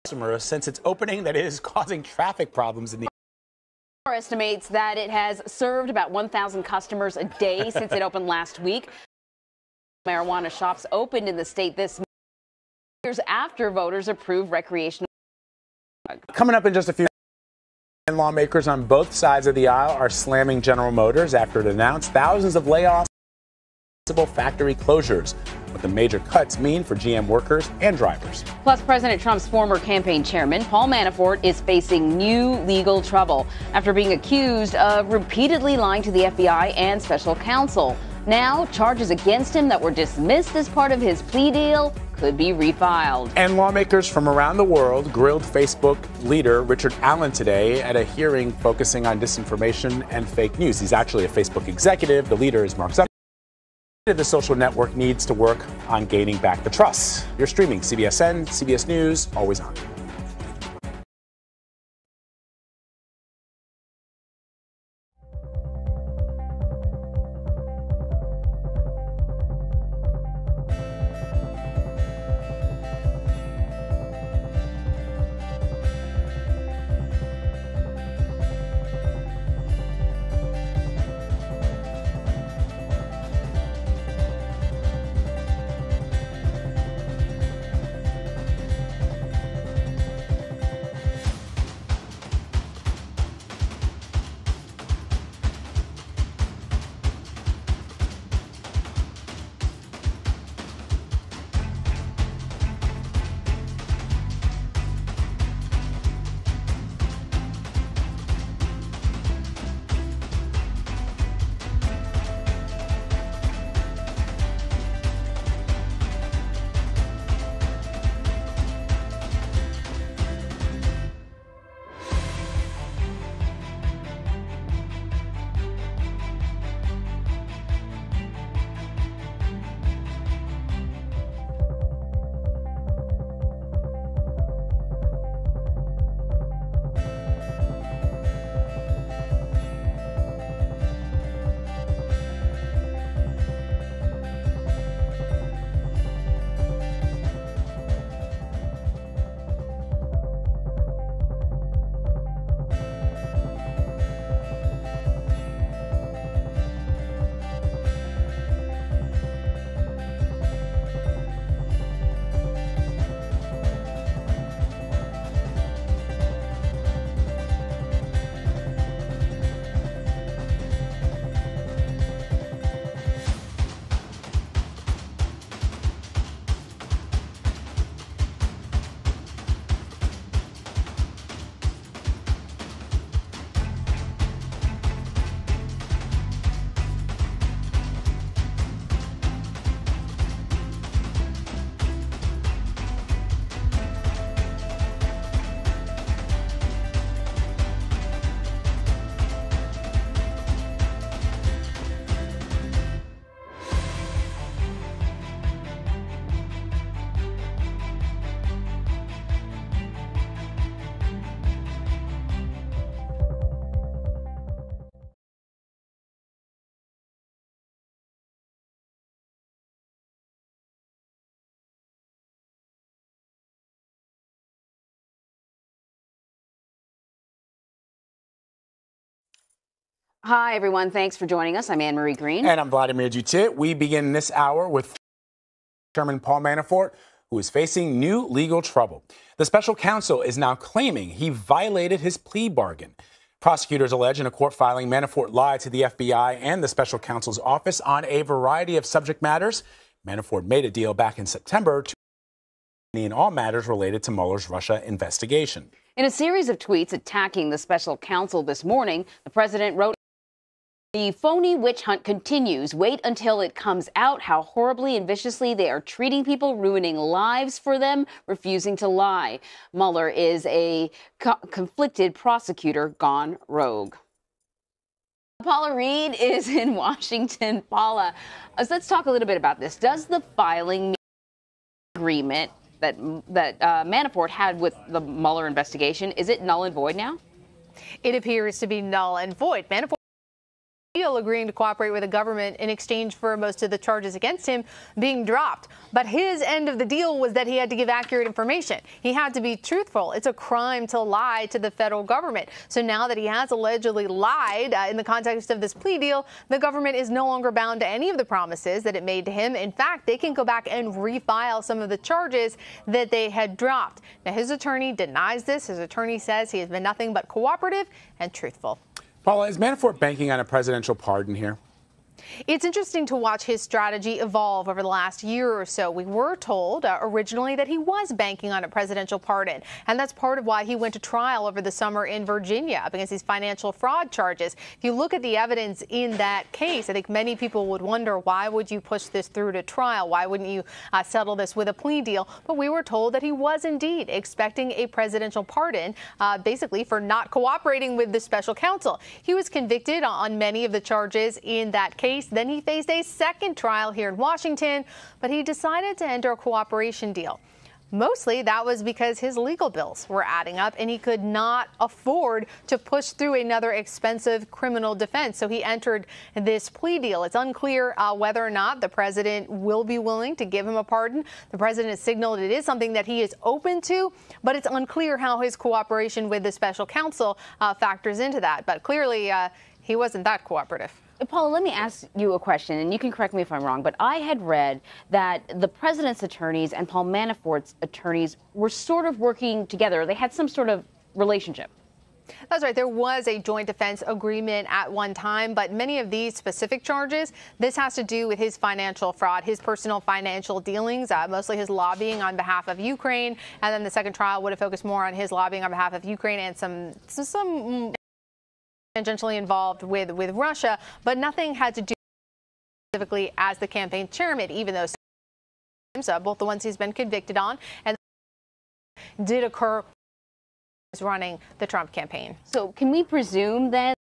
Speaker 16: customers since its opening, that is causing traffic problems in the
Speaker 9: estimates that it has served about 1,000 customers a day since it opened last week. Marijuana shops opened in the state this month, years after voters approved recreational.
Speaker 16: Coming up in just a few minutes, lawmakers on both sides of the aisle are slamming General Motors after it announced thousands of layoffs and possible factory closures. What the major cuts mean for GM workers and drivers.
Speaker 9: Plus, President Trump's former campaign chairman, Paul Manafort, is facing new legal trouble after being accused of repeatedly lying to the FBI and special counsel. Now, charges against him that were dismissed as part of his plea deal could be refiled.
Speaker 16: And lawmakers from around the world grilled Facebook leader Richard Allen today at a hearing focusing on disinformation and fake news. He's actually a Facebook executive. The leader is Mark Zuckerberg. The social network needs to work on gaining back the trust. You're streaming CBSN, CBS News, always on.
Speaker 9: Hi, everyone. Thanks for joining us. I'm Anne-Marie Green.
Speaker 16: And I'm Vladimir Dutit. We begin this hour with Chairman Paul Manafort, who is facing new legal trouble. The special counsel is now claiming he violated his plea bargain. Prosecutors allege in a court filing Manafort lied to the FBI and the special counsel's office on a variety of subject matters. Manafort made a deal back in September to in all matters related to Mueller's Russia investigation.
Speaker 9: In a series of tweets attacking the special counsel this morning, the president wrote, "The phony witch hunt continues. Wait until it comes out how horribly and viciously they are treating people, ruining lives for them, refusing to lie. Mueller is a conflicted prosecutor gone rogue." Paula Reed is in Washington. Paula, let's talk a little bit about this. Does the filing agreement that Manafort had with the Mueller investigation, is it null and void now?
Speaker 3: It appears to be null and void. Manafort deal agreeing to cooperate with the government in exchange for most of the charges against him being dropped. But his end of the deal was that he had to give accurate information. He had to be truthful. It's a crime to lie to the federal government. So now that he has allegedly lied in the context of this plea deal, the government is no longer bound to any of the promises that it made to him. In fact, they can go back and refile some of the charges that they had dropped. Now, his attorney denies this. His attorney says he has been nothing but cooperative and truthful.
Speaker 16: Paula, is Manafort banking on a presidential pardon here?
Speaker 3: It's interesting to watch his strategy evolve over the last year or so. We were told originally that he was banking on a presidential pardon, and that's part of why he went to trial over the summer in Virginia up against these financial fraud charges. If you look at the evidence in that case, I think many people would wonder, why would you push this through to trial? Why wouldn't you settle this with a plea deal? But we were told that he was indeed expecting a presidential pardon, basically for not cooperating with the special counsel. He was convicted on many of the charges in that case. Then he faced a second trial here in Washington, but he decided to enter a cooperation deal. Mostly that was because his legal bills were adding up and he could not afford to push through another expensive criminal defense. So he entered this plea deal. It's unclear whether or not the president will be willing to give him a pardon. The president has signaled it is something that he is open to, but it's unclear how his cooperation with the special counsel factors into that. But clearly he wasn't that cooperative.
Speaker 9: Paula, let me ask you a question, and you can correct me if I'm wrong, but I had read that the president's attorneys and Paul Manafort's attorneys were sort of working together. They had some sort of relationship.
Speaker 3: That's right. There was a joint defense agreement at one time, but many of these specific charges, this has to do with his financial fraud, his personal financial dealings, mostly his lobbying on behalf of Ukraine. And then the second trial would have focused more on his lobbying on behalf of Ukraine and some tangentially involved with Russia, but nothing had to do specifically as the campaign chairman, even though both the ones he's been convicted on and did occur when he was running the Trump campaign.
Speaker 9: So can we presume that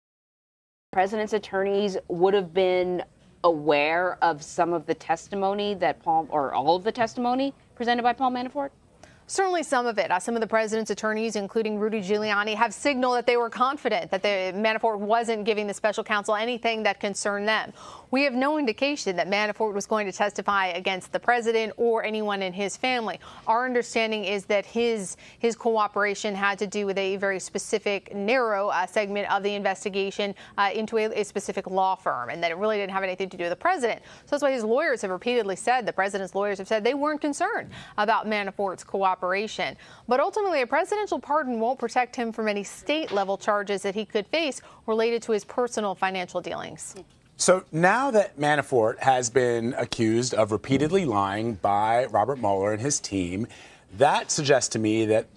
Speaker 9: the president's attorneys would have been aware of some of the testimony that or all of the testimony presented by Paul Manafort?
Speaker 3: Certainly some of it. Some of the president's attorneys, including Rudy Giuliani, have signaled that they were confident that Manafort wasn't giving the special counsel anything that concerned them. We have no indication that Manafort was going to testify against the president or anyone in his family. Our understanding is that his cooperation had to do with a very specific, narrow segment of the investigation into a specific law firm, and that it really didn't have anything to do with the president. So that's why his lawyers have repeatedly said, the president's lawyers have said, they weren't concerned about Manafort's cooperation. But ultimately, a presidential pardon won't protect him from any state-level charges that he could face related to his personal financial dealings.
Speaker 16: So now that Manafort has been accused of repeatedly lying by Robert Mueller and his team, that suggests to me that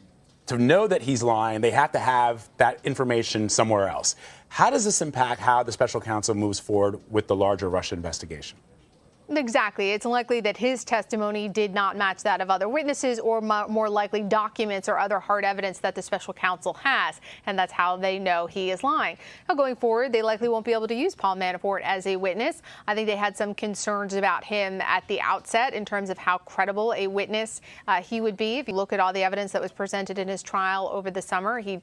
Speaker 16: to know that he's lying, they have to have that information somewhere else. How does this impact how the special counsel moves forward with the larger Russia investigation?
Speaker 3: Exactly. It's likely that his testimony did not match that of other witnesses, or more likely documents or other hard evidence that the special counsel has, and that's how they know he is lying. Now, going forward, they likely won't be able to use Paul Manafort as a witness. I think they had some concerns about him at the outset in terms of how credible a witness he would be. If you look at all the evidence that was presented in his trial over the summer, he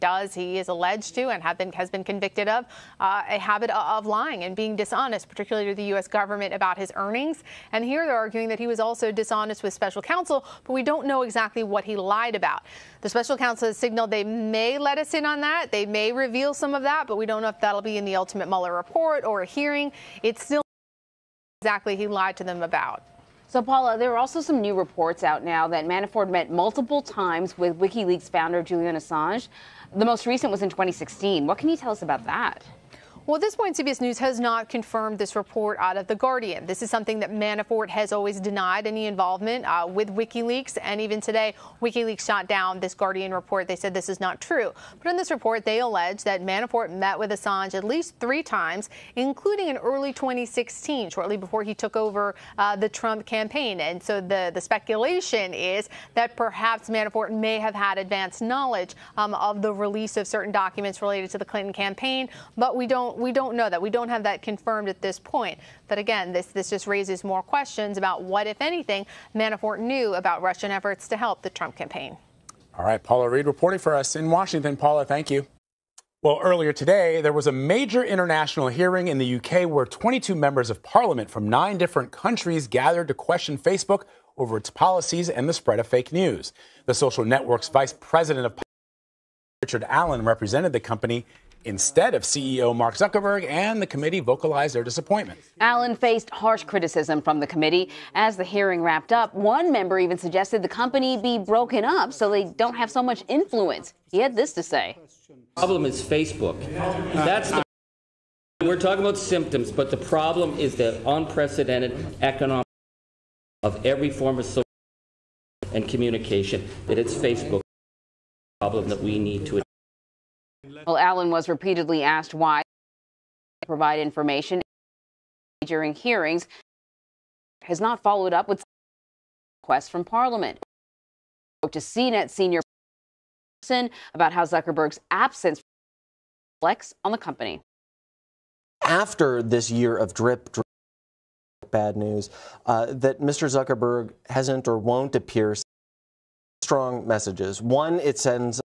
Speaker 3: is alleged to and has been convicted of a habit of lying and being dishonest, particularly to the U.S. government about his earnings. And here they're arguing that he was also dishonest with special counsel, but we don't know exactly what he lied about. The special counsel has signaled they may let us in on that. They may reveal some of that, but we don't know if that'll be in the ultimate Mueller report or a hearing. It's still exactly he lied to them about.
Speaker 9: So, Paula, there are also some new reports out now that Manafort met multiple times with WikiLeaks founder Julian Assange. The most recent was in 2016. What can you tell us about that?
Speaker 3: Well, at this point, CBS News has not confirmed this report out of The Guardian. This is something that Manafort has always denied any involvement with WikiLeaks. And even today, WikiLeaks shot down this Guardian report. They said this is not true. But in this report, they allege that Manafort met with Assange at least 3 times, including in early 2016, shortly before he took over the Trump campaign. And so the speculation is that perhaps Manafort may have had advanced knowledge of the release of certain documents related to the Clinton campaign. But we don't know that. We don't have that confirmed at this point. But again, this just raises more questions about what, if anything, Manafort knew about Russian efforts to help the Trump campaign.
Speaker 16: All right, Paula Reed reporting for us in Washington. Paula, thank you. Well, earlier today, there was a major international hearing in the UK where 22 members of parliament from 9 different countries gathered to question Facebook over its policies and the spread of fake news. The social network's vice president of Richard Allen represented the company instead of CEO Mark Zuckerberg, and the committee vocalized their disappointment.
Speaker 9: Allen faced harsh criticism from the committee. As the hearing wrapped up, one member even suggested the company be broken up so they don't have so much influence. He had this to say.
Speaker 15: The problem is Facebook. That's the We're talking about symptoms, but the problem is the unprecedented economic of every form of social and communication, that it's Facebook problem that we need to address.
Speaker 9: Well, Allen was repeatedly asked why provide information during hearings, has not followed up with requests from Parliament. Spoke to CNET senior person about how Zuckerberg's absence reflects on the company.
Speaker 5: After this year of drip bad news, that Mr. Zuckerberg hasn't or won't appear strong messages. One, it sends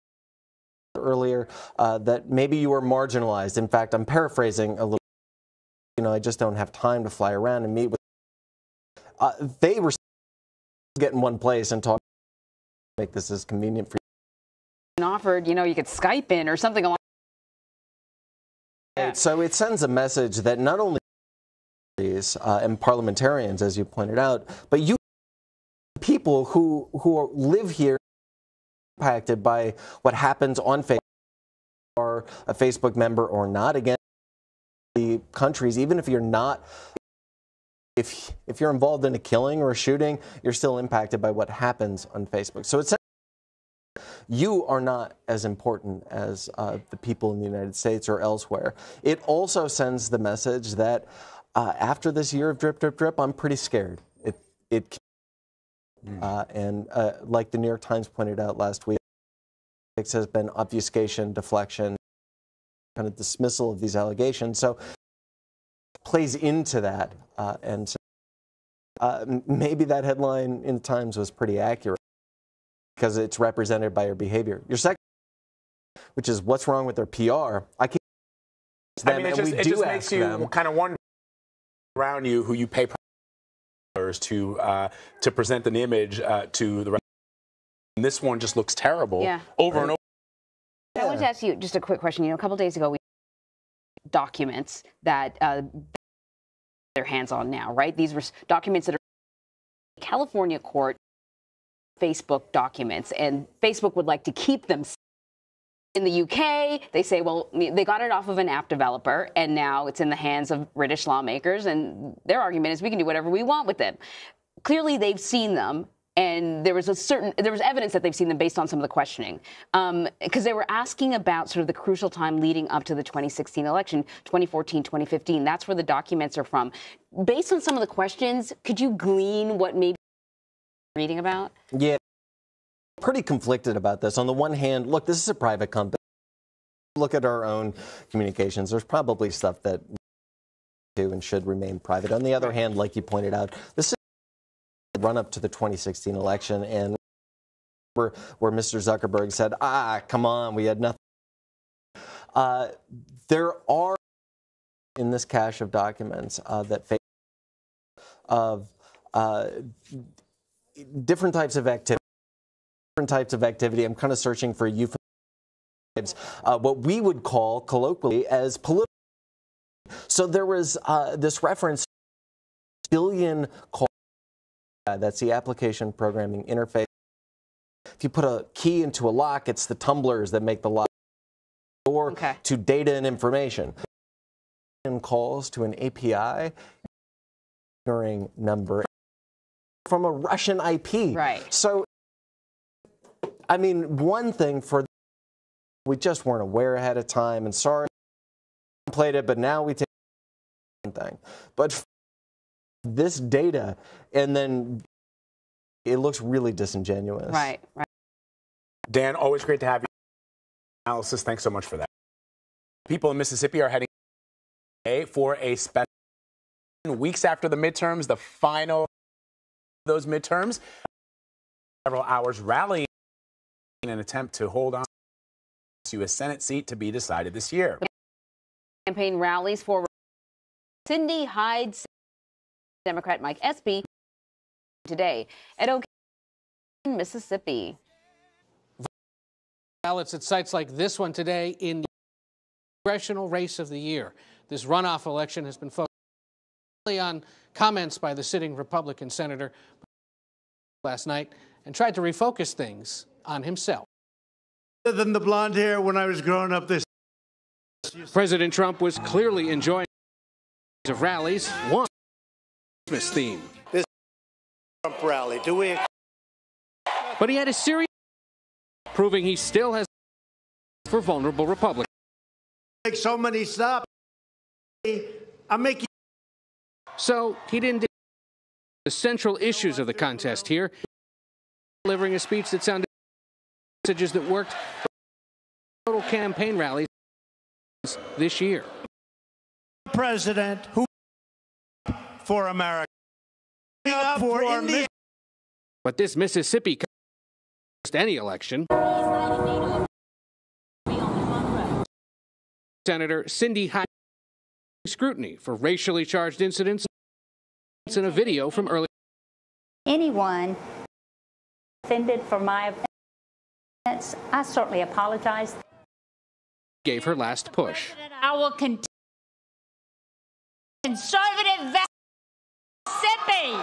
Speaker 5: earlier that maybe you were marginalized. In fact, I'm paraphrasing a little. I just don't have time to fly around and meet with. They were get in one place and talk. Make this as convenient for you.
Speaker 9: And offered, you could Skype in or something along.
Speaker 5: Right, so it sends a message that not only and parliamentarians, as you pointed out, but you people who live here impacted by what happens on Facebook, are a Facebook member or not. Again, the countries, even if you're not, if you're involved in a killing or a shooting, you're still impacted by what happens on Facebook. So it's you are not as important as the people in the United States or elsewhere. It also sends the message that after this year of drip, drip, drip, I'm pretty scared. And like the New York Times pointed out last week, it has been obfuscation, deflection, kind of dismissal of these allegations. So it plays into that. And so, maybe that headline in the Times was pretty accurate, because it's represented by your behavior. Your second, which is what's wrong with their PR.
Speaker 16: It just makes you kind of wonder around you who you pay to present an image to the rest. And this one just looks terrible over and over.
Speaker 9: I wanted to ask you just a quick question. A couple days ago, we had documents that their hands on now, right? These were documents that are in California court. Facebook documents, and Facebook would like to keep them. In the UK, they say, well, they got it off of an app developer, and now it's in the hands of British lawmakers, and their argument is we can do whatever we want with them. Clearly, they've seen them, and there was evidence that they've seen them based on some of the questioning, because they were asking about sort of the crucial time leading up to the 2016 election, 2014, 2015. That's where the documents are from. Based on some of the questions, could you glean what maybe reading about?
Speaker 5: Yeah, pretty conflicted about this. On the one hand, look, this is a private company. Look at our own communications. There's probably stuff that do and should remain private. On the other hand, like you pointed out, this is the run up to the 2016 election, and where Mr. Zuckerberg said, come on, we had nothing. There are in this cache of documents that of different types of activity. I'm kind of searching for euphemisms, what we would call colloquially as political. So there was this reference to billion call. That's the application programming interface. If you put a key into a lock, it's the tumblers that make the lock door to data and information. Calls to an API number from a Russian IP.
Speaker 9: Right.
Speaker 5: So, I mean, one thing we just weren't aware ahead of time, and sorry, played it, but now we take one thing. But this data, and then it looks really disingenuous.
Speaker 9: Right.
Speaker 16: Dan, always great to have you. Analysis. Thanks so much for that. People in Mississippi are heading for a special weeks after the midterms, the final of those midterms. Several hours rallying in an attempt to hold on to a Senate seat to be decided this year.
Speaker 9: Campaign rallies for Cindy Hyde, Democrat Mike Espy today at Oak, Mississippi.
Speaker 17: Ballots at sites like this one today in the congressional race of the year. This runoff election has been focused on comments by the sitting Republican senator last night and tried to refocus things on himself.
Speaker 4: Other than the blonde hair when I was growing up, this
Speaker 17: President Trump was clearly enjoying of rallies, one Christmas theme.
Speaker 4: This Trump rally, do we?
Speaker 17: But he had a serious proving he still has for vulnerable Republicans.
Speaker 4: Make so many stops. I'm making.
Speaker 17: So he didn't do the central issues of the contest here, delivering a speech that sounded messages that worked total campaign rallies this year.
Speaker 4: President who for America. For India.
Speaker 17: But this Mississippi any election. Senator Cindy Hyde scrutiny for racially charged incidents in a video from early.
Speaker 18: Anyone offended for my opinions, I certainly apologize.
Speaker 17: Gave her last push.
Speaker 18: I will continue conservative Mississippi.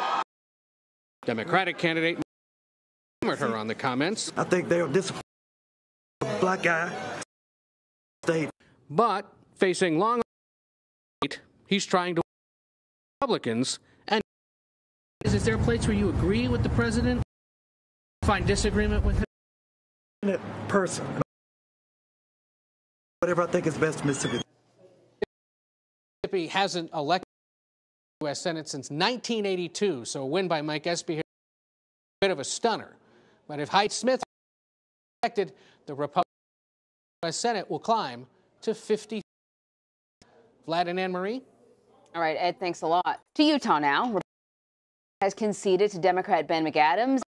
Speaker 17: Democratic candidate hammered her on the comments.
Speaker 19: I think they're disappointed. Black guy. State.
Speaker 17: But facing long, he's trying to Republicans. And is there a place where you agree with the president? Find disagreement with him?
Speaker 19: Person. Whatever I think is best for Mississippi.
Speaker 17: Mississippi hasn't elected the U.S. Senate since 1982, so a win by Mike Espy here is a bit of a stunner. But if Hyde-Smith is elected, the Republican U.S. Senate will climb to 50. Vlad and Anne-Marie?
Speaker 9: All right, Ed, thanks a lot. To Utah now. Has conceded to Democrat Ben McAdams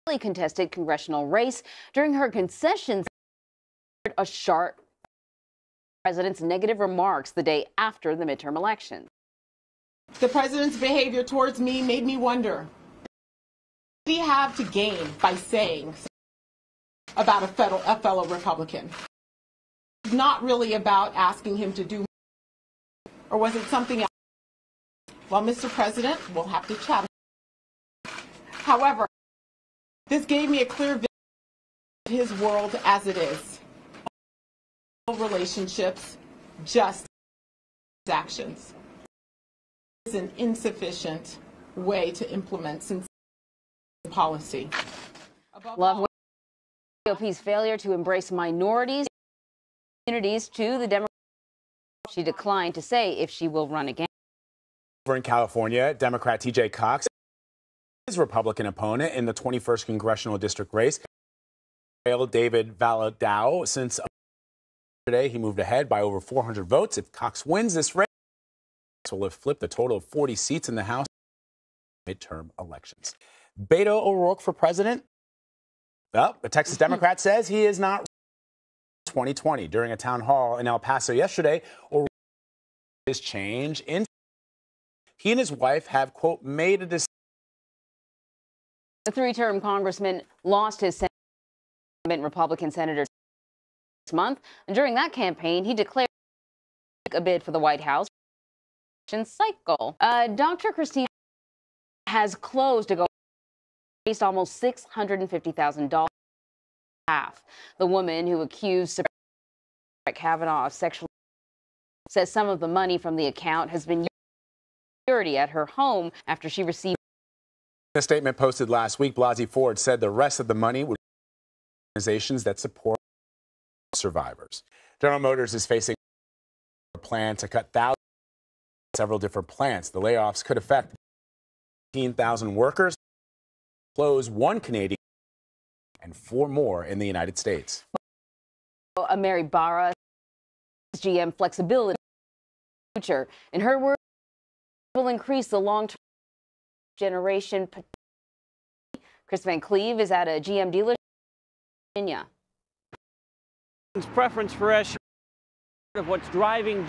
Speaker 9: a contested congressional race. During her concessions, a sharp president's negative remarks the day after the midterm elections.
Speaker 20: The president's behavior towards me made me wonder, what did he have to gain by saying about a fellow Republican? It's not really about asking him to do, or was it something else? Well, Mr. President, we'll have to chat. However, this gave me a clear vision of his world as it is. Relationships, just actions. It's an insufficient way to implement sincere policy.
Speaker 9: Love GOP's failure to embrace minorities, communities to the Democrats. She declined to say if she will run again.
Speaker 16: Over in California, Democrat TJ Cox, his Republican opponent in the 21st congressional district race, failed David Valadao since today. He moved ahead by over 400 votes. If Cox wins this race, will have flipped a total of 40 seats in the House midterm elections. Beto O'Rourke for president? Well, the Texas Democrat says he is not 2020. During a town hall in El Paso yesterday, O'Rourke his change in. He and his wife have, quote, made a decision.
Speaker 9: The three-term congressman lost his Senate Republican senator this month, and during that campaign, he declared a bid for the White House cycle. Dr. Christine has closed to go raised almost $650,000. The woman who accused Kavanaugh of sexual says some of the money from the account has been used for security at her home after she received.
Speaker 16: In a statement posted last week, Blasey Ford said the rest of the money would be organizations that support survivors. General Motors is facing a plan to cut thousands of several different plants. The layoffs could affect 15,000 workers, close one Canadian and 4 more in the United States.
Speaker 9: Mary Barra, GM flexibility future. In her words, will increase the long-term generation. Chris Van Cleve is at a GM dealership in Virginia.
Speaker 22: Preference for SUVs of what's driving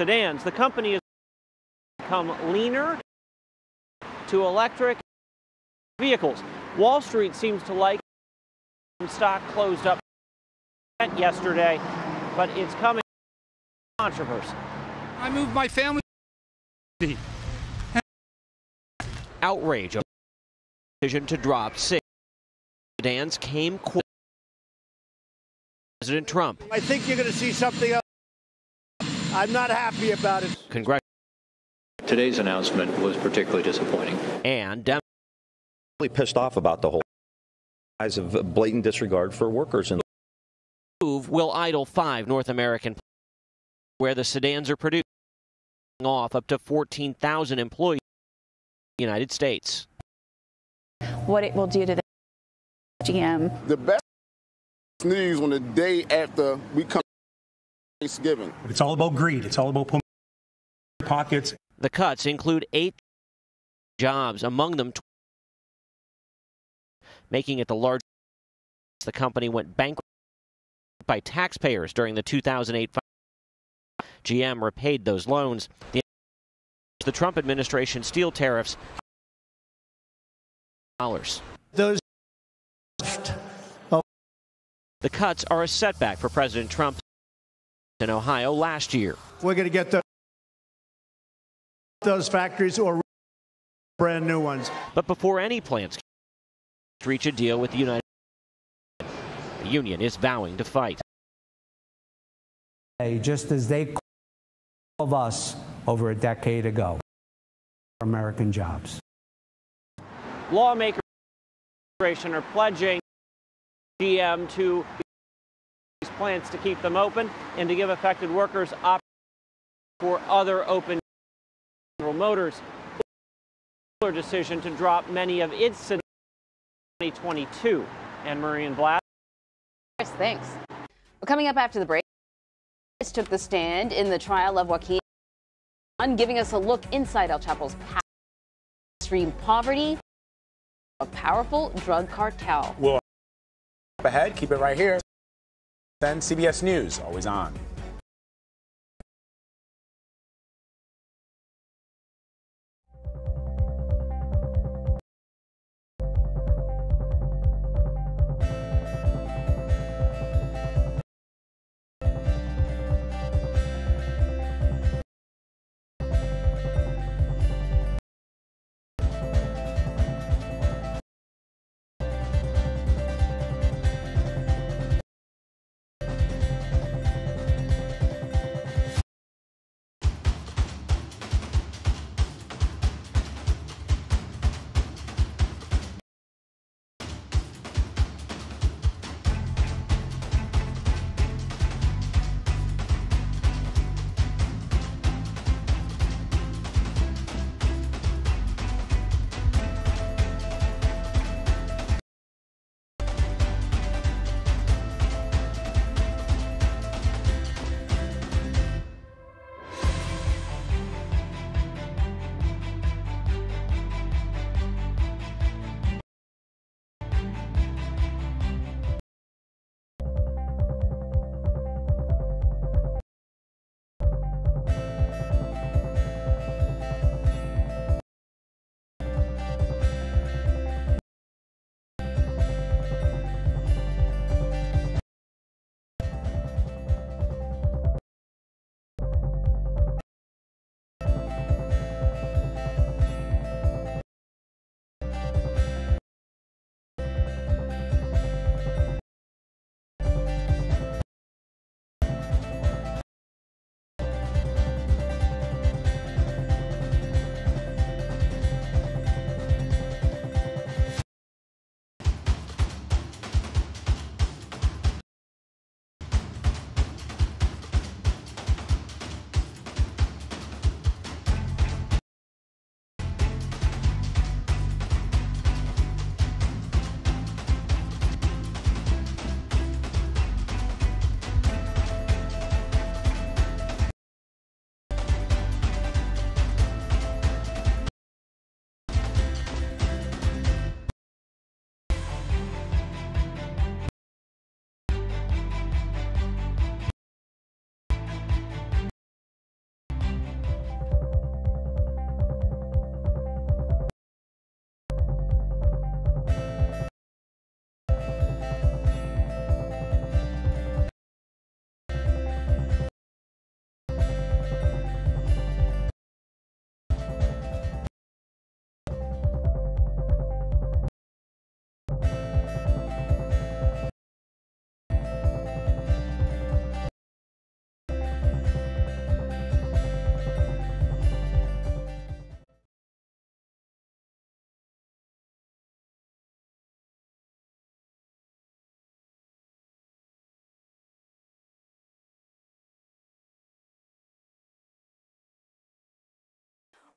Speaker 22: sedans. The company has become leaner to electric vehicles. Wall Street seems to like stock closed up yesterday, but it's coming controversy.
Speaker 21: I moved my family.
Speaker 24: Outrage over the decision to drop 6 sedans came quick. President Trump.
Speaker 4: I think you're going to see something else. I'm not happy about it.
Speaker 24: Congratulations.
Speaker 1: today's announcement was particularly disappointing.
Speaker 24: And
Speaker 7: really pissed off about the whole rise of blatant disregard for workers. And
Speaker 24: move will idle 5 North American plants where the sedans are produced, off up to 14,000 employees in the United States.
Speaker 11: What it will do to the GM.
Speaker 21: The best news on the day after we come Thanksgiving.
Speaker 23: It's all about greed. It's all about pockets.
Speaker 24: The cuts include 8 jobs, among them 20, making it the largest. The company went bankrupt by taxpayers during the 2008 fire. GM repaid those loans. The Trump administration steel tariffs.
Speaker 4: Those.
Speaker 24: The cuts are a setback for President Trump in Ohio last year.
Speaker 4: We're going to get those factories or brand new ones.
Speaker 24: But before any plants reach a deal with the United States, the union is vowing to fight.
Speaker 25: Just as they called of us over a decade ago, American jobs.
Speaker 22: Lawmakers are pledging GM to these plants to keep them open and to give affected workers options for other open. General Motors decision to drop many of its in 2022. Anne-Marie and Vlad.
Speaker 9: Thanks. Well, coming up after the break, took the stand in the trial of Joaquin, giving us a look inside El Chapo's past, extreme poverty, a powerful drug cartel.
Speaker 16: Well, up ahead, keep it right here. Then CBS News, always on.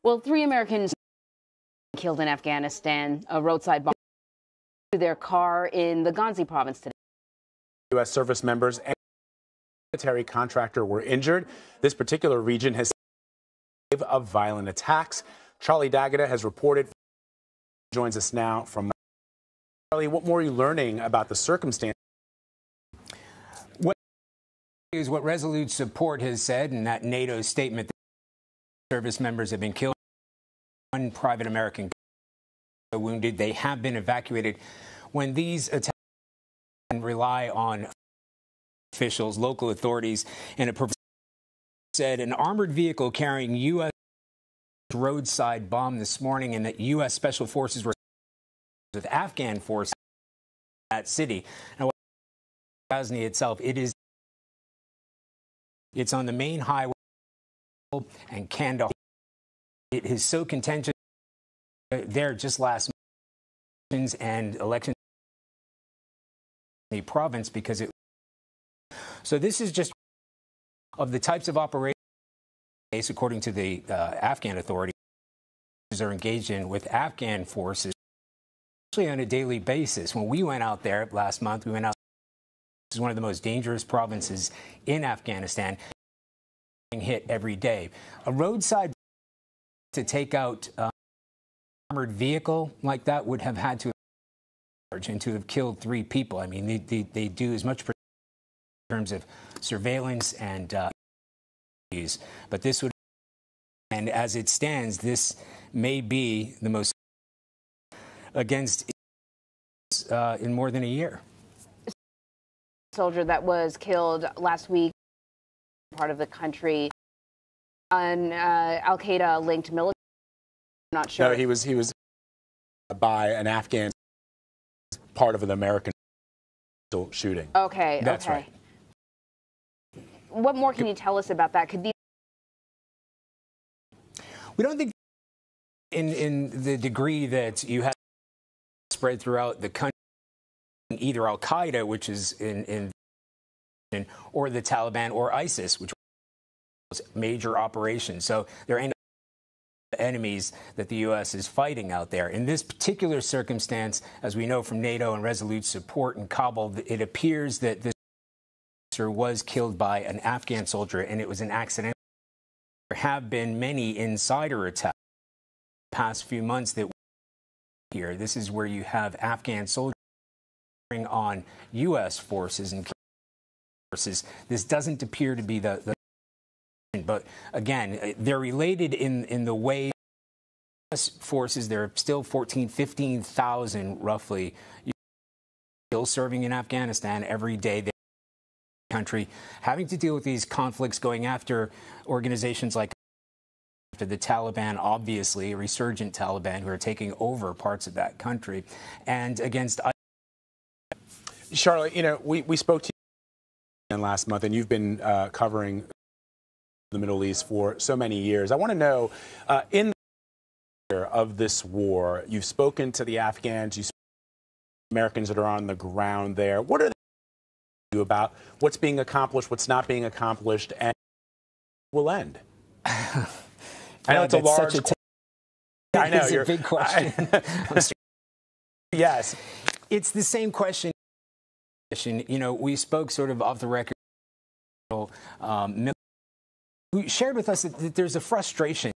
Speaker 9: Well, 3 Americans killed in Afghanistan, a roadside bomb to their car in the Ghazni province today.
Speaker 16: U.S. service members and military contractor were injured. This particular region has seen of violent attacks. Charlie D'Agata has reported. Joins us now from Charlie. What more are you learning about the circumstances?
Speaker 2: What is what Resolute Support has said in that NATO statement that service members have been killed, 1 private American wounded. They have been evacuated. When these attacks rely on officials, local authorities, and a said an armored vehicle carrying U.S. roadside bomb this morning, and that U.S. Special Forces were with Afghan forces in that city. Now, Ghazni itself, it's on the main highway and Kandahar. It is so contentious there just last month and elections in the province because it. So this is just of the types of operations, according to the Afghan authorities, are engaged in with Afghan forces actually on a daily basis. When we went out there last month, we went out. This is one of the most dangerous provinces in Afghanistan. Hit every day. A roadside to take out armored vehicle like that would have had to and to have killed 3 people. I mean, they do as much in terms of surveillance and but this would, and as it stands, this may be the most against in more than a year.
Speaker 9: Soldier that was killed last week, part of the country, an Al-Qaeda linked military. I'm not sure.
Speaker 16: No, he was by an Afghan, part of an American shooting.
Speaker 9: Okay,
Speaker 16: that's
Speaker 9: okay.
Speaker 16: Right.
Speaker 9: What more can you tell us about that? Could these?
Speaker 2: We don't think in the degree that you have spread throughout the country, either Al-Qaeda, which is in or the Taliban or ISIS, which was major operations. So there ain't enemies that the U.S. is fighting out there. In this particular circumstance, as we know from NATO and Resolute Support in Kabul, it appears that this officer was killed by an Afghan soldier, and it was an accident. There have been many insider attacks in the past few months that here. This is where you have Afghan soldiers on U.S. forces and forces. This doesn't appear to be the but again, they're related in the way U.S. forces. There are still 15,000 roughly still serving in Afghanistan every day. The country having to deal with these conflicts, going after organizations like after the Taliban, obviously a resurgent Taliban who are taking over parts of that country, and against.
Speaker 16: Charlotte, you know, we spoke to you last month, and you've been covering the Middle East for so many years. I want to know, in the year of this war, you've spoken to the Afghans, you've spoken to Americans that are on the ground there. What are they about? What's being accomplished? What's not being accomplished? And will end? I know it's a large. I know
Speaker 2: it's a big question.
Speaker 16: Yes,
Speaker 2: it's the same question. You know, we spoke sort of off the record. Who shared with us that there's a frustration.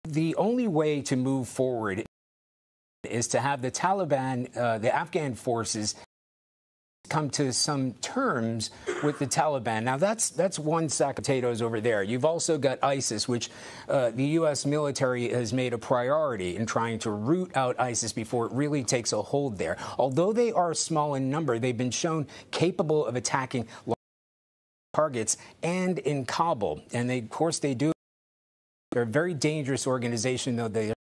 Speaker 2: The only way to move forward is to have the Taliban, the Afghan forces, come to some terms with the Taliban. Now, that's one sack of potatoes over there. You've also got ISIS, which the U.S. military has made a priority in trying to root out ISIS before it really takes a hold there. Although they are small in number, they've been shown capable of attacking targets and in Kabul. And they, of course, they do. They're a very dangerous organization, though. The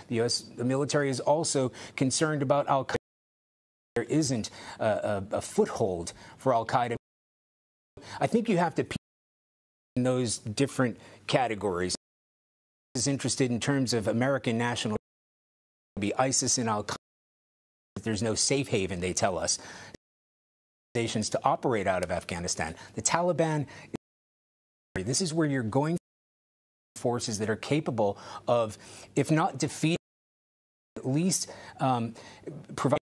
Speaker 2: U.S. military is also concerned about Al-Qaeda. There isn't a foothold for Al-Qaeda. I think you have to pick in those different categories. Is interested in terms of American national be ISIS and Al-Qaeda. There's no safe haven, they tell us, to operate out of Afghanistan. The Taliban, this is where you're going forces that are capable of, if not defeating, at least providing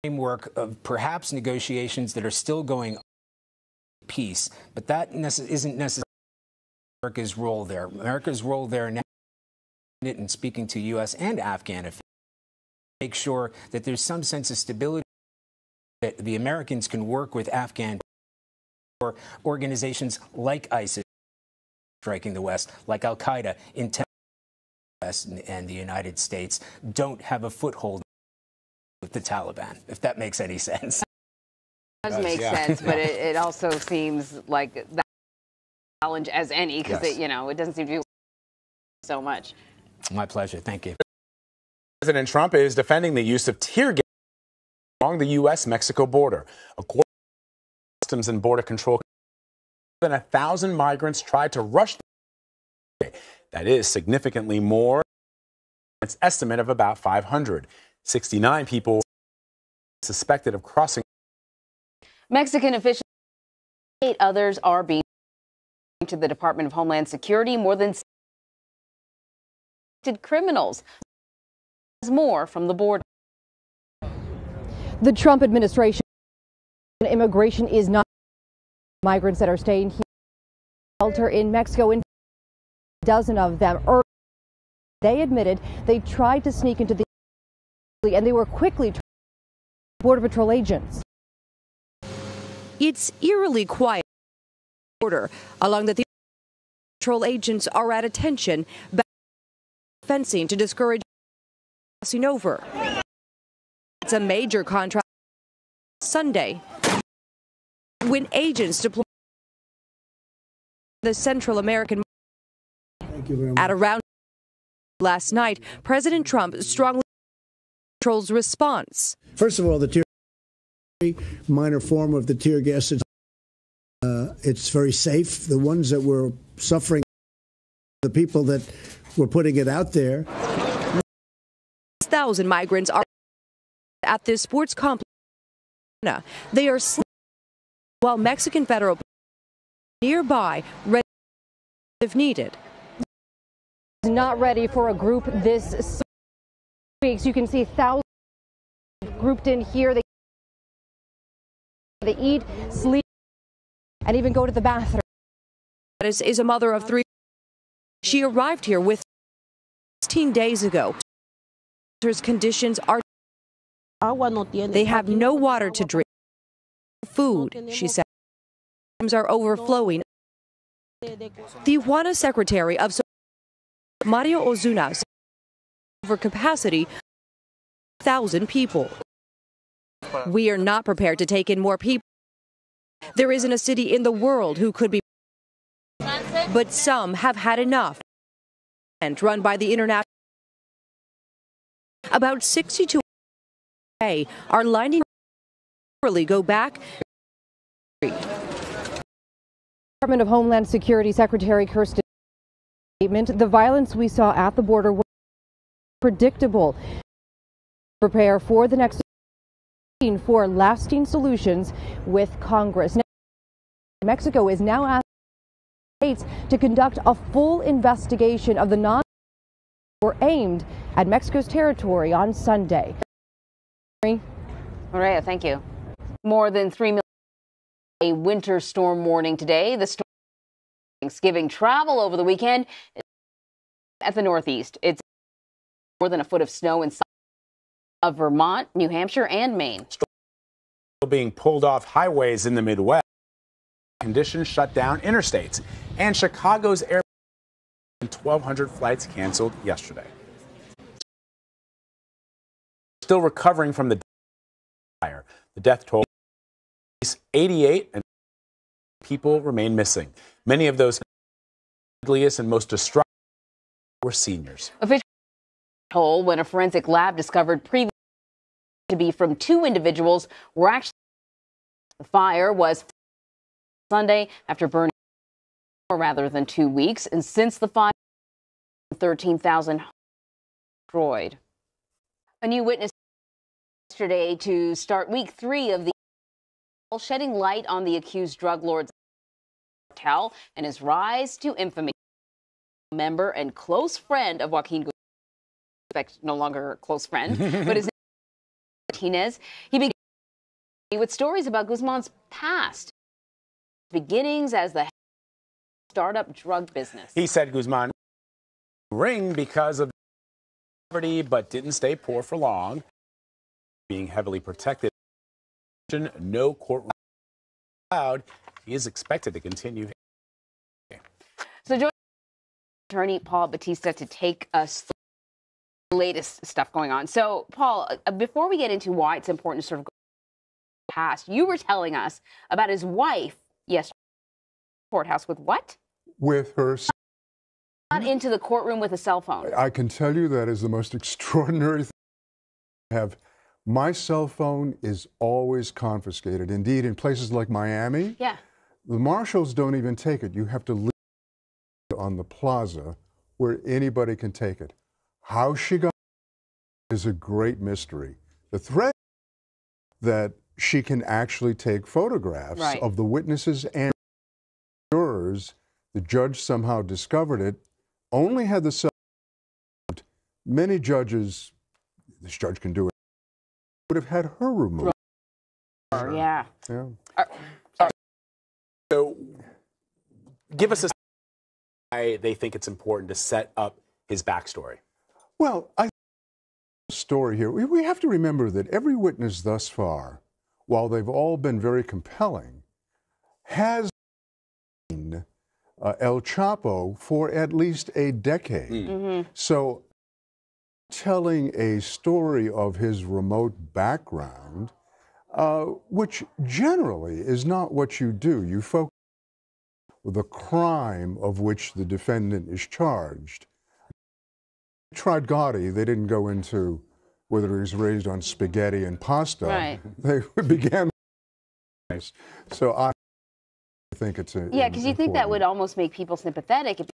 Speaker 2: a framework of perhaps negotiations that are still going on peace. But that isn't necessarily America's role there. America's role there now, in speaking to U.S. and Afghan officials, make sure that there's some sense of stability, that the Americans can work with Afghan or organizations like ISIS striking the West, like Al-Qaeda in the West, and the United States don't have a foothold with the Taliban, if that makes any sense.
Speaker 9: It does make sense, but it also seems like that challenge as any, because it doesn't seem to be so much.
Speaker 2: My pleasure. Thank you.
Speaker 16: President Trump is defending the use of tear gas along the U.S.-Mexico border. According to Customs and Border Control, more than 1,000 migrants tried to rush the border. That is significantly more than its estimate of about 500. 69 people suspected of crossing.
Speaker 9: Mexican officials, 8 others are being to the Department of Homeland Security. More than criminals. More from the border.
Speaker 6: The Trump administration, immigration is not migrants that are staying here. Shelter in Mexico, in a dozen of them. They admitted they tried to sneak into the and they were quickly Border Patrol agents.
Speaker 8: It's eerily quiet border along that the patrol agents are at attention, fencing to discourage crossing over. It's a major contrast Sunday when agents deployed the Central American at around last night. President Trump strongly patrol's response.
Speaker 10: First of all, the tear minor form of the tear gas. It's very safe. The ones that were suffering, the people that were putting it out there.
Speaker 8: 6,000 migrants are at this sports complex. They are while Mexican federal nearby ready if needed.
Speaker 6: Not ready for a group this week. You can see thousands grouped in here. They eat, sleep, and even go to the bathroom.
Speaker 8: Is a mother of 3. She arrived here with 16 days ago. Conditions are. They have no water to drink. Food, she said. Are overflowing. Tijuana Secretary of Mario Ozuna said over capacity 1,000 people. We are not prepared to take in more people. There isn't a city in the world who could be, but some have had enough. And run by the international. About 62 are lining to go back.
Speaker 6: Department of Homeland Security Secretary Kirsten statement: the violence we saw at the border was predictable. Prepare for the next for lasting solutions with Congress. Mexico is now asking states to conduct a full investigation of the were aimed at Mexico's territory on Sunday.
Speaker 9: Maria, thank you. More than 3 million. A winter storm warning today. The storm Thanksgiving travel over the weekend at the Northeast. It's more than a foot of snow in of Vermont, New Hampshire, and Maine.
Speaker 16: Being pulled off highways in the Midwest. Conditions shut down interstates. And Chicago's airport 1,200 flights canceled yesterday. Still recovering from the fire. The death toll is 88 and people remain missing. Many of those deadliest and most destructive were seniors.
Speaker 9: Officials told when a forensic lab discovered previously to be from 2 individuals were actually the fire was Sunday after burning rather than 2 weeks, and since the fire 13,000 destroyed. A new witness yesterday to start week 3 of the shedding light on the accused drug lord's cartel and his rise to infamy. member and close friend of Joaquin Guzman, no longer a close friend, but his name is Martinez. He began with stories about Guzman's past, beginnings as the startup drug business.
Speaker 16: He said Guzman ring because of poverty, but didn't stay poor for long. Being heavily protected, no courtroom allowed. He is expected to continue.
Speaker 9: So join attorney Paul Batista to take us through the latest stuff going on. So, Paul, before we get into why it's important to sort of go past, you were telling us about his wife yesterday in the courthouse with what?
Speaker 3: With her.
Speaker 9: Not into the courtroom with a cell phone.
Speaker 3: I can tell you that is the most extraordinary thing I have. My cell phone is always confiscated. Indeed, in places like Miami,
Speaker 9: yeah,
Speaker 3: the marshals don't even take it. You have to leave it on the plaza where anybody can take it. How she got it is a great mystery. The threat that she can actually take photographs of the witnesses and jurors, the judge somehow discovered it, only had the cell phone. Many judges, this judge can do it, would have had her removed.
Speaker 9: Yeah.
Speaker 3: Yeah.
Speaker 16: So, give us a why they think it's important to set up his backstory.
Speaker 3: Well, I think the story here, we have to remember that every witness thus far, while they've all been very compelling, has seen El Chapo for at least a decade.
Speaker 9: Mm-hmm.
Speaker 3: So telling a story of his remote background, which generally is not what you do. You focus on the crime of which the defendant is charged. Tried Gotti, they didn't go into whether he was raised on spaghetti and pasta.
Speaker 9: Right.
Speaker 3: They began. So I think it's a
Speaker 9: yeah, because you think that would almost make people sympathetic if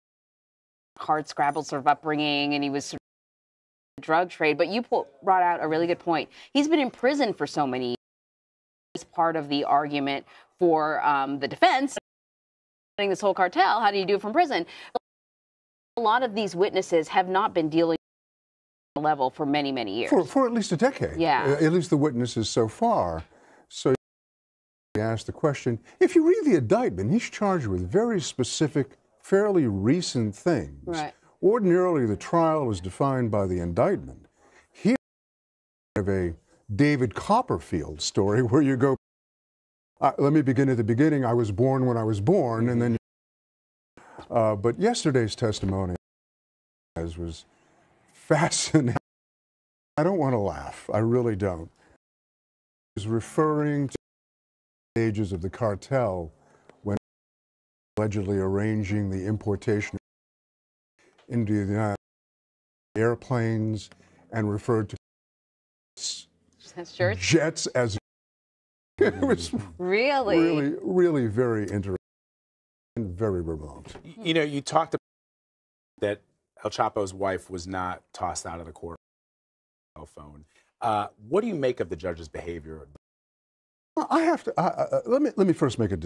Speaker 9: hard scrabble sort of upbringing and he was sort of drug trade. But you brought out a really good point. He's been in prison for so many years. As part of the argument for the defense, this whole cartel. How do you do it from prison? A lot of these witnesses have not been dealing at the level for many, many years.
Speaker 3: For at least a decade.
Speaker 9: Yeah.
Speaker 3: At least the witnesses so far. So you ask the question, if you read the indictment, he's charged with very specific, fairly recent things.
Speaker 9: Right.
Speaker 3: Ordinarily, the trial is defined by the indictment. Here we have a David Copperfield story where you go, let me begin at the beginning. I was born when I was born, and then but yesterday's testimony was fascinating. I don't want to laugh. I really don't. He was referring to the stages of the cartel when allegedly arranging the importation into the United States airplanes and referred to jets as it was really very interesting and very remote.
Speaker 16: You know, you talked about that El Chapo's wife was not tossed out of the court cell phone. What do you make of the judge's behavior?
Speaker 3: Well, I have to let me first make a distinction.